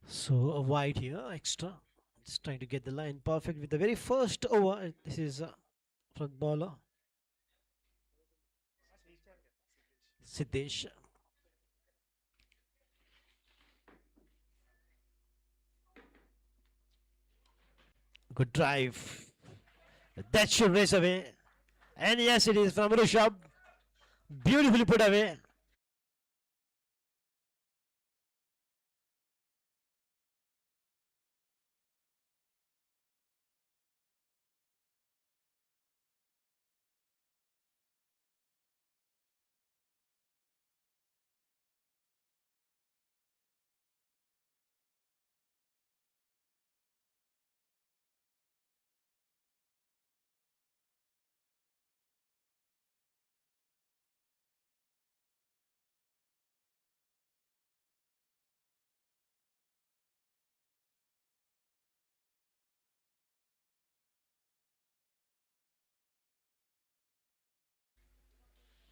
So a wide here, extra. Just trying to get the line perfect with the very first over. This is front bowler Siddesh. Good drive. That should race away. And yes, it is from Rishabh. Beautifully put away.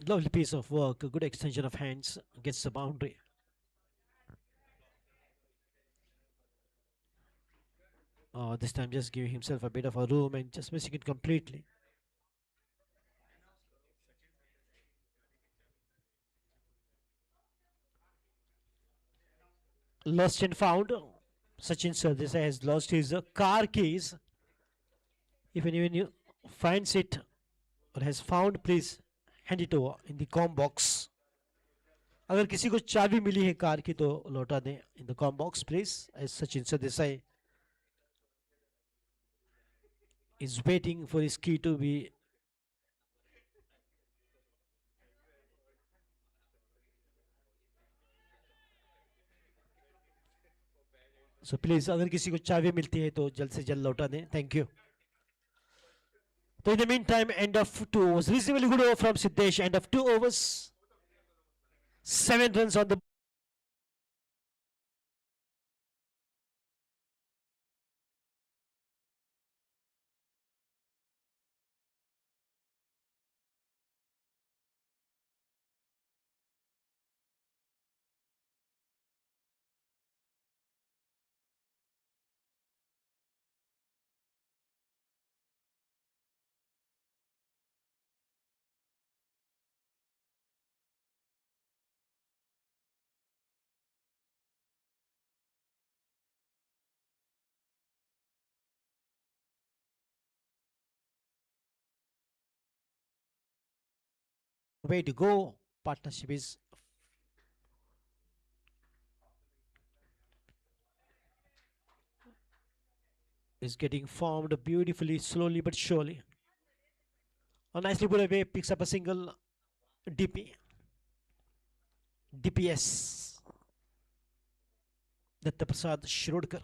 Lovely piece of work. A good extension of hands. Gets the boundary. This time just giving himself a bit of a room and just missing it completely. Lost and found. Sachin Sardesai has lost his car keys. If anyone you finds it or has found, please hand it over in the com box. अगर किसी को चाबी मिली है car की तो लौटा दें in the com box please, as Sachin Sardesai is waiting for his key to be so please अगर किसी को चाबी मिलती है तो जल्द से जल्द लौटा दें. Thank you. So in the meantime, end of 2 overs. Reasonably good over from Siddesh. End of 2 overs. 7 runs on the way to go. Partnership is getting formed beautifully, slowly but surely. nicely put away, picks up a single. DP. DPS. Datta Prasad Shrodkar.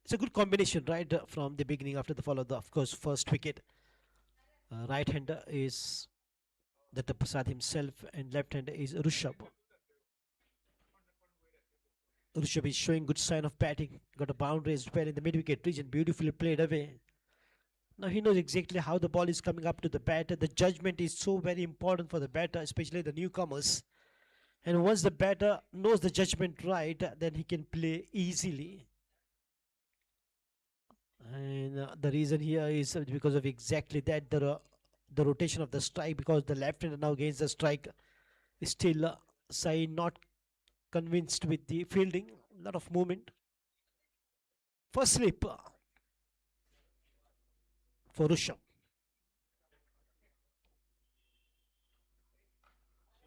It's a good combination right from the beginning after the follow the, of course, first wicket. Right hander is Datta Prasad himself and left hander is Rishabh. Rishabh is showing good sign of batting. Got a boundary as well in the mid-wicket region. Beautifully played away. Now he knows exactly how the ball is coming up to the batter. The judgment is so very important for the batter, especially the newcomers. And once the batter knows the judgment right, then he can play easily. And the reason here is because of exactly that, the rotation of the strike, because the left hander now gains the strike. Is still Sai not convinced with the fielding. A lot of movement. First slip for Rishabh.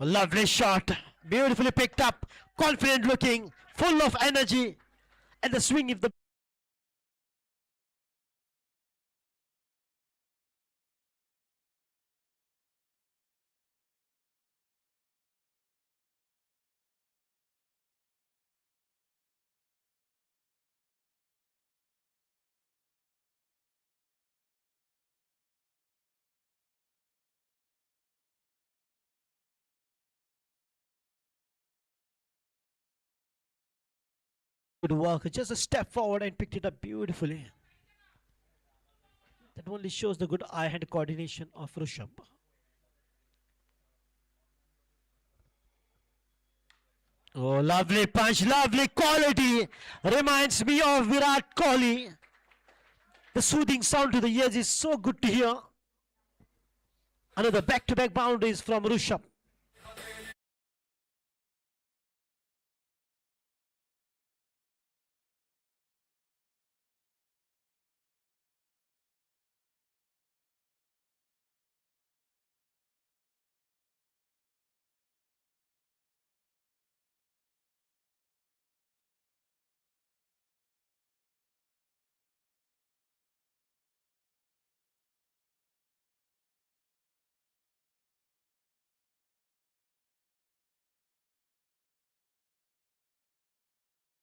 A lovely shot. Beautifully picked up. Confident looking. Full of energy. And the swing if the good work. Just a step forward and picked it up beautifully. That only shows the good eye-hand coordination of Rishabh. Oh, lovely punch, lovely quality. Reminds me of Virat Kohli. The soothing sound to the ears is so good to hear. Another back-to-back boundaries from Rishabh.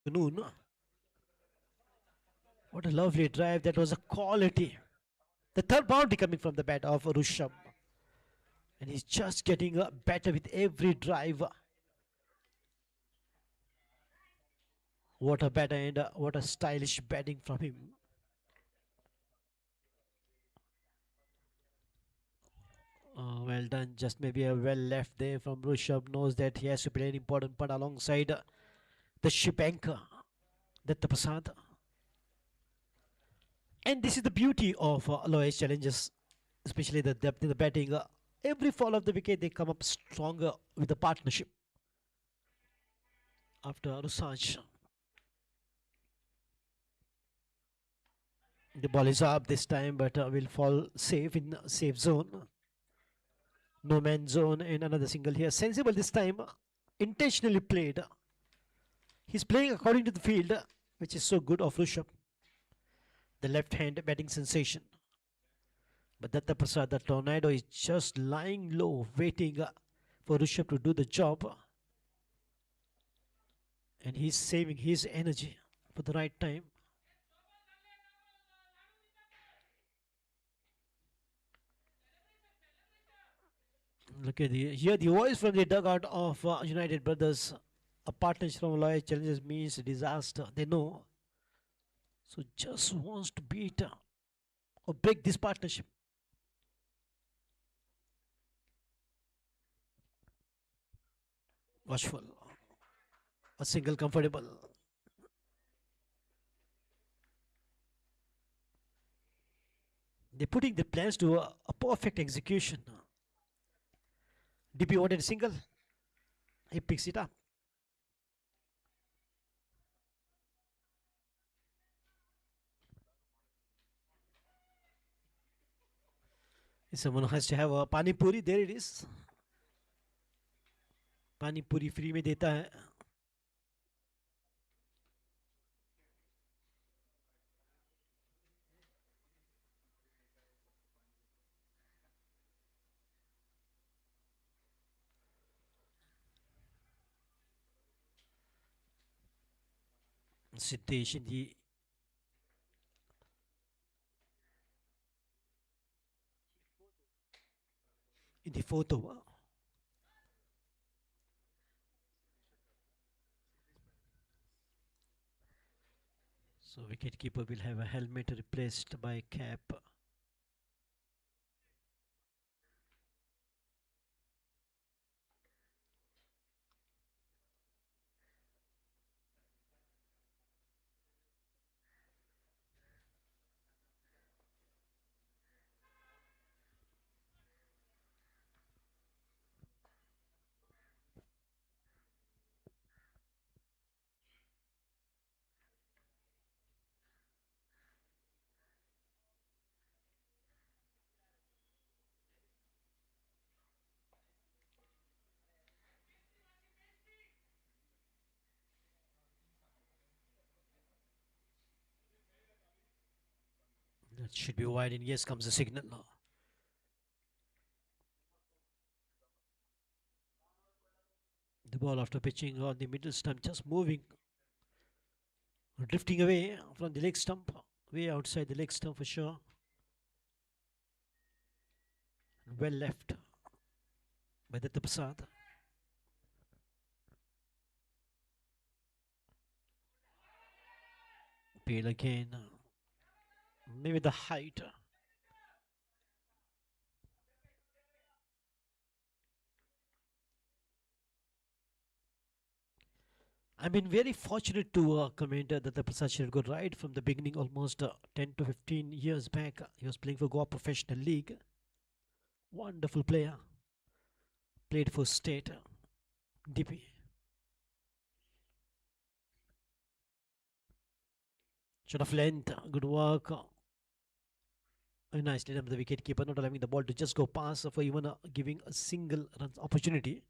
Noon. What a lovely drive. That was a quality. The third boundary coming from the bat of Rishabh. And he's just getting better with every drive. What a batter and what a stylish batting from him. Well done. Just maybe a well left there from Rishabh. Knows that he has to play an important part alongside the ship anchor, Datta Prasad. And this is the beauty of Aloy's challenges, especially the depth in the batting. Every fall of the wicket, they come up stronger with the partnership. After Rusaj. The ball is up this time, but will fall safe in safe zone. No man zone and another single here. Sensible this time. Intentionally played. He's playing according to the field, which is so good of Rishabh. The left hand batting sensation. But Datta Prasad, the tornado, is just lying low, waiting for Rishabh to do the job. And he's saving his energy for the right time. Look at here the voice from the dugout of United Brothers. A partnership from Aloy challenges means disaster. They know. So just wants to beat or break this partnership. Watchful. A single comfortable. They're putting the plans to a perfect execution. DP wanted a single. He picks it up. If someone has to have a pani puri, there it is. Pani puri free में देता है. Siddesh in the fourth over. So wicketkeeper will have a helmet replaced by a cap. That should be wide, and yes, comes the signal now. The ball after pitching on the middle stump, just moving, drifting away from the leg stump, way outside the leg stump for sure. Well left by Datta Prasad. Peel again, maybe the height. I've been very fortunate to comment that the Prasad should go right from the beginning, almost 10 to 15 years back. He was playing for Goa Professional League. Wonderful player. Played for State, DP. Shot of length, good work. Very nicely done by the wicket keeper, not allowing the ball to just go past for even giving a single run opportunity.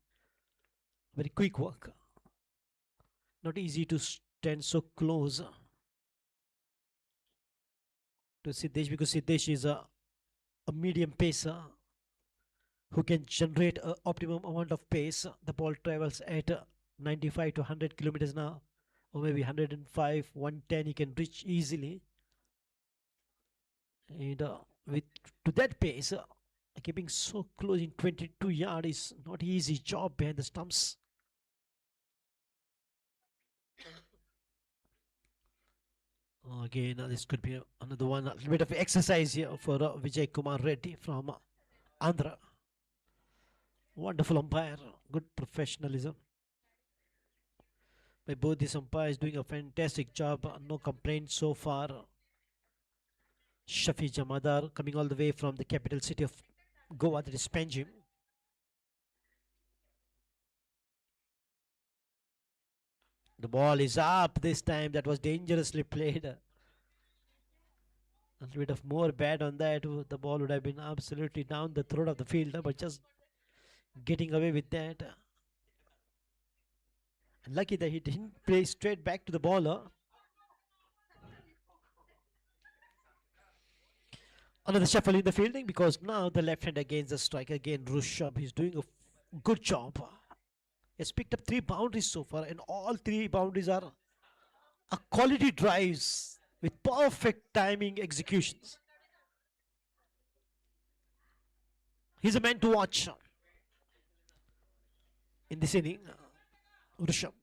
Very quick work. Not easy to stand so close to Siddesh, because Siddesh is a medium pacer who can generate an optimum amount of pace. The ball travels at 95 to 100 kilometers an hour, or maybe 105, 110. He can reach easily. And with to that pace, keeping so close in 22 yards is not easy job behind the stumps. Again, this could be another one, a little bit of exercise here for Vijay Kumar Reddy from Andhra. Wonderful umpire, good professionalism by both these umpires, doing a fantastic job. No complaints so far. Shafi Jamadar coming all the way from the capital city of Goa, that is Panjim. The ball is up this time. That was dangerously played. A little bit of more bad on that. The ball would have been absolutely down the throat of the fielder, but just getting away with that. And lucky that he didn't play straight back to the bowler. Another shuffle in the fielding, because now the left hand against the strike again. Rushabh, he's doing a good job. He's picked up 3 boundaries so far, and all 3 boundaries are quality drives with perfect timing executions. He's a man to watch in this inning, Rushabh.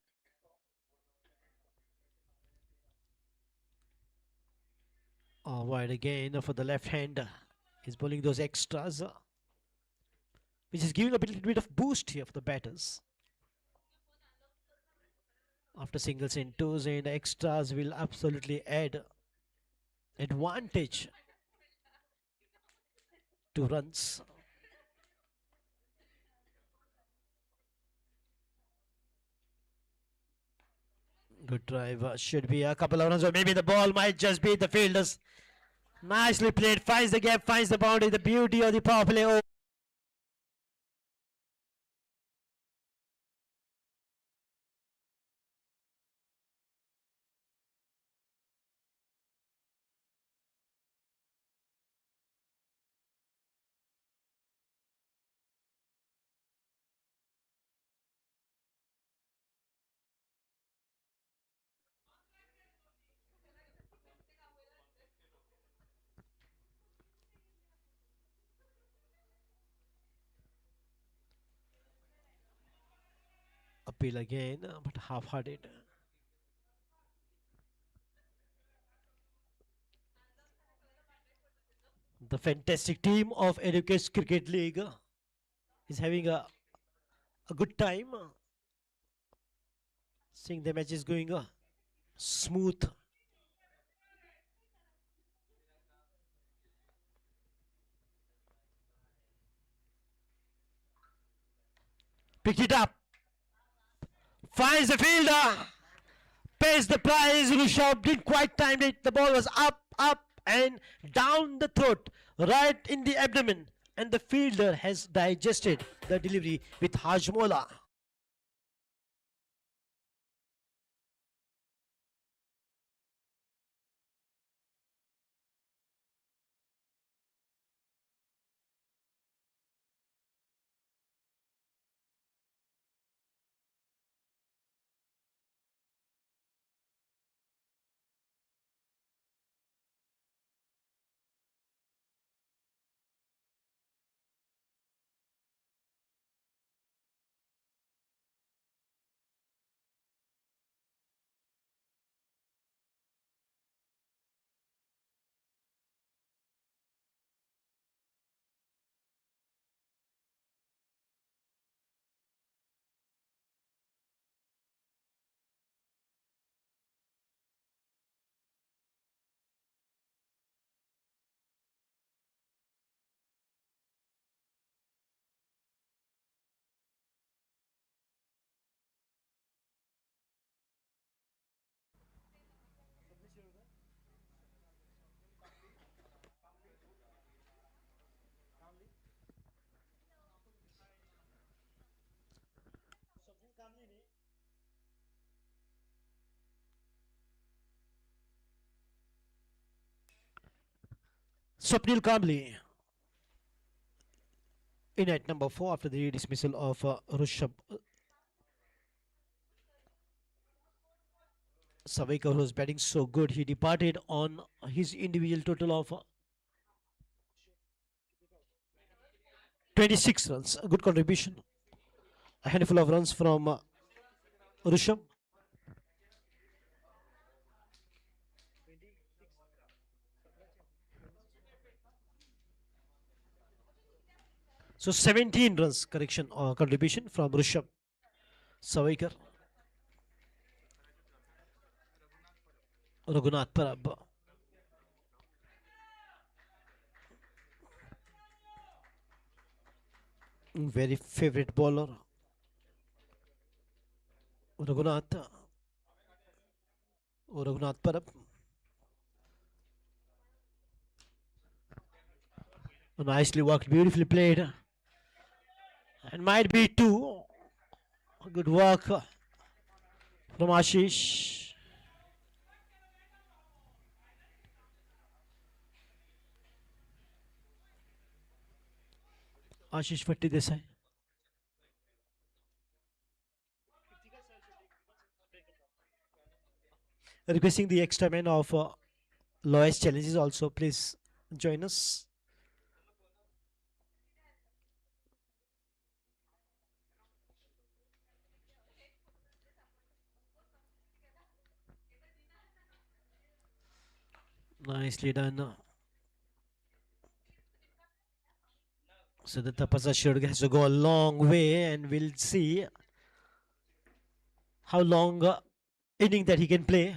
Wide again for the left hand. He's bowling those extras, which is giving a little bit of boost here for the batters. After singles and twos, and extras will absolutely add advantage to runs. Good drive. Should be a couple of runs, or maybe the ball might just be the fielders. Nicely played. Finds the gap, finds the boundary. The beauty of the power play. Oh. appeal again, but half-hearted. The fantastic team of Educates Cricket League is having a good time. Seeing the matches going smooth. Picked it up. Finds the fielder. Pays the prize. Rishabh didn't quite time it. The ball was up, and down the throat, right in the abdomen. And the fielder has digested the delivery with Hajmola. Swapnil Kamble in at number 4 after the dismissal of Rishabh Savaikar, was batting so good. He departed on his individual total of 26 runs. A good contribution. A handful of runs from Rishabh. So 17 runs correction or contribution from Rishabh Savaikar. Raghunath Parab. Very favorite bowler. Raghunath Parab. Nicely worked, beautifully played. And might be two. Good work from Ashish. Ashish Fatti Desai. Requesting the extra man of Lois Challenges also, please join us. Nicely done. So the Tapasa Shirg has to go a long way, and we'll see how long inning that he can play.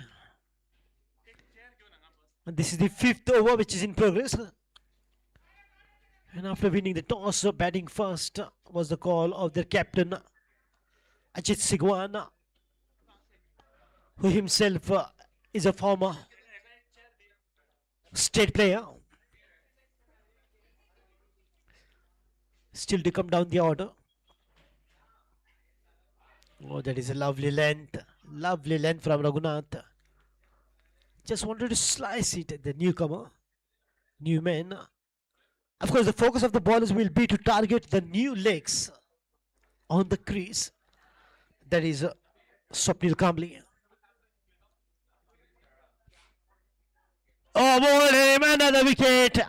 And this is the 5th over which is in progress. And after winning the toss, batting first was the call of their captain Ajit Sigwan, who himself is a former state player. Still to come down the order. Oh, that is a lovely length from Raghunath. Just wanted to slice it at the newcomer, new man. Of course, the focus of the bowlers will be to target the new legs on the crease. That is Swapnil Kamble. Oh, bowled him, another wicket.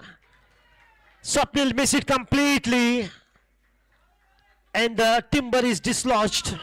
Swapnil missed it completely, and the timber is dislodged.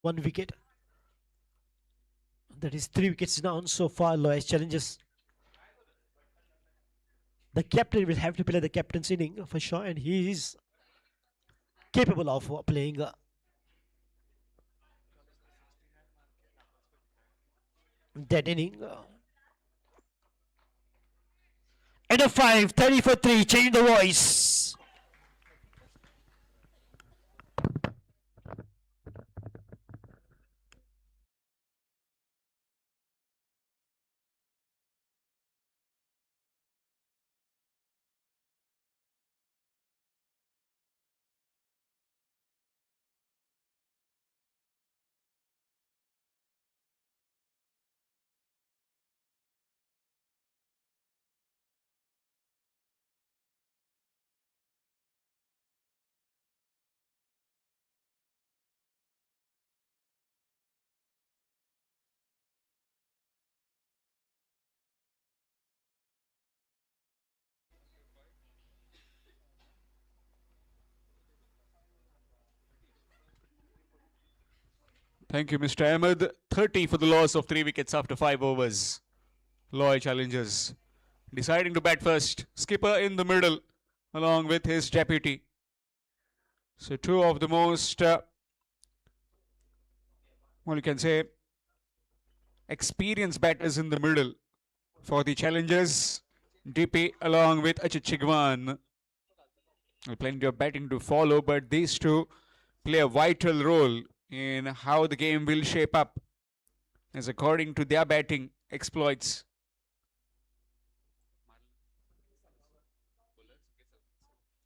1 wicket. That is 3 wickets down so far. Lois challenges. The captain will have to play the captain's inning for sure, and he is capable of playing that inning. And a 5, 30 for 3, change the voice. Thank you, Mr. Ahmed. 30 for the loss of 3 wickets after 5 overs. Loy challenges. Deciding to bat first. Skipper in the middle, along with his deputy. So two of the most, well, you can say, experienced batters in the middle for the challengers. DP along with Achit Chigwan. Plenty of batting to follow, but these two play a vital role in how the game will shape up, as according to their batting exploits.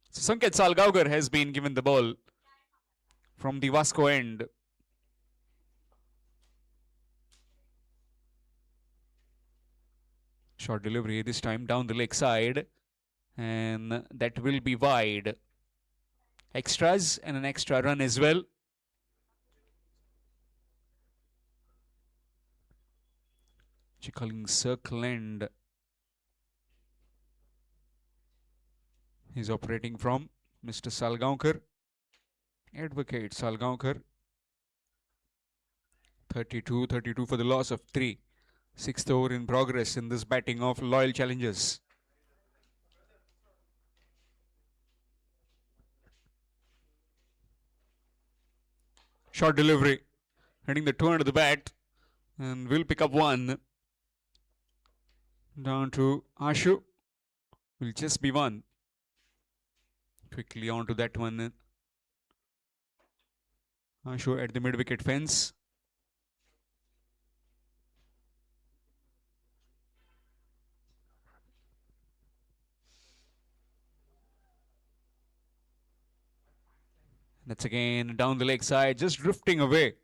So Sanket Salgaonkar has been given the ball from the Vasco end. Short delivery this time down the leg side, and that will be wide. Extras and an extra run as well. Calling circle end. He's operating from Mr. Salgaonkar. Advocate Salgaonkar. 32 for the loss of 3. 6th over in progress in this batting of loyal challengers. Short delivery. Hitting the 2 under the bat. And will pick up 1. Down to Ashu. Will just be 1. Quickly onto that one. Ashu at the mid-wicket fence. That's again down the leg side, just drifting away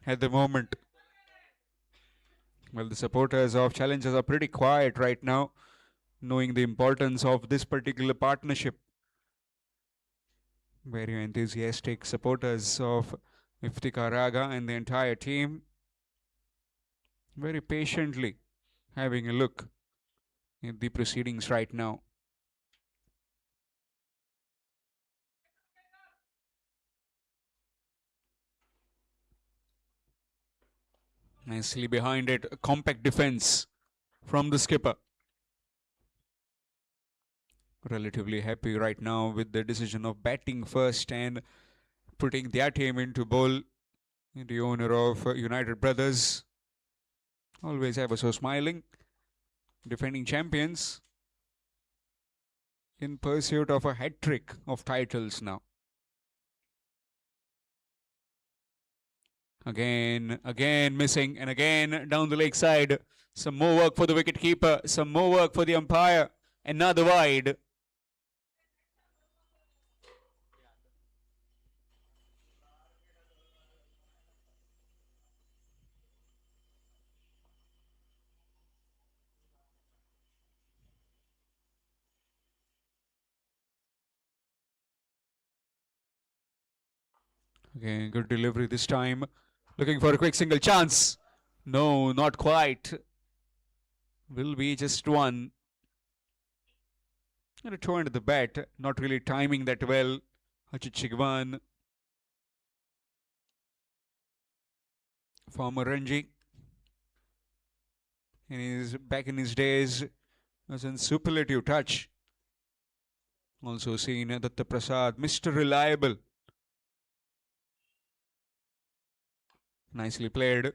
at the moment. Well, the supporters of challengers are pretty quiet right now, knowing the importance of this particular partnership. Very enthusiastic supporters of Iftikhar Raga and the entire team. Very patiently having a look at the proceedings right now. Nicely behind it, a compact defense from the skipper. Relatively happy right now with the decision of batting first and putting their team into bowl. The owner of United Brothers, always ever so smiling. Defending champions in pursuit of a hat-trick of titles now. Again missing, and again down the leg side. Some more work for the wicket-keeper, some more work for the umpire. Another wide. Again, good delivery this time. Looking for a quick single chance. No, not quite. Will be just 1. And a toe into the bat. Not really timing that well. Achit Chigwan. Former Ranji. And he's back in his days as in superlative touch. Also seen Datta Prasad, Mr. Reliable. Nicely played.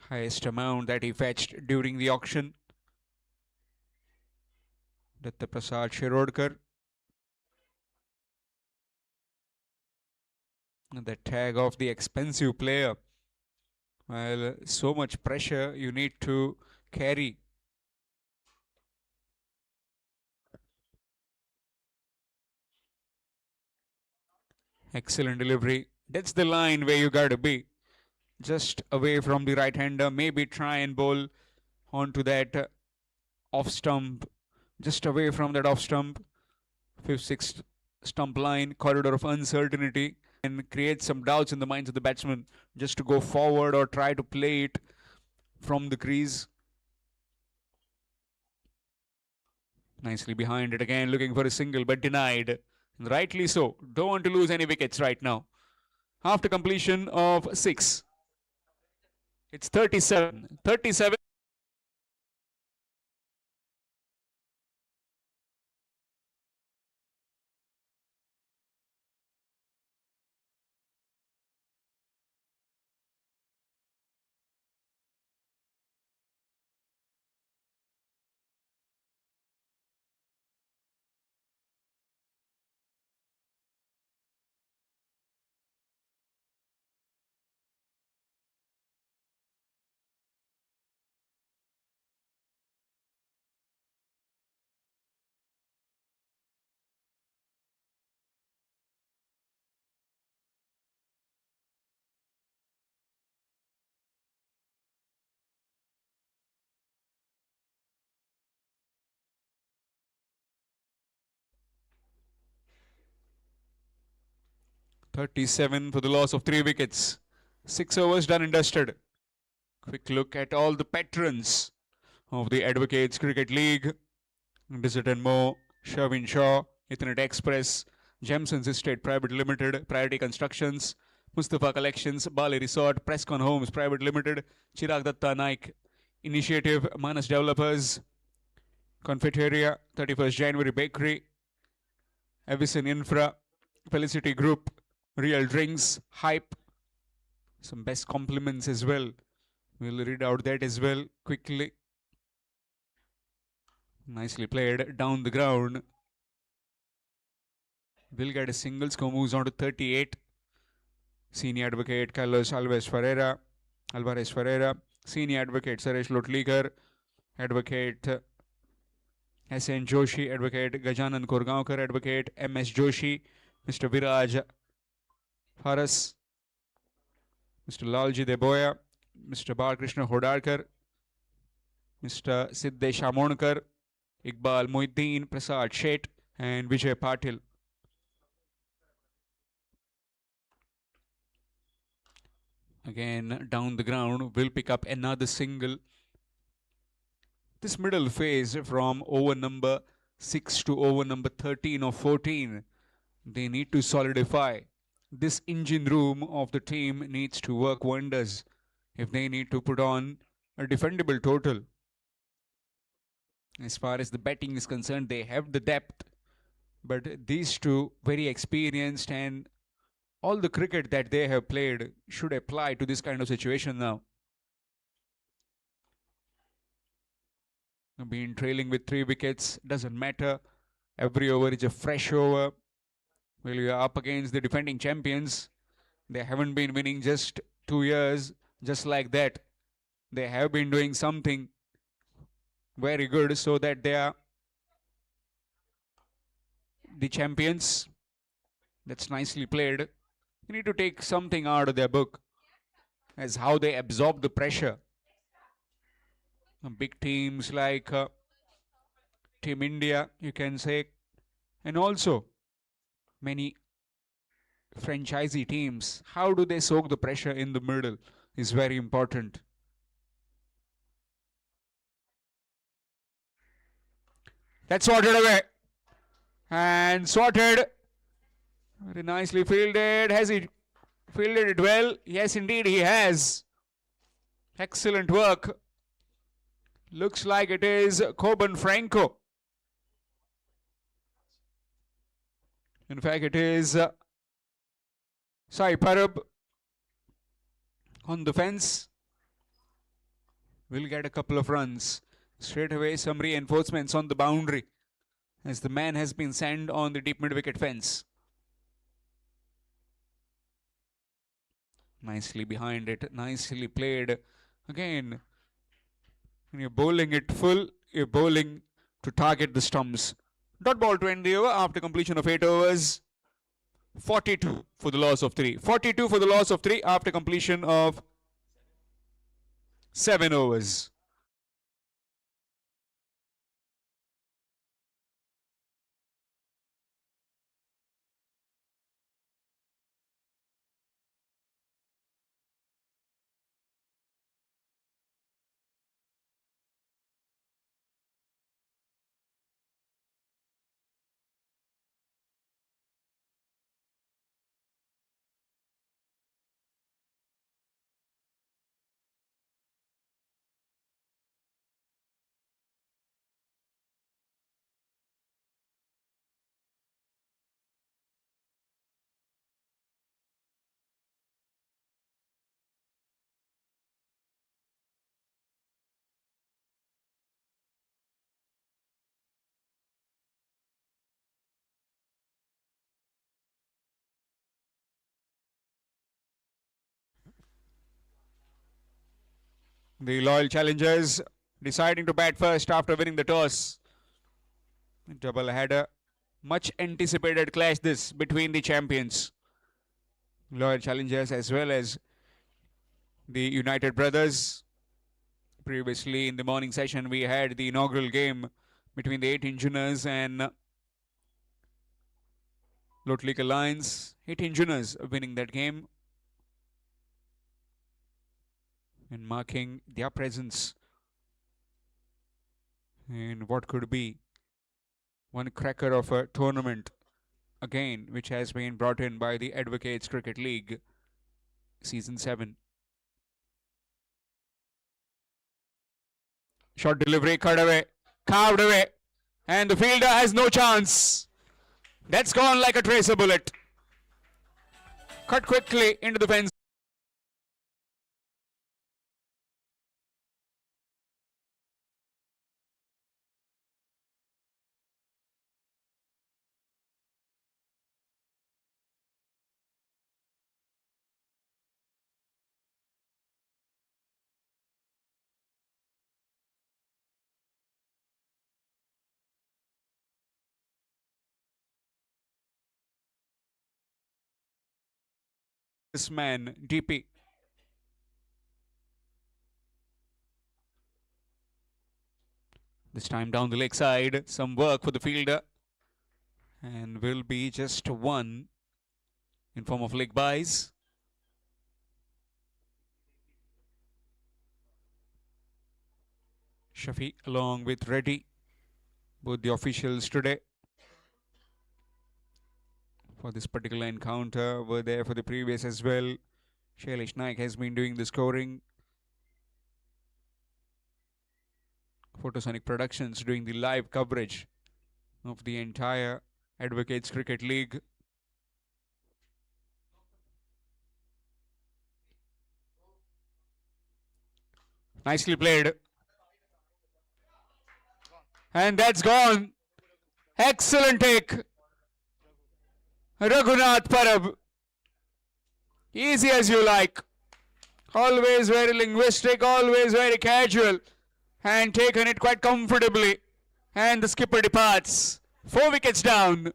Highest amount that he fetched during the auction. Datta Prasad Shirodkar. The tag of the expensive player. Well, so much pressure you need to carry. Excellent delivery. That's the line where you gotta be. Just away from the right-hander. Maybe try and bowl onto that off stump. Just away from that off stump. 5th, 6th stump line. Corridor of uncertainty. And create some doubts in the minds of the batsman. Just to go forward or try to play it from the crease. Nicely behind it again. Looking for a single but denied. Rightly so. Don't want to lose any wickets right now. After completion of 6. It's 37. 37. .37 for the loss of 3 wickets. 6 overs done and dusted. Quick look at all the patrons of the Advocates Cricket League. Desert and Mo, Sherwin Shaw, Ethernet Express, Jemson's Estate Private Limited, Priority Constructions, Mustafa Collections, Bali Resort, Prescon Homes Private Limited, Chirag Datta Naik Initiative, Manas Developers, Confiteria, 31st January Bakery, Avison Infra, Felicity Group, Real Drinks, Hype, some best compliments as well. We'll read out that as well quickly. Nicely played down the ground. Will get a single. Score moves on to 38. Senior Advocate Carlos Alvarez Ferreira. Senior Advocate Suresh Lotlikar. Advocate S.N. Joshi. Advocate Gajanan Korgaonkar. Advocate M.S. Joshi. Mr. Viraj Faras. Mr. Lalji Deboya. Mr. Balkrishna Hodarkar. Mr. Siddesh Amonkar. Iqbal Moiddin, Prasad Sheth, and Vijay Patil. Again, down the ground, will pick up another single. This middle phase from over number 6 to over number 13 or 14, they need to solidify. This engine room of the team needs to work wonders if they need to put on a defendable total. As far as the batting is concerned, they have the depth, but these two very experienced, and all the cricket that they have played should apply to this kind of situation now. Being trailing with 3 wickets doesn't matter. Every over is a fresh over. Well, you are up against the defending champions. They haven't been winning just 2 years just like that. They have been doing something very good so that they are the champions. That's nicely played. You need to take something out of their book as how they absorb the pressure. Big teams like Team India, you can say, and also many franchisee teams. How do they soak the pressure in the middle is very important. That's swatted away. And swatted. Very nicely fielded. Has he Fielded it well. Yes, indeed, he has. Excellent work. Looks like it is Coben Franco. In fact, it is Sai Parab on the fence. Will get a couple of runs. Straight away, some reinforcements on the boundary as the man has been sent on the deep mid-wicket fence. Nicely behind it, nicely played. Again, when you're bowling it full, you're bowling to target the stumps. Dot ball to end the over after completion of 8 overs. 42 for the loss of 3. 42 for the loss of 3 after completion of 7 overs. The loyal challengers deciding to bat first after winning the toss. Double header. Much anticipated clash this between the champions. Loyal challengers as well as the United Brothers. Previously in the morning session we had the inaugural game between the 18 Junners and Lotlik Alliance. 18 Junners winning that game and marking their presence in what could be one cracker of a tournament again, which has been brought in by the Advocates Cricket League Season 7. Short delivery, cut away, carved away, and the fielder has no chance. That's gone like a tracer bullet. Cut quickly into the fence. This man, DP. This time down the leg side, some work for the fielder. And will be just one in form of leg byes. Shafi along with Reddy, both the officials today for this particular encounter were there for the previous as well. Shailesh Naik has been doing the scoring. Photosonic Productions doing the live coverage of the entire Advocates Cricket League. Nicely played. And that's gone. Excellent take. Raghunath Parab. Easy as you like. Always very linguistic, always very casual. And taken it quite comfortably. And the skipper departs. 4 wickets down.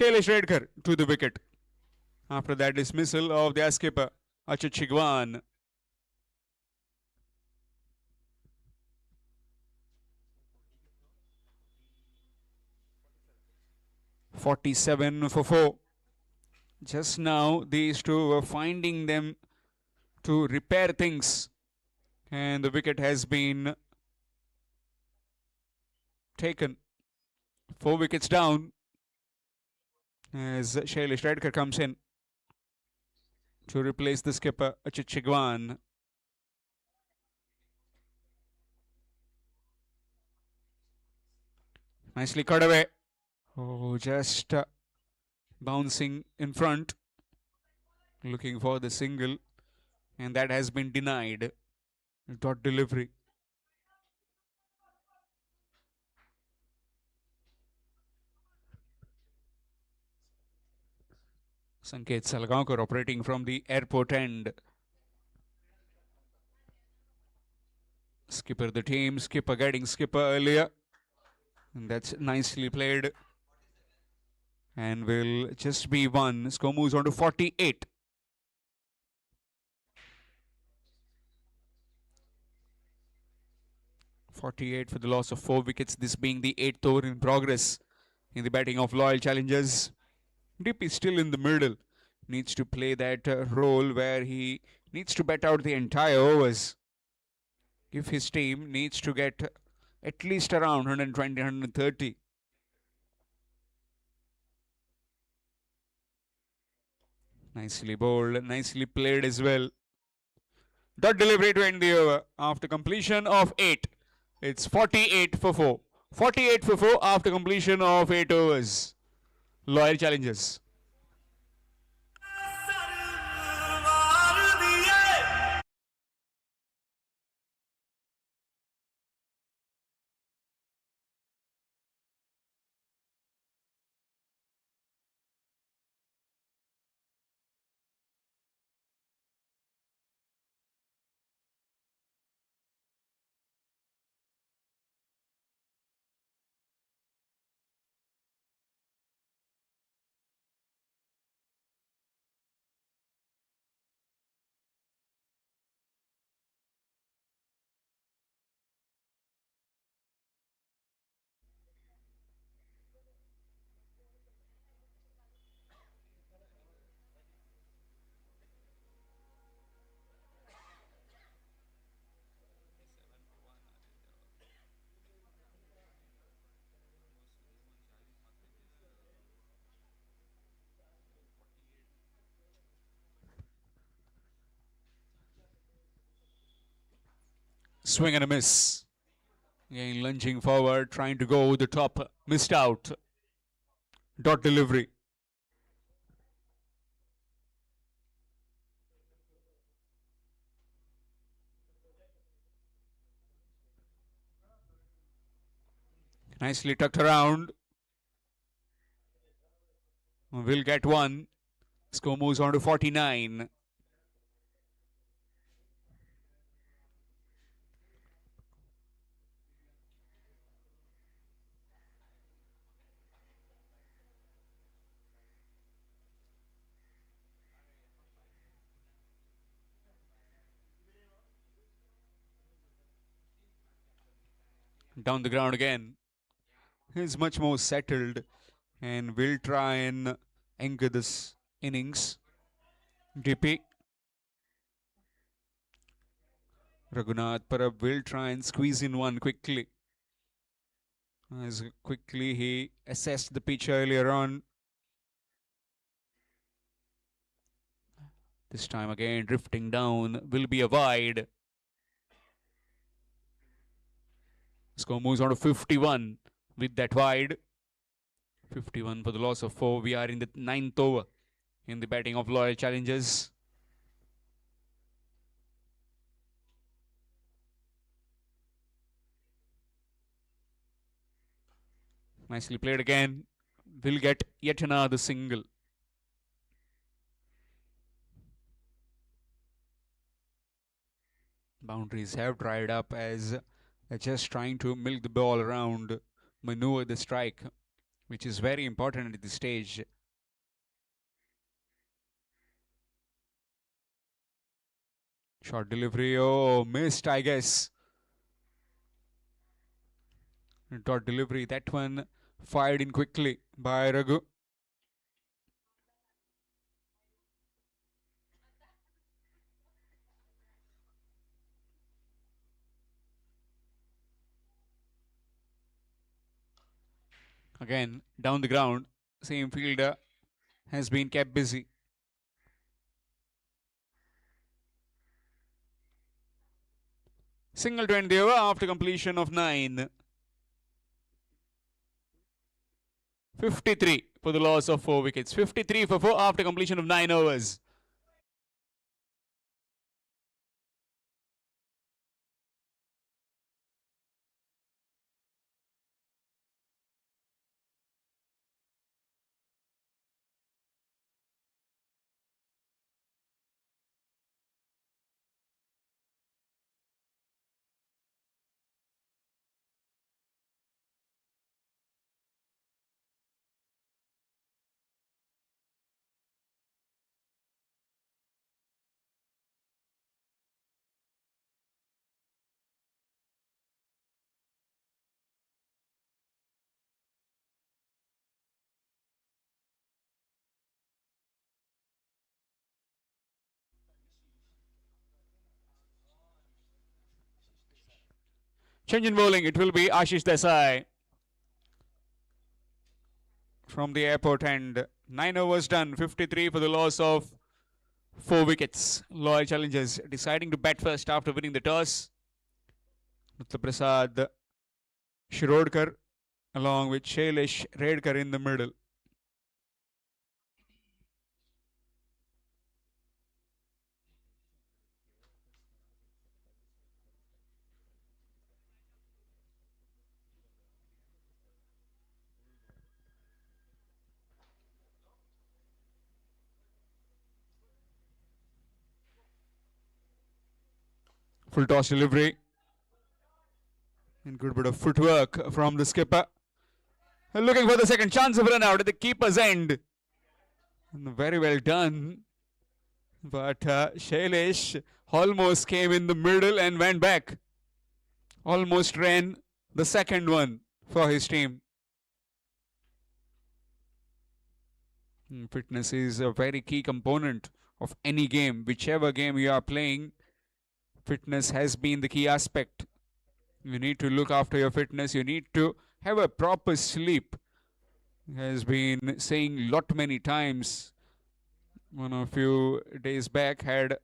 Shailesh Redkar to the wicket. After that dismissal of their skipper, Achyut Chigwan. "47 for 4. Just now, these two were finding them to repair things, and the wicket has been taken. 4 wickets down as Shailesh Redkar comes in to replace the skipper Achyut Chigwan. Nicely cut away. Oh, just bouncing in front, looking for the single, and that has been denied. Dot delivery. Sanket Salgaonkar operating from the airport end. Skipper the team, skipper getting skipper earlier. And that's nicely played. And will just be one. Score moves on to 48. For the loss of 4 wickets, this being the 8th over in progress in the batting of Loyal Challengers. Deep is still in the middle. Needs to play that role where he needs to bat out the entire overs. If his team needs to get at least around 120, 130. Nicely bowled, nicely played as well. Dot delivery to end the over after completion of 8. It's 48 for 4. 48 for 4 after completion of 8 overs. Loyal Challengers. Swing and a miss. Again lunging forward, trying to go over the top. Missed out. Dot delivery. Nicely tucked around. Will get one. Score moves on to 49. Down the ground again. He's much more settled and will try and anchor this innings. DP. Raghunath Parab will try and squeeze in one quickly. As quickly he assessed the pitch earlier on. This time again drifting down, will be a wide. Score moves on to 51 with that wide. 51 for the loss of 4. We are in the 9th over in the batting of Loyal Challengers. Nicely played again. Will get yet another single. Boundaries have dried up as they're just trying to milk the ball around, maneuver the strike. which is very important at this stage. Short delivery, oh, missed, I guess. Dot delivery, that one fired in quickly by Raghu. Again, down the ground, same fielder has been kept busy. Single to end the over after completion of 9. 53 for the loss of 4 wickets. 53 for 4 after completion of 9 overs. Change in bowling, it will be Ashish Desai from the airport end. 9 overs done, 53 for the loss of 4 wickets. Loyal challengers deciding to bat first after winning the toss. Mutla Prasad Shirodkar along with Shailesh Redkar in the middle. Full toss delivery. And good bit of footwork from the skipper. Looking for the second chance of run out at the keeper's end. And very well done. But Shailesh almost came in the middle and went back. Almost ran the second one for his team. Fitness is a very key component of any game. Whichever game you are playing, fitness has been the key aspect. You need to look after your fitness. You need to have a proper sleep. Has been saying lot many times. One a few days back had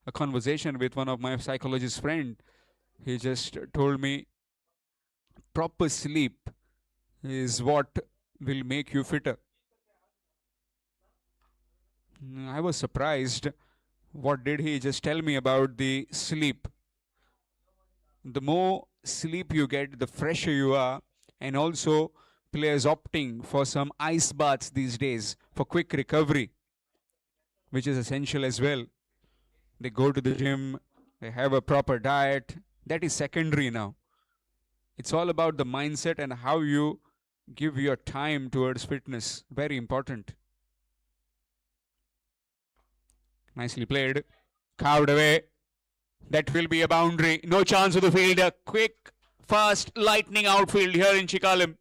a conversation with one of my psychologist friend. He just told me proper sleep is what will make you fitter. I was surprised. What did he just tell me about the sleep? The more sleep you get, the fresher you are, and also players opting for some ice baths these days for quick recovery, which is essential as well. They go to the gym, they have a proper diet. That is secondary now. It's all about the mindset and how you give your time towards fitness. Very important. Nicely played. Carved away. That will be a boundary. No chance for the fielder. Quick, fast, lightning outfield here in Chikalim.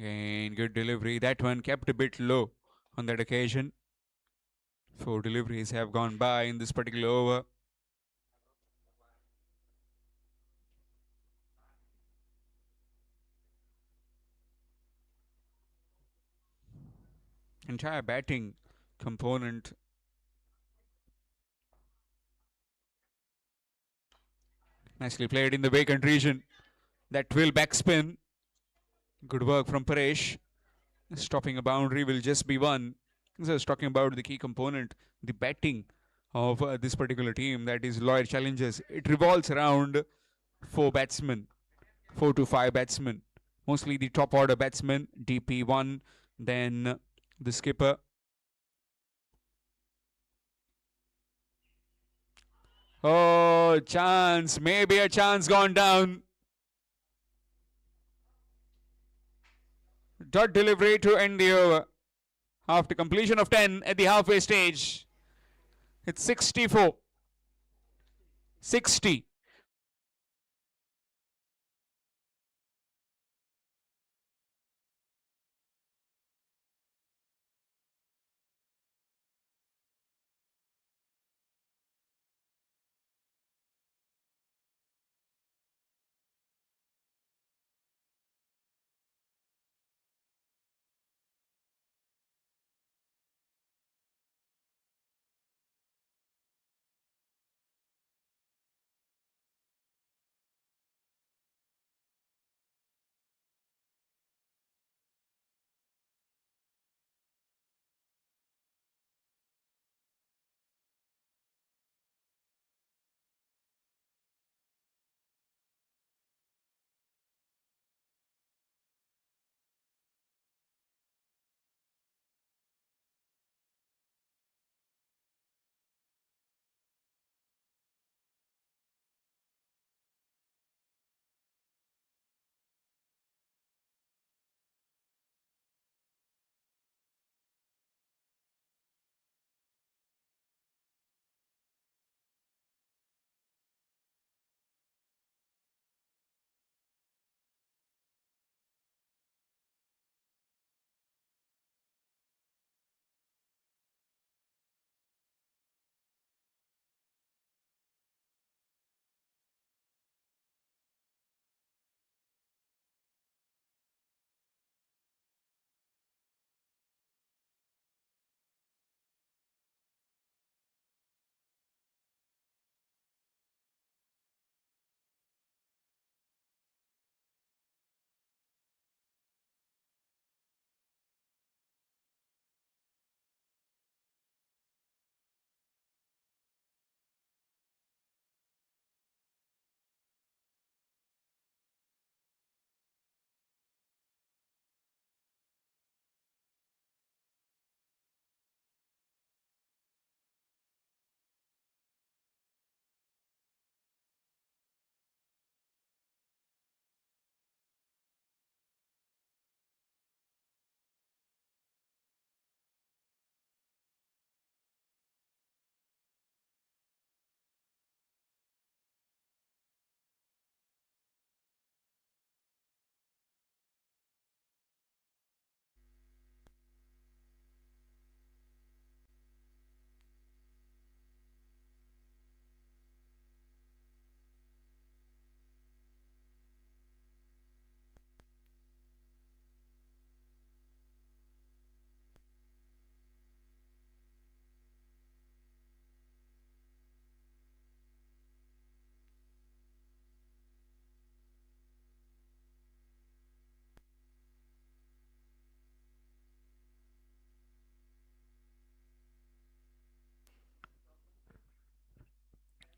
Again, good delivery. That one kept a bit low on that occasion. 4 deliveries have gone by in this particular over. Entire batting component Nicely played in the vacant region. That will backspin. Good work from Paresh. Stopping a boundary will just be one. So I was talking about the key component, the batting of this particular team, that is Lloyd Challengers. It revolves around 4 to 5 batsmen. Mostly the top order batsmen, DP1, then the skipper. Oh, chance, maybe a chance gone down. Dot delivery to end the over. After completion of 10 at the halfway stage, it's 64. 60.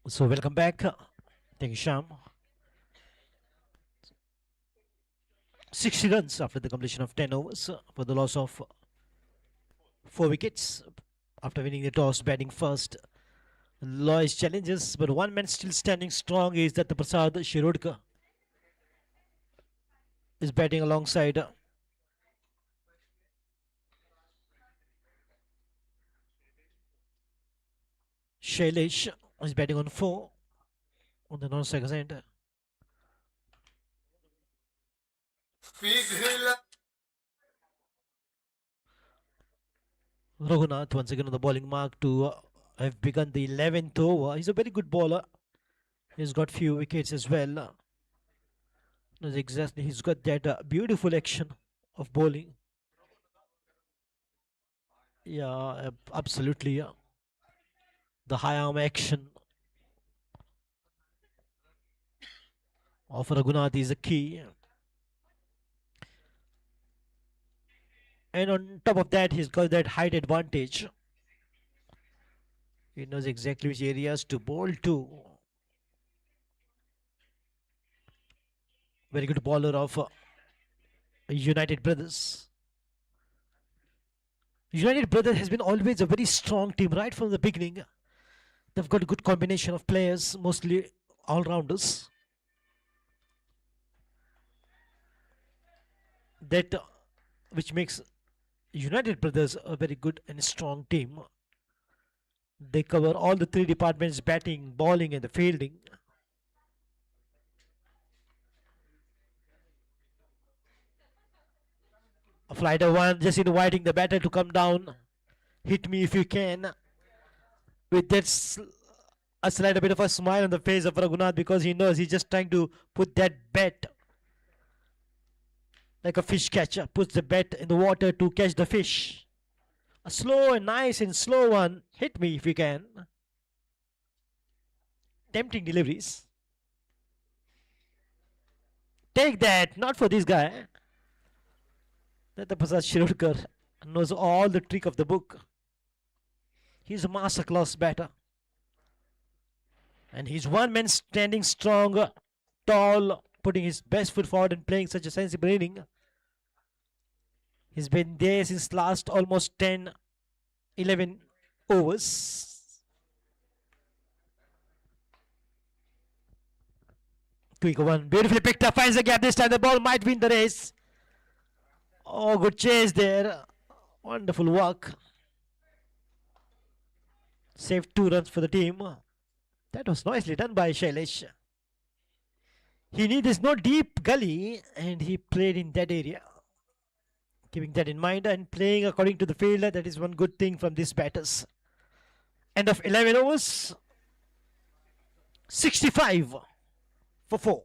So welcome back. Thank you, Sham. 60 runs after the completion of 10 overs for the loss of 4 wickets after winning the toss, batting first. Lois challenges, but one man still standing strong is that the Prasad Shirodka is batting alongside Shailesh is batting on 4 on the non-strikers end. Raghunath once again on the bowling mark to have begun the 11th over. He's a very good bowler. He's got few wickets as well. Exactly, he's got that beautiful action of bowling. Yeah, absolutely. Yeah. The high arm action. of Raghunath is the key. And on top of that, he's got that height advantage. He knows exactly which areas to bowl to. Very good bowler of United Brothers. United Brothers has been always a very strong team right from the beginning. They've got a good combination of players, mostly all-rounders. That which makes United Brothers a very good and strong team. They cover all the three departments: batting, bowling and the fielding. A flighter one, just inviting the batter to come down. Hit me if you can. With that a slight bit of a smile on the face of Raghunath, because he knows he's just trying to put that bat like a fish catcher puts the bat in the water to catch the fish. A slow and nice and slow one. Hit me if you can. Tempting deliveries. Take that. Not for this guy. That Prasad Shirudkar knows all the trick of the book. He's a master class batter. And he's one man standing strong, tall, putting his best foot forward and playing such a sensible inning. He's been there since last almost 10, 11 overs. Quick one, beautifully picked up, finds the gap this time. The ball might win the race. Oh, good chase there. Wonderful work. Saved 2 runs for the team. That was nicely done by Shailesh. He knew there's no deep gully and he played in that area. Keeping that in mind and playing according to the fielder, that is one good thing from these batters. End of 11 overs. 65 for 4.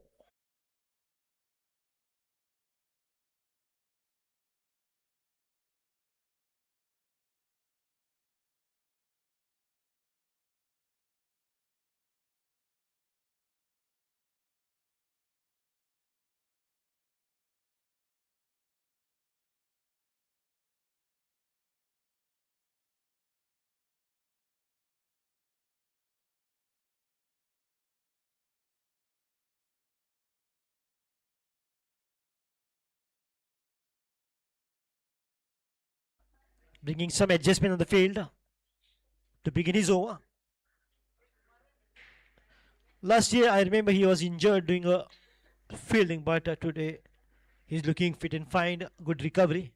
Bringing some adjustment on the field to begin his over. Last year, I remember he was injured doing a fielding, but today he's looking fit and fine. Good recovery.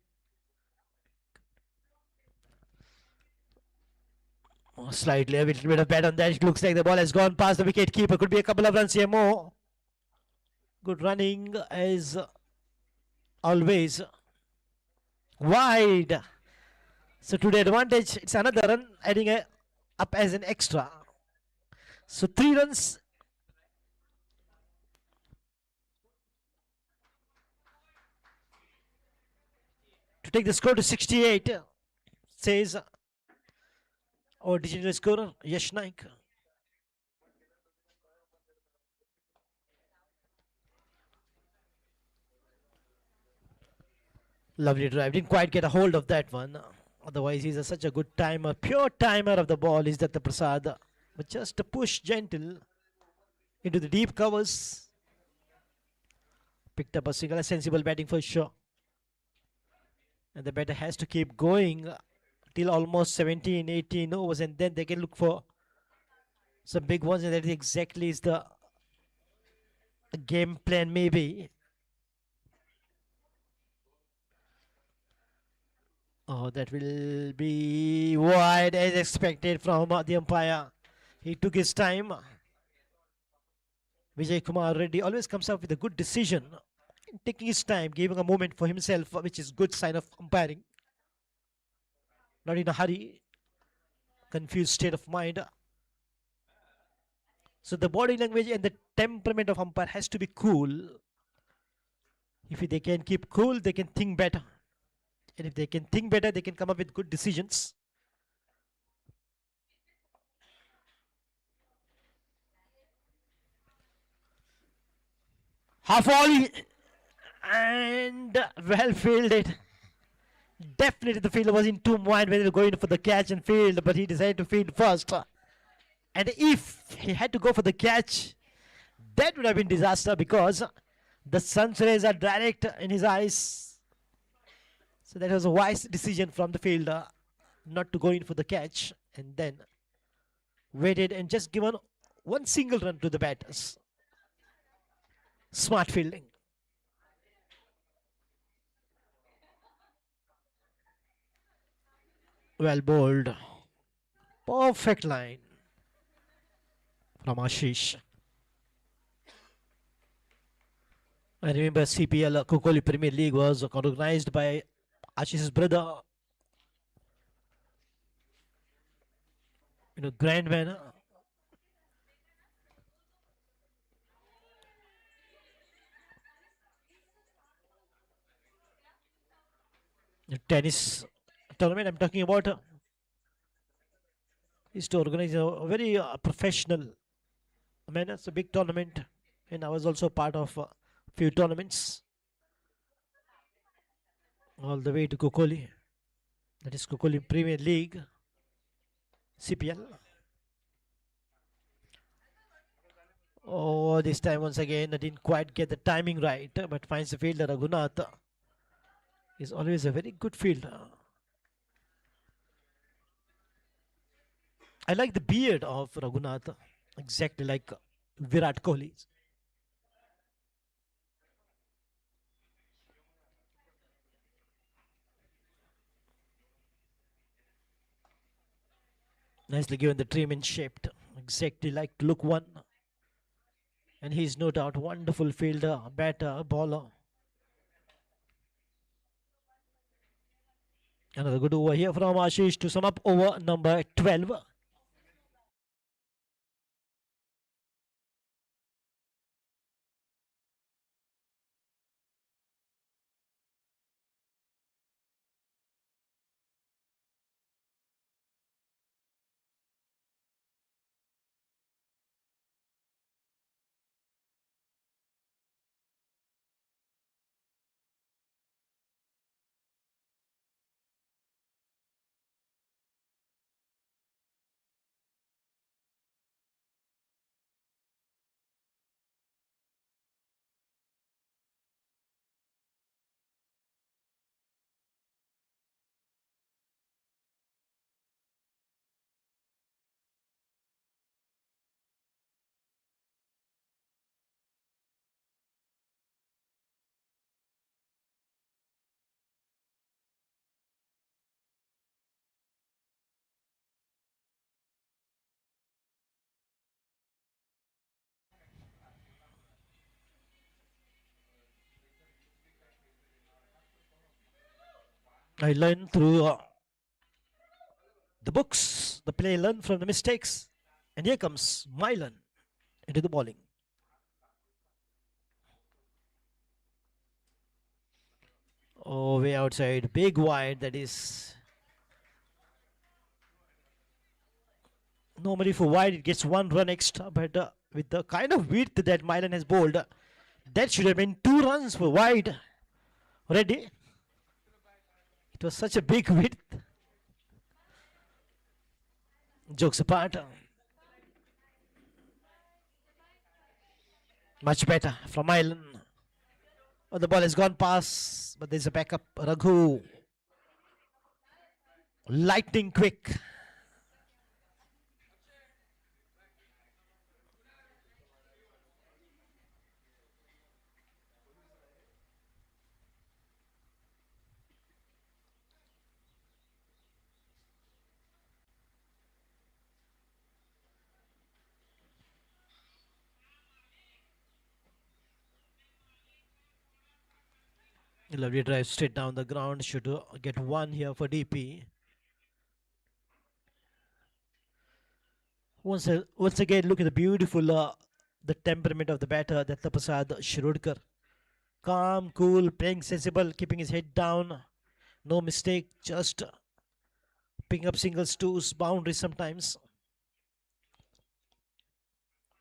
Oh, slightly a little bit of bat on that. It looks like the ball has gone past the wicket keeper. Could be a couple of runs here more. Good running as always. Wide. So today advantage, it's another run, adding up as an extra. So 3 runs. To take the score to 68, says our digital scorer, Yash Naik. Lovely drive. Didn't quite get a hold of that one. Otherwise, he's such a good timer. Pure timer of the ball is Datta Prasad. But just a push gentle into the deep covers. Picked up a single, a sensible batting for sure. And the batter has to keep going till almost 17, 18 overs. And then they can look for some big ones. And that exactly is the game plan maybe. Oh, that will be wide as expected from the umpire. He took his time. Vijay Kumar Reddy always comes up with a good decision. Taking his time, giving a moment for himself, which is good sign of umpiring. Not in a hurry. Confused state of mind. So the body language and the temperament of umpire has to be cool. If they can keep cool, they can think better. And if they can think better, they can come up with good decisions. Half volley and well fielded. Definitely the fielder was in two mind whether to go in for the catch and field, but he decided to field first. And if he had to go for the catch, that would have been disaster because the sun's rays are direct in his eyes. So that was a wise decision from the fielder not to go in for the catch and then waited and just given one single run to the batters. Smart fielding. Well bowled. Perfect line from Ashish. I remember CPL Kokoli Premier League was organized by Ashish's brother, Grandman. The tennis tournament I'm talking about is to organize a very professional. I mean, it's a big tournament, and I was also part of a few tournaments all the way to Kokoli. That is Kokoli Premier League, CPL. Oh, this time once again I didn't quite get the timing right, but finds the fielder Raghunath. Is always a very good fielder. I like the beard of Raghunath, exactly like Virat Kohli. Nicely given the trim and shaped, exactly like look one. And he's no doubt wonderful fielder, batter, bowler. Another good over here from Ashish to sum up over number 12. I learned through the books, the player learn from the mistakes. And here comes Milan into the bowling. Oh, way outside, big wide, that is. Normally for wide it gets one run extra, but with the kind of width that Milan has bowled, that should have been 2 runs for wide. Ready? It was such a big width. Jokes apart. Much better from Milan. Oh, the ball has gone past, but there's a backup. Raghu. Lightning quick. Lovely drive straight down the ground. Should get 1 here for DP. Once again, look at the beautiful the temperament of the batter, Datta Prasad Shirudkar. Calm, cool, playing sensible, keeping his head down. No mistake, just picking up singles, twos, boundaries sometimes.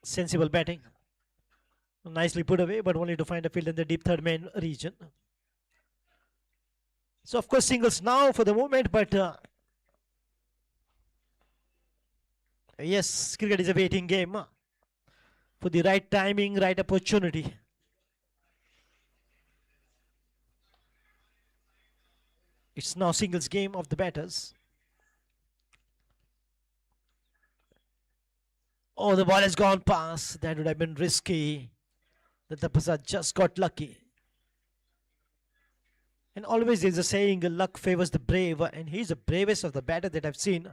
Sensible batting. Nicely put away, but only to find a field in the deep third man region. So, of course, singles now for the moment, but yes, cricket is a waiting game for the right timing, right opportunity. It's now singles game of the batters. Oh, the ball has gone past. That would have been risky. The Prasad just got lucky. And always there's a saying, luck favors the brave, and he's the bravest of the batter that I've seen,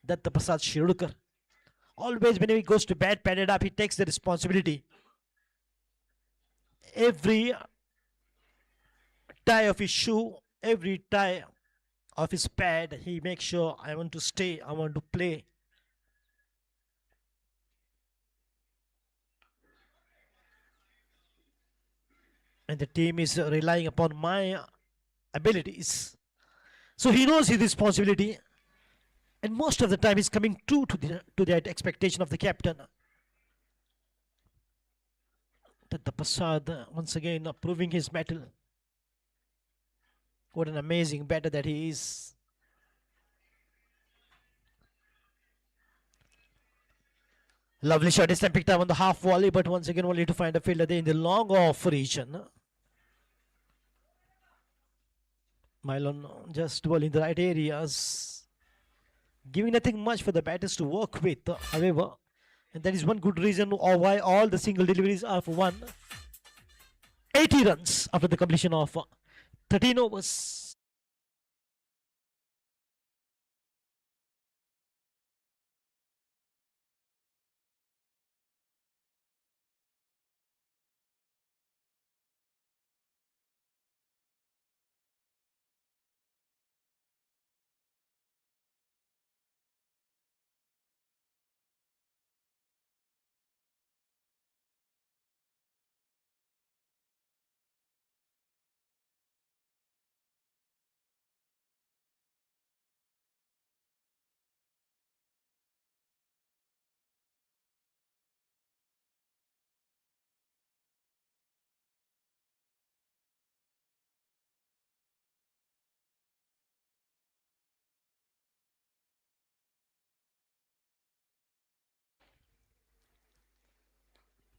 that the Prasad Shirudkar. Always whenever he goes to bat, padded up, he takes the responsibility. Every tie of his shoe, every tie of his pad, he makes sure, I want to stay, I want to play. And the team is relying upon my abilities. So he knows his responsibility. And most of the time he's coming true to that expectation of the captain. That the Prasad once again proving his mettle. What an amazing batter that he is. Lovely shot this time picked up on the half volley, but once again only to find a fielder there in the long off region. Mylon just ball in the right areas, giving nothing much for the batters to work with. However, and that is one good reason why all the single deliveries are for 180 runs after the completion of 13 overs.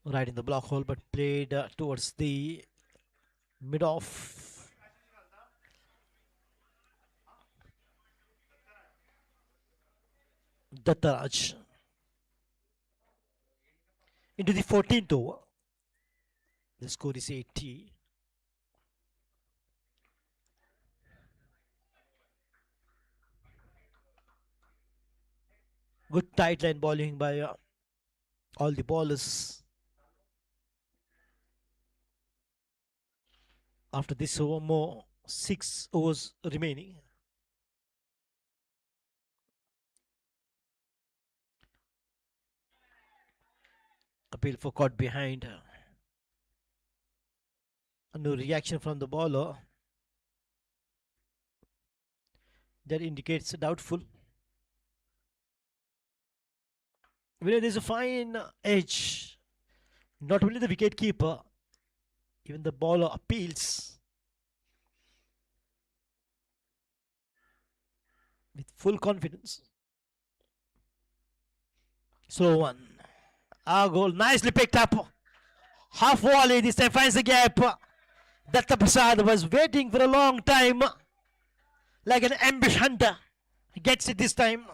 Right in the block hole, but played towards the mid off. Dattaraj into the 14th over. The score is 80. Good tight line bowling by all the bowlers. After this over, more 6 overs remaining. Appeal for caught behind. No reaction from the bowler. That indicates doubtful. Well, there's a fine edge. Not only the wicket keeper, even the bowler appeals with full confidence. Slow one. Our goal nicely picked up. Half volley this time finds the gap. Datta Prasad was waiting for a long time, like an ambush hunter. He gets it this time.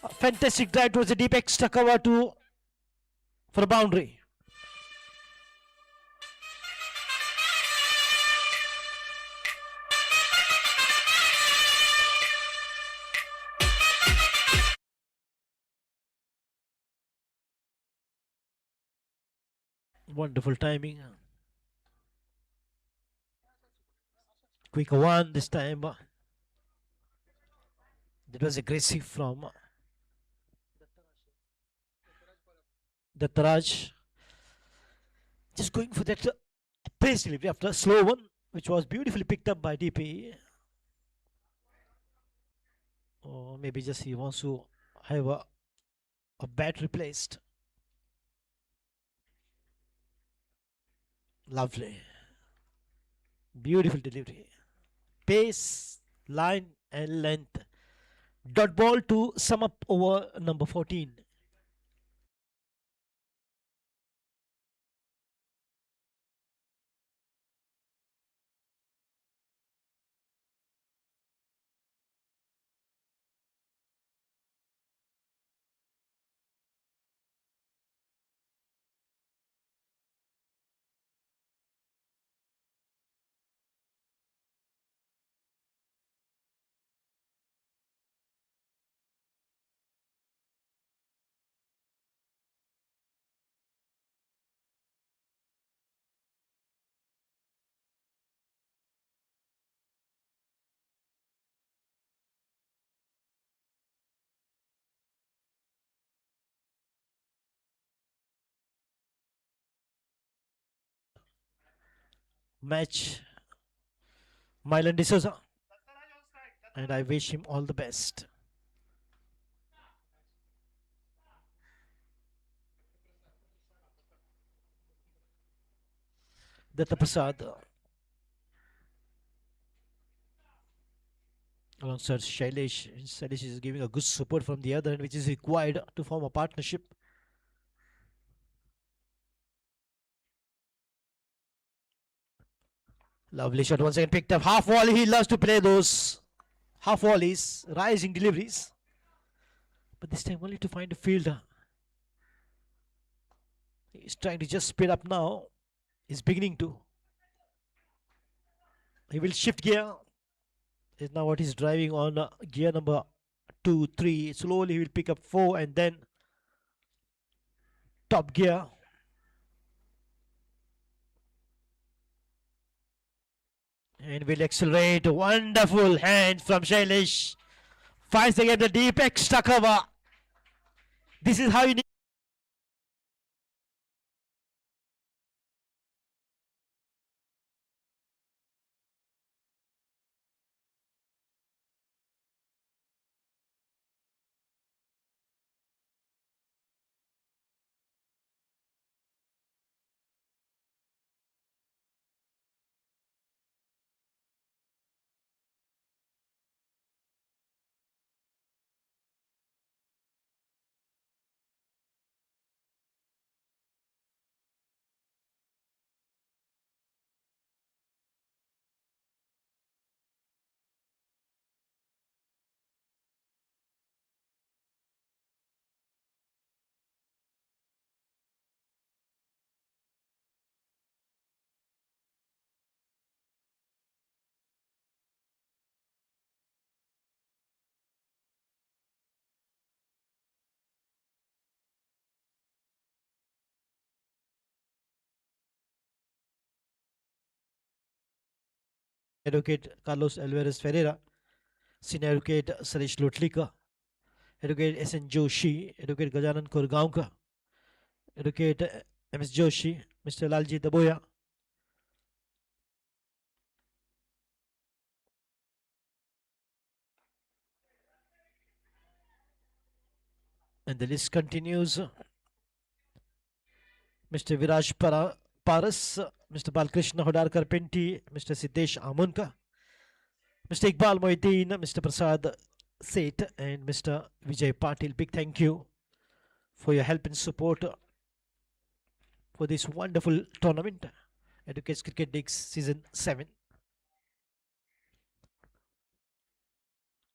A fantastic drive towards the deep extra cover for a boundary. Wonderful timing. Quick one this time. That was aggressive from Dattaraj. Just going for that pace delivery after a slow one, which was beautifully picked up by DP. Or maybe just he wants to have a bat replaced. Lovely. Beautiful delivery. Pace, line, and length. Dot ball to sum up over number 14. Match Mylan D'Souza, and I wish him all the best. Datta Prasad alongside Shailesh. Shailesh is giving a good support from the other end, which is required to form a partnership. Lovely shot once again picked up. Half volley. He loves to play those half volleys, rising deliveries. But this time only to find a fielder. He's trying to just speed up now. He's beginning to. He will shift gear. Is now what he's driving on gear number 2, 3. Slowly he will pick up 4 and then top gear. And will accelerate. Wonderful hand from Shailesh. Finds again the deep extra cover. This is how you need. Advocate Carlos Alvarez Ferreira, Senior Advocate Suresh Lotlika, Advocate S.N. Joshi, Advocate Gajanan Kurgaonkar, Advocate M.S. Joshi, Mr. Lalji Daboya, and the list continues. Mr. Viraj Paras, Mr. Balkrishna Hodarkar Penti, Mr. Siddesh Amunka, Mr. Iqbal Moiteen, Mr. Prasad Seth, and Mr. Vijay Patil. Big thank you for your help and support for this wonderful tournament, Educates Cricket League Season 7.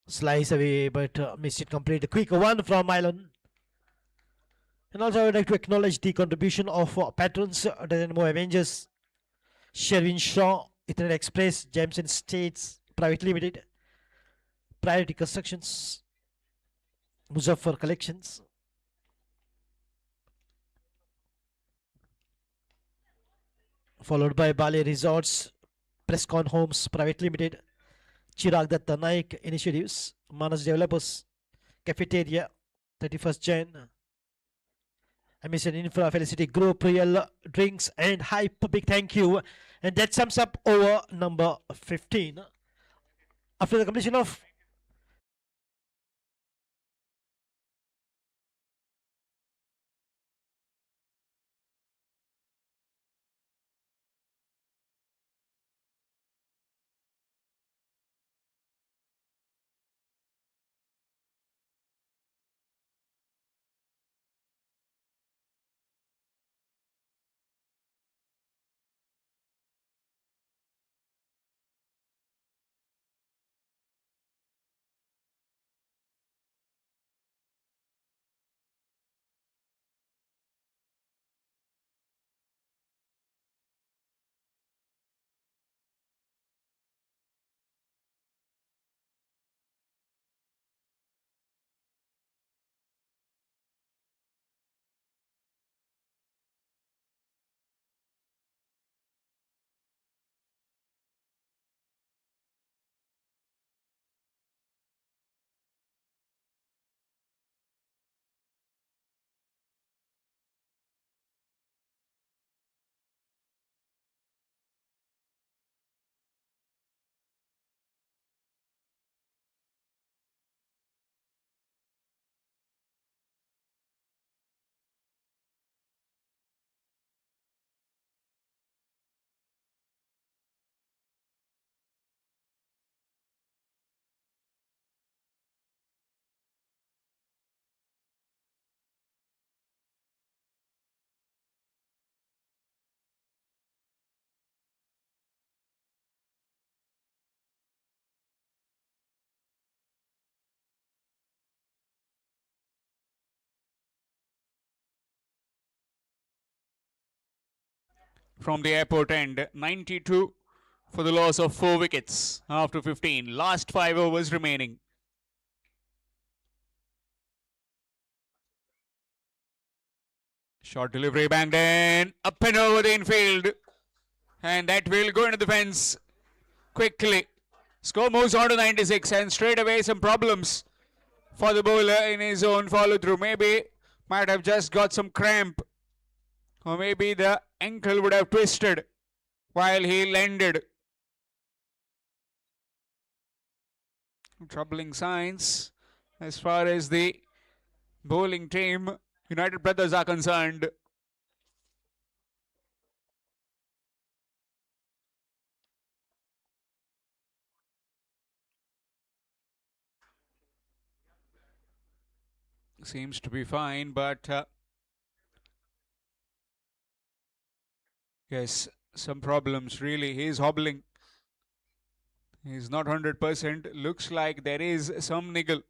Slice away, but missed it complete. A quick one from Mylan. And also I would like to acknowledge the contribution of patrons, Dynamo Avengers, Sherwin Shaw, Ethernet Express, Jameson States Private Limited, Priority Constructions, Muzaffar Collections, followed by Bali Resorts, Prescon Homes Private Limited, Chirag Datta Naik Initiatives, Manas Developers, Cafeteria, 31st Jan, Emission Infra Felicity Group, Real Drinks and Hype. Big thank you. And that sums up over number 15. After the completion of from the airport end. 92 for the loss of 4 wickets after 15. Last 5 overs remaining. Short delivery banged in, up and over the infield, and that will go into the fence quickly. Score moves on to 96, and straight away some problems for the bowler in his own follow through. Maybe might have just got some cramp, or maybe the ankle would have twisted while he landed. Troubling signs as far as the bowling team, United Brothers, are concerned. Seems to be fine, but yes, some problems really. He's hobbling. He's not 100%. Looks like there is some niggle.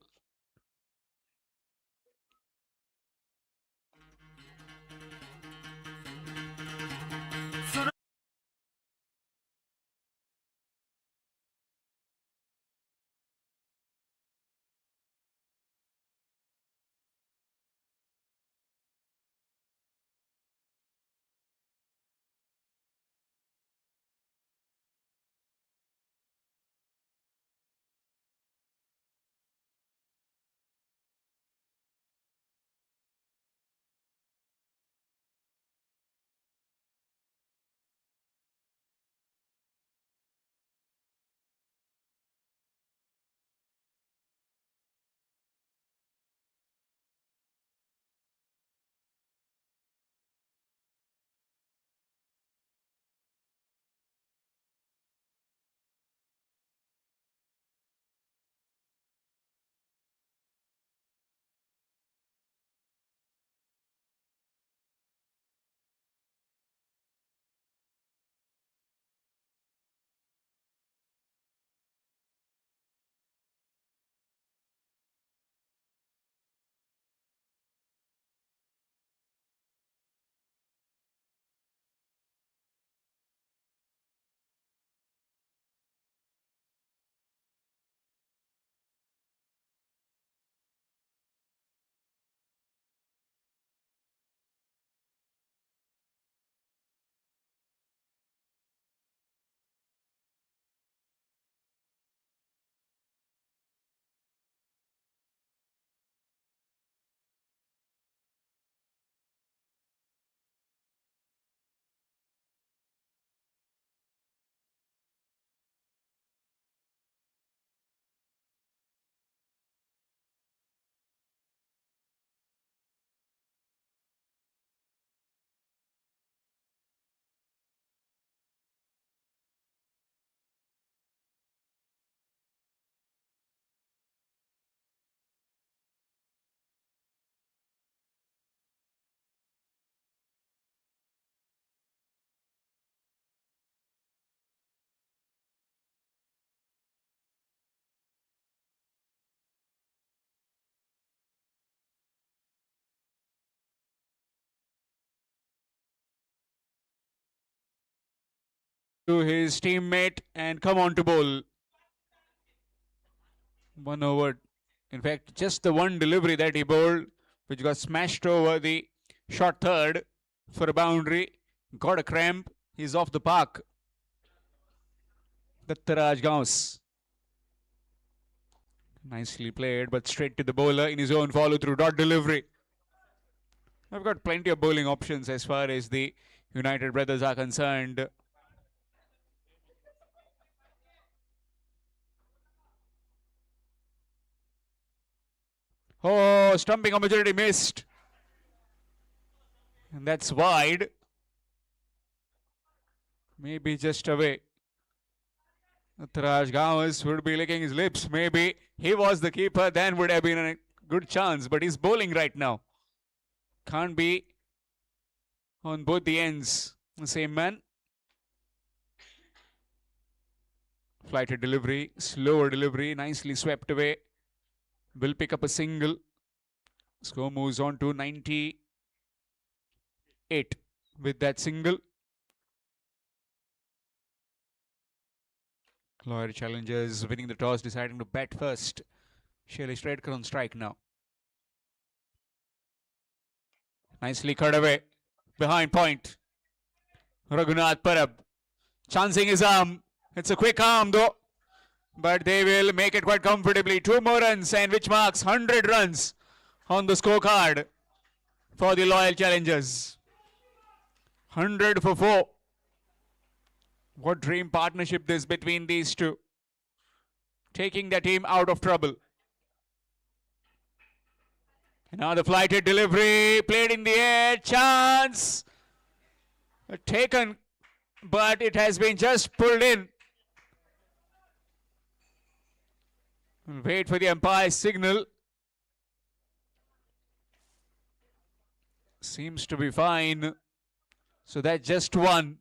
To his teammate and come on to bowl. 1 over. In fact, just the one delivery that he bowled, which got smashed over the short third for a boundary, got a cramp. He's off the park. Dattaraj Gauss. Nicely played, but straight to the bowler in his own follow through. Dot delivery. I've got plenty of bowling options as far as the United Brothers are concerned. Oh, stumping opportunity missed. And that's wide. Maybe just away. Taraj Gauss would be licking his lips. Maybe he was the keeper, then would have been a good chance. But he's bowling right now. Can't be on both the ends. The same man. Flighted delivery, slower delivery, nicely swept away. Will pick up a single. Score moves on to 98 with that single. Loyal Challengers winning the toss, deciding to bat first. Shailesh Redkar on strike now. Nicely cut away. Behind point. Raghunath Parab. Chancing his arm. It's a quick arm though. But they will make it quite comfortably. 2 more runs, and which marks 100 runs on the scorecard for the Loyal Challengers. 100 for 4. What dream partnership this between these two. Taking the team out of trouble. Now the flighted delivery, played in the air, chance. Taken, but it has been just pulled in. We'll wait for the umpire's signal. Seems to be fine. So that's just one.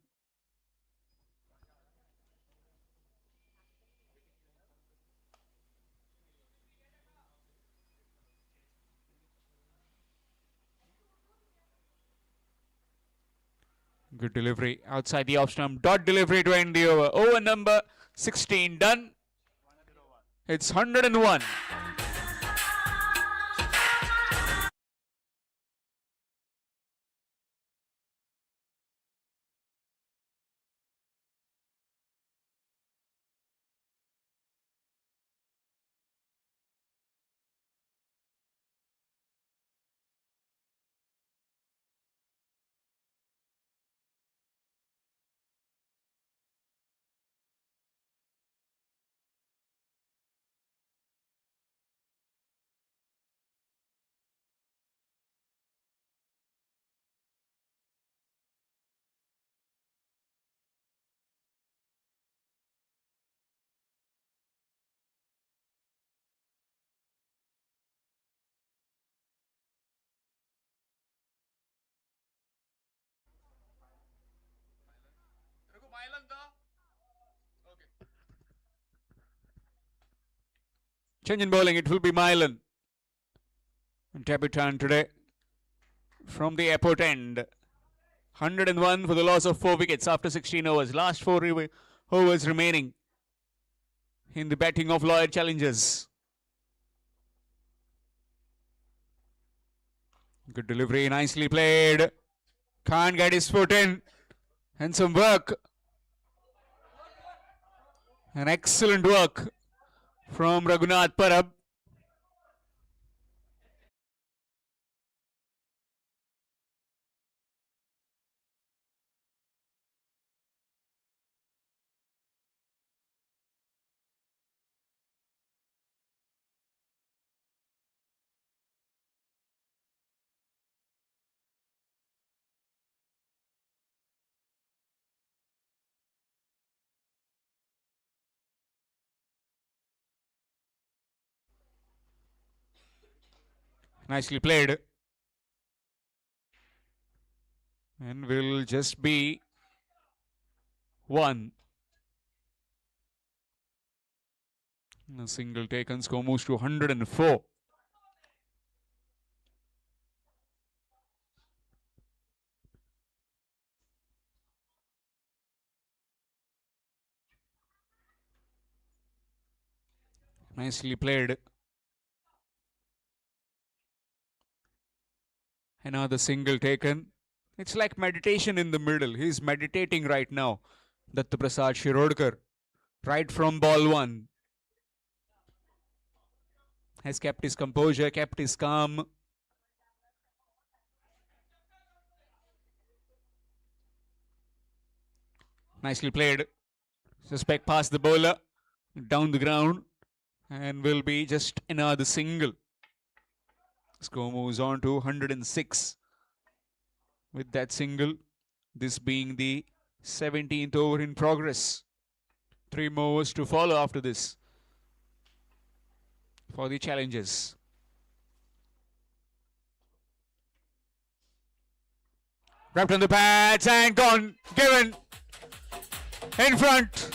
Good delivery outside the off stump. Dot delivery to end the over. Over number 16 done. It's 101. Change in bowling, it will be Milan. And debutant today from the airport end. 101 for the loss of 4 wickets after 16 overs. Last 4 overs remaining in the batting of Loyal Challengers. Good delivery, nicely played. Can't get his foot in. And some work. An excellent work from Raghunath Parab. Nicely played. And will just be 1. A single taken, score moves to 104. Nicely played. Another single taken. It's like meditation in the middle. He's meditating right now. Datta Prasad Shirodkar, right from ball 1. Has kept his composure, kept his calm. Nicely played. Suspect past the bowler, down the ground, and will be just another single. Score moves on to 106. With that single, this being the 17th over in progress. 3 more overs to follow after this for the Challengers. Wrapped on the pads and gone, given in front.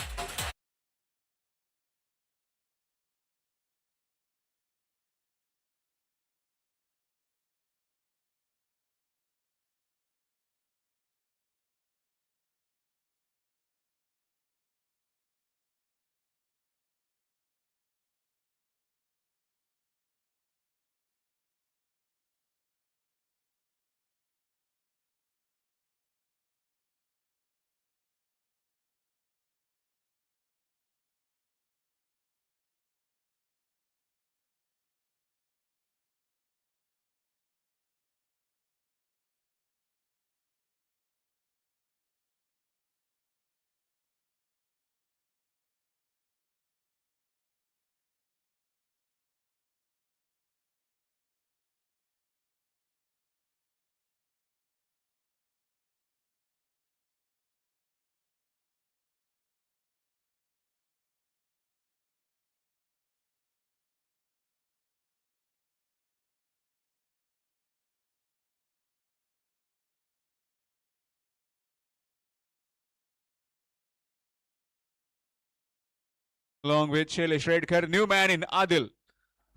along with Shailesh Redkar. New man in Adil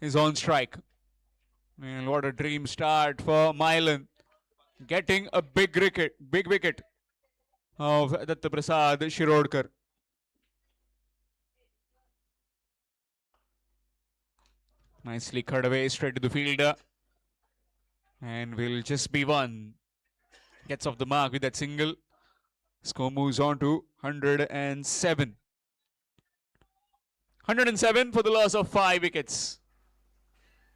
is on strike. And what a dream start for Milan. Getting a big wicket of Datta Prasad Shirodkar. Nicely cut away straight to the fielder. And will just be one. Gets off the mark with that single. Score moves on to 107. 107 for the loss of 5 wickets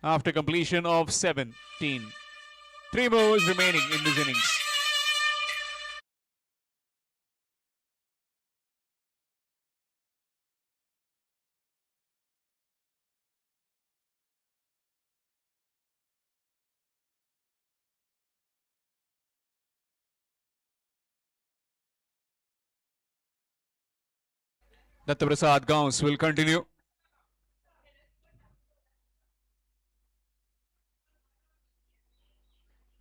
after completion of 17. 3 moves remaining in this innings. Datta Prasad Gaus will continue.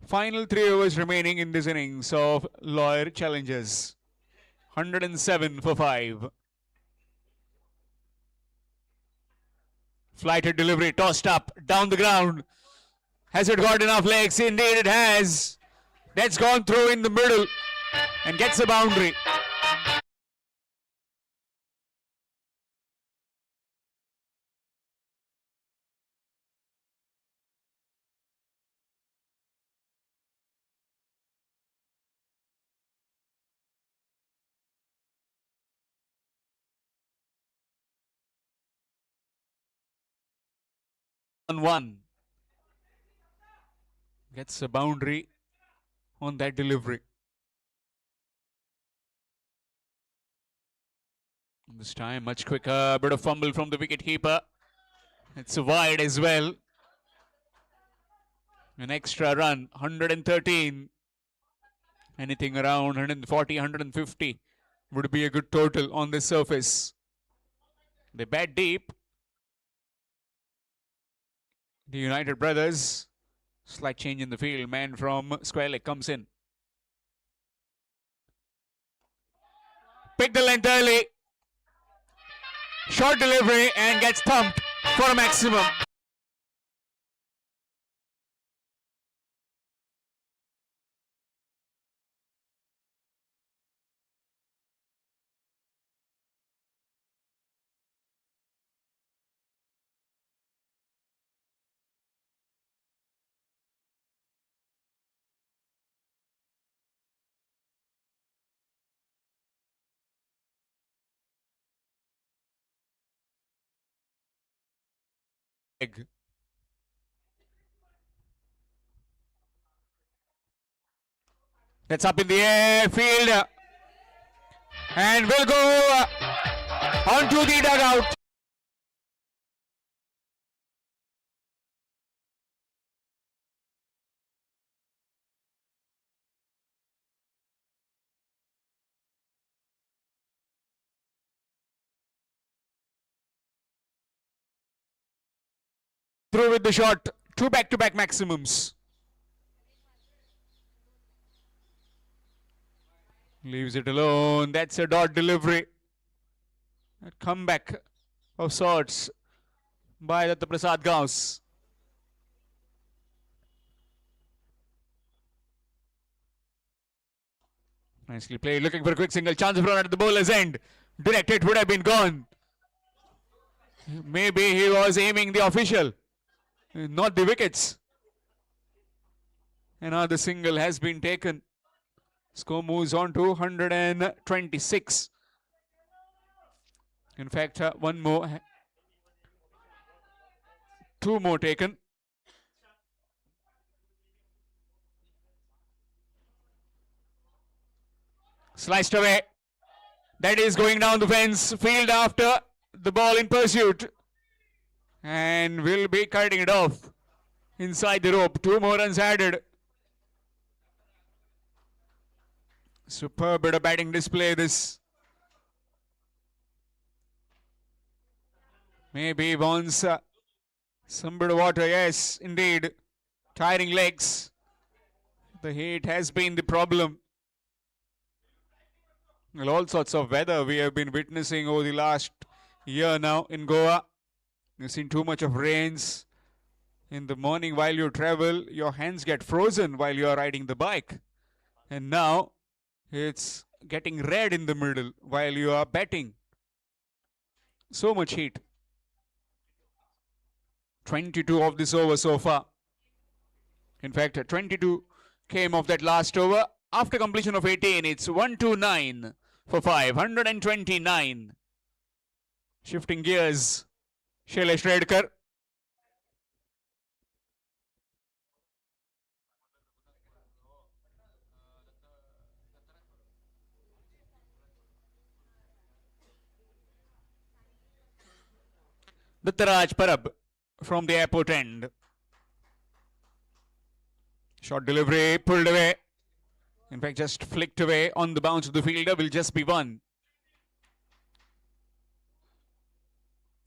Final 3 overs remaining in this innings of Lawyer Challengers. 107 for 5. Flighted delivery, tossed up, down the ground. Has it got enough legs? Indeed it has. That's gone through in the middle and gets a boundary. On 1. Gets a boundary on that delivery. This time much quicker, bit of fumble from the wicket keeper. It's a wide as well. An extra run, 113. Anything around 140, 150 would be a good total on this surface. They bat deep. The United brothers, slight change in the field. Man from square leg comes in. Pick the length early. Short delivery and gets thumped for a maximum. That's up in the air, field, and will go onto the dugout. Through with the shot, 2 back-to-back maximums. Leaves it alone. That's a dot delivery. A comeback of sorts by Datta Prasad Gaus. Nicely played. Looking for a quick single. Chance of run at the bowler's end. Direct hit would have been gone. Maybe he was aiming the official, not the wickets. Another single has been taken. Score moves on to 126. In fact, 1 more. 2 more taken. Sliced away. That is going down the fence. Field after the ball in pursuit. And will be cutting it off inside the rope. 2 more runs added. Superb bit of batting display this. Maybe wants some bit of water. Yes, indeed. Tiring legs. The heat has been the problem. Well, all sorts of weather we have been witnessing over the last here now in Goa. You've seen too much of rains. In the morning while you travel, your hands get frozen while you are riding the bike. And now it's getting red in the middle while you are betting. So much heat. 22 of this over so far. In fact, 22 came off that last over. After completion of 18, it's 129 for 529. Shifting gears, Shailesh Redkar. Dattaraj Parab from the airport end. Short delivery, pulled away. In fact, just flicked away on the bounce of the fielder, will just be one.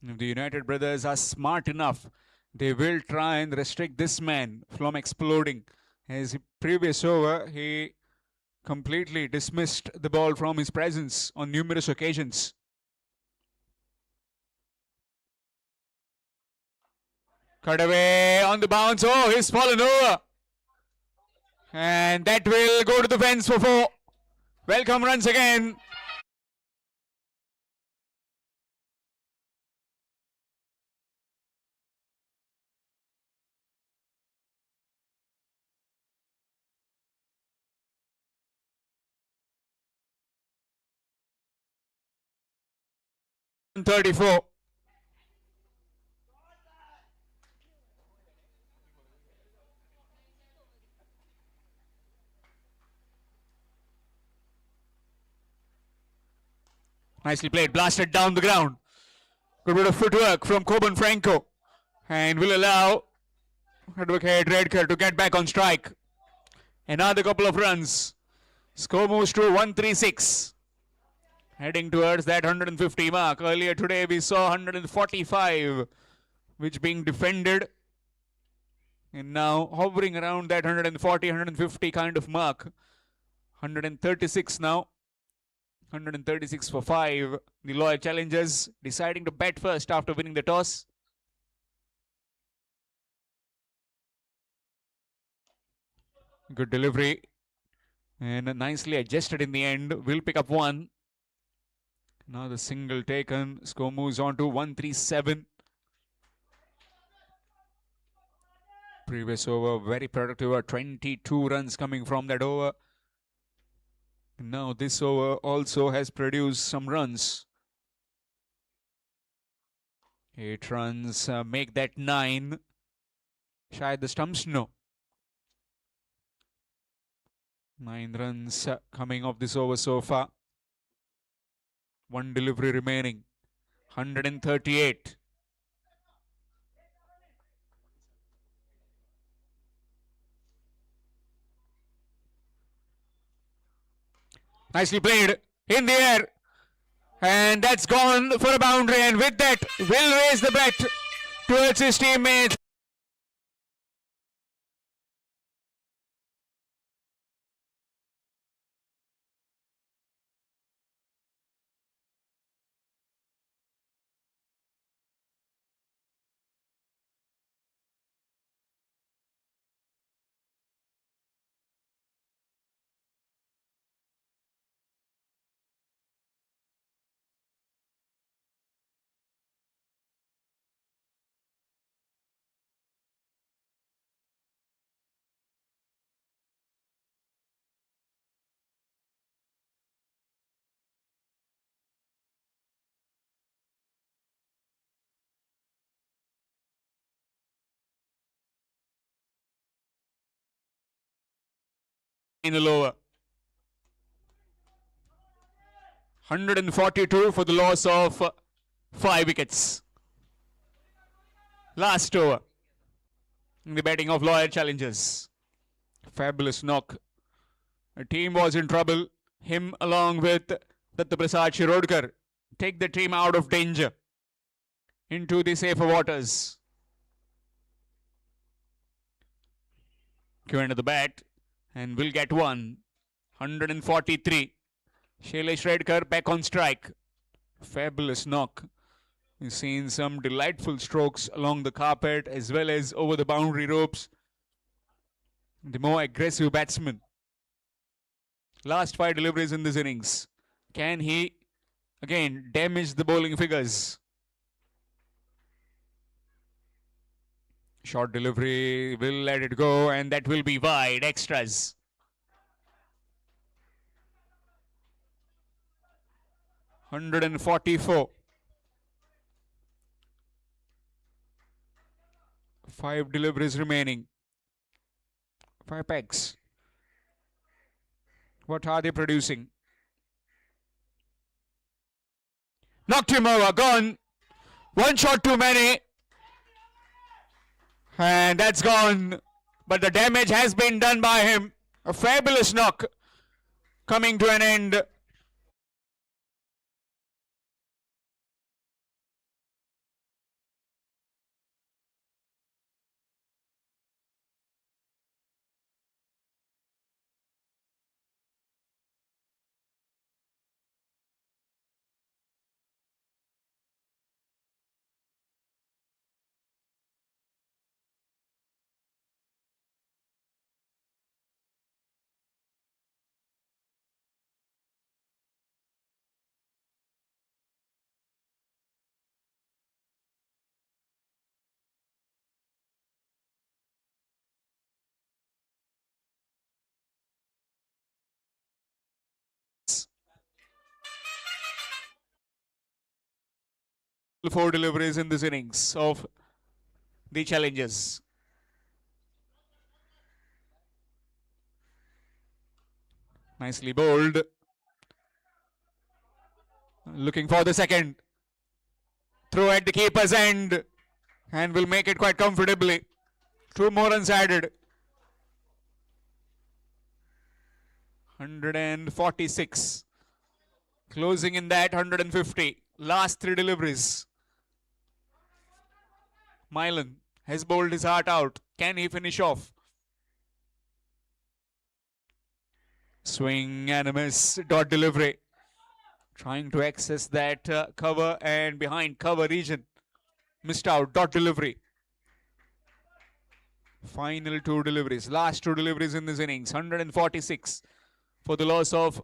If the United brothers are smart enough, they will try and restrict this man from exploding. As previous over, he completely dismissed the ball from his presence on numerous occasions. Cut away on the bounce. Oh, he's fallen over. And that will go to the fence for 4. Welcome runs again. .34. Nicely played, blasted down the ground. Good bit of footwork from Coben Franco. And will allow Advocate Redkar to get back on strike. Another couple of runs. Score moves to 136. Heading towards that 150 mark. Earlier today we saw 145, which being defended. And now hovering around that 140, 150 kind of mark. 136 now. 136 for 5. The loyal challengers deciding to bat first after winning the toss. Good delivery. And nicely adjusted in the end. Will pick up 1. Now the single taken. Score moves on to 137. Previous over, very productive. 22 runs coming from that over. Now this over also has produced some runs. 8 runs make that 9. Shayad the stumps? No. 9 runs coming off this over so far. 1 delivery remaining. 138. Nicely played in the air. And that's gone for a boundary. And with that, will raise the bat towards his teammates. In the lower. 142 for the loss of 5 wickets. Last over. In the batting of loyal challengers. Fabulous knock. A team was in trouble. Him along with Dattaprasad Shirodkar take the team out of danger into the safer waters. Q end of the bat. And will get 1. 143. Shailesh Redkar back on strike. Fabulous knock. We've seen some delightful strokes along the carpet as well as over the boundary ropes. The more aggressive batsman. Last 5 deliveries in this innings. Can he again damage the bowling figures? Short delivery, will let it go, and that will be wide. Extras. $144. 5 deliveries remaining. 5 pegs. What are they producing? Knocked him over, gone. 1 shot too many. And that's gone. But the damage has been done by him. A fabulous knock coming to an end. Four deliveries in this innings of the challenges. Nicely bowled. Looking for the second. Throw at the keeper's end. And will make it quite comfortably. 2 more runs added. 146. Closing in that 150. Last 3 deliveries. Milan has bowled his heart out. Can he finish off? Swing and a miss. Dot delivery. Trying to access that cover and behind cover region. Missed out. Dot delivery. Final 2 deliveries. Last 2 deliveries in this innings. 146 for the loss of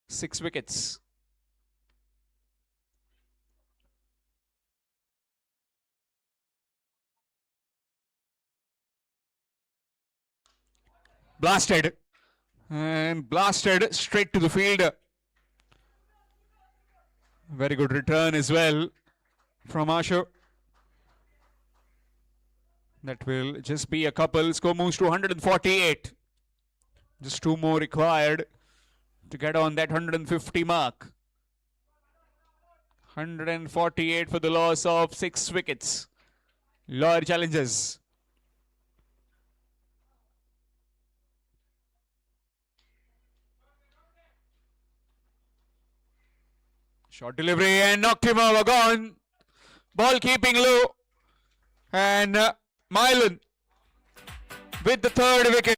6 wickets. Blasted. And blasted straight to the field. Very good return as well from Ashu. That will just be a couple. Score moves to 148. Just 2 more required to get on that 150 mark. 148 for the loss of 6 wickets. Lower challenges. Short delivery and knocked him over, gone. Ball keeping low. And Milan with the 3rd wicket.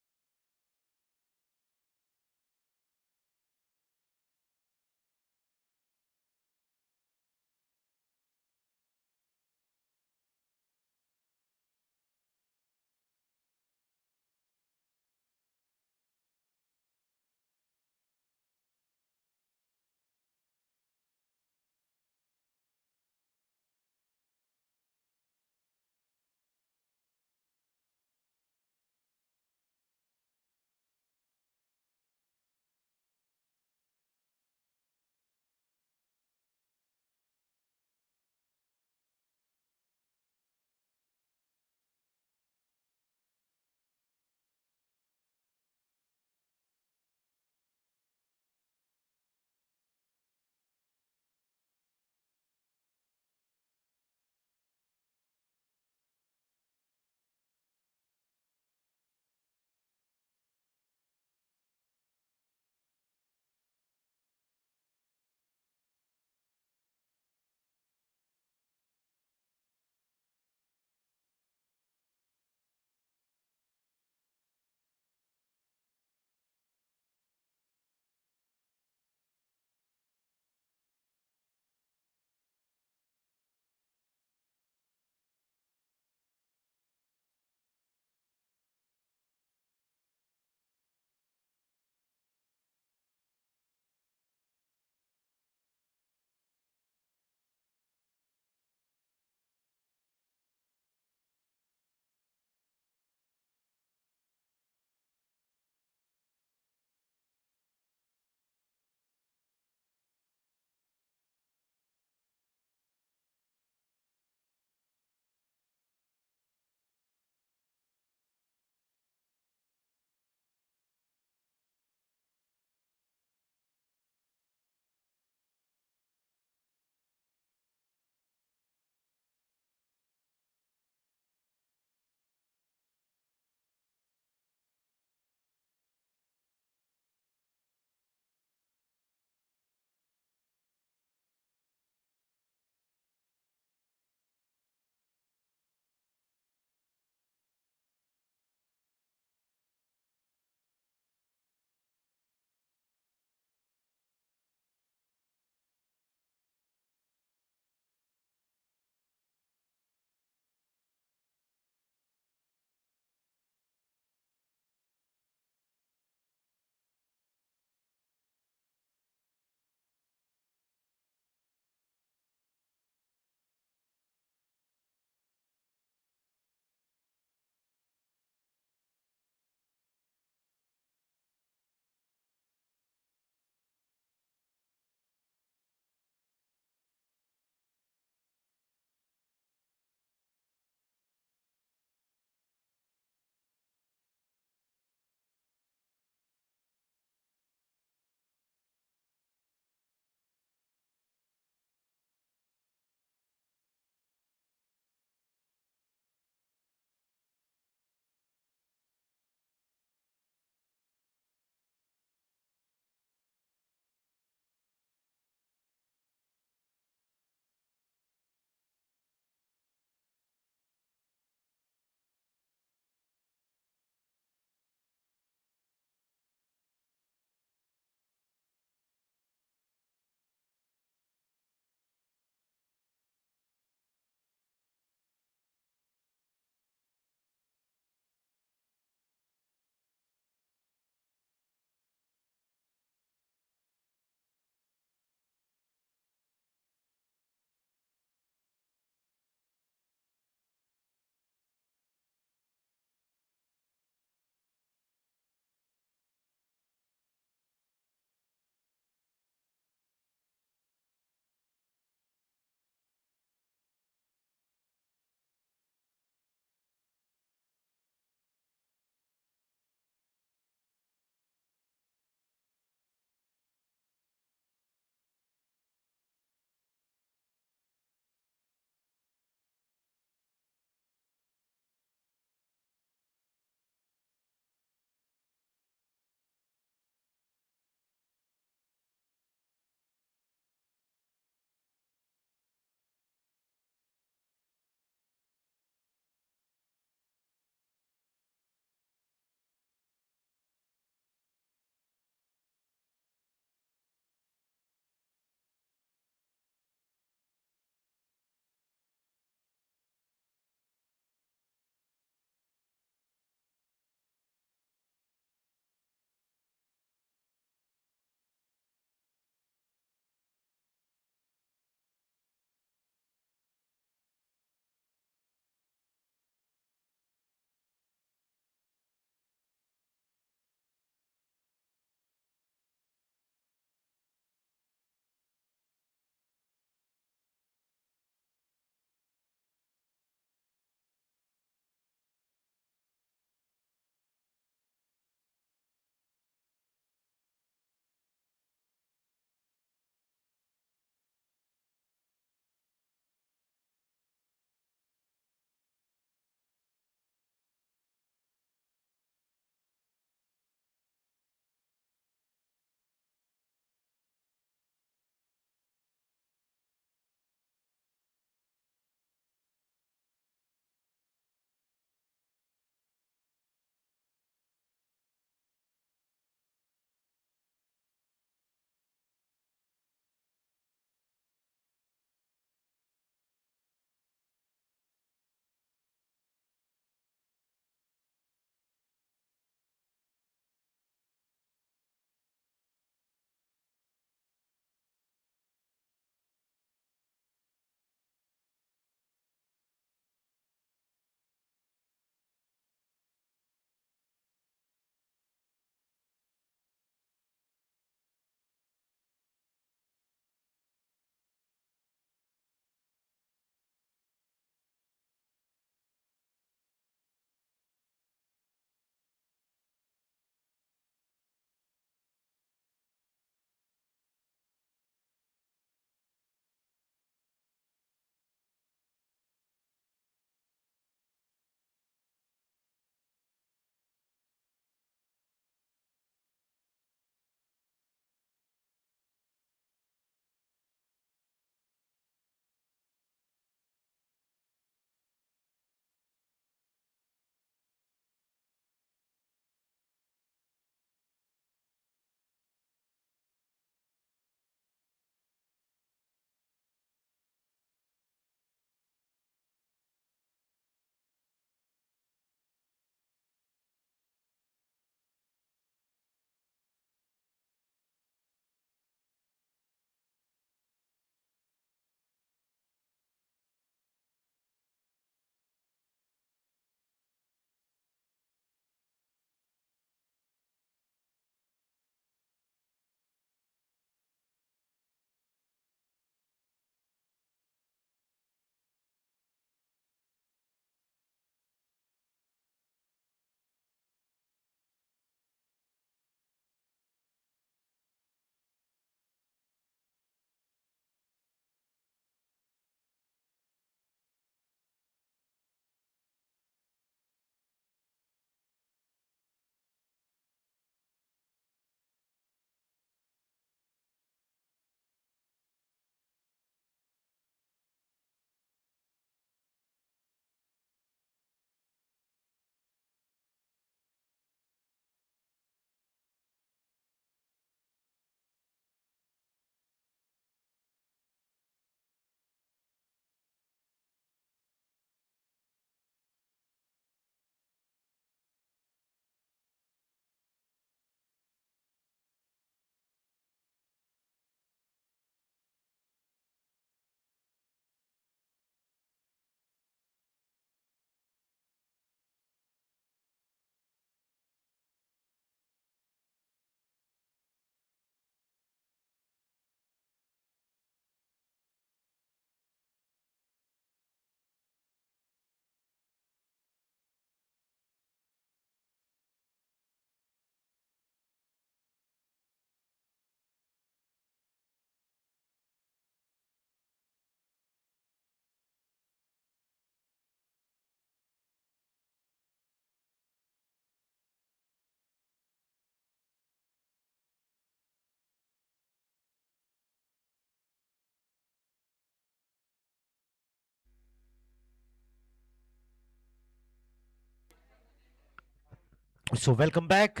So welcome back.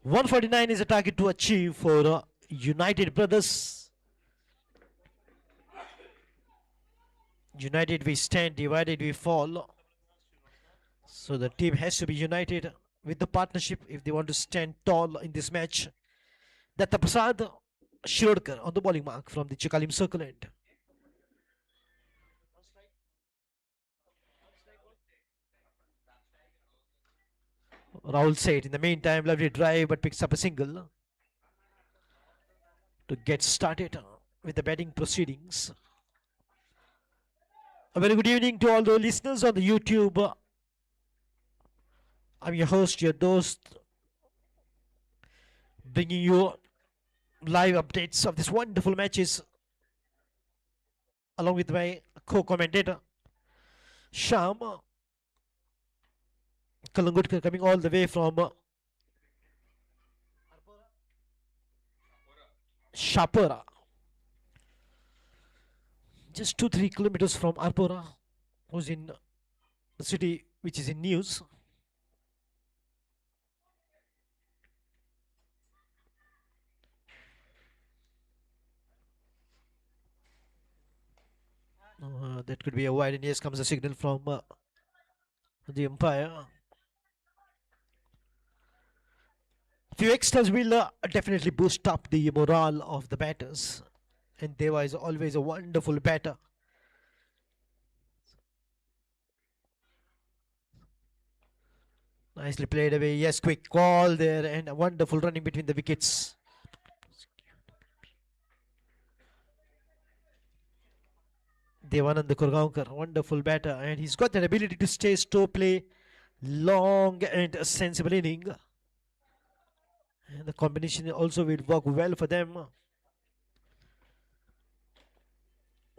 149 is a target to achieve for United Brothers. United we stand, divided we fall. So the team has to be united with the partnership if they want to stand tall in this match. Datta Prasad Shirodkar on the bowling mark from the Chikalim circle end. Rahul said in the meantime, lovely drive but picks up a single to get started with the batting proceedings. A very good evening to all the listeners on the YouTube. I'm your host, your Dost, bringing you live updates of these wonderful matches along with my co-commentator Sham Kalangudkar, coming all the way from Shapura, just 2-3 kilometers from Arpora, who's in the city which is in news. That could be a wide, and yes, comes a signal from the umpire. Few extras will definitely boost up the morale of the batters, and Deva is always a wonderful batter. Nicely played away. Yes, quick call there, and a wonderful running between the wickets. Devanand Kurgaonkar, wonderful batter, and he's got that ability to stay slow play, long and a sensible inning. And the combination also will work well for them.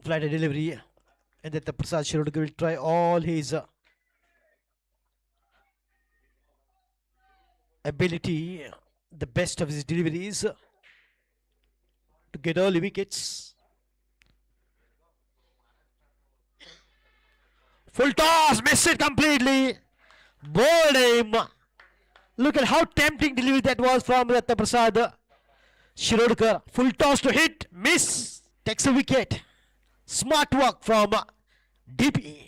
Flight delivery, and that the Prasad Shirodkar will try all his ability, the best of his deliveries to get early wickets. Full toss, missed it completely. Bowled him. Look at how tempting delivery that was from Datta Prasad Shirodkar. Full toss to hit, miss, takes a wicket. Smart work from DP.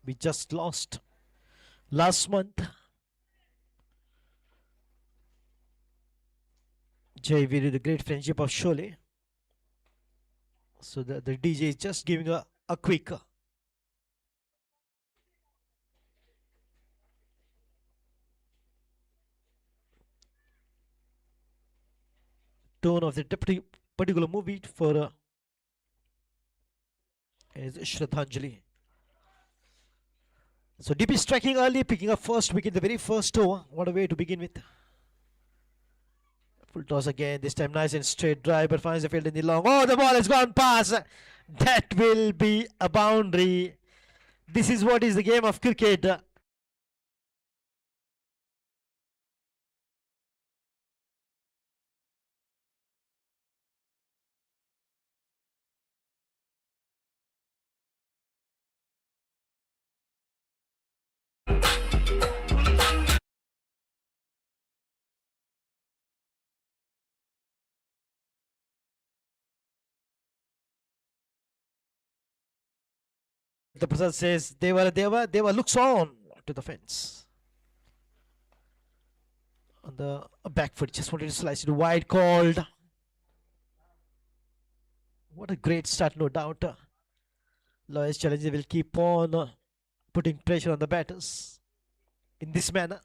We just lost last month. Jay, we did a great friendship of Sholay. So the DJ is just giving a quick tone of the particular movie for is Shraddhanjali. So DP striking early, picking up first wicket, the very first over. What a way to begin with. Full toss again, this time nice and straight drive, but finds the field in the long. Oh, the ball has gone past. That will be a boundary. This is what is the game of cricket. The Prasad says Deva looks on to the fence. the back foot. Just wanted to slice it wide, called. What a great start, no doubt. Loyal's challenger will keep on putting pressure on the batters in this manner.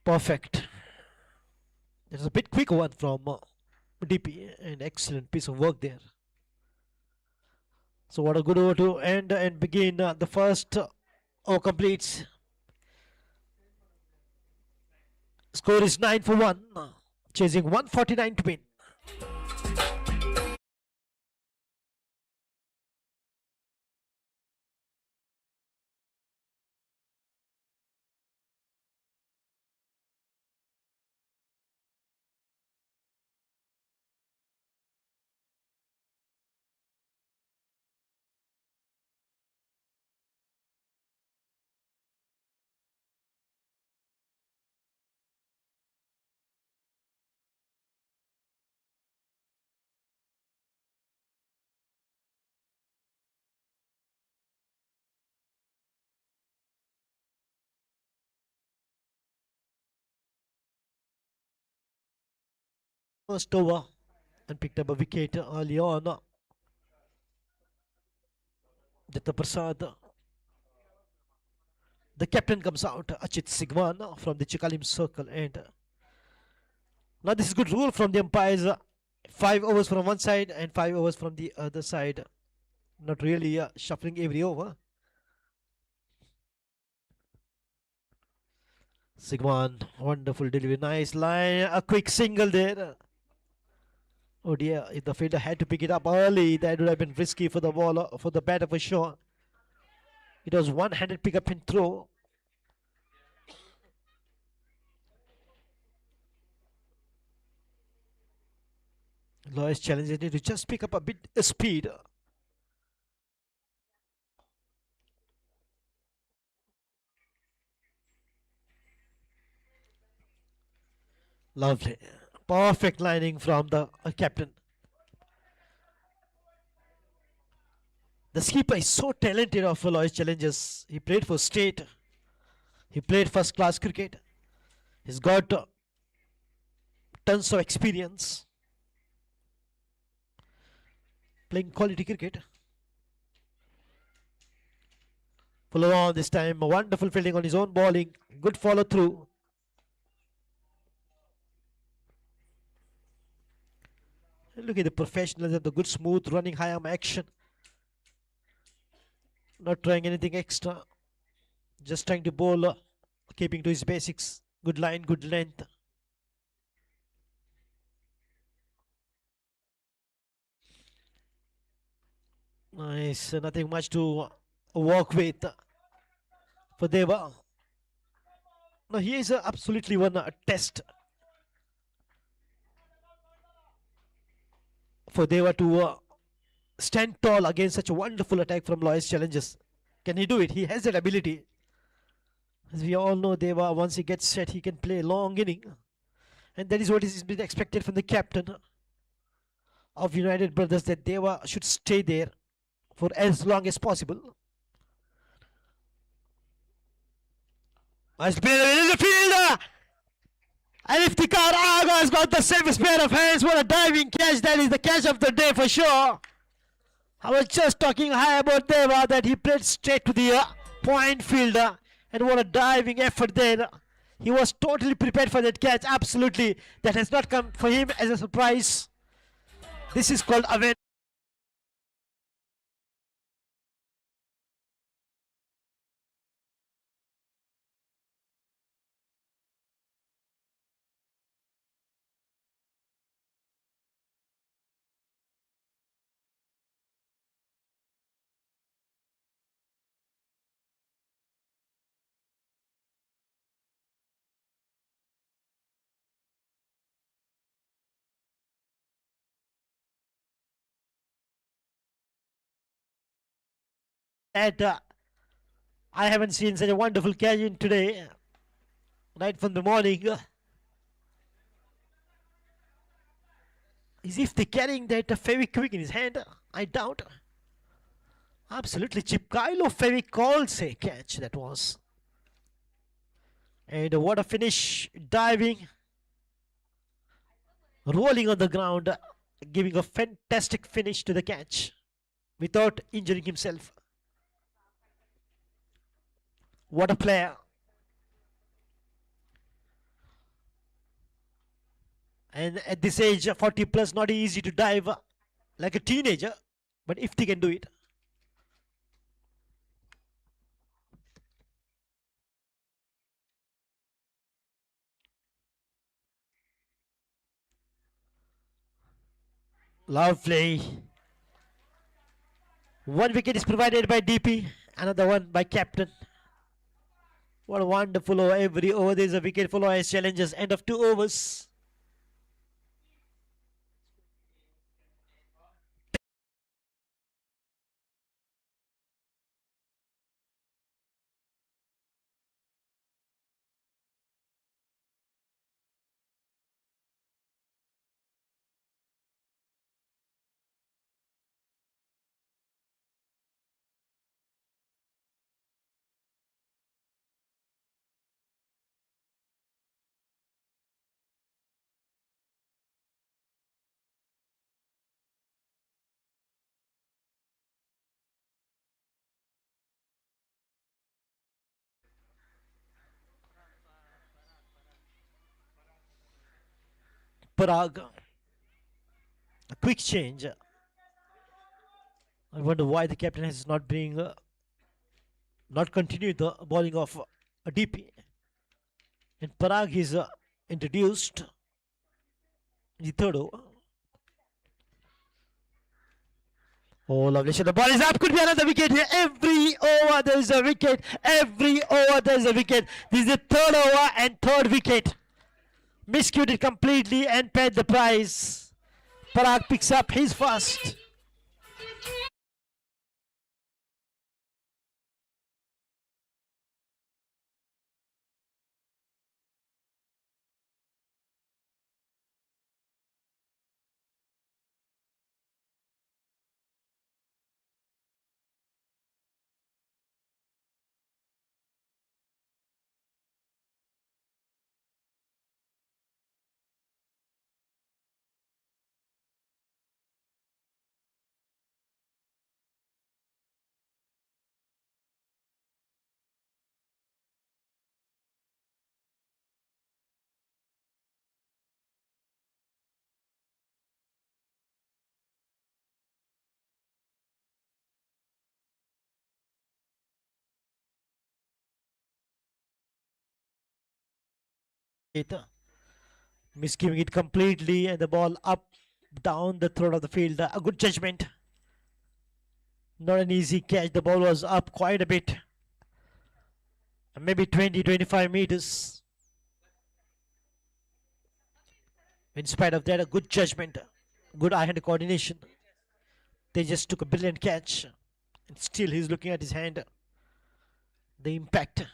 Perfect. It was a bit quicker one from DP. An excellent piece of work there. So what a good over to end and begin the first over completes. Score is 9 for 1. Chasing 149 to win. First over and picked up a wicket early on. Datta Prasad. The captain comes out, Achit Sigwan from the Chikalim circle, and now this is good rule from the umpires. 5 overs from one side and 5 overs from the other side. Not really shuffling every over. Sigwan, wonderful delivery, nice line, a quick single there. Oh dear, if the fielder had to pick it up early, that would have been risky for the bowler, for the batter for sure. It was one-handed pick up and throw. Loyal's challenger need to just pick up a bit of speed. Lovely. Perfect lining from the captain. The skipper is so talented of Loyal's challengers. He played for state. He played first class cricket. He's got tons of experience playing quality cricket. Follow on this time. A wonderful fielding on his own bowling. Good follow through. Look at the professionalism, the good smooth running high arm action. Not trying anything extra. Just trying to bowl, keeping to his basics. Good line, good length. Nice, nothing much to work with for Deva. Now he is absolutely won a test for Deva to stand tall against such a wonderful attack from Loyal's challengers. Can he do it? He has that ability. As we all know, Deva, once he gets set, he can play long inning. And that is what is been expected from the captain of United Brothers, that Deva should stay there for as long as possible. Nice play in the field. And if the car Aga has got the safest pair of hands, what a diving catch. That is the catch of the day for sure. I was just talking high about Deva, that he played straight to the point fielder. And what a diving effort there. He was totally prepared for that catch. Absolutely. That has not come for him as a surprise. This is called awareness. And I haven't seen such a wonderful catch in today. Right from the morning. As if they're carrying that Fevikwik in his hand. I doubt. Absolutely Chipkailo Fevicol say catch that was. And what a finish, diving, rolling on the ground, giving a fantastic finish to the catch without injuring himself. What a player. And at this age, 40 plus, not easy to dive like a teenager, but if they can do it. Lovely. One wicket is provided by DP, another one by captain. What a wonderful over. Every over there is a wicket for as challenges. End of 2 overs. Parag. A quick change. I wonder why the captain has not not continued the bowling of a DP. And Parag is introduced in the third over. Oh, lovely shot. The ball is up. Could be another wicket here. Every over there is a wicket. Every over there is a wicket. This is the third over and third wicket. Miscued completely and paid the prize. Parag picks up his first. Misgiving it completely and the ball up down the throat of the field. A good judgment. Not an easy catch. The ball was up quite a bit. Maybe 20-25 meters. In spite of that, a good judgment. Good eye-hand coordination. They just took a brilliant catch. And still he's looking at his hand. The impact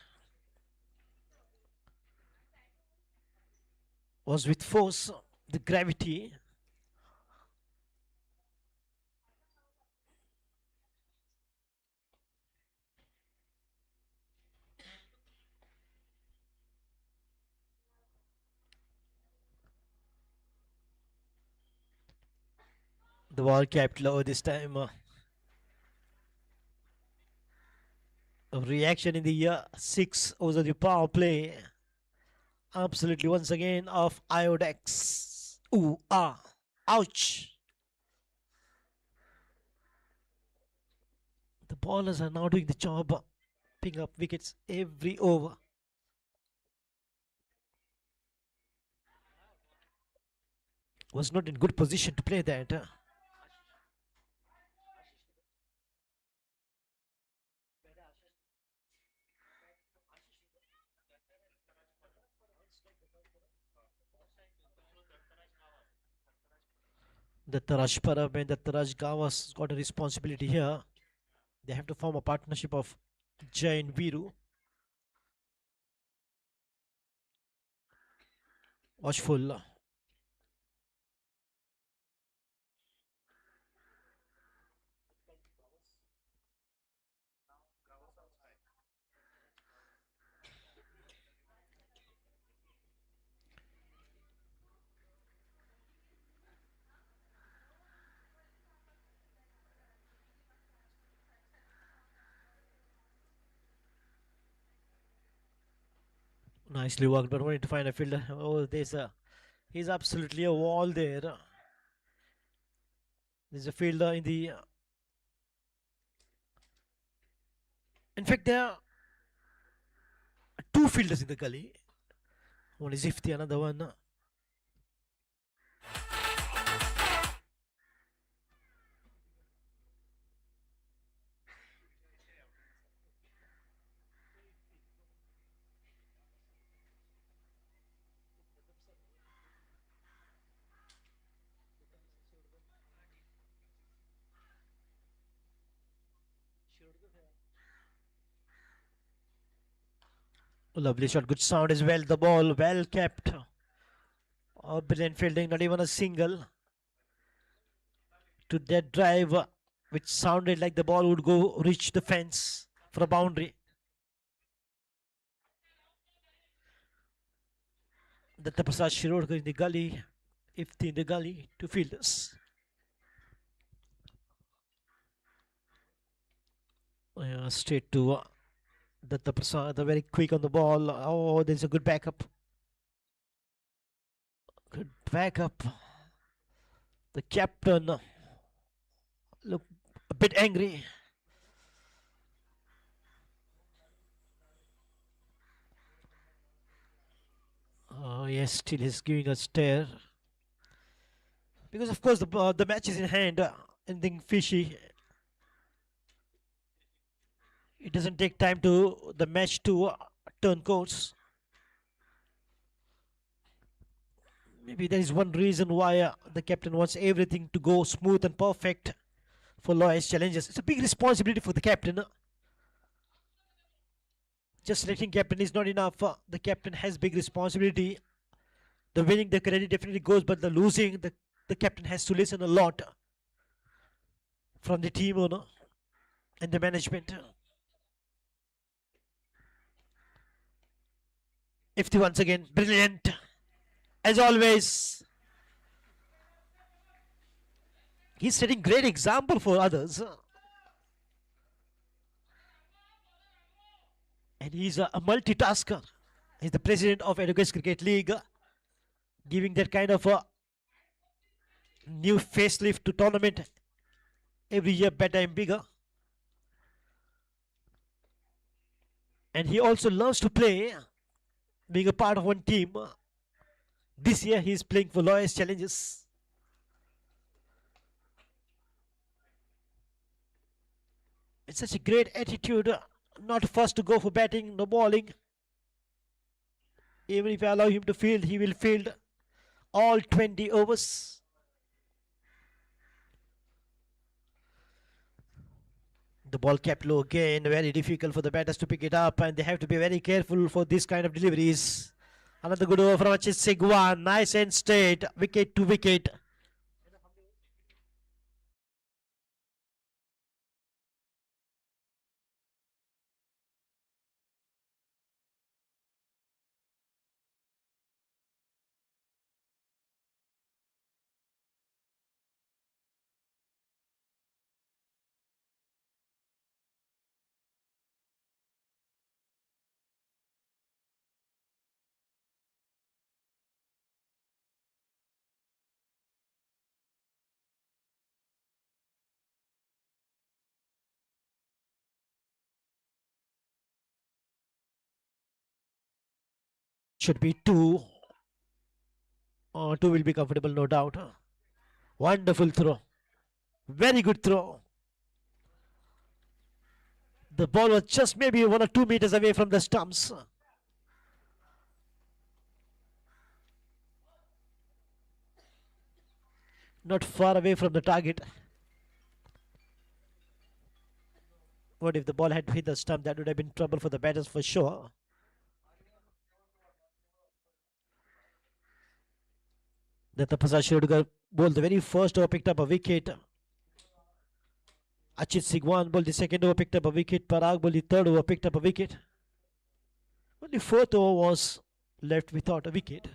was with force. The gravity. The ball kept low this time. A reaction in the 6 over the power play. Absolutely once again of Iodex. Ooh, ah, ouch. The bowlers are now doing the job, picking up wickets every over. Was not in good position to play that. The Taraj Parab and the Taraj Gawas got a responsibility here. They have to form a partnership of Jai and Viru. Watchful. Nicely worked, but wanted to find a fielder. Oh, he's absolutely a wall there. There's a fielder in the. In fact, there are two fielders in the gully. One is Ifti, another one. Lovely shot, good sound as well. The ball well kept. Oh, brilliant fielding, not even a single. To that drive, which sounded like the ball would go reach the fence for a boundary. Datta Prasad Shirodkar in the gully, Ifti in the gully, two fielders. Straight to Datta Prasad, very quick on the ball. Oh, there's a good backup. Good backup. The captain look a bit angry. Oh yes, still he's giving a stare. Because of course the match is in hand. Anything fishy. It doesn't take time to the match to turn course. Maybe there is one reason why the captain wants everything to go smooth and perfect for Loy's challenges. It's a big responsibility for the captain. Just selecting captain is not enough. The captain has big responsibility. The winning, the credit definitely goes, but the losing, the captain has to listen a lot from the team owner and the management. Ifti once again, brilliant. As always, he's setting great example for others. And he's a multitasker. He's the president of Education Cricket League, giving that kind of a new facelift to tournament every year, better and bigger. And he also loves to play, being a part of one team. This year he's playing for Loy's Challenges. It's such a great attitude, not first to go for batting, no bowling. Even if I allow him to field, he will field all 20 overs. The ball kept low again, very difficult for the batters to pick it up, and they have to be very careful for this kind of deliveries. Another good over from Achit Sigwan, nice and straight, wicket to wicket. Should be two. Two will be comfortable, no doubt. Wonderful throw. Very good throw. The ball was just maybe 1 or 2 meters away from the stumps. Not far away from the target. What if the ball had hit the stump? That would have been trouble for the batters for sure. Datta Prasad Shirodkar bowled the very first over, picked up a wicket. Achit Sigwan bowled the second over, picked up a wicket. Parag bowled the third over, picked up a wicket. Only fourth over was left without a wicket.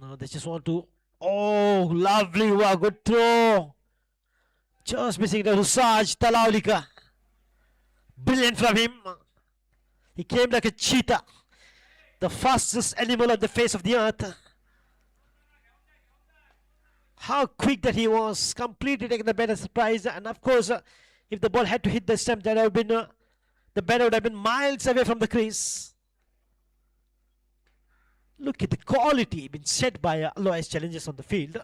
Now they just want to. Oh, lovely, wow, good throw. Just missing the Rusaj Talaulika. Brilliant from him. He came like a cheetah, the fastest animal on the face of the earth. How quick that he was, completely taken the batter surprise. And of course, if the ball had to hit the stump, that would have been the batter would have been miles away from the crease. Look at the quality being set by lowest challenges on the field.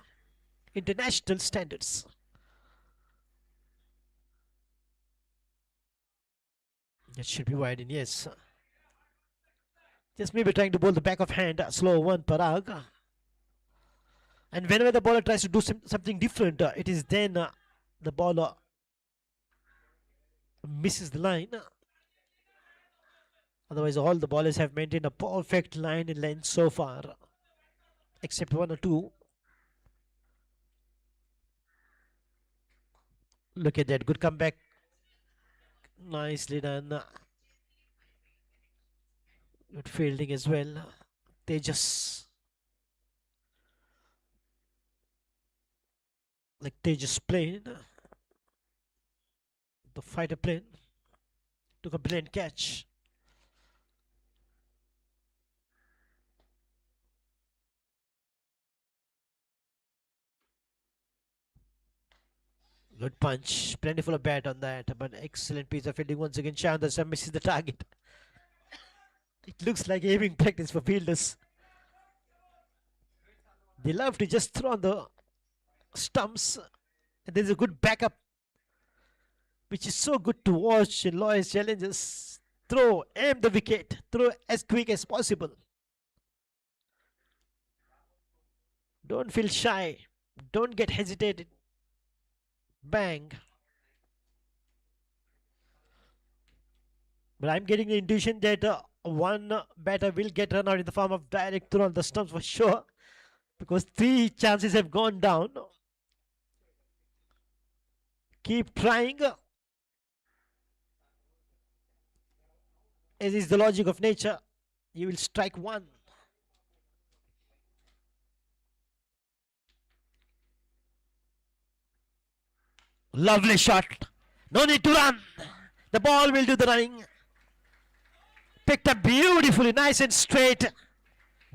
International standards. That should be wide in, yes. Just maybe trying to bowl the back of hand, slow one, Parag. And whenever the bowler tries to do something different, it is then the bowler misses the line. Otherwise, all the bowlers have maintained a perfect line in length so far, except one or two. Look at that, good comeback. Nicely done. Good fielding as well. Tejas. Like Tejas plane. The fighter plane. Took a brilliant catch. Good punch. Plentiful of bat on that. But excellent piece of fielding. Once again, Chandra misses the target. It looks like aiming practice for fielders. They love to just throw on the stumps. And there's a good backup, which is so good to watch in lowest challenges. Throw, aim the wicket, throw as quick as possible. Don't feel shy. Don't get hesitated. Bang. But I'm getting the intuition that one batter will get run out in the form of direct throw on the stumps for sure. Because 3 chances have gone down. Keep trying. As is the logic of nature, you will strike one. Lovely shot. No need to run. The ball will do the running. Picked up beautifully, nice and straight.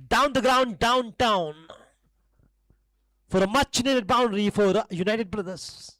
Down the ground, downtown. For a much needed boundary for United Brothers.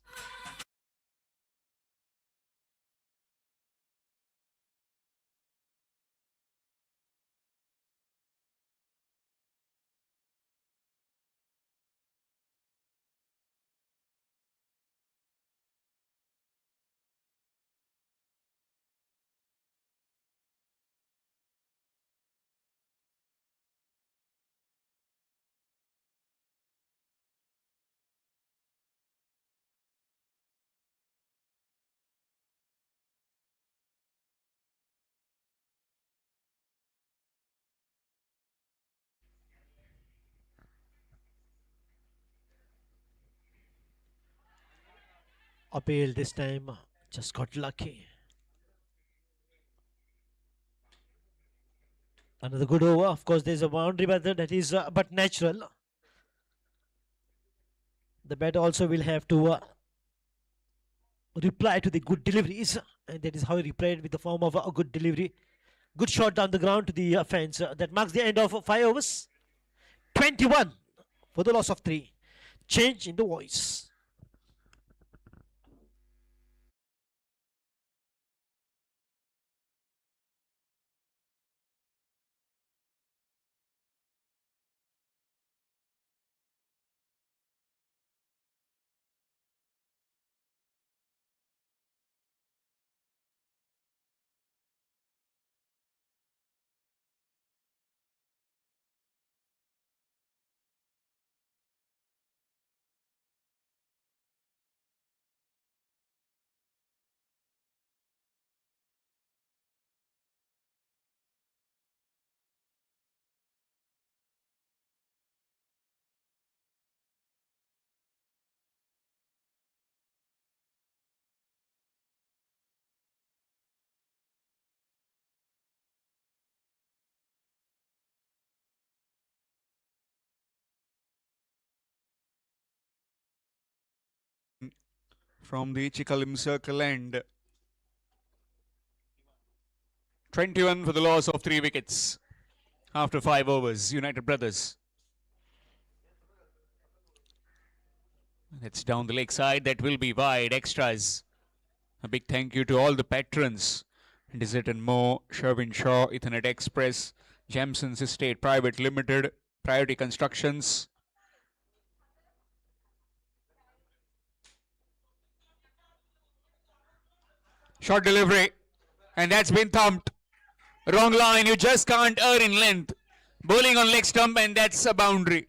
Appeal this time, just got lucky. Another good over. Of course, there's a boundary method that is but natural. The batter also will have to reply to the good deliveries, and that is how he replied with the form of a good delivery. Good shot down the ground to the fence. That marks the end of 5 overs. 21 for the loss of 3. Change in the voice. From the Chikalim circle end. 21 for the loss of 3 wickets after 5 overs. United Brothers. That's down the leg side. That will be wide. Extras. A big thank you to all the patrons. Desert and Mo, Sherwin Shaw, Ethernet Express, Jamson's Estate Private Limited, Priority Constructions. Short delivery. And that's been thumped. Wrong line. You just can't err in length. Bowling on leg stump, and that's a boundary.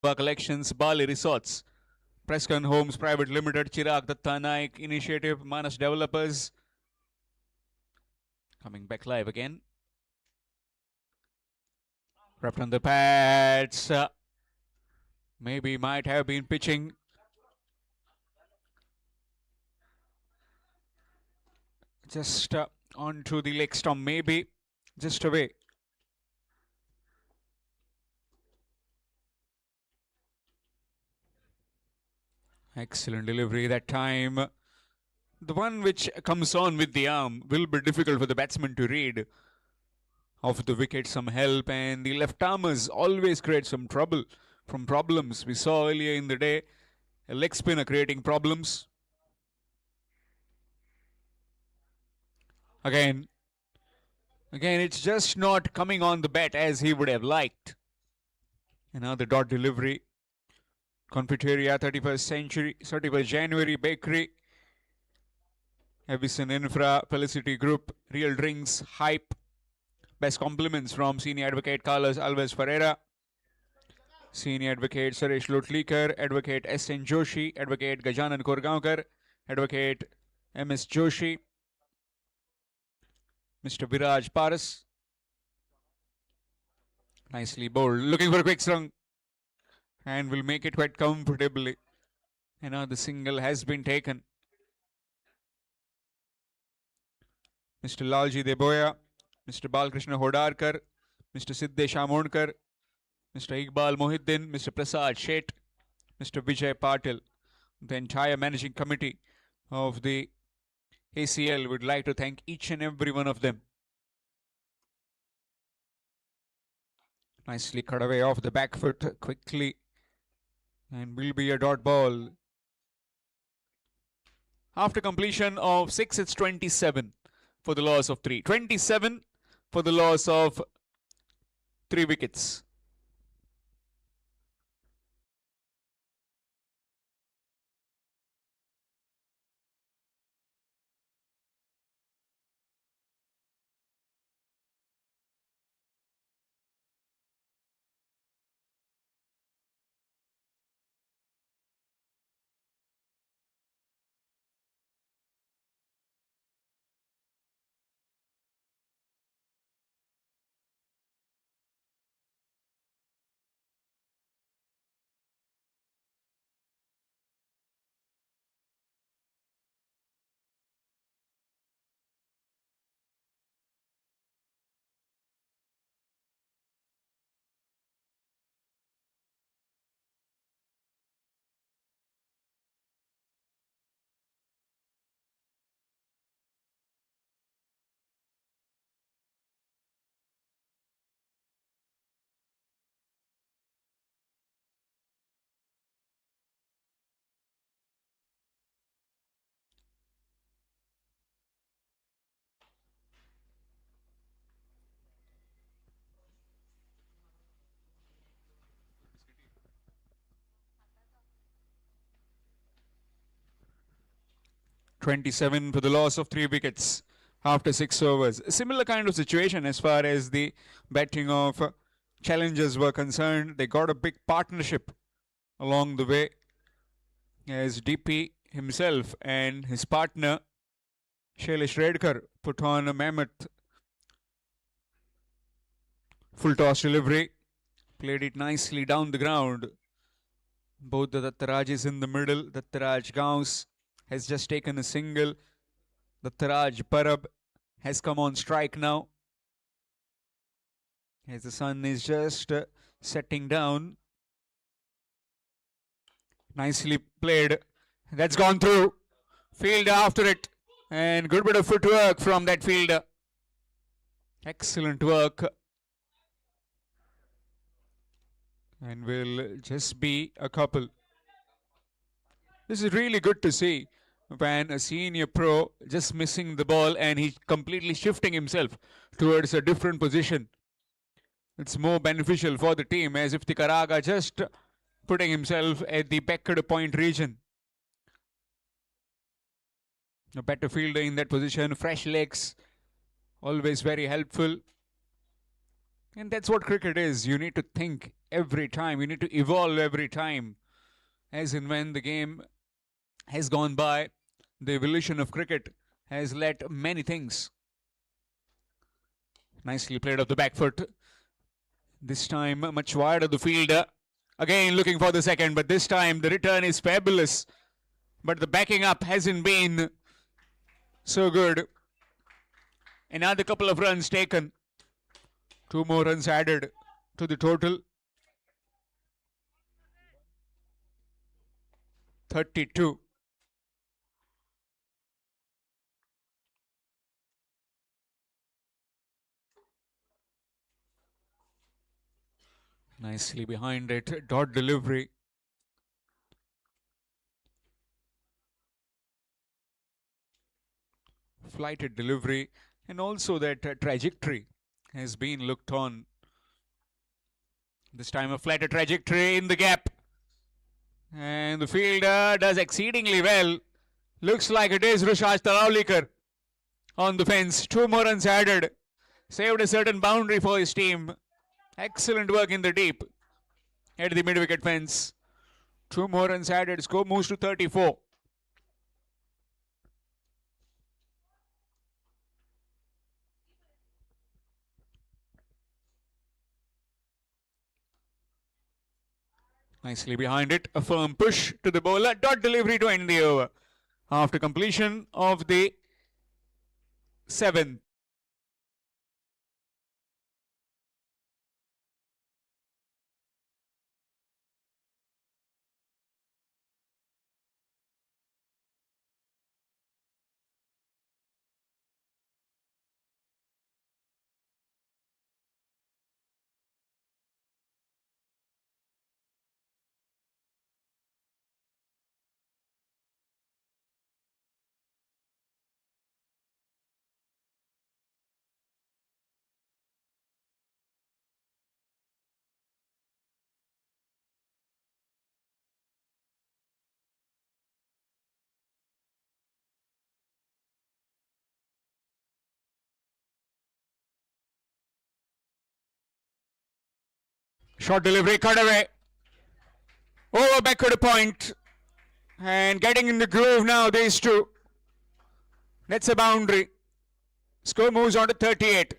Collections, Bali Resorts, Prescon Homes Private Limited, Chirag Datta Naik Initiative, Manas Developers. Coming back live again. Wrapped on the pads. Maybe might have been pitching. Just onto the leg stump, maybe just away. Excellent delivery that time. The one which comes on with the arm will be difficult for the batsman to read. Off the wicket, some help, and the left armers always create some trouble from problems. We saw earlier in the day a leg spinner creating problems. Again, it's just not coming on the bat as he would have liked. Another dot delivery. Confiteria, 31st January Bakery, Avison Infra, Felicity Group, Real Drinks, Hype. Best compliments from Senior Advocate Carlos Alves Ferreira, Senior Advocate Suresh Lotlikar, Advocate S.N. Joshi, Advocate Gajanan Korgaonkar, Advocate M.S. Joshi, Mr. Viraj Paras. Nicely bowled. Looking for a quick strung. And will make it quite comfortably. And now the single has been taken. Mr. Lalji Deboya, Mr. Balkrishna Hodarkar, Mr. Siddesh Amonkar, Mr. Iqbal Mohiddin, Mr. Prasad Sheth, Mr. Vijay Patil. The entire managing committee of the ACL would like to thank each and every one of them. Nicely cut away off the back foot quickly. And will be a dot ball. After completion of 6, it's 27 for the loss of 3. 27 for the loss of 3 wickets. .27 for the loss of 3 wickets after 6 overs. A similar kind of situation as far as the batting of challengers were concerned. They got a big partnership along the way as DP himself and his partner Shailesh Redkar put on a mammoth full toss delivery. Played it nicely down the ground. Both the Dattaraj in the middle. Dattaraj Gauss has just taken a single. Dattaraj Parab has come on strike now. As the sun is just setting down. Nicely played. That's gone through. Fielder after it. And good bit of footwork from that fielder. Excellent work. And will just be a couple. This is really good to see when a senior pro just missing the ball and he's completely shifting himself towards a different position. It's more beneficial for the team, as if the Karaga just putting himself at the backward point region. A better fielder in that position, fresh legs, always very helpful. And that's what cricket is. You need to think every time. You need to evolve every time. As in when the game has gone by, the evolution of cricket has led many things. Nicely played off the back foot. This time much wider the fielder. Again looking for the second, but this time the return is fabulous. But the backing up hasn't been so good. Another couple of runs taken. 2 more runs added to the total. 32. Nicely behind it, dot delivery. Flighted delivery, and also that trajectory has been looked on. This time a flatter trajectory in the gap. And the fielder does exceedingly well. Looks like it is Rushaj Tarawlikar on the fence. 2 more runs added. Saved a certain boundary for his team. Excellent work in the deep at the mid-wicket fence. 2 more runs added. Score moves to 34. Nicely behind it. A firm push to the bowler. Dot delivery to end the over. After completion of the 7th. Short delivery, cut away. Over backward point. And getting in the groove now, these two. That's a boundary. Score moves on to 38.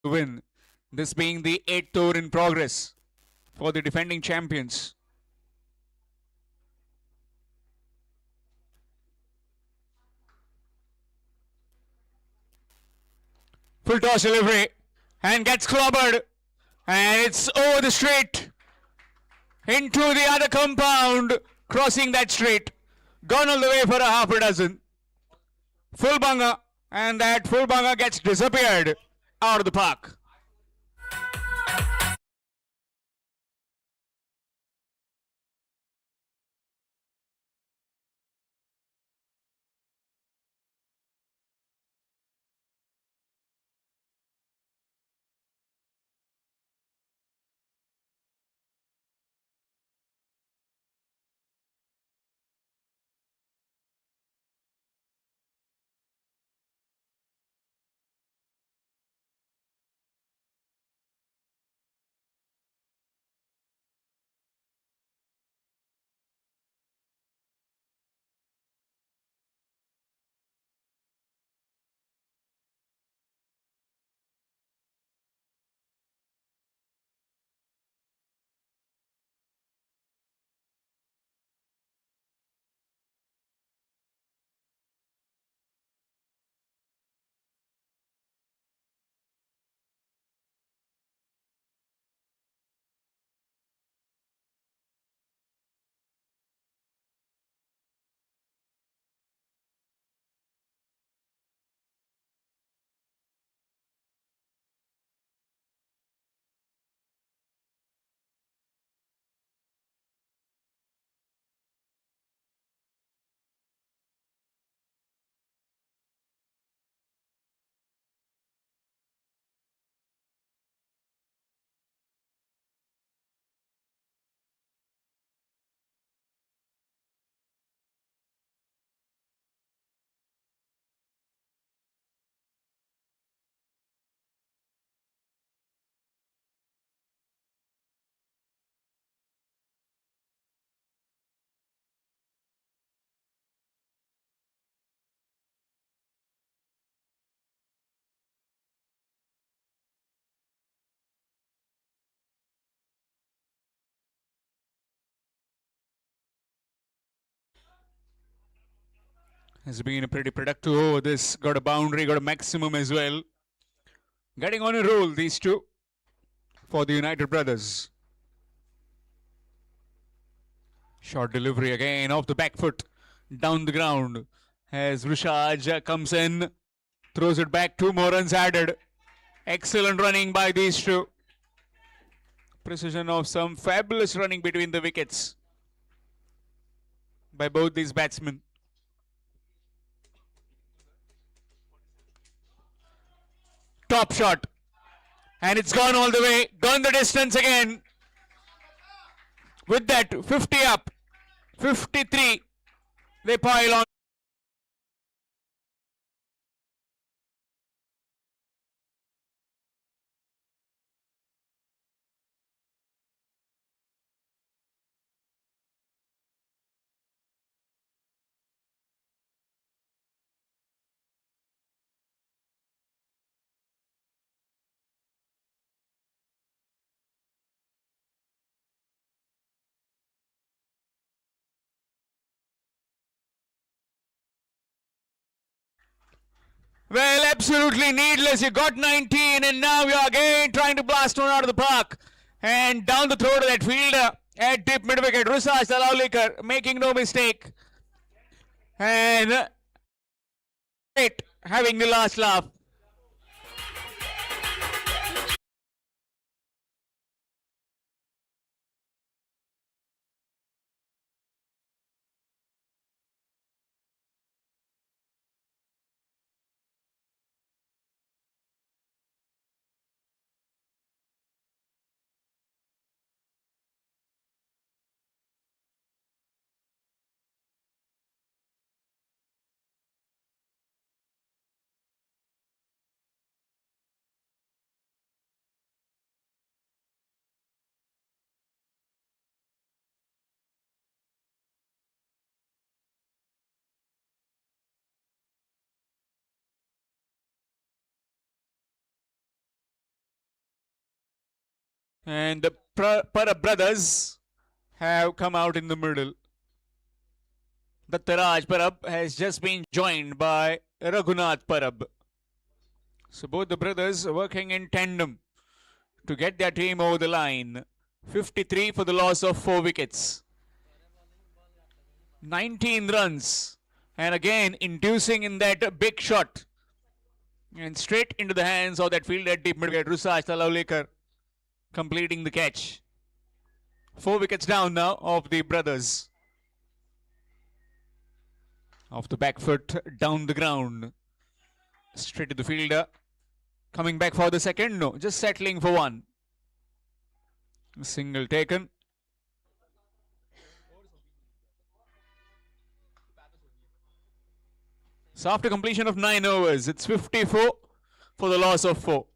Win. This being the 8th tour in progress for the defending champions. Full toss delivery and gets clobbered, and it's over the straight into the other compound, crossing that straight, gone all the way for a half a dozen. Full banger, and that full banger gets disappeared out of the park. Has been pretty productive over this. Got a boundary, got a maximum as well. Getting on a roll, these two, for the United Brothers. Short delivery again off the back foot, down the ground. As Rushaj comes in, throws it back, 2 more runs added. Excellent running by these two. Precision of some fabulous running between the wickets by both these batsmen. Top shot, and it's gone all the way, gone the distance again. With that, 50 up, 53, they pile on. Well, absolutely needless. You got 19 and now you're again trying to blast one out of the park. And down the throat of that fielder at deep mid wicket, Rusaj Dalaulikar making no mistake. And having the last laugh. And the Parab brothers have come out in the middle. Dattaraj Parab has just been joined by Raghunath Parab. So both the brothers are working in tandem to get their team over the line. 53 for the loss of 4 wickets. 19 runs. And again, inducing in that big shot And straight into the hands of that fielder at deep mid-wicket, Rusaj Talavlekar, completing the catch. 4 wickets down now of the brothers. Off the back foot, down the ground. Straight to the fielder. Coming back for the second? No, just settling for one. Single taken. So after completion of 9 overs, it's 54 for the loss of 4.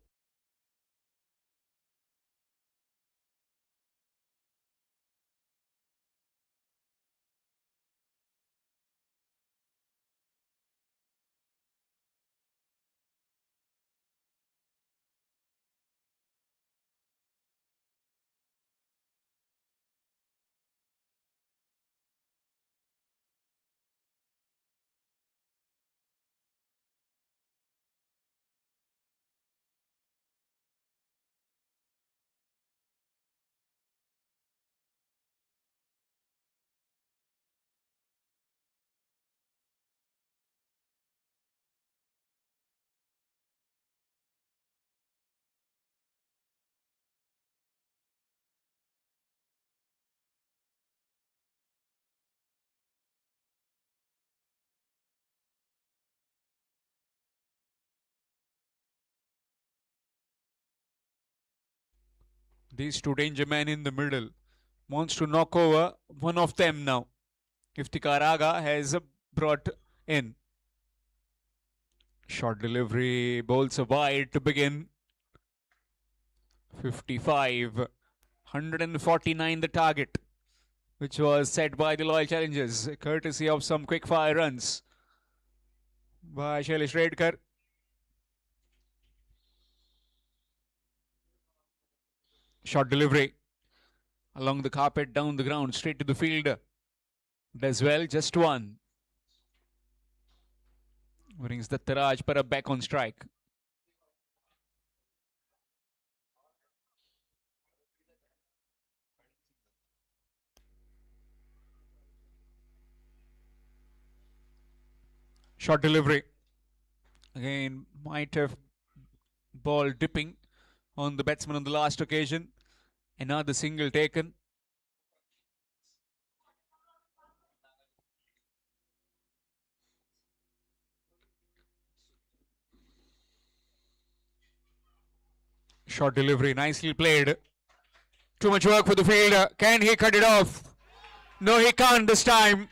These two danger men in the middle wants to knock over one of them now. Iftikhar Aga has brought in. Short delivery, bowls a wide to begin. 55, 149 the target, which was set by the loyal challengers, courtesy of some quick fire runs by Shailesh Redkar. Short delivery along the carpet, down the ground, straight to the fielder. Does well, just one. Brings the Taraj Parab back on strike. Short delivery. Again, might have ball dipping on the batsman on the last occasion. Another single taken. Short delivery, nicely played. Too much work for the fielder. Can he cut it off? No, he can't this time.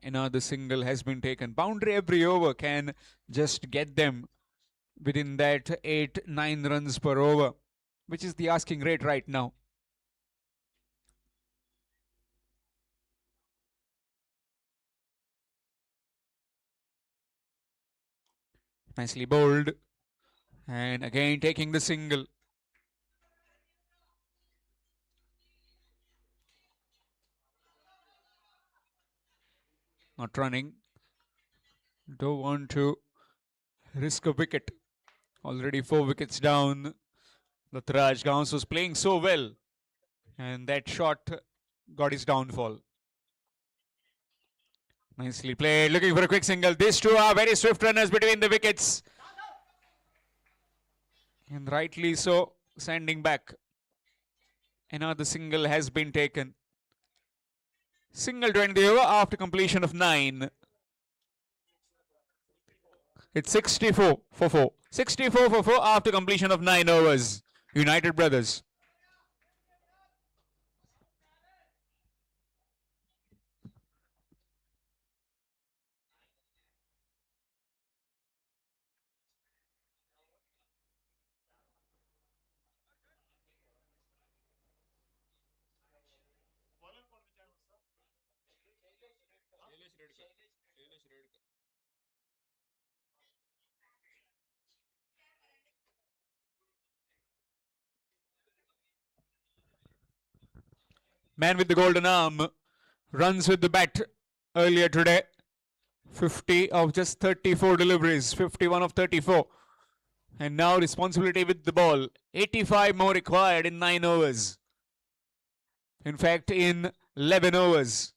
Another single has been taken. Boundary every over can just get them within that 8-9 runs per over, which is the asking rate right now. Nicely bowled. And again taking the single. Not running. Don't want to risk a wicket. Already 4 wickets down. Latraj Gauss was playing so well. And that shot got his downfall. Nicely played. Looking for a quick single. These two are very swift runners between the wickets. And rightly so, sending back. Another single has been taken. Single to end the over after completion of 9. It's 64 for 4. 64 for 4 after completion of 9 overs. United Brothers. Man with the golden arm runs with the bat earlier today. 50 of just 34 deliveries, 51 of 34. And now responsibility with the ball. 85 more required in 9 overs. In fact, in 11 overs.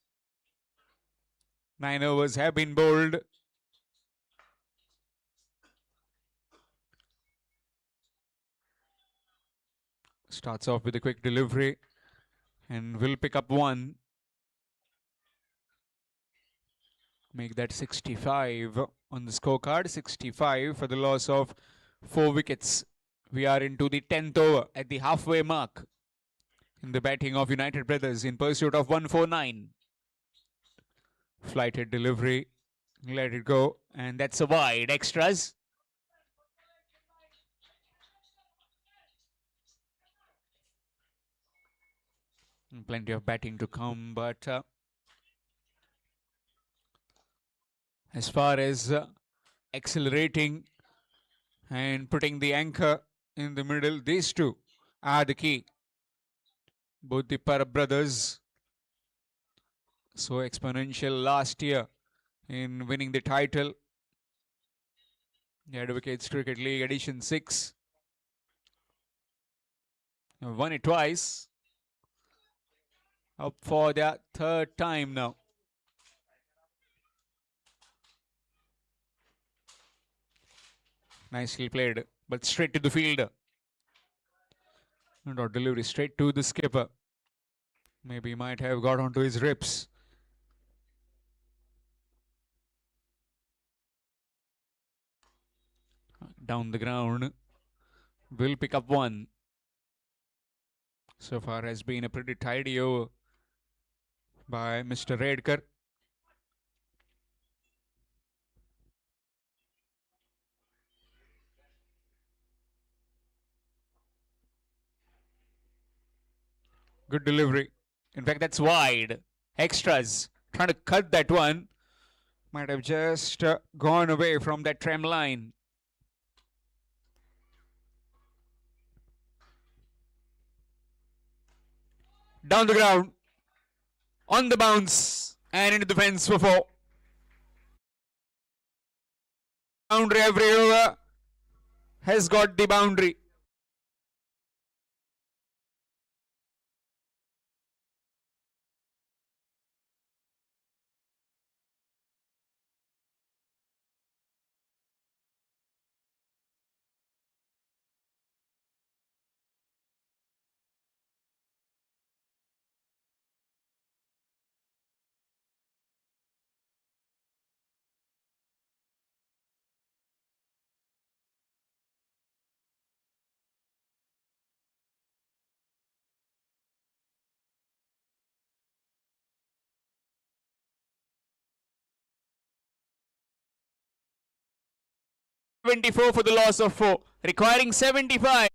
9 overs have been bowled. Starts off with a quick delivery and will pick up one. Make that 65 on the scorecard. 65 for the loss of 4 wickets. We are into the 10th over at the halfway mark in the batting of United Brothers in pursuit of 149. Flighted delivery. Let it go. And that's a wide. Extras. Plenty of batting to come, but as far as accelerating and putting the anchor in the middle, these two are the key. Both the Parab brothers, so exponential last year in winning the title. The Advocates Cricket League Edition 6. Won it twice. Up for their 3rd time now. Nicely played, but straight to the fielder. Not delivery, straight to the skipper. Maybe he might have got onto his ribs. Down the ground. Will pick up one. So far has been a pretty tidy over by Mr. Redkar. Good delivery. In fact, that's wide. Extras. Trying to cut that one. Might have just gone away from that tram line. Down the ground. On the bounce. And into the fence for 4. Boundary every over. Has got the boundary. .24 for the loss of 4. Requiring 75.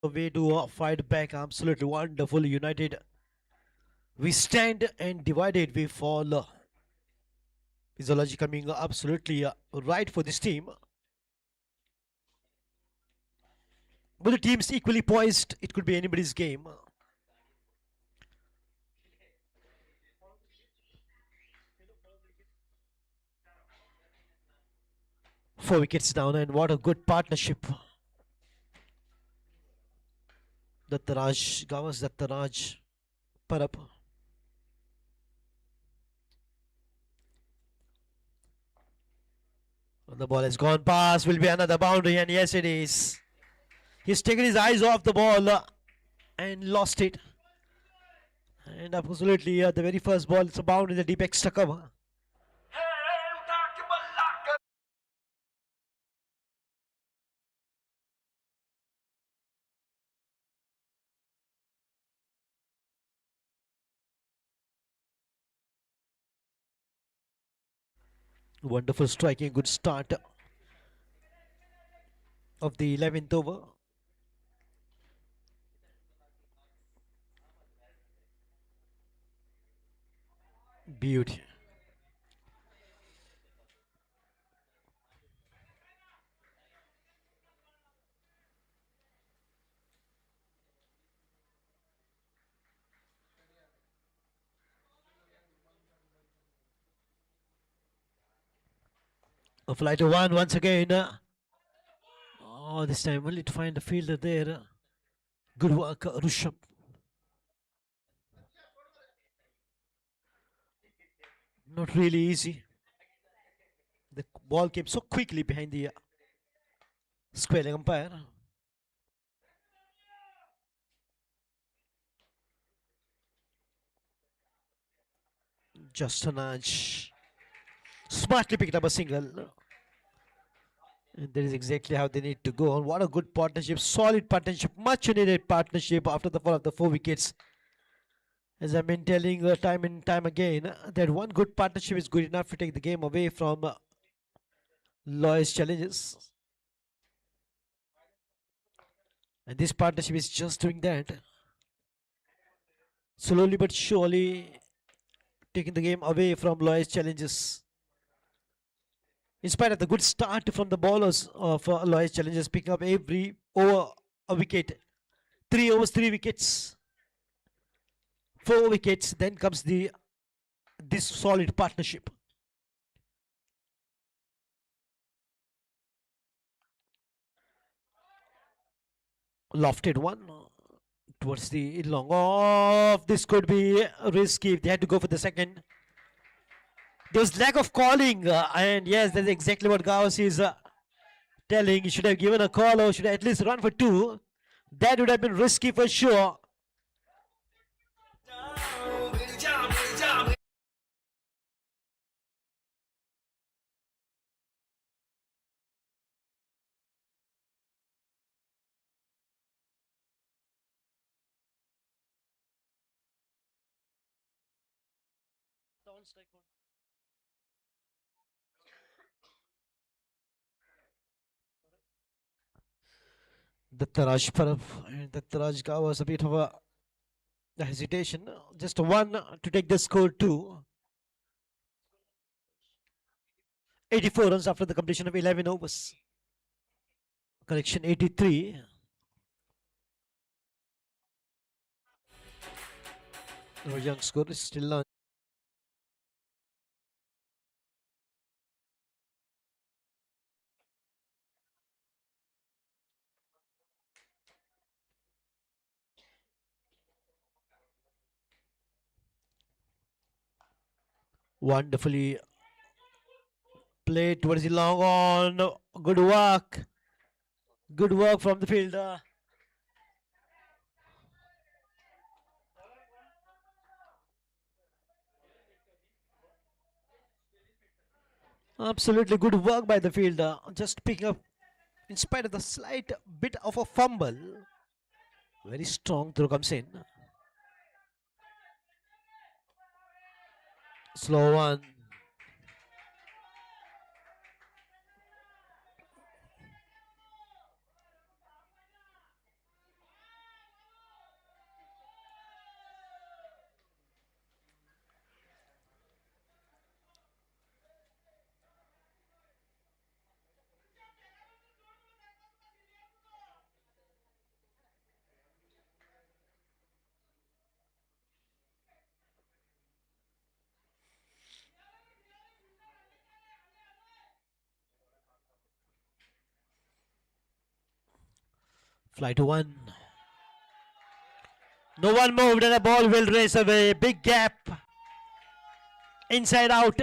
A way to fight back. Absolutely wonderful. United. We stand and divided we fall. Physiology coming absolutely right for this team. But the teams equally poised. It could be anybody's game. Four wickets down, and what a good partnership. Dattaraj, Gawas Dattaraj, Parap. The ball has gone past, will be another boundary, and yes, it is. He's taken his eyes off the ball and lost it. And absolutely, the very first ball, it's a boundary in the deep extra cover. Wonderful striking, good start of the 11th over. Beauty. A fly to one once again. Oh, this time only to find the fielder there. Good work, Rishabh. Not really easy. The ball came so quickly behind the squaring umpire. Just a nudge. Smartly picked up a single. And that is exactly how they need to go on. What a good partnership, solid partnership, much needed partnership after the fall of the 4 wickets. As I've been telling time and time again, that one good partnership is good enough to take the game away from Loy's challenges. And this partnership is just doing that. Slowly but surely taking the game away from Loy's challenges. In spite of the good start from the bowlers of Loy's challenges, picking up every over a wicket. 3 overs, 3 wickets. 4 wickets, then comes this solid partnership. Lofted one towards the long off. This could be risky if they had to go for the second. There was lack of calling, and yes, that's exactly what Gauss is telling. He should have given a call or should have at least run for 2. That would have been risky for sure. Dattaraj Parab, and Dattaraj was a bit of a hesitation. Just one to take the score 2. 84 runs after the completion of 11 overs. Correction 83. Our young score is still on. Wonderfully played towards the long on. Good work. Good work from the fielder. Absolutely good work by the fielder. Just picking up, in spite of the slight bit of a fumble. Very strong throw comes in. Slow one. Fly to one. No one moved and the ball will race away. Big gap. Inside out.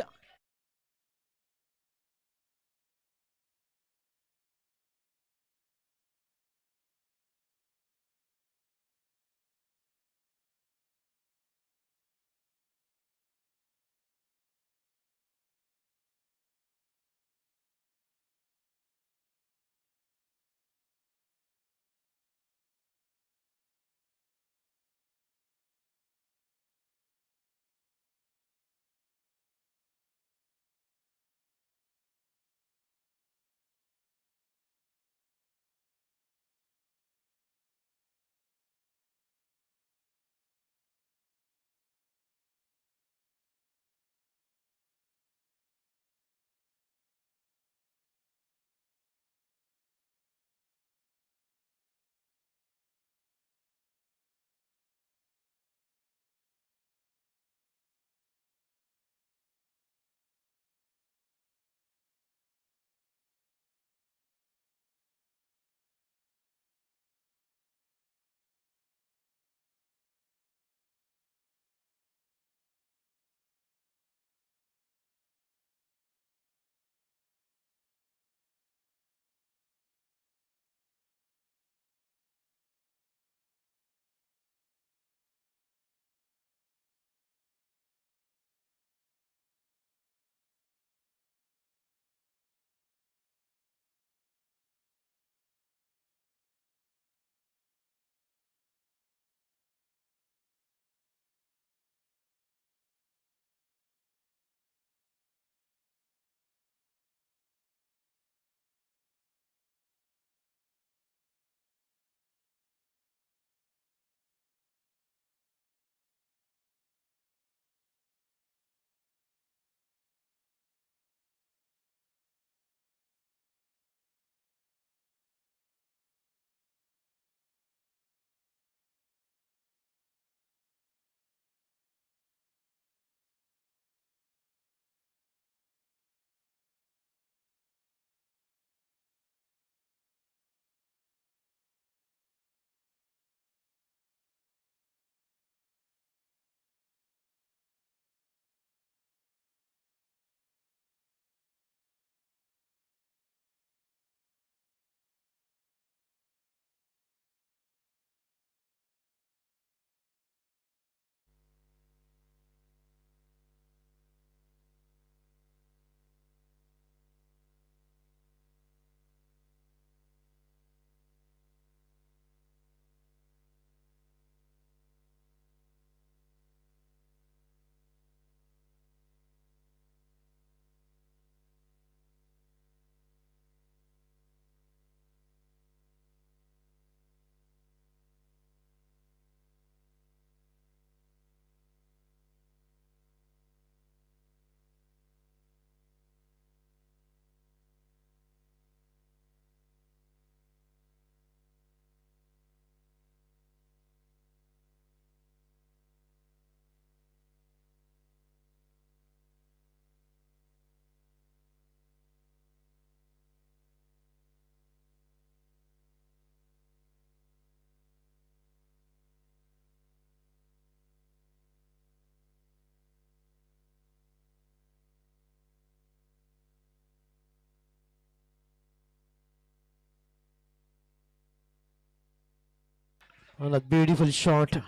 On a beautiful shot.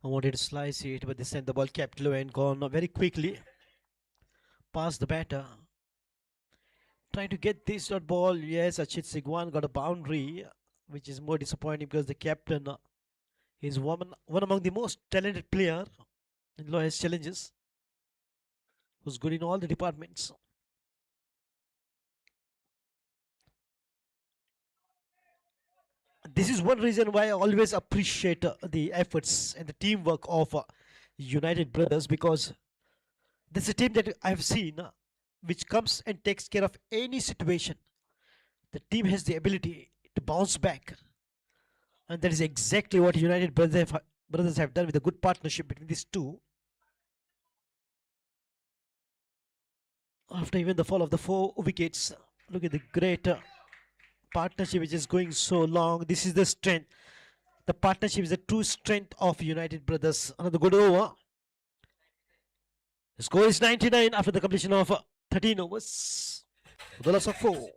I wanted to slice it, but they sent the ball kept low and gone very quickly past the batter. Trying to get this dot ball. Yes, Achit Sigwan got a boundary, which is more disappointing because the captain is one among the most talented player in lowest challenges, who's good in all the departments. This is one reason why I always appreciate the efforts and the teamwork of United Brothers, because this is a team that I have seen which comes and takes care of any situation. The team has the ability to bounce back, and that is exactly what United Brothers have done with a good partnership between these two. After even the fall of the 4 wickets, look at the great partnership which is going so long. This is the strength. The partnership is the true strength of United Brothers. Another good over. The score is 99 after the completion of 13 overs. With a loss of 4.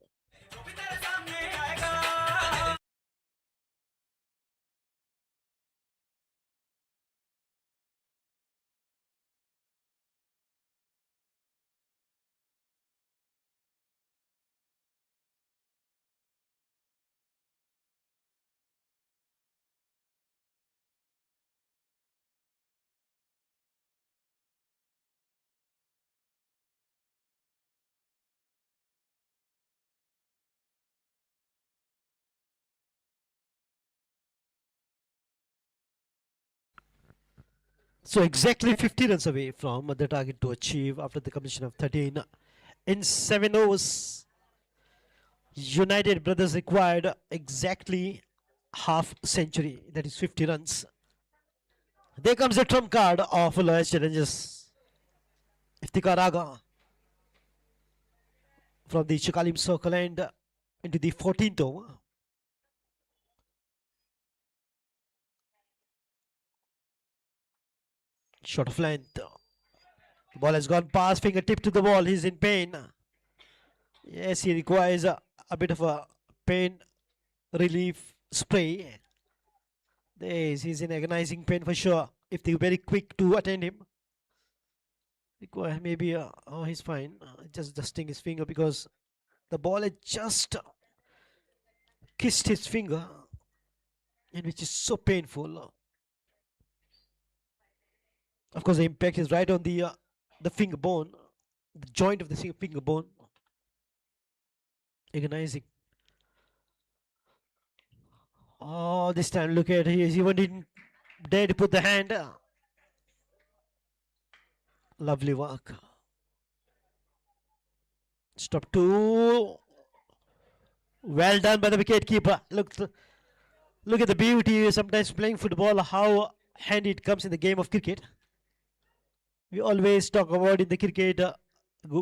So exactly 50 runs away from the target to achieve after the completion of 13 in 7 overs. United Brothers required exactly half century, that is 50 runs. There comes the trump card of lowest challenges. Iftikhar Agha from the Chikalim circle and into the 14th over. Short of length. The ball has gone past, fingertip to the ball. He's in pain. Yes, he requires a bit of a pain relief spray. Yes, he's in agonizing pain for sure. If they're very quick to attend him, require maybe oh, he's fine. Just dusting his finger because the ball had just kissed his finger, and which is so painful. Of course, the impact is right on the finger bone, the joint of the finger bone. Agonizing. Oh, this time look at he even didn't dare to put the hand. Lovely work. Stop 2. Well done by the wicket keeper. Look at the beauty. Sometimes playing football, how handy it comes in the game of cricket. We always talk about in the cricket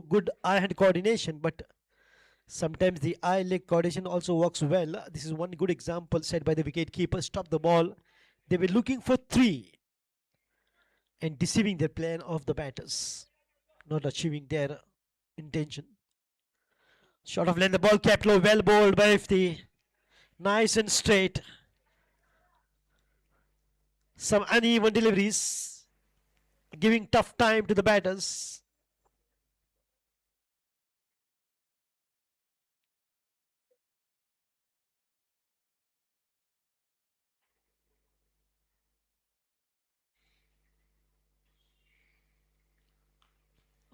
good eye-hand coordination, but sometimes the eye-leg coordination also works well. This is one good example set by the wicket keeper. Stop the ball. They were looking for 3 and deceiving their plan of the batters, not achieving their intention. Short of length, the ball kept low, well bowled by Ifti. Nice and straight. Some uneven deliveries, giving tough time to the batters.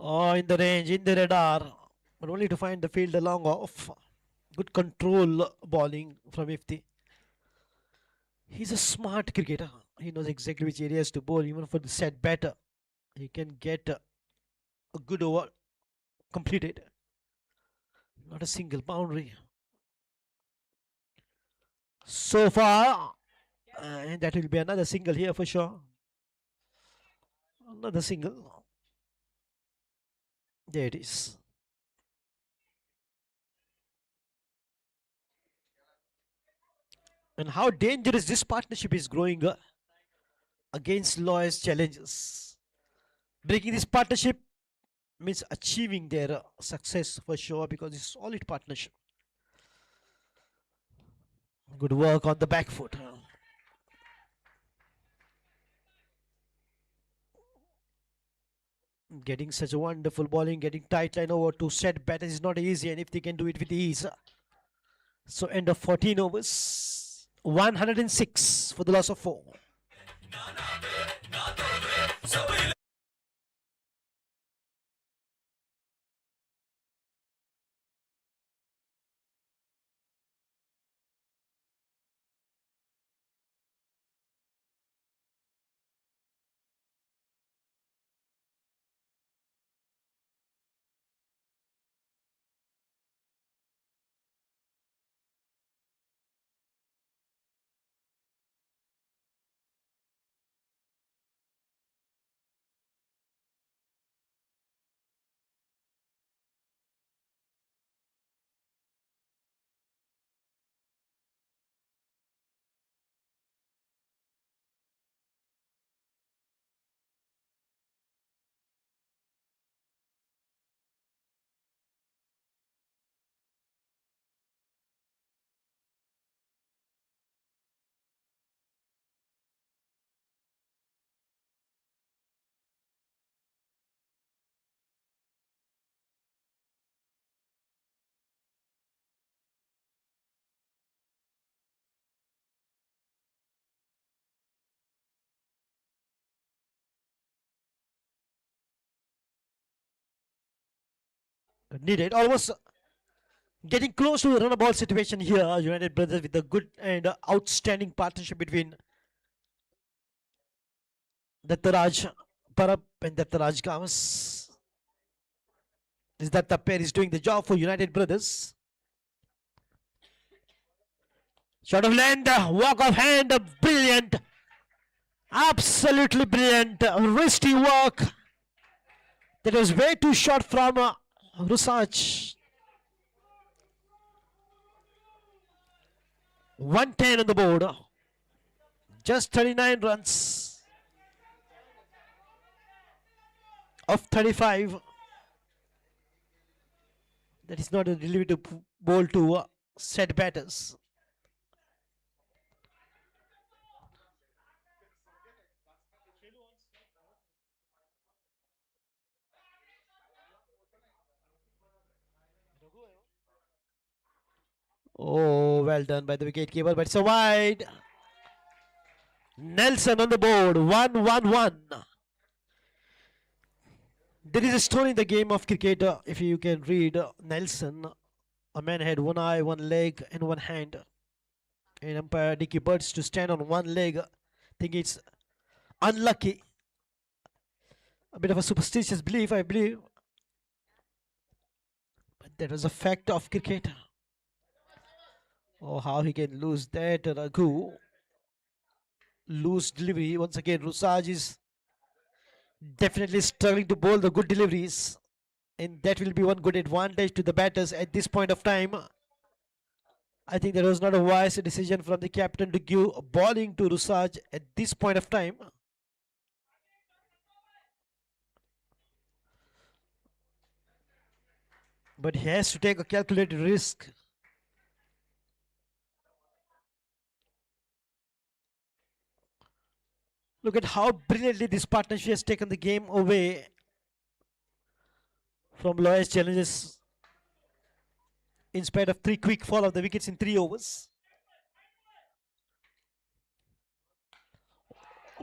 Oh, in the range, in the radar, but only to find the fielder long off. Good control bowling from Ifti. He's a smart cricketer. He knows exactly which areas to bowl, even for the set batter. He can get a good over completed. Not a single boundary so far, and that will be another single here for sure. Another single. There it is. And how dangerous this partnership is growing against lowest challenges. Breaking this partnership means achieving their success for sure, because it's a solid partnership. Good work on the back foot. Getting such a wonderful bowling, getting tight line over to set batters is not easy, and if they can do it with ease. So end of 14 overs, 106 for the loss of 4. Needed, almost getting close to the run ball situation here. United Brothers with a good and outstanding partnership between Dattaraj Parab and Dattaraj Kamas. Is that the pair is doing the job for United Brothers? Shot of land, walk of hand, brilliant, absolutely brilliant, wristy work. That was way too short from Rusaj. 110 on the board, just 39 runs of 35. That is not a delivery ball to set batters. Oh, well done by the wicketkeeper, but it's a wide. Nelson on the board, 1-1-1. There is a story in the game of cricket, if you can read. Nelson, a man had one eye, one leg, and one hand. And umpire Dicky Birds to stand on one leg. I think it's unlucky. A bit of a superstitious belief, I believe. But that was a fact of cricket. Oh, how he can lose that, Raghu. Loose delivery. Once again, Rusaj is definitely struggling to bowl the good deliveries. And that will be one good advantage to the batters at this point of time. I think that was not a wise decision from the captain to give bowling to Rusaj at this point of time. But he has to take a calculated risk. Look at how brilliantly this partnership has taken the game away from Loy's challenges in spite of 3 quick fall of the wickets in 3 overs.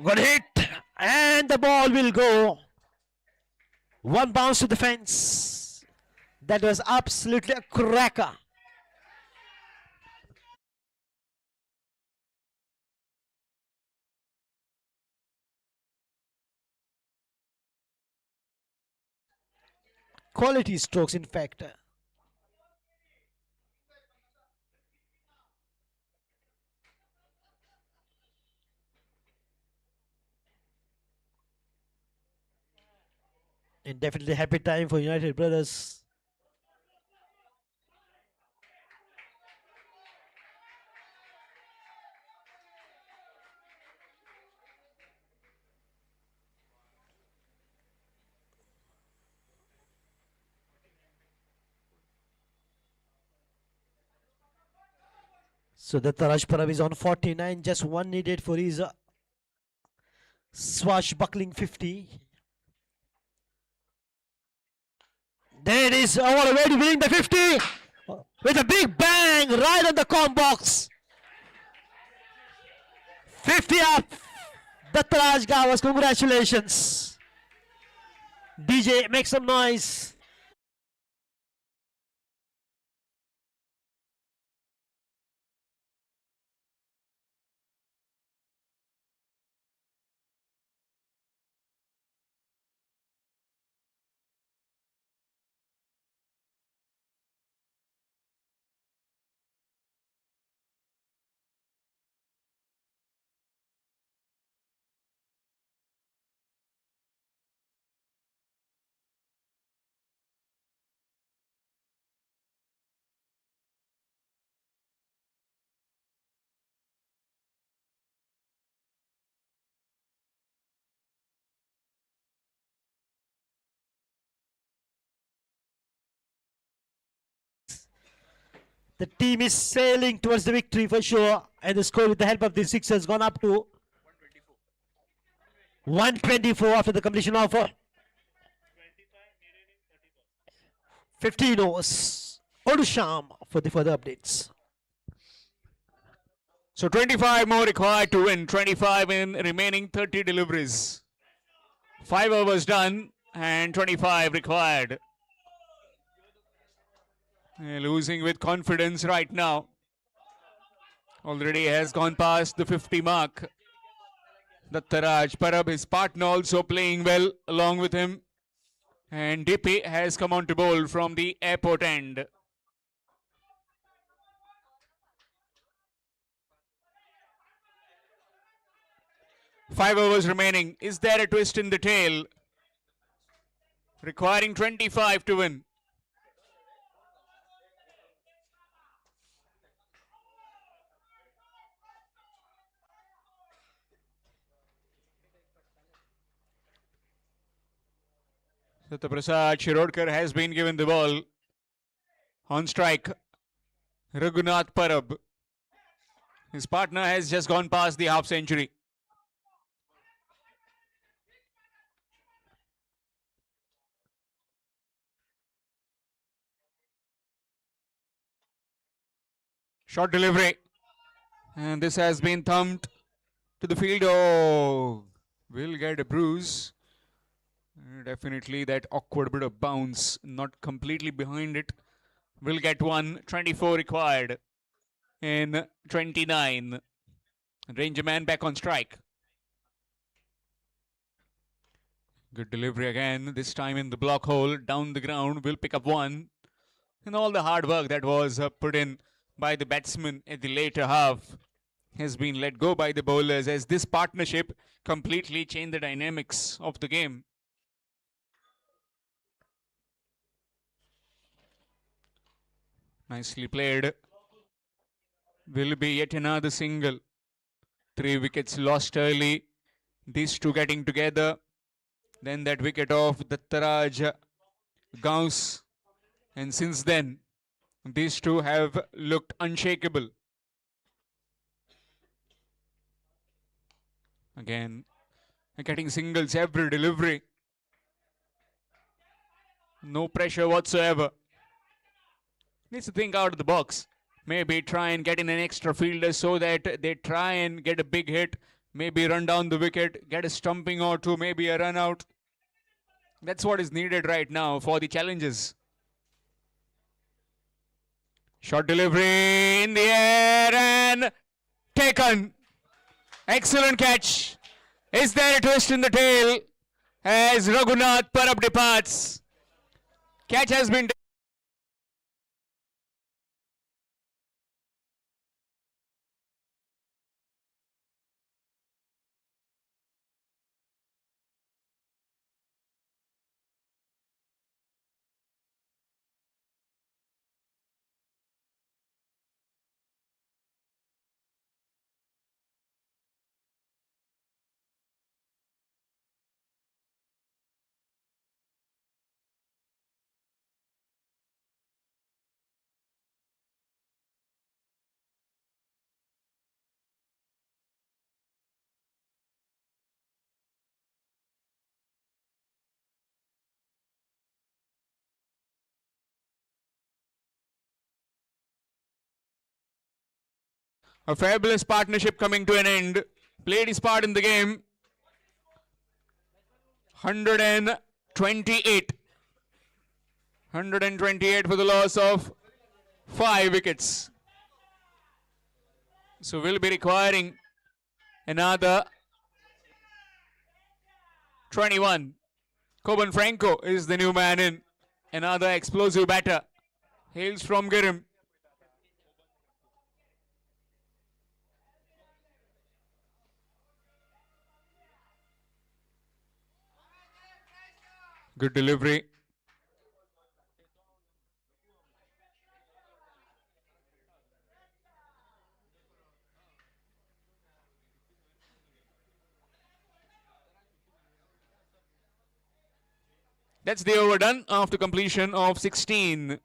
Good hit, and the ball will go. One bounce to the fence. That was absolutely a cracker. Quality strokes, in fact. And definitely happy time for United Brothers. So the Taraj Parab is on 49, just one needed for his swashbuckling 50. There it is. All already winning the 50 with a big bang right on the com box. 50 up. Dattaraj Gavas, congratulations. DJ, make some noise. The team is sailing towards the victory for sure, and the score with the help of the Sixers gone up to 124 after the completion of 15 overs. Odusham for the further updates. So 25 more required to win. 25 in remaining 30 deliveries. 5 overs done and 25 required. Losing with confidence right now. Already has gone past the 50 mark. Dattaraj Parab, his partner, also playing well along with him. And DP has come on to bowl from the airport end. Five overs remaining. Is there a twist in the tail? Requiring 25 to win. Satyaprasad Shirodkar has been given the ball. On strike, Raghunath Parab. His partner has just gone past the half century. Short delivery. And this has been thumped to the field. Oh, will get a bruise. Definitely that awkward bit of bounce, not completely behind it. Will get one. 24 required in 29. Ranger man back on strike. Good delivery again, this time in the block hole, down the ground, will pick up one. And all the hard work that was put in by the batsman at the later half has been let go by the bowlers, as this partnership completely changed the dynamics of the game. Nicely played. Will be yet another single. 3 wickets lost early. These two getting together. Then that wicket of Dattaraj Gauss. And since then, these two have looked unshakable. Again, getting singles every delivery. No pressure whatsoever. Needs to think out of the box. Maybe try and get in an extra fielder so that they try and get a big hit. Maybe run down the wicket, get a stumping or two, maybe a run out. That's what is needed right now for the challenges. Short delivery in the air and taken. Excellent catch. Is there a twist in the tail as Raghunath Parab departs? Catch has been A fabulous partnership coming to an end. Played his part in the game. 128. 128 for the loss of 5 wickets. So we'll be requiring another 21. Coben Franco is the new man in. Another explosive batter. Hails from Girim. Good delivery. That's the over done after completion of 16.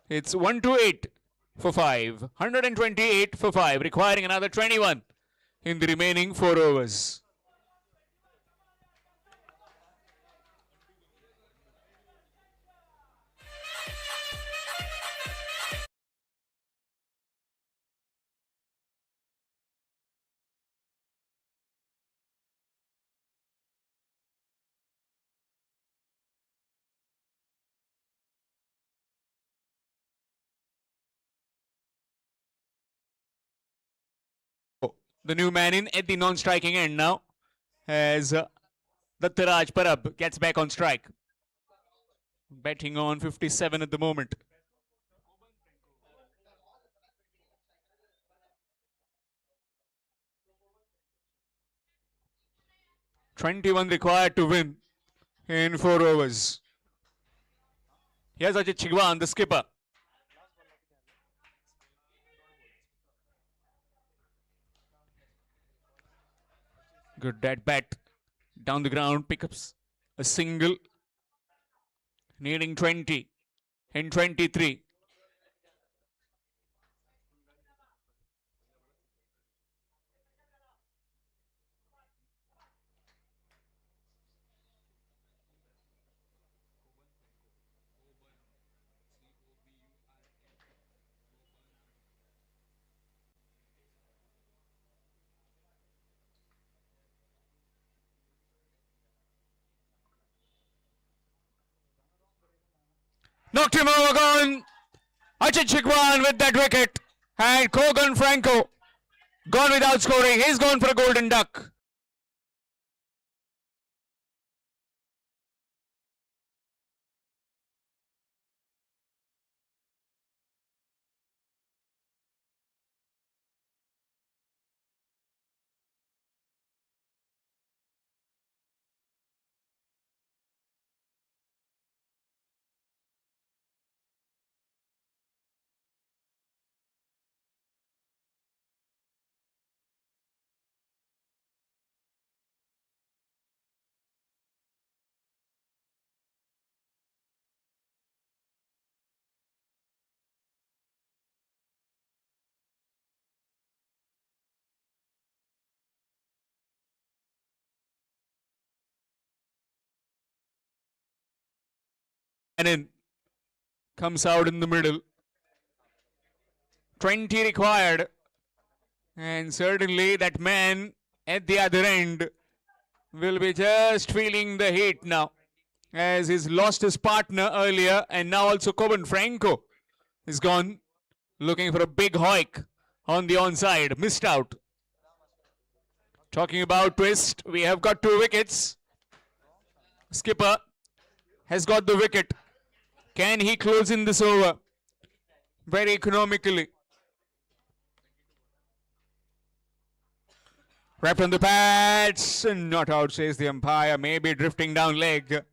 It's 128 for 5. 128 for 5, requiring another 21 in the remaining 4 overs. The new man in at the non-striking end now, as Dattaraj Parab gets back on strike. Betting on 57 at the moment. $21 required to win in 4 overs. Here's Ajit Chigwan, the skipper. Good dead bat. Down the ground, pickups a single. Needing 20 in 23. Knocked him over, gone. Ajit Chigwan with that wicket. And Kogan Franco gone without scoring. He's gone for a golden duck. And in comes out in the middle. 20 required. And certainly that man at the other end will be just feeling the heat now, as he's lost his partner earlier, and now also Coben Franco is gone, looking for a big hoik on the onside. Missed out. Talking about twist, we have got 2 wickets. Skipper has got the wicket. Can he close in this over very economically? Wrapped on the pads, not out, says the umpire. Maybe drifting down leg.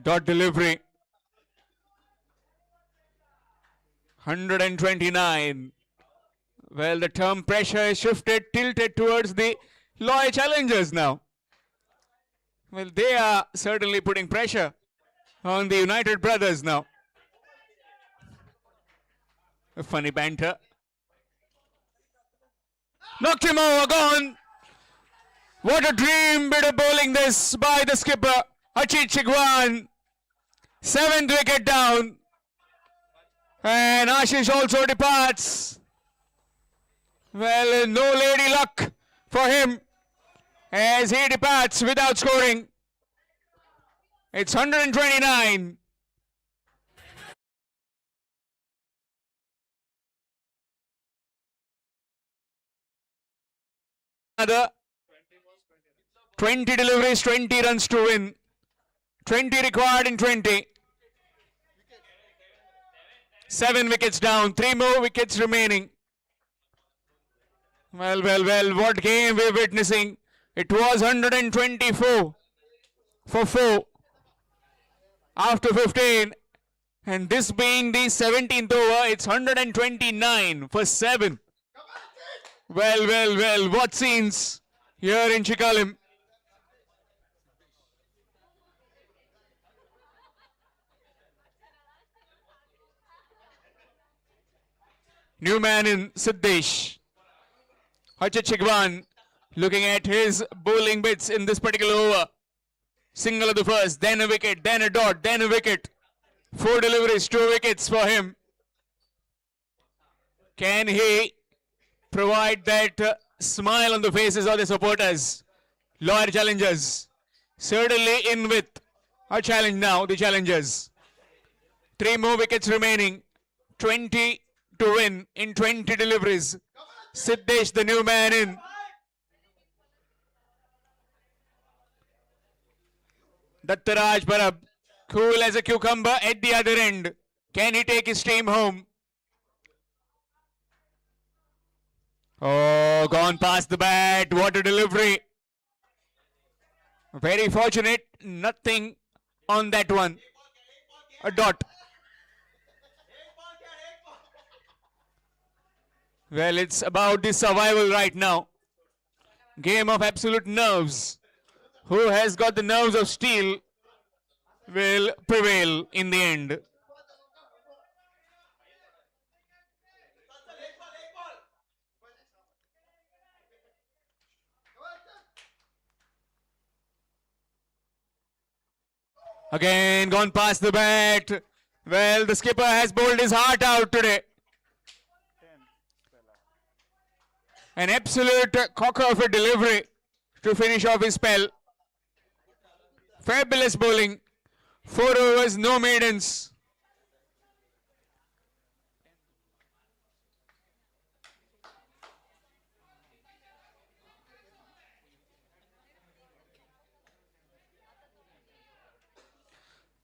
Dot delivery. 129. Well, the term pressure is shifted, tilted towards the loyal challengers now. Well, they are certainly putting pressure on the United brothers now. A funny banter. Knocked him over, gone. What a dream bit of bowling this by the skipper, Ajit Chigwan. 7th wicket down. And Ashish also departs Well, no lady luck for him as he departs without scoring. It's 129. Another 20 deliveries, 20 runs to win. 20 required in 20. 7 wickets down, 3 more wickets remaining. Well, what game we're witnessing. It was 124 for 4 after 15. And this being the 17th over, it's 129 for 7. Well, what scenes here in Chikalim. New man in Siddesh. Hachit Chigwan looking at his bowling bits in this particular over. Single of the first, then a wicket, then a dot, then a wicket. 4 deliveries, 2 wickets for him. Can he provide that smile on the faces of the supporters? Loyal challengers. Certainly in with a challenge now, the challengers. 3 more wickets remaining. 20 to win in 20 deliveries. Siddesh, the new man in. Dattaraj Parab, cool as a cucumber at the other end. Can he take his team home? Oh, gone past the bat. What a delivery. Very fortunate. Nothing on that one. A dot. Well, it's about the survival right now. Game of absolute nerves. Who has got the nerves of steel will prevail in the end. Again, gone past the bat. Well, the skipper has bowled his heart out today. An absolute cocker of a delivery to finish off his spell. Fabulous bowling. 4 overs, no maidens.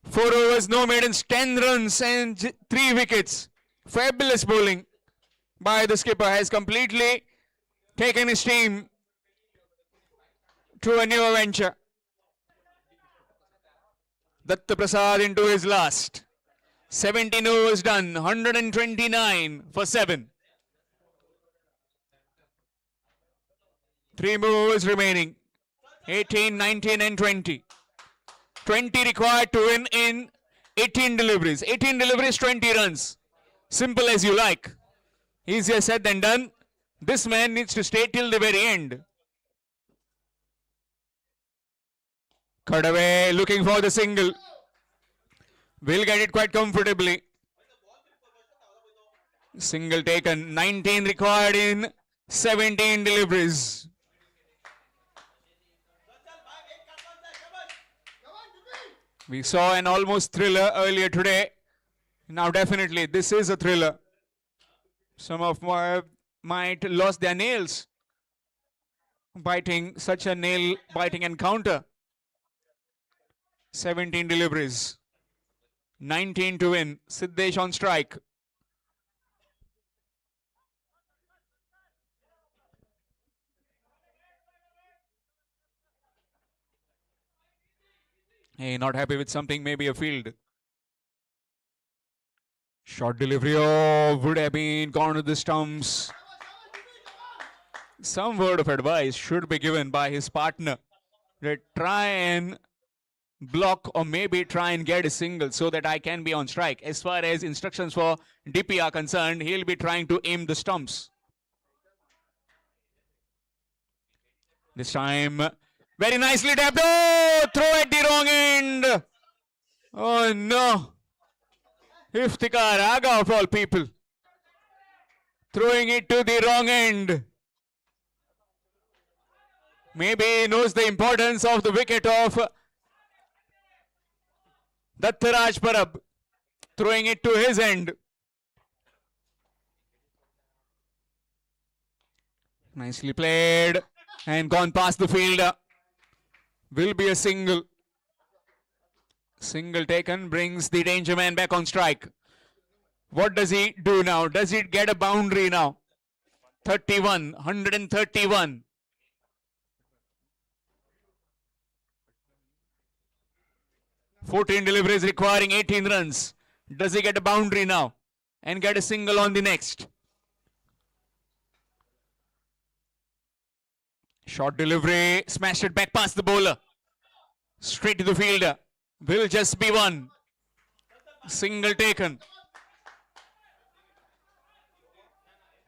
Four overs, no maidens, 10 runs and 3 wickets. Fabulous bowling by the skipper has completely taken his team to a new venture. Datta Prasad into his last. 17 overs done, 129 for 7. 3 more overs remaining. 18, 19 and 20. 20 required to win in 18 deliveries. 18 deliveries, 20 runs. Simple as you like. Easier said than done. This man needs to stay till the very end. Cut away, looking for the single. Will get it quite comfortably. Single taken. 19 required in 17 deliveries. We saw an almost thriller earlier today. Now definitely this is a thriller. Some of my might lost their nails biting such a nail biting encounter. 17 deliveries. 19 to win. Siddesh on strike. Hey, not happy with something, maybe a field. Short delivery, oh, would have been gone to the stumps. Some word of advice should be given by his partner. That try and block or maybe try and get a single so that I can be on strike. As far as instructions for DP are concerned, he'll be trying to aim the stumps. This time, very nicely tapped. Oh, throw at the wrong end. Oh no. Iftikhar Aga of all people. Throwing it to the wrong end. Maybe he knows the importance of the wicket of Dattaraj Parab. Throwing it to his end. Nicely played and gone past the fielder. Will be a single. Single taken brings the danger man back on strike. What does he do now? Does he get a boundary now? 31, 131. "14 deliveries requiring 18 runs. Does he get a boundary now and get a single on the next?" Short delivery, smashed it back past the bowler. Straight to the fielder. Will just be one. Single taken.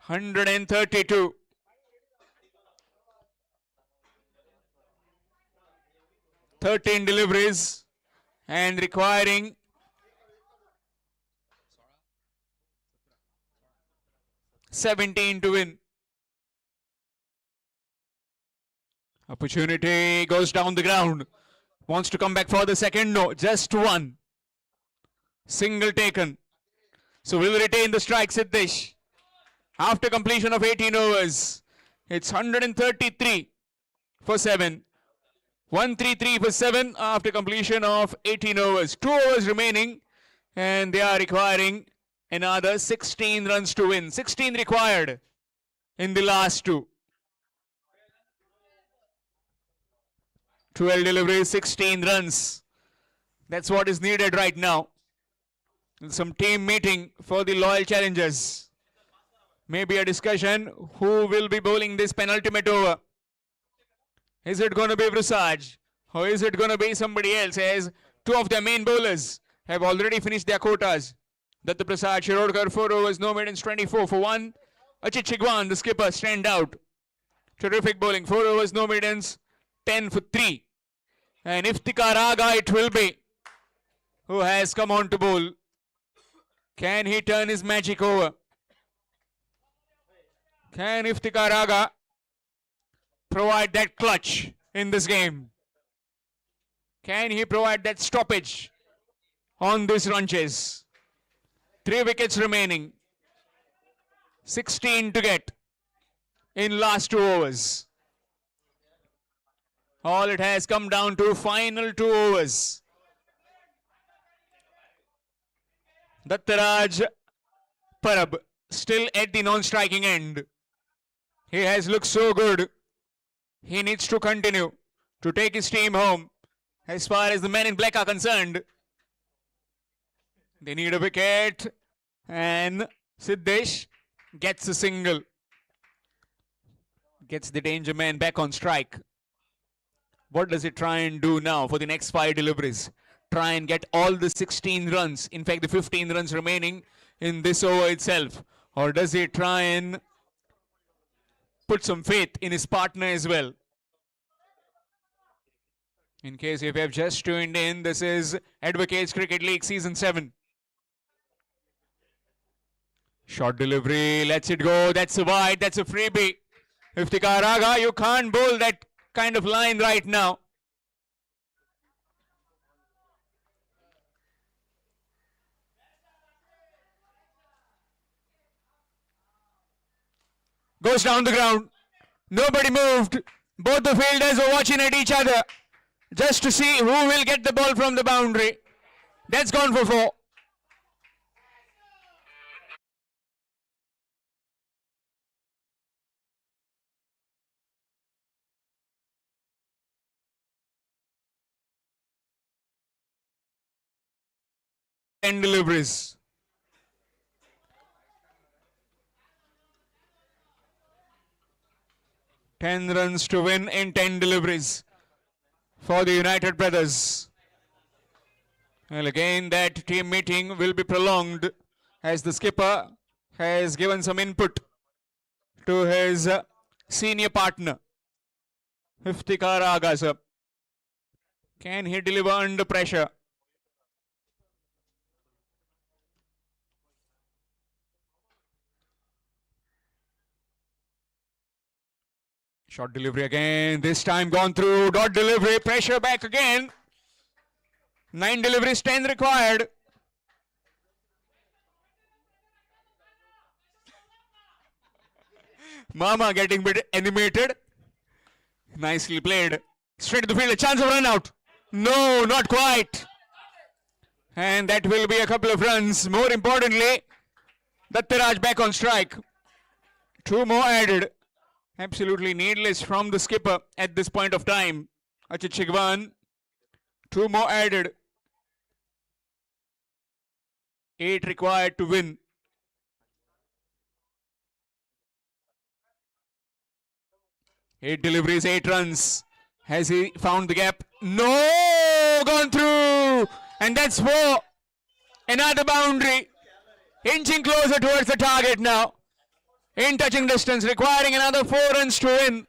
132. "13 deliveries and requiring 17 to win. Opportunity goes down the ground. Wants to come back for the second. No, just one. Single taken. So will retain the strike, Siddesh. After completion of 18 overs, it's 133 for 7. 133 for 7 after completion of 18 overs. 2 overs remaining, and they are requiring another 16 runs to win. 16 required in the last 2. 12 deliveries, 16 runs. That's what is needed right now. Some team meeting for the loyal challengers. Maybe a discussion who will be bowling this penultimate over. Is it going to be Vrusaj or is it going to be somebody else, as 2 of their main bowlers have already finished their quotas? Datta Prasad Shirodkar, 4 overs, no maidens, 24 for 1. Achit Chigwan, the skipper, stand out. Terrific bowling, 4 overs, no maidens, 10 for 3. And Iftikhar Agha it will be, who has come on to bowl. Can he turn his magic over? Can Iftikhar Agha provide that clutch in this game? Can he provide that stoppage on this run chase? 3 wickets remaining. 16 to get in last 2 overs. All it has come down to final 2 overs. Dattaraj Parab still at the non-striking end. He has looked so good. He needs to continue to take his team home. As far as the men in black are concerned, they need a wicket, and Siddesh gets a single. Gets the danger man back on strike. What does he try and do now for the next 5 deliveries? Try and get all the 16 runs, in fact the 15 runs remaining in this over itself. Or does he try and put some faith in his partner as well? In case if you have just tuned in, this is Advocates Cricket League Season 7. Short delivery, lets it go, that's a wide, that's a freebie. Iftikhar Agha, you can't bowl that kind of line right now. Goes down the ground. Nobody moved. Both the fielders were watching at each other just to see who will get the ball from the boundary. That's gone for 4. Ten deliveries. Ten runs to win in 10 deliveries for the United Brothers. Well, again, that team meeting will be prolonged as the skipper has given some input to his senior partner, Iftikhar Agha, sir. Can he deliver under pressure? Short delivery again. This time gone through. Dot delivery. Pressure back again. 9 deliveries, 10 required. Mama getting a bit animated. Nicely played. Straight to the field. A chance of run out. No, not quite. And that will be a couple of runs. More importantly, Dattaraj back on strike. 2 more added. Absolutely needless from the skipper at this point of time. Achit Shigwan. 2 more added. 8 required to win. Eight deliveries, 8 runs. Has he found the gap? No! Gone through! And that's 4. Another boundary. Inching closer towards the target now. In touching distance, requiring another 4 runs to win.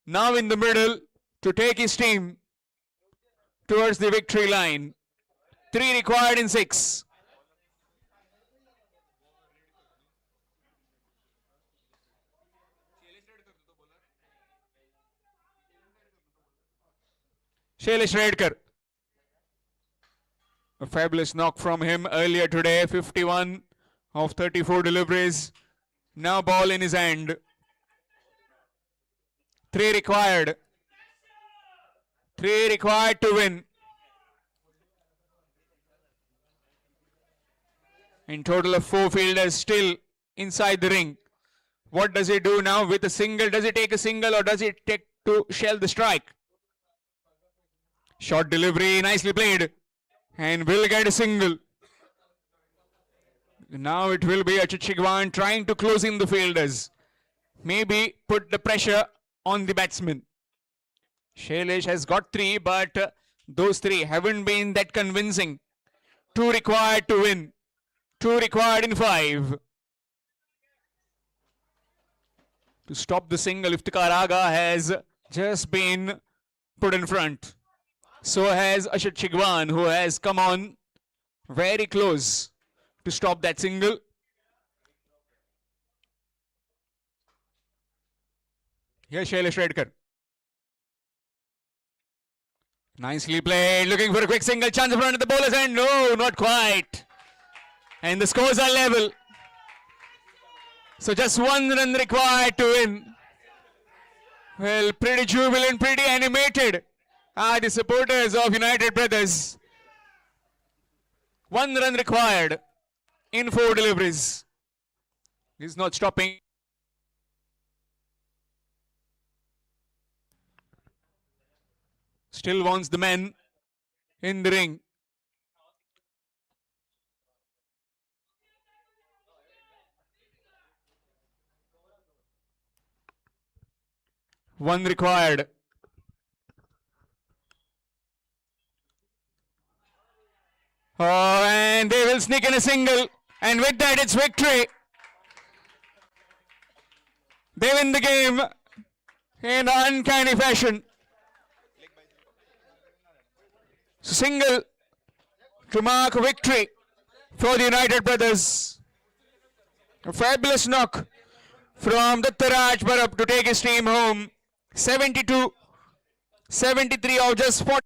Now in the middle to take his team towards the victory line. 3 required in 6. Shailesh Redkar. A fabulous knock from him earlier today. 51 of 34 deliveries. Now ball in his hand. 3 required. 3 required to win. In total of 4 fielders still inside the ring. What does he do now with a single? Does he take a single or does he take to shell the strike? Short delivery, nicely played. And will get a single. Now it will be Achit Shigwan trying to close in the fielders. Maybe put the pressure on the batsman. Shailesh has got 3, but those 3 haven't been that convincing. 2 required to win. 2 required in 5. To stop the single, Iftikhar Agha has just been put in front. So has Achit Shigwan, who has come on very close to stop that single. Here's Shailesh Redkar. Nicely played, looking for a quick single, chance of run at the bowler's end. No, not quite. And the scores are level. So just 1 run required to win. Well, pretty jubilant, pretty animated are the supporters of United Brothers. 1 run required in 4 deliveries. He's not stopping. Still wants the men in the ring. One required. Oh, and they will sneak in a single. And with that, it's victory. They win the game in uncanny fashion. Single to mark victory for the United Brothers. A fabulous knock from Dattaraj Barab to take his team home. 72-73 of just 40.